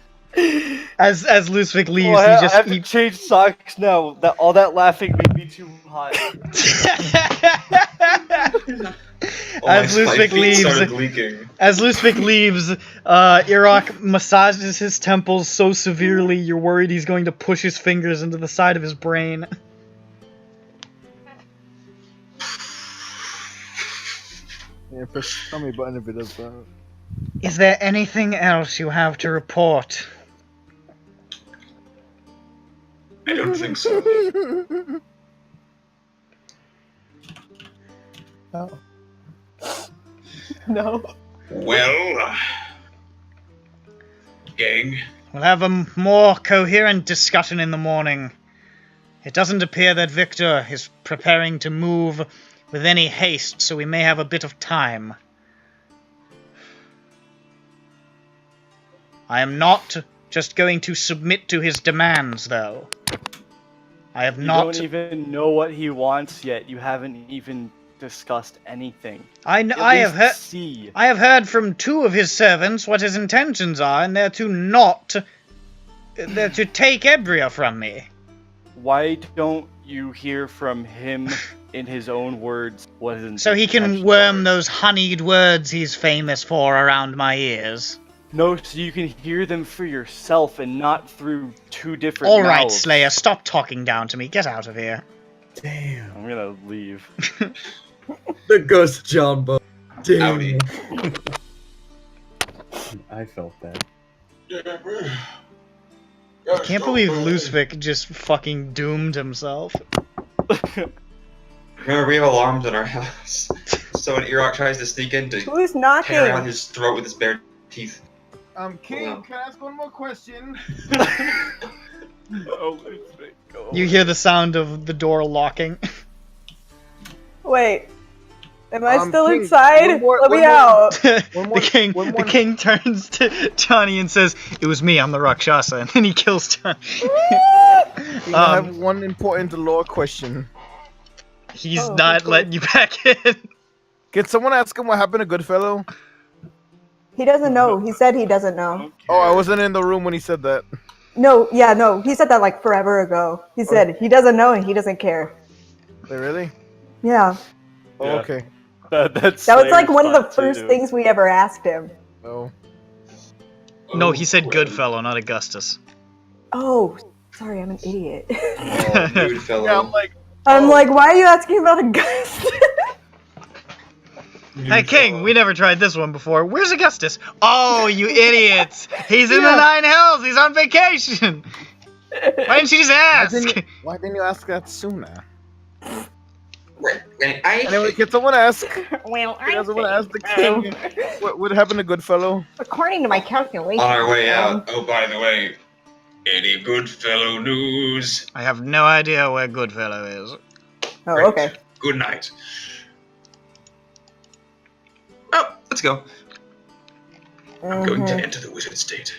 As Lusvik leaves, Well, he I have to change socks now. All that laughing made me too hot. As Lusvik leaves, Irok massages his temples so severely you're worried he's going to push his fingers into the side of his brain. Yeah, press the tummy button if it does that. Is there anything else you have to report? I don't think so. Oh. No. Well, gang. We'll have a more coherent discussion in the morning. It doesn't appear that Victor is preparing to move with any haste, so we may have a bit of time. I am not just going to submit to his demands, though. I have not... You don't even know what he wants yet. You haven't even discussed anything. I have heard from 2 of his servants what his intentions are, and they're to take Ebria from me. Why don't you hear from him in his own words what his intentions So he can worm those honeyed words he's famous for around my ears. No, so you can hear them for yourself and not through 2 different All right, mouths. Slayer, stop talking down to me. Get out of here. Damn. I'm gonna leave. The ghost jumbo. Damn. Howdy. I felt that. I can't believe Lusvik just fucking doomed himself. Remember, we have alarms in our house. So when Irok tries to sneak in to Who's knocking? tear out his throat with his bare teeth. King, can I ask one more question? You hear the sound of the door locking. Wait. Am I still King, inside? Let me out. The king turns to Johnny and says, "It was me, I'm the Rakshasa," and then he kills Johnny. I have one important lore question. He's not letting you back in. Can someone ask him what happened to Goodfellow? He doesn't know. He said he doesn't know. Oh, I wasn't in the room when he said that. No, yeah, no. He said that like forever ago. He said he doesn't know and he doesn't care. Wait, really? Yeah. Oh, okay. That was like one of the first things we ever asked him. Oh. No, he said Goodfellow, not Augustus. Oh, sorry, I'm an idiot. Oh, Goodfellow. Yeah, I'm like, why are you asking about Augustus? Hey, King, we never tried this one before. Where's Augustus? Oh, you idiots! He's in the 9 Hells! He's on vacation! Why didn't you just ask? Why didn't you ask that sooner? Anyway, can someone ask? Well, Can someone ask the king what happened to Goodfellow? According to my calculations. On our way out. Oh, by the way, any Goodfellow news? I have no idea where Goodfellow is. Oh, Great. okay. Good night. Oh, let's go. I'm going to enter the wizard state.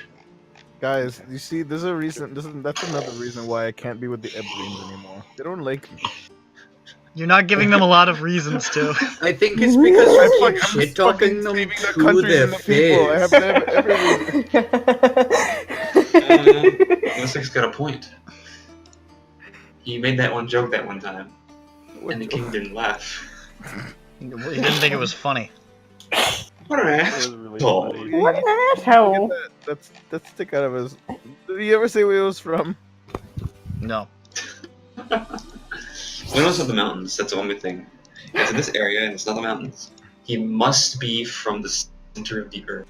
Guys, you see, there's a reason. That's another reason why I can't be with the Ebrians anymore. They don't like me. You're not giving them a lot of reasons to. I think it's because you keep shit talking them saving the to countries their and the people. I have to have every reason. Lusik's got a point. He made that one joke that one time, and the king didn't laugh. He didn't think it was funny. What an It was really asshole. funny. What an asshole. That's stick out of his. Did he ever say where he was from? No. We don't have the mountains, that's the only thing. It's in this area, and it's not the mountains. He must be from the center of the earth.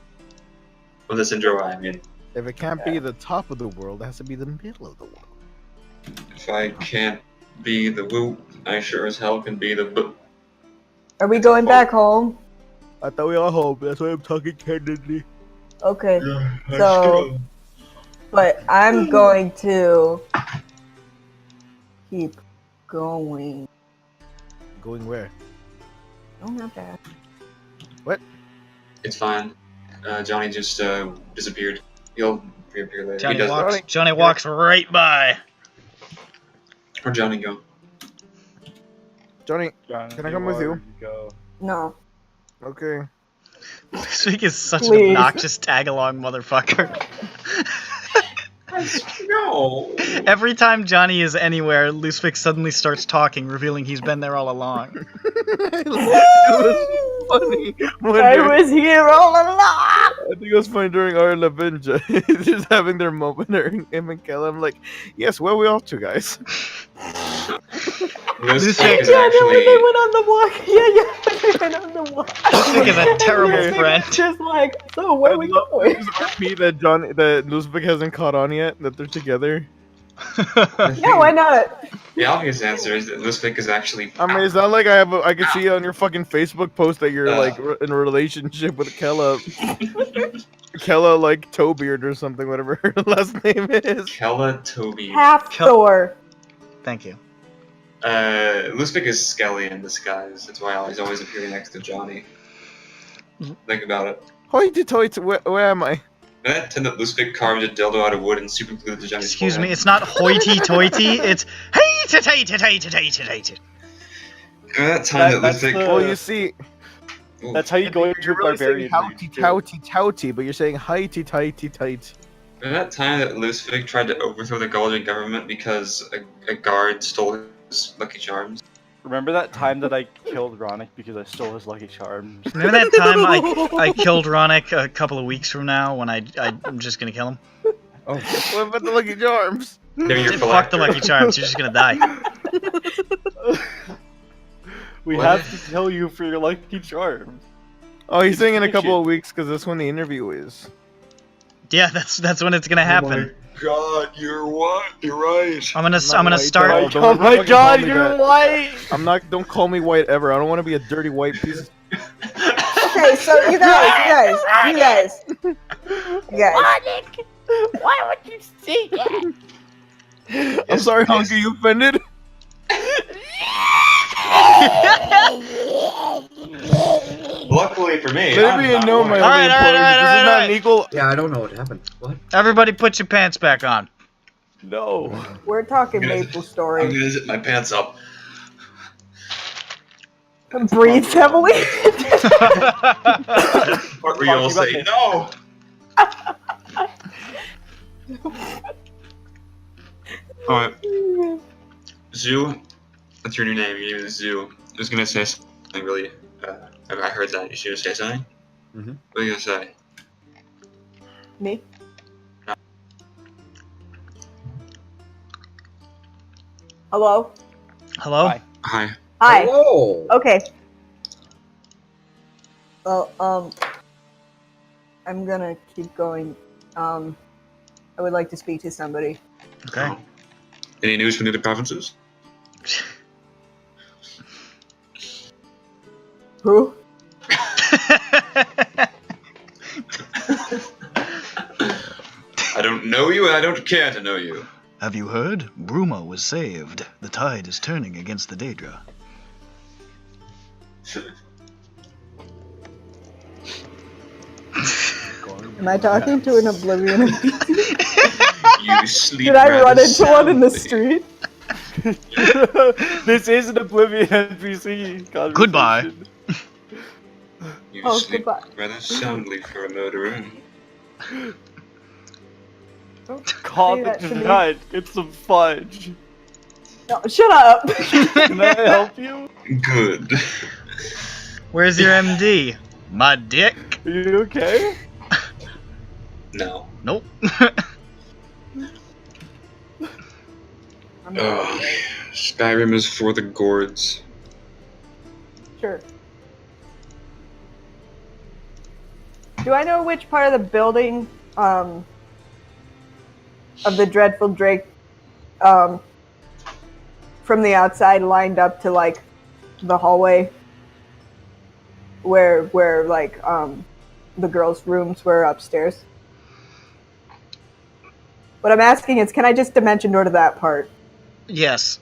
From the SINDROA, I mean. If it can't be the top of the world, it has to be the middle of the world. If I can't be the woo, I sure as hell can be the boo. Are we going back home? I thought we were home. That's why I'm talking candidly. Okay. So, but I'm going to keep going. Going where? Oh, not bad. What? It's fine. Johnny just disappeared. He'll reappear later. Johnny he does walks. that. Johnny walks right by. Where'd Johnny go? Johnny, Johnny, can I come with you? Go. No. Okay. Sweek is such an Please. obnoxious tag-along motherfucker. No. Every time Johnny is anywhere, Lusvik suddenly starts talking, revealing he's been there all along. It was funny. I was here all along. I think it was funny during our Lavinja. Just having their moment during him and Kella. I'm like, yes, where are we off to, guys? This Lusvik is Yeah, actually. they went on the walk. Yeah, they went on the walk. Lusvik is a terrible Okay. friend. Just like, so where are we going? RP that Luzbek hasn't caught on yet, that they're together. Yeah, why not? The obvious answer is that Lusvik is actually. I mean, it's not like I can see on your fucking Facebook post that you're like in a relationship with Kella. Kella, like Toebeard or something, whatever her last name is. Kella Toby. Half Thor. Thank you. Lusvik is Skelly in disguise. That's why he's always appearing next to Johnny. Think about it. Hoity-toity, where am I? That time that Lusvik carved a dildo out of wood and superglued it to Johnny's Excuse me, forehead. it's not hoity-toity, it's hey-ta-tay-ta-tay-ta-tay-ta-tay. That time that That's Lusvik. the- Well, you see, That's how you go into you're really saying barbarian. range, too. howty-touty, but you're saying highty-tighty-tight. That time that Lusvik tried to overthrow the Galdian government because a guard stole his Lucky Charms. Remember that time that I killed Ronick because I stole his Lucky Charms? Remember that time I killed Ronick a couple of weeks from now when I'm just gonna kill him? Oh, what about the Lucky Charms? They're your Fuck the phylactery. Lucky Charms, you're just gonna die. We What? have to kill you for your Lucky Charms. Oh, he's saying in a couple Shit. of weeks because that's when the interview is. Yeah, that's when it's gonna happen. God, you're what? You're right. I'm gonna white, start. though. Don't Oh my fucking call god, me you're that. white! I'm not. Don't call me white ever. I don't want to be a dirty white piece. Okay, so you guys. Why would you say that? I'm sorry, Hunky. You offended? Luckily for me, Let I'm me not know white. my All right, only all right, employee. all right, This all is right, not all an right. equal. Yeah, I don't know what happened. What? Everybody, put your pants back on. No. We're talking I'm gonna- Maple I'm Story. gonna zip my pants up. Breathes heavily. Part where you all say no. Alright. Zoo, that's your new name. Your name is Zoo. I was gonna say something really. I heard that. You should say something. Mhm. What are you gonna say? Me? Hello? Hello? Hi. Hi. Hi. Hello. Okay. Well, I'm gonna keep going. I would like to speak to somebody. Okay. Any news from the other provinces? Who? I don't know you, and I don't care to know you. Have you heard? Bruma was saved. The tide is turning against the Daedra. Am I talking to an Oblivion? You sleep Did I rather run into one in the soundly. street? This is an Oblivion NPC conversation. Goodbye. You Oh, sleep goodbye. rather soundly for a murderer. Don't Caught say the that to me. giant. Get some fudge. No, shut up! Can I help you? Good. Where's your MD? My dick? Are you okay? No. Nope. Ugh. Skyrim is for the gourds. Sure. Do I know which part of the building, of the Dreadful Drake, from the outside lined up to, like, the hallway where like, the girls' rooms were upstairs? What I'm asking is, can I just dimension door to that part? Yes.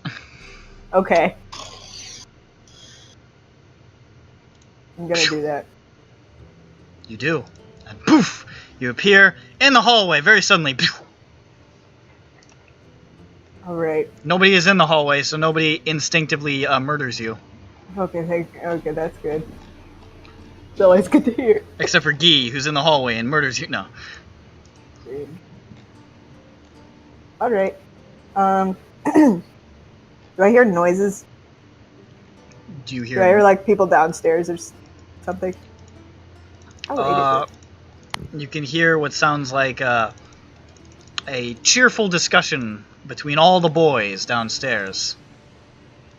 Okay. I'm gonna do that. You do. And poof! You appear in the hallway very suddenly. Poof. Alright. Nobody is in the hallway, so nobody instinctively murders you. Okay, okay, that's good. It's always good to hear. Except for Guy, who's in the hallway and murders you. No. Alright. Do I hear noises? Do you Do I hear, hear? like, people downstairs or something? How late is it? You can hear what sounds like a cheerful discussion between all the boys downstairs.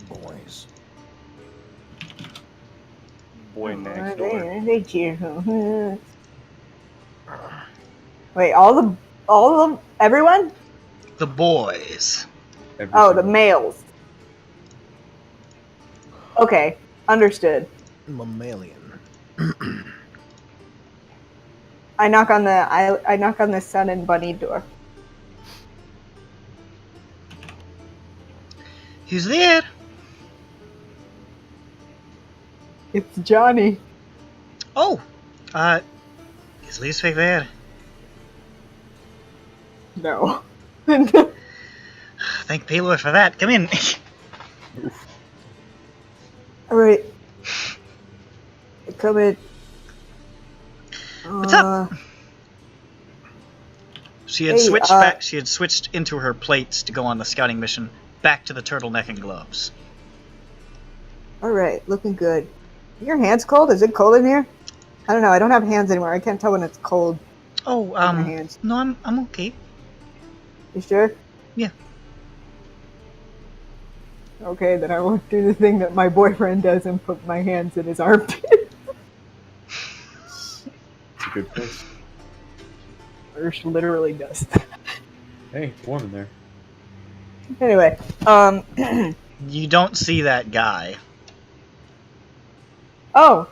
Boys. Boy next door. They cheerful. Wait, all of them? Everyone? The boys. Oh, the males. Okay, understood. Mammalian. I knock on the Sun and Bunny door. Who's there? It's Johnny. Oh, is Leeswick there? No. Thank Paylor for that. Come in. Alright. Come in. What's up? She had switched back. She had switched into her plates to go on the scouting mission. Back to the turtleneck and gloves. Alright, looking good. Your hands cold? Is it cold in here? I don't know. I don't have hands anymore. I can't tell when it's cold. Oh, my hands. no, I'm okay. You sure? Yeah. Okay, then I won't do the thing that my boyfriend does and put my hands in his armpit. It's a good place. Ursh literally does that. Hey, it's warm in there. Anyway, You don't see that guy. Oh.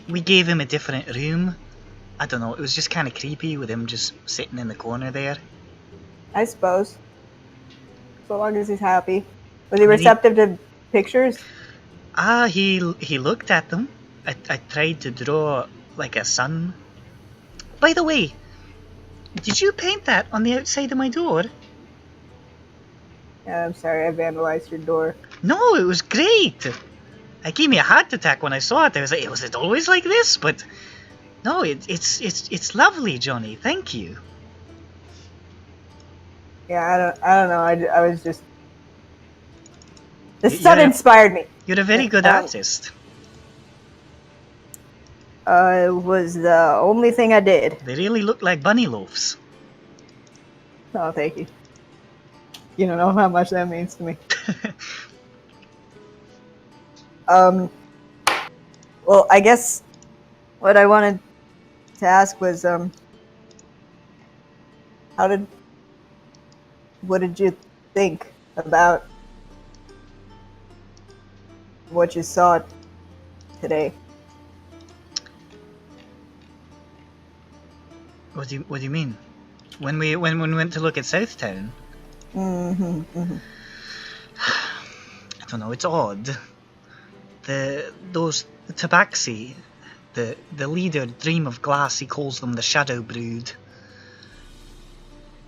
We gave him a different room. I don't know, it was just kind of creepy with him just sitting in the corner there. I suppose. So long as he's happy. Was he receptive to pictures? He looked at them. I tried to draw like a sun. By the way, did you paint that on the outside of my door? Yeah, I'm sorry, I vandalized your door. No, it was great. It gave me a heart attack when I saw it. I was like, was it always like this? But no, it's lovely, Johnny. Thank you. Yeah, I don't know. I was just. The sun inspired me. You're a very good artist. It was the only thing I did. They really look like bunny loaves. Oh, thank you. You don't know how much that means to me. Well, I guess what I wanted to ask was, what did you think about what you saw today. What do you mean? When we went to look at Southtown? Mm-hmm. I don't know. It's odd. Those Tabaxi, the leader, Dream of Glass. He calls them the Shadow Brood.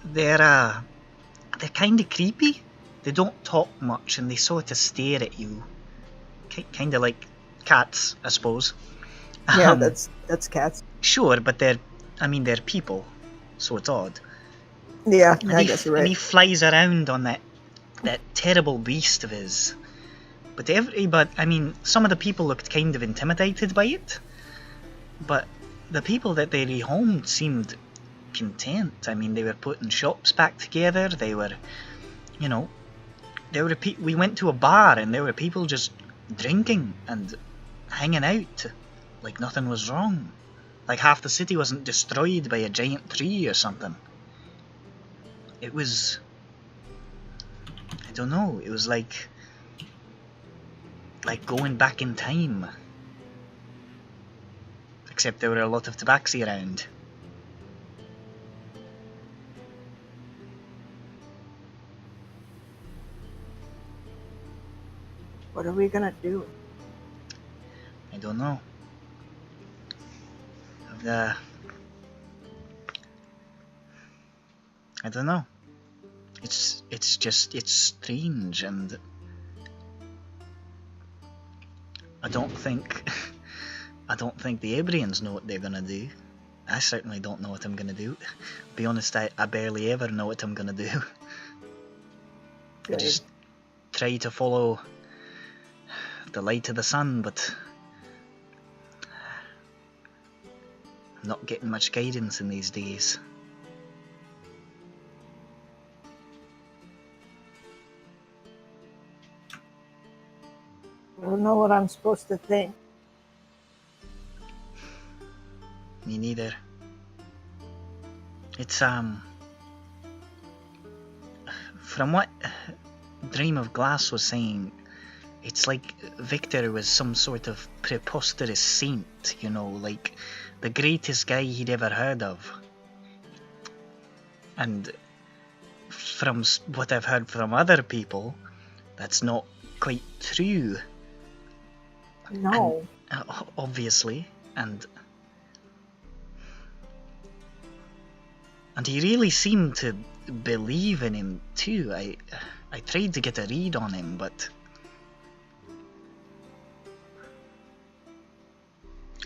They're kind of creepy. They don't talk much, and they sort of stare at you, kind of like cats, I suppose. Yeah, that's cats. Sure, but they're people, so it's odd. Yeah, I guess you're right. And he flies around on that terrible beast of his. But some of the people looked kind of intimidated by it. But the people that they rehomed seemed content. I mean, they were putting shops back together. They were, we went to a bar and there were people just drinking and hanging out like nothing was wrong. Like half the city wasn't destroyed by a giant tree or something. It was, I don't know, it was like going back in time. Except there were a lot of tabaxi around. What are we gonna do? I don't know. I don't know. It's strange, and I don't think the Ebrians know what they're gonna do. I certainly don't know what I'm gonna do. To be honest, I barely ever know what I'm gonna do. I just try to follow the light of the sun, but I'm not getting much guidance in these days. I don't know what I'm supposed to think. Me neither. It's from what Dream of Glass was saying, it's like Victor was some sort of preposterous saint, like the greatest guy he'd ever heard of. And from what I've heard from other people, that's not quite true. No. And, obviously, and he really seemed to believe in him too. I tried to get a read on him, but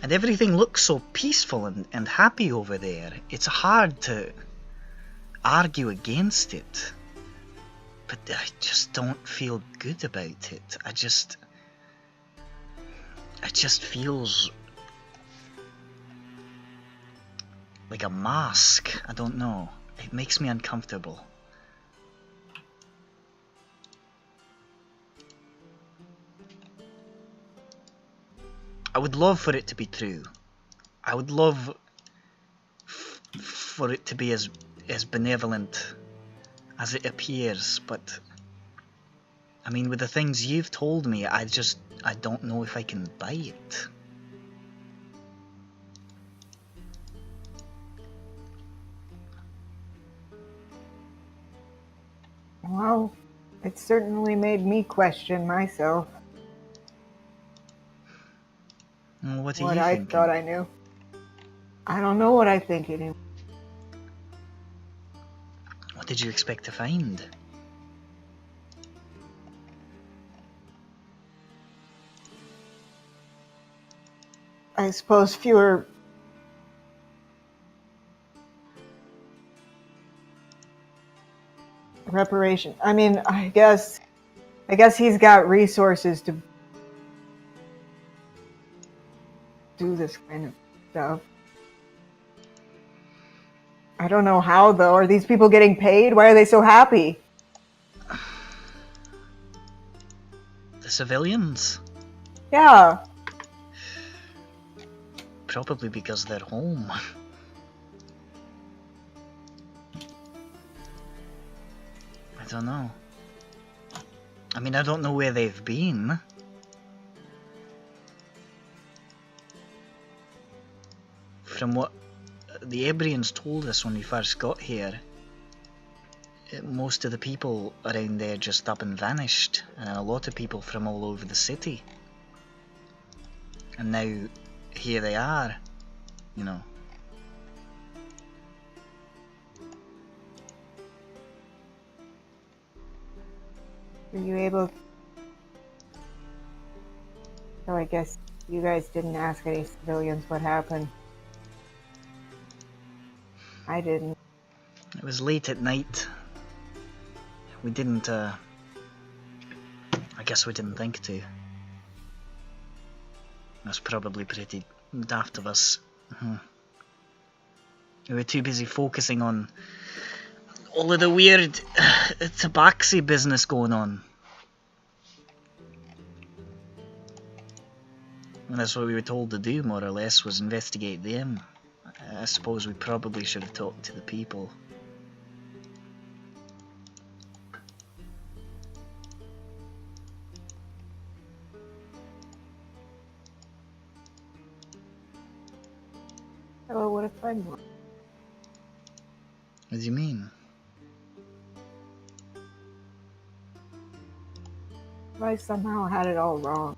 and everything looks so peaceful and happy over there. It's hard to argue against it, but I just don't feel good about it. It just feels like a mask. I don't know. It makes me uncomfortable. I would love for it to be true. I would love for it to be as benevolent as it appears, but I mean, with the things you've told me, I don't know if I can buy it. Well, it certainly made me question myself. Well, what I thinking? Thought I knew. I don't know what I think anymore. What did you expect to find? I suppose fewer reparation. I mean, I guess he's got resources to do this kind of stuff. I don't know how, though. Are these people getting paid? Why are they so happy? The civilians? Yeah. Probably because they're home. I don't know. I mean, I don't know where they've been. from what the Ebrians told us when we first got here, most of the people around there just up and vanished, and a lot of people from all over the city. And now, here they are, you know. Were you able... So I guess you guys didn't ask any civilians what happened. I didn't. It was late at night. We didn't, I guess we didn't think to. That's probably pretty daft of us. We were too busy focusing on all of the weird tabaxi business going on. And that's what we were told to do, more or less, was investigate them. I suppose we probably should have talked to the people. Oh, what if I'm wrong? What do you mean? I somehow had it all wrong.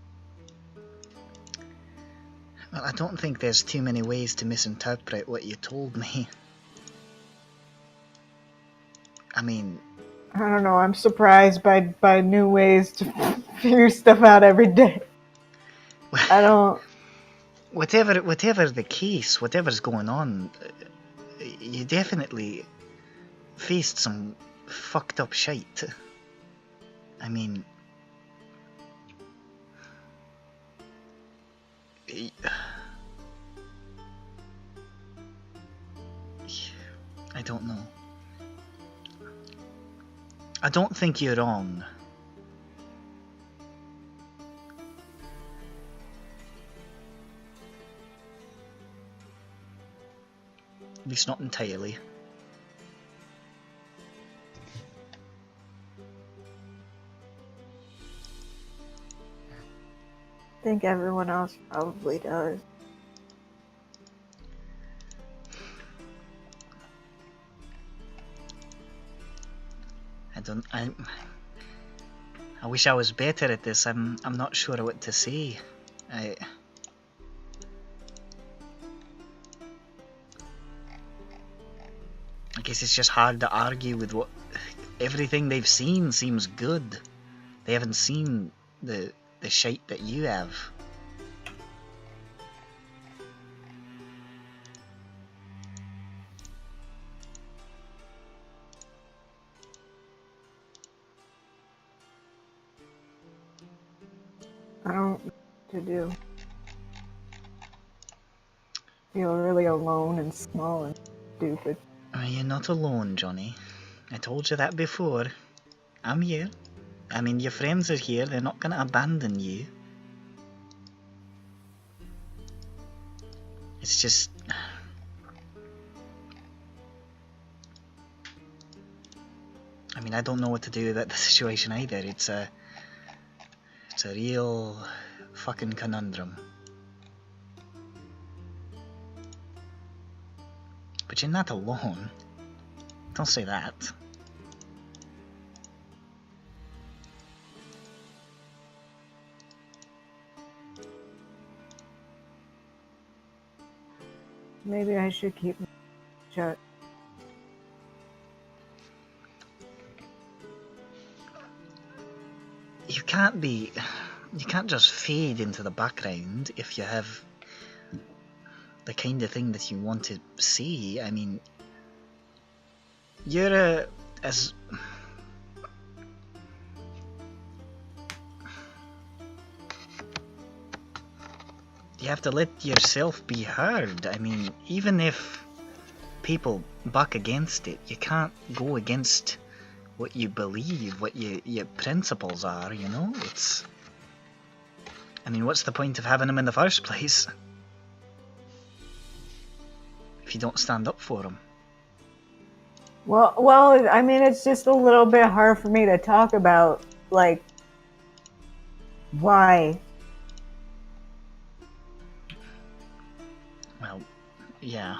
Well, I don't think there's too many ways to misinterpret what you told me. I mean... I don't know, I'm surprised by new ways to figure stuff out every day. I don't... Whatever the case, whatever's going on, you definitely faced some fucked up shite. I mean... I don't know. I don't think you're wrong. At least not entirely. I think everyone else probably does. I wish I was better at this. I'm not sure what to say. I guess it's just hard to argue with what everything they've seen seems good. They haven't seen the shite that you have. I don't know what to do. I feel really alone and small and stupid. You're not alone, Johnny. I told you that before. I'm here. I mean, your friends are here. They're not gonna abandon you. It's just... I mean, I don't know what to do about the situation either. It's a real fucking conundrum. But you're not alone. Don't say that. Maybe I should keep my mouth shut. You can't just fade into the background if you have the kind of thing that you want to see. I mean, you're as... You have to let yourself be heard. I mean, even if people buck against it, you can't go against what you believe, what your principles are, you know? It's... I mean, what's the point of having them in the first place? If you don't stand up for them. Well, I mean, it's just a little bit hard for me to talk about, like, why. Well, Yeah.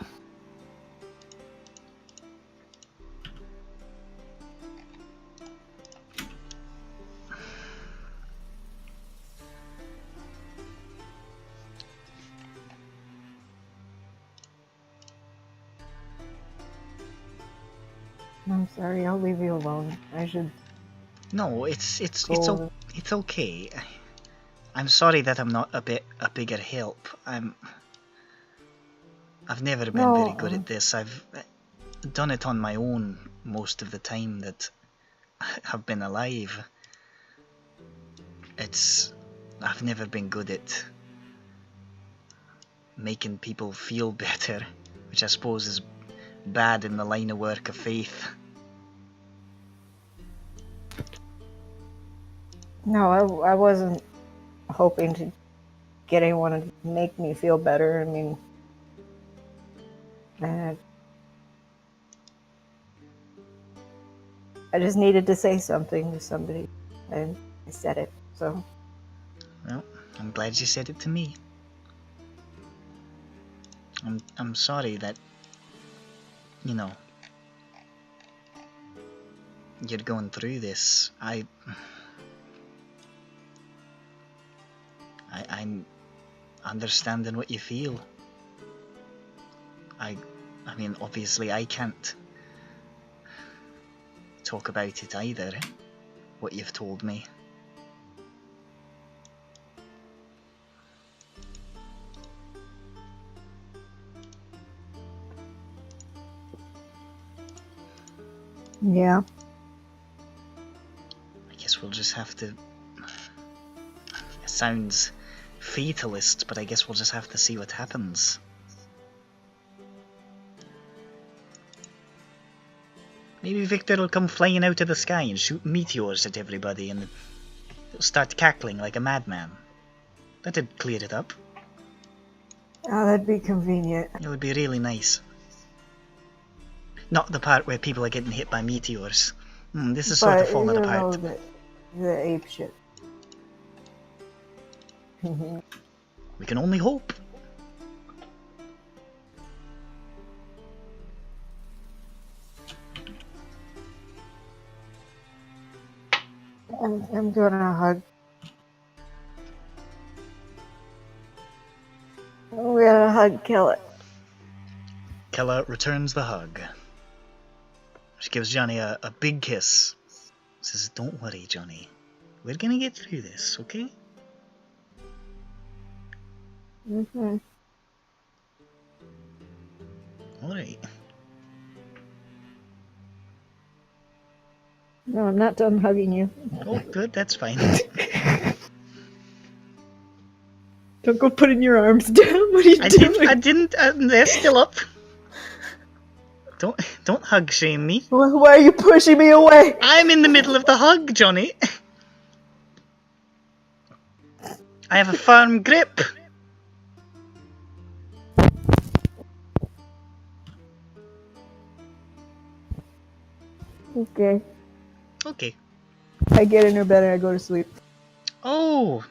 I'm sorry, I'll leave you alone. I should. No, it's Go. okay. I'm sorry that I'm not a bigger help. I've never been very good at this. I've done it on my own most of the time that I've been alive. I've never been good at making people feel better, which I suppose is bad in the line of work of faith. No, I wasn't hoping to get anyone to make me feel better. I mean, I just needed to say something to somebody, and I said it, so. Well, I'm glad you said it to me. I'm sorry that, you know, you're going through this. I'm understanding what you feel. I mean, obviously I can't talk about it either, what you've told me. Yeah. I guess we'll just have to... It sounds fatalist, but I guess we'll just have to see what happens. Maybe Victor will come flying out of the sky and shoot meteors at everybody and he'll start cackling like a madman. That'd clear it up. Oh, that'd be convenient. It would be really nice. Not the part where people are getting hit by meteors. This is sort of falling apart. The ape shit. We can only hope. I'm gonna hug. I'm gonna hug Killa. Killa returns the hug. She gives Johnny a big kiss. Says, "Don't worry, Johnny. We're gonna get through this, okay?" Mm-hmm. Alright. No, I'm not done hugging you. Oh, good, that's fine. Don't go putting your arms down. What are you doing? I didn't. They're still up. Don't hug shame me. Why are you pushing me away? I'm in the middle of the hug, Johnny. I have a firm grip. Okay. Okay. I get in her bed and I go to sleep. Oh.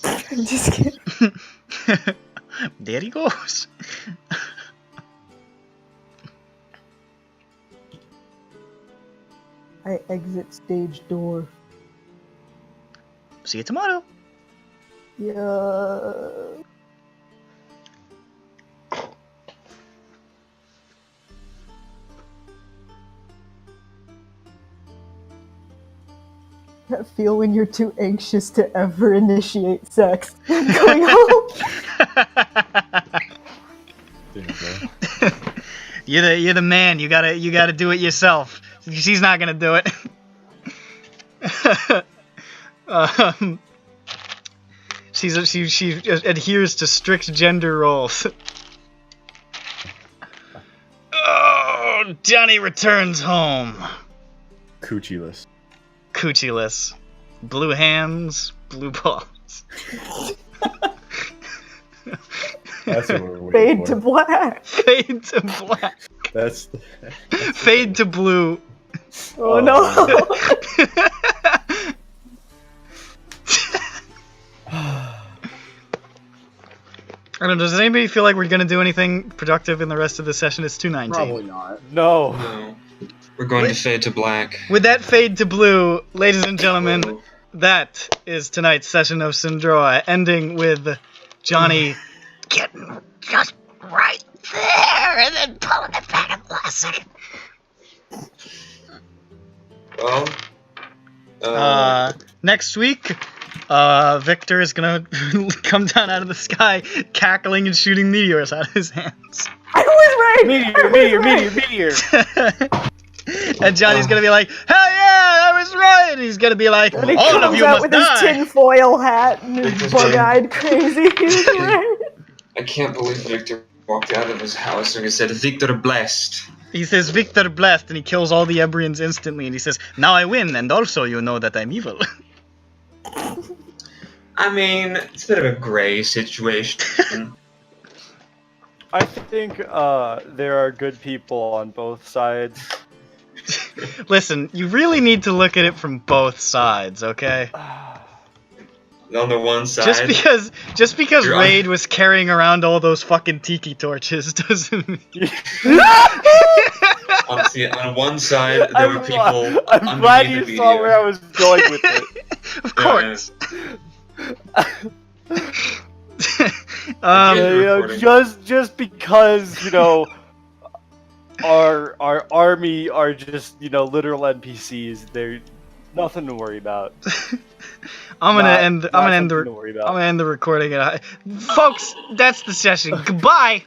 I'm just kidding. There he goes. I exit stage door. See you tomorrow. Yeah. That feel when you're too anxious to ever initiate sex. Going home. You're the man. You gotta do it yourself. She's not gonna do it. She adheres to strict gender roles. Oh, Johnny returns home. Coochie-less. Coochie-less. Blue hands, blue balls. That's what we're waiting Fade for. to black. Fade to black. That's Fade to blue. Oh no. I don't don't know. Does anybody feel like we're gonna do anything productive in the rest of the session? It's 2:19. Probably not. No. No. We're going to fade to black. With that fade to blue, ladies and gentlemen, that is tonight's session of SINDROA, ending with Johnny getting just right there and then pulling it back at the last second. Well, next week, Victor is gonna come down out of the sky, cackling and shooting meteors out of his hands. I was right! Meteor! And Johnny's gonna be like, hell yeah, I was right! And he's gonna be like, And he all of comes you out must with die! his tinfoil hat and his bug-eyed crazy. He's right. I can't believe Victor walked out of his house and he said, Victor blessed. He says, Victor blessed, and he kills all the Ebrians instantly, and he says, now I win, and also you know that I'm evil. I mean, it's a bit of a gray situation. I think there are good people on both sides. Listen, you really need to look at it from both sides, okay? On the one side, just because Raid was carrying around all those fucking tiki torches doesn't mean... on one side, there were people. I'm glad you saw where I was going with it. Of course. Just because our army are just literal NPCs. They're nothing to worry about. I'm gonna end the recording. Folks, that's the session. Goodbye.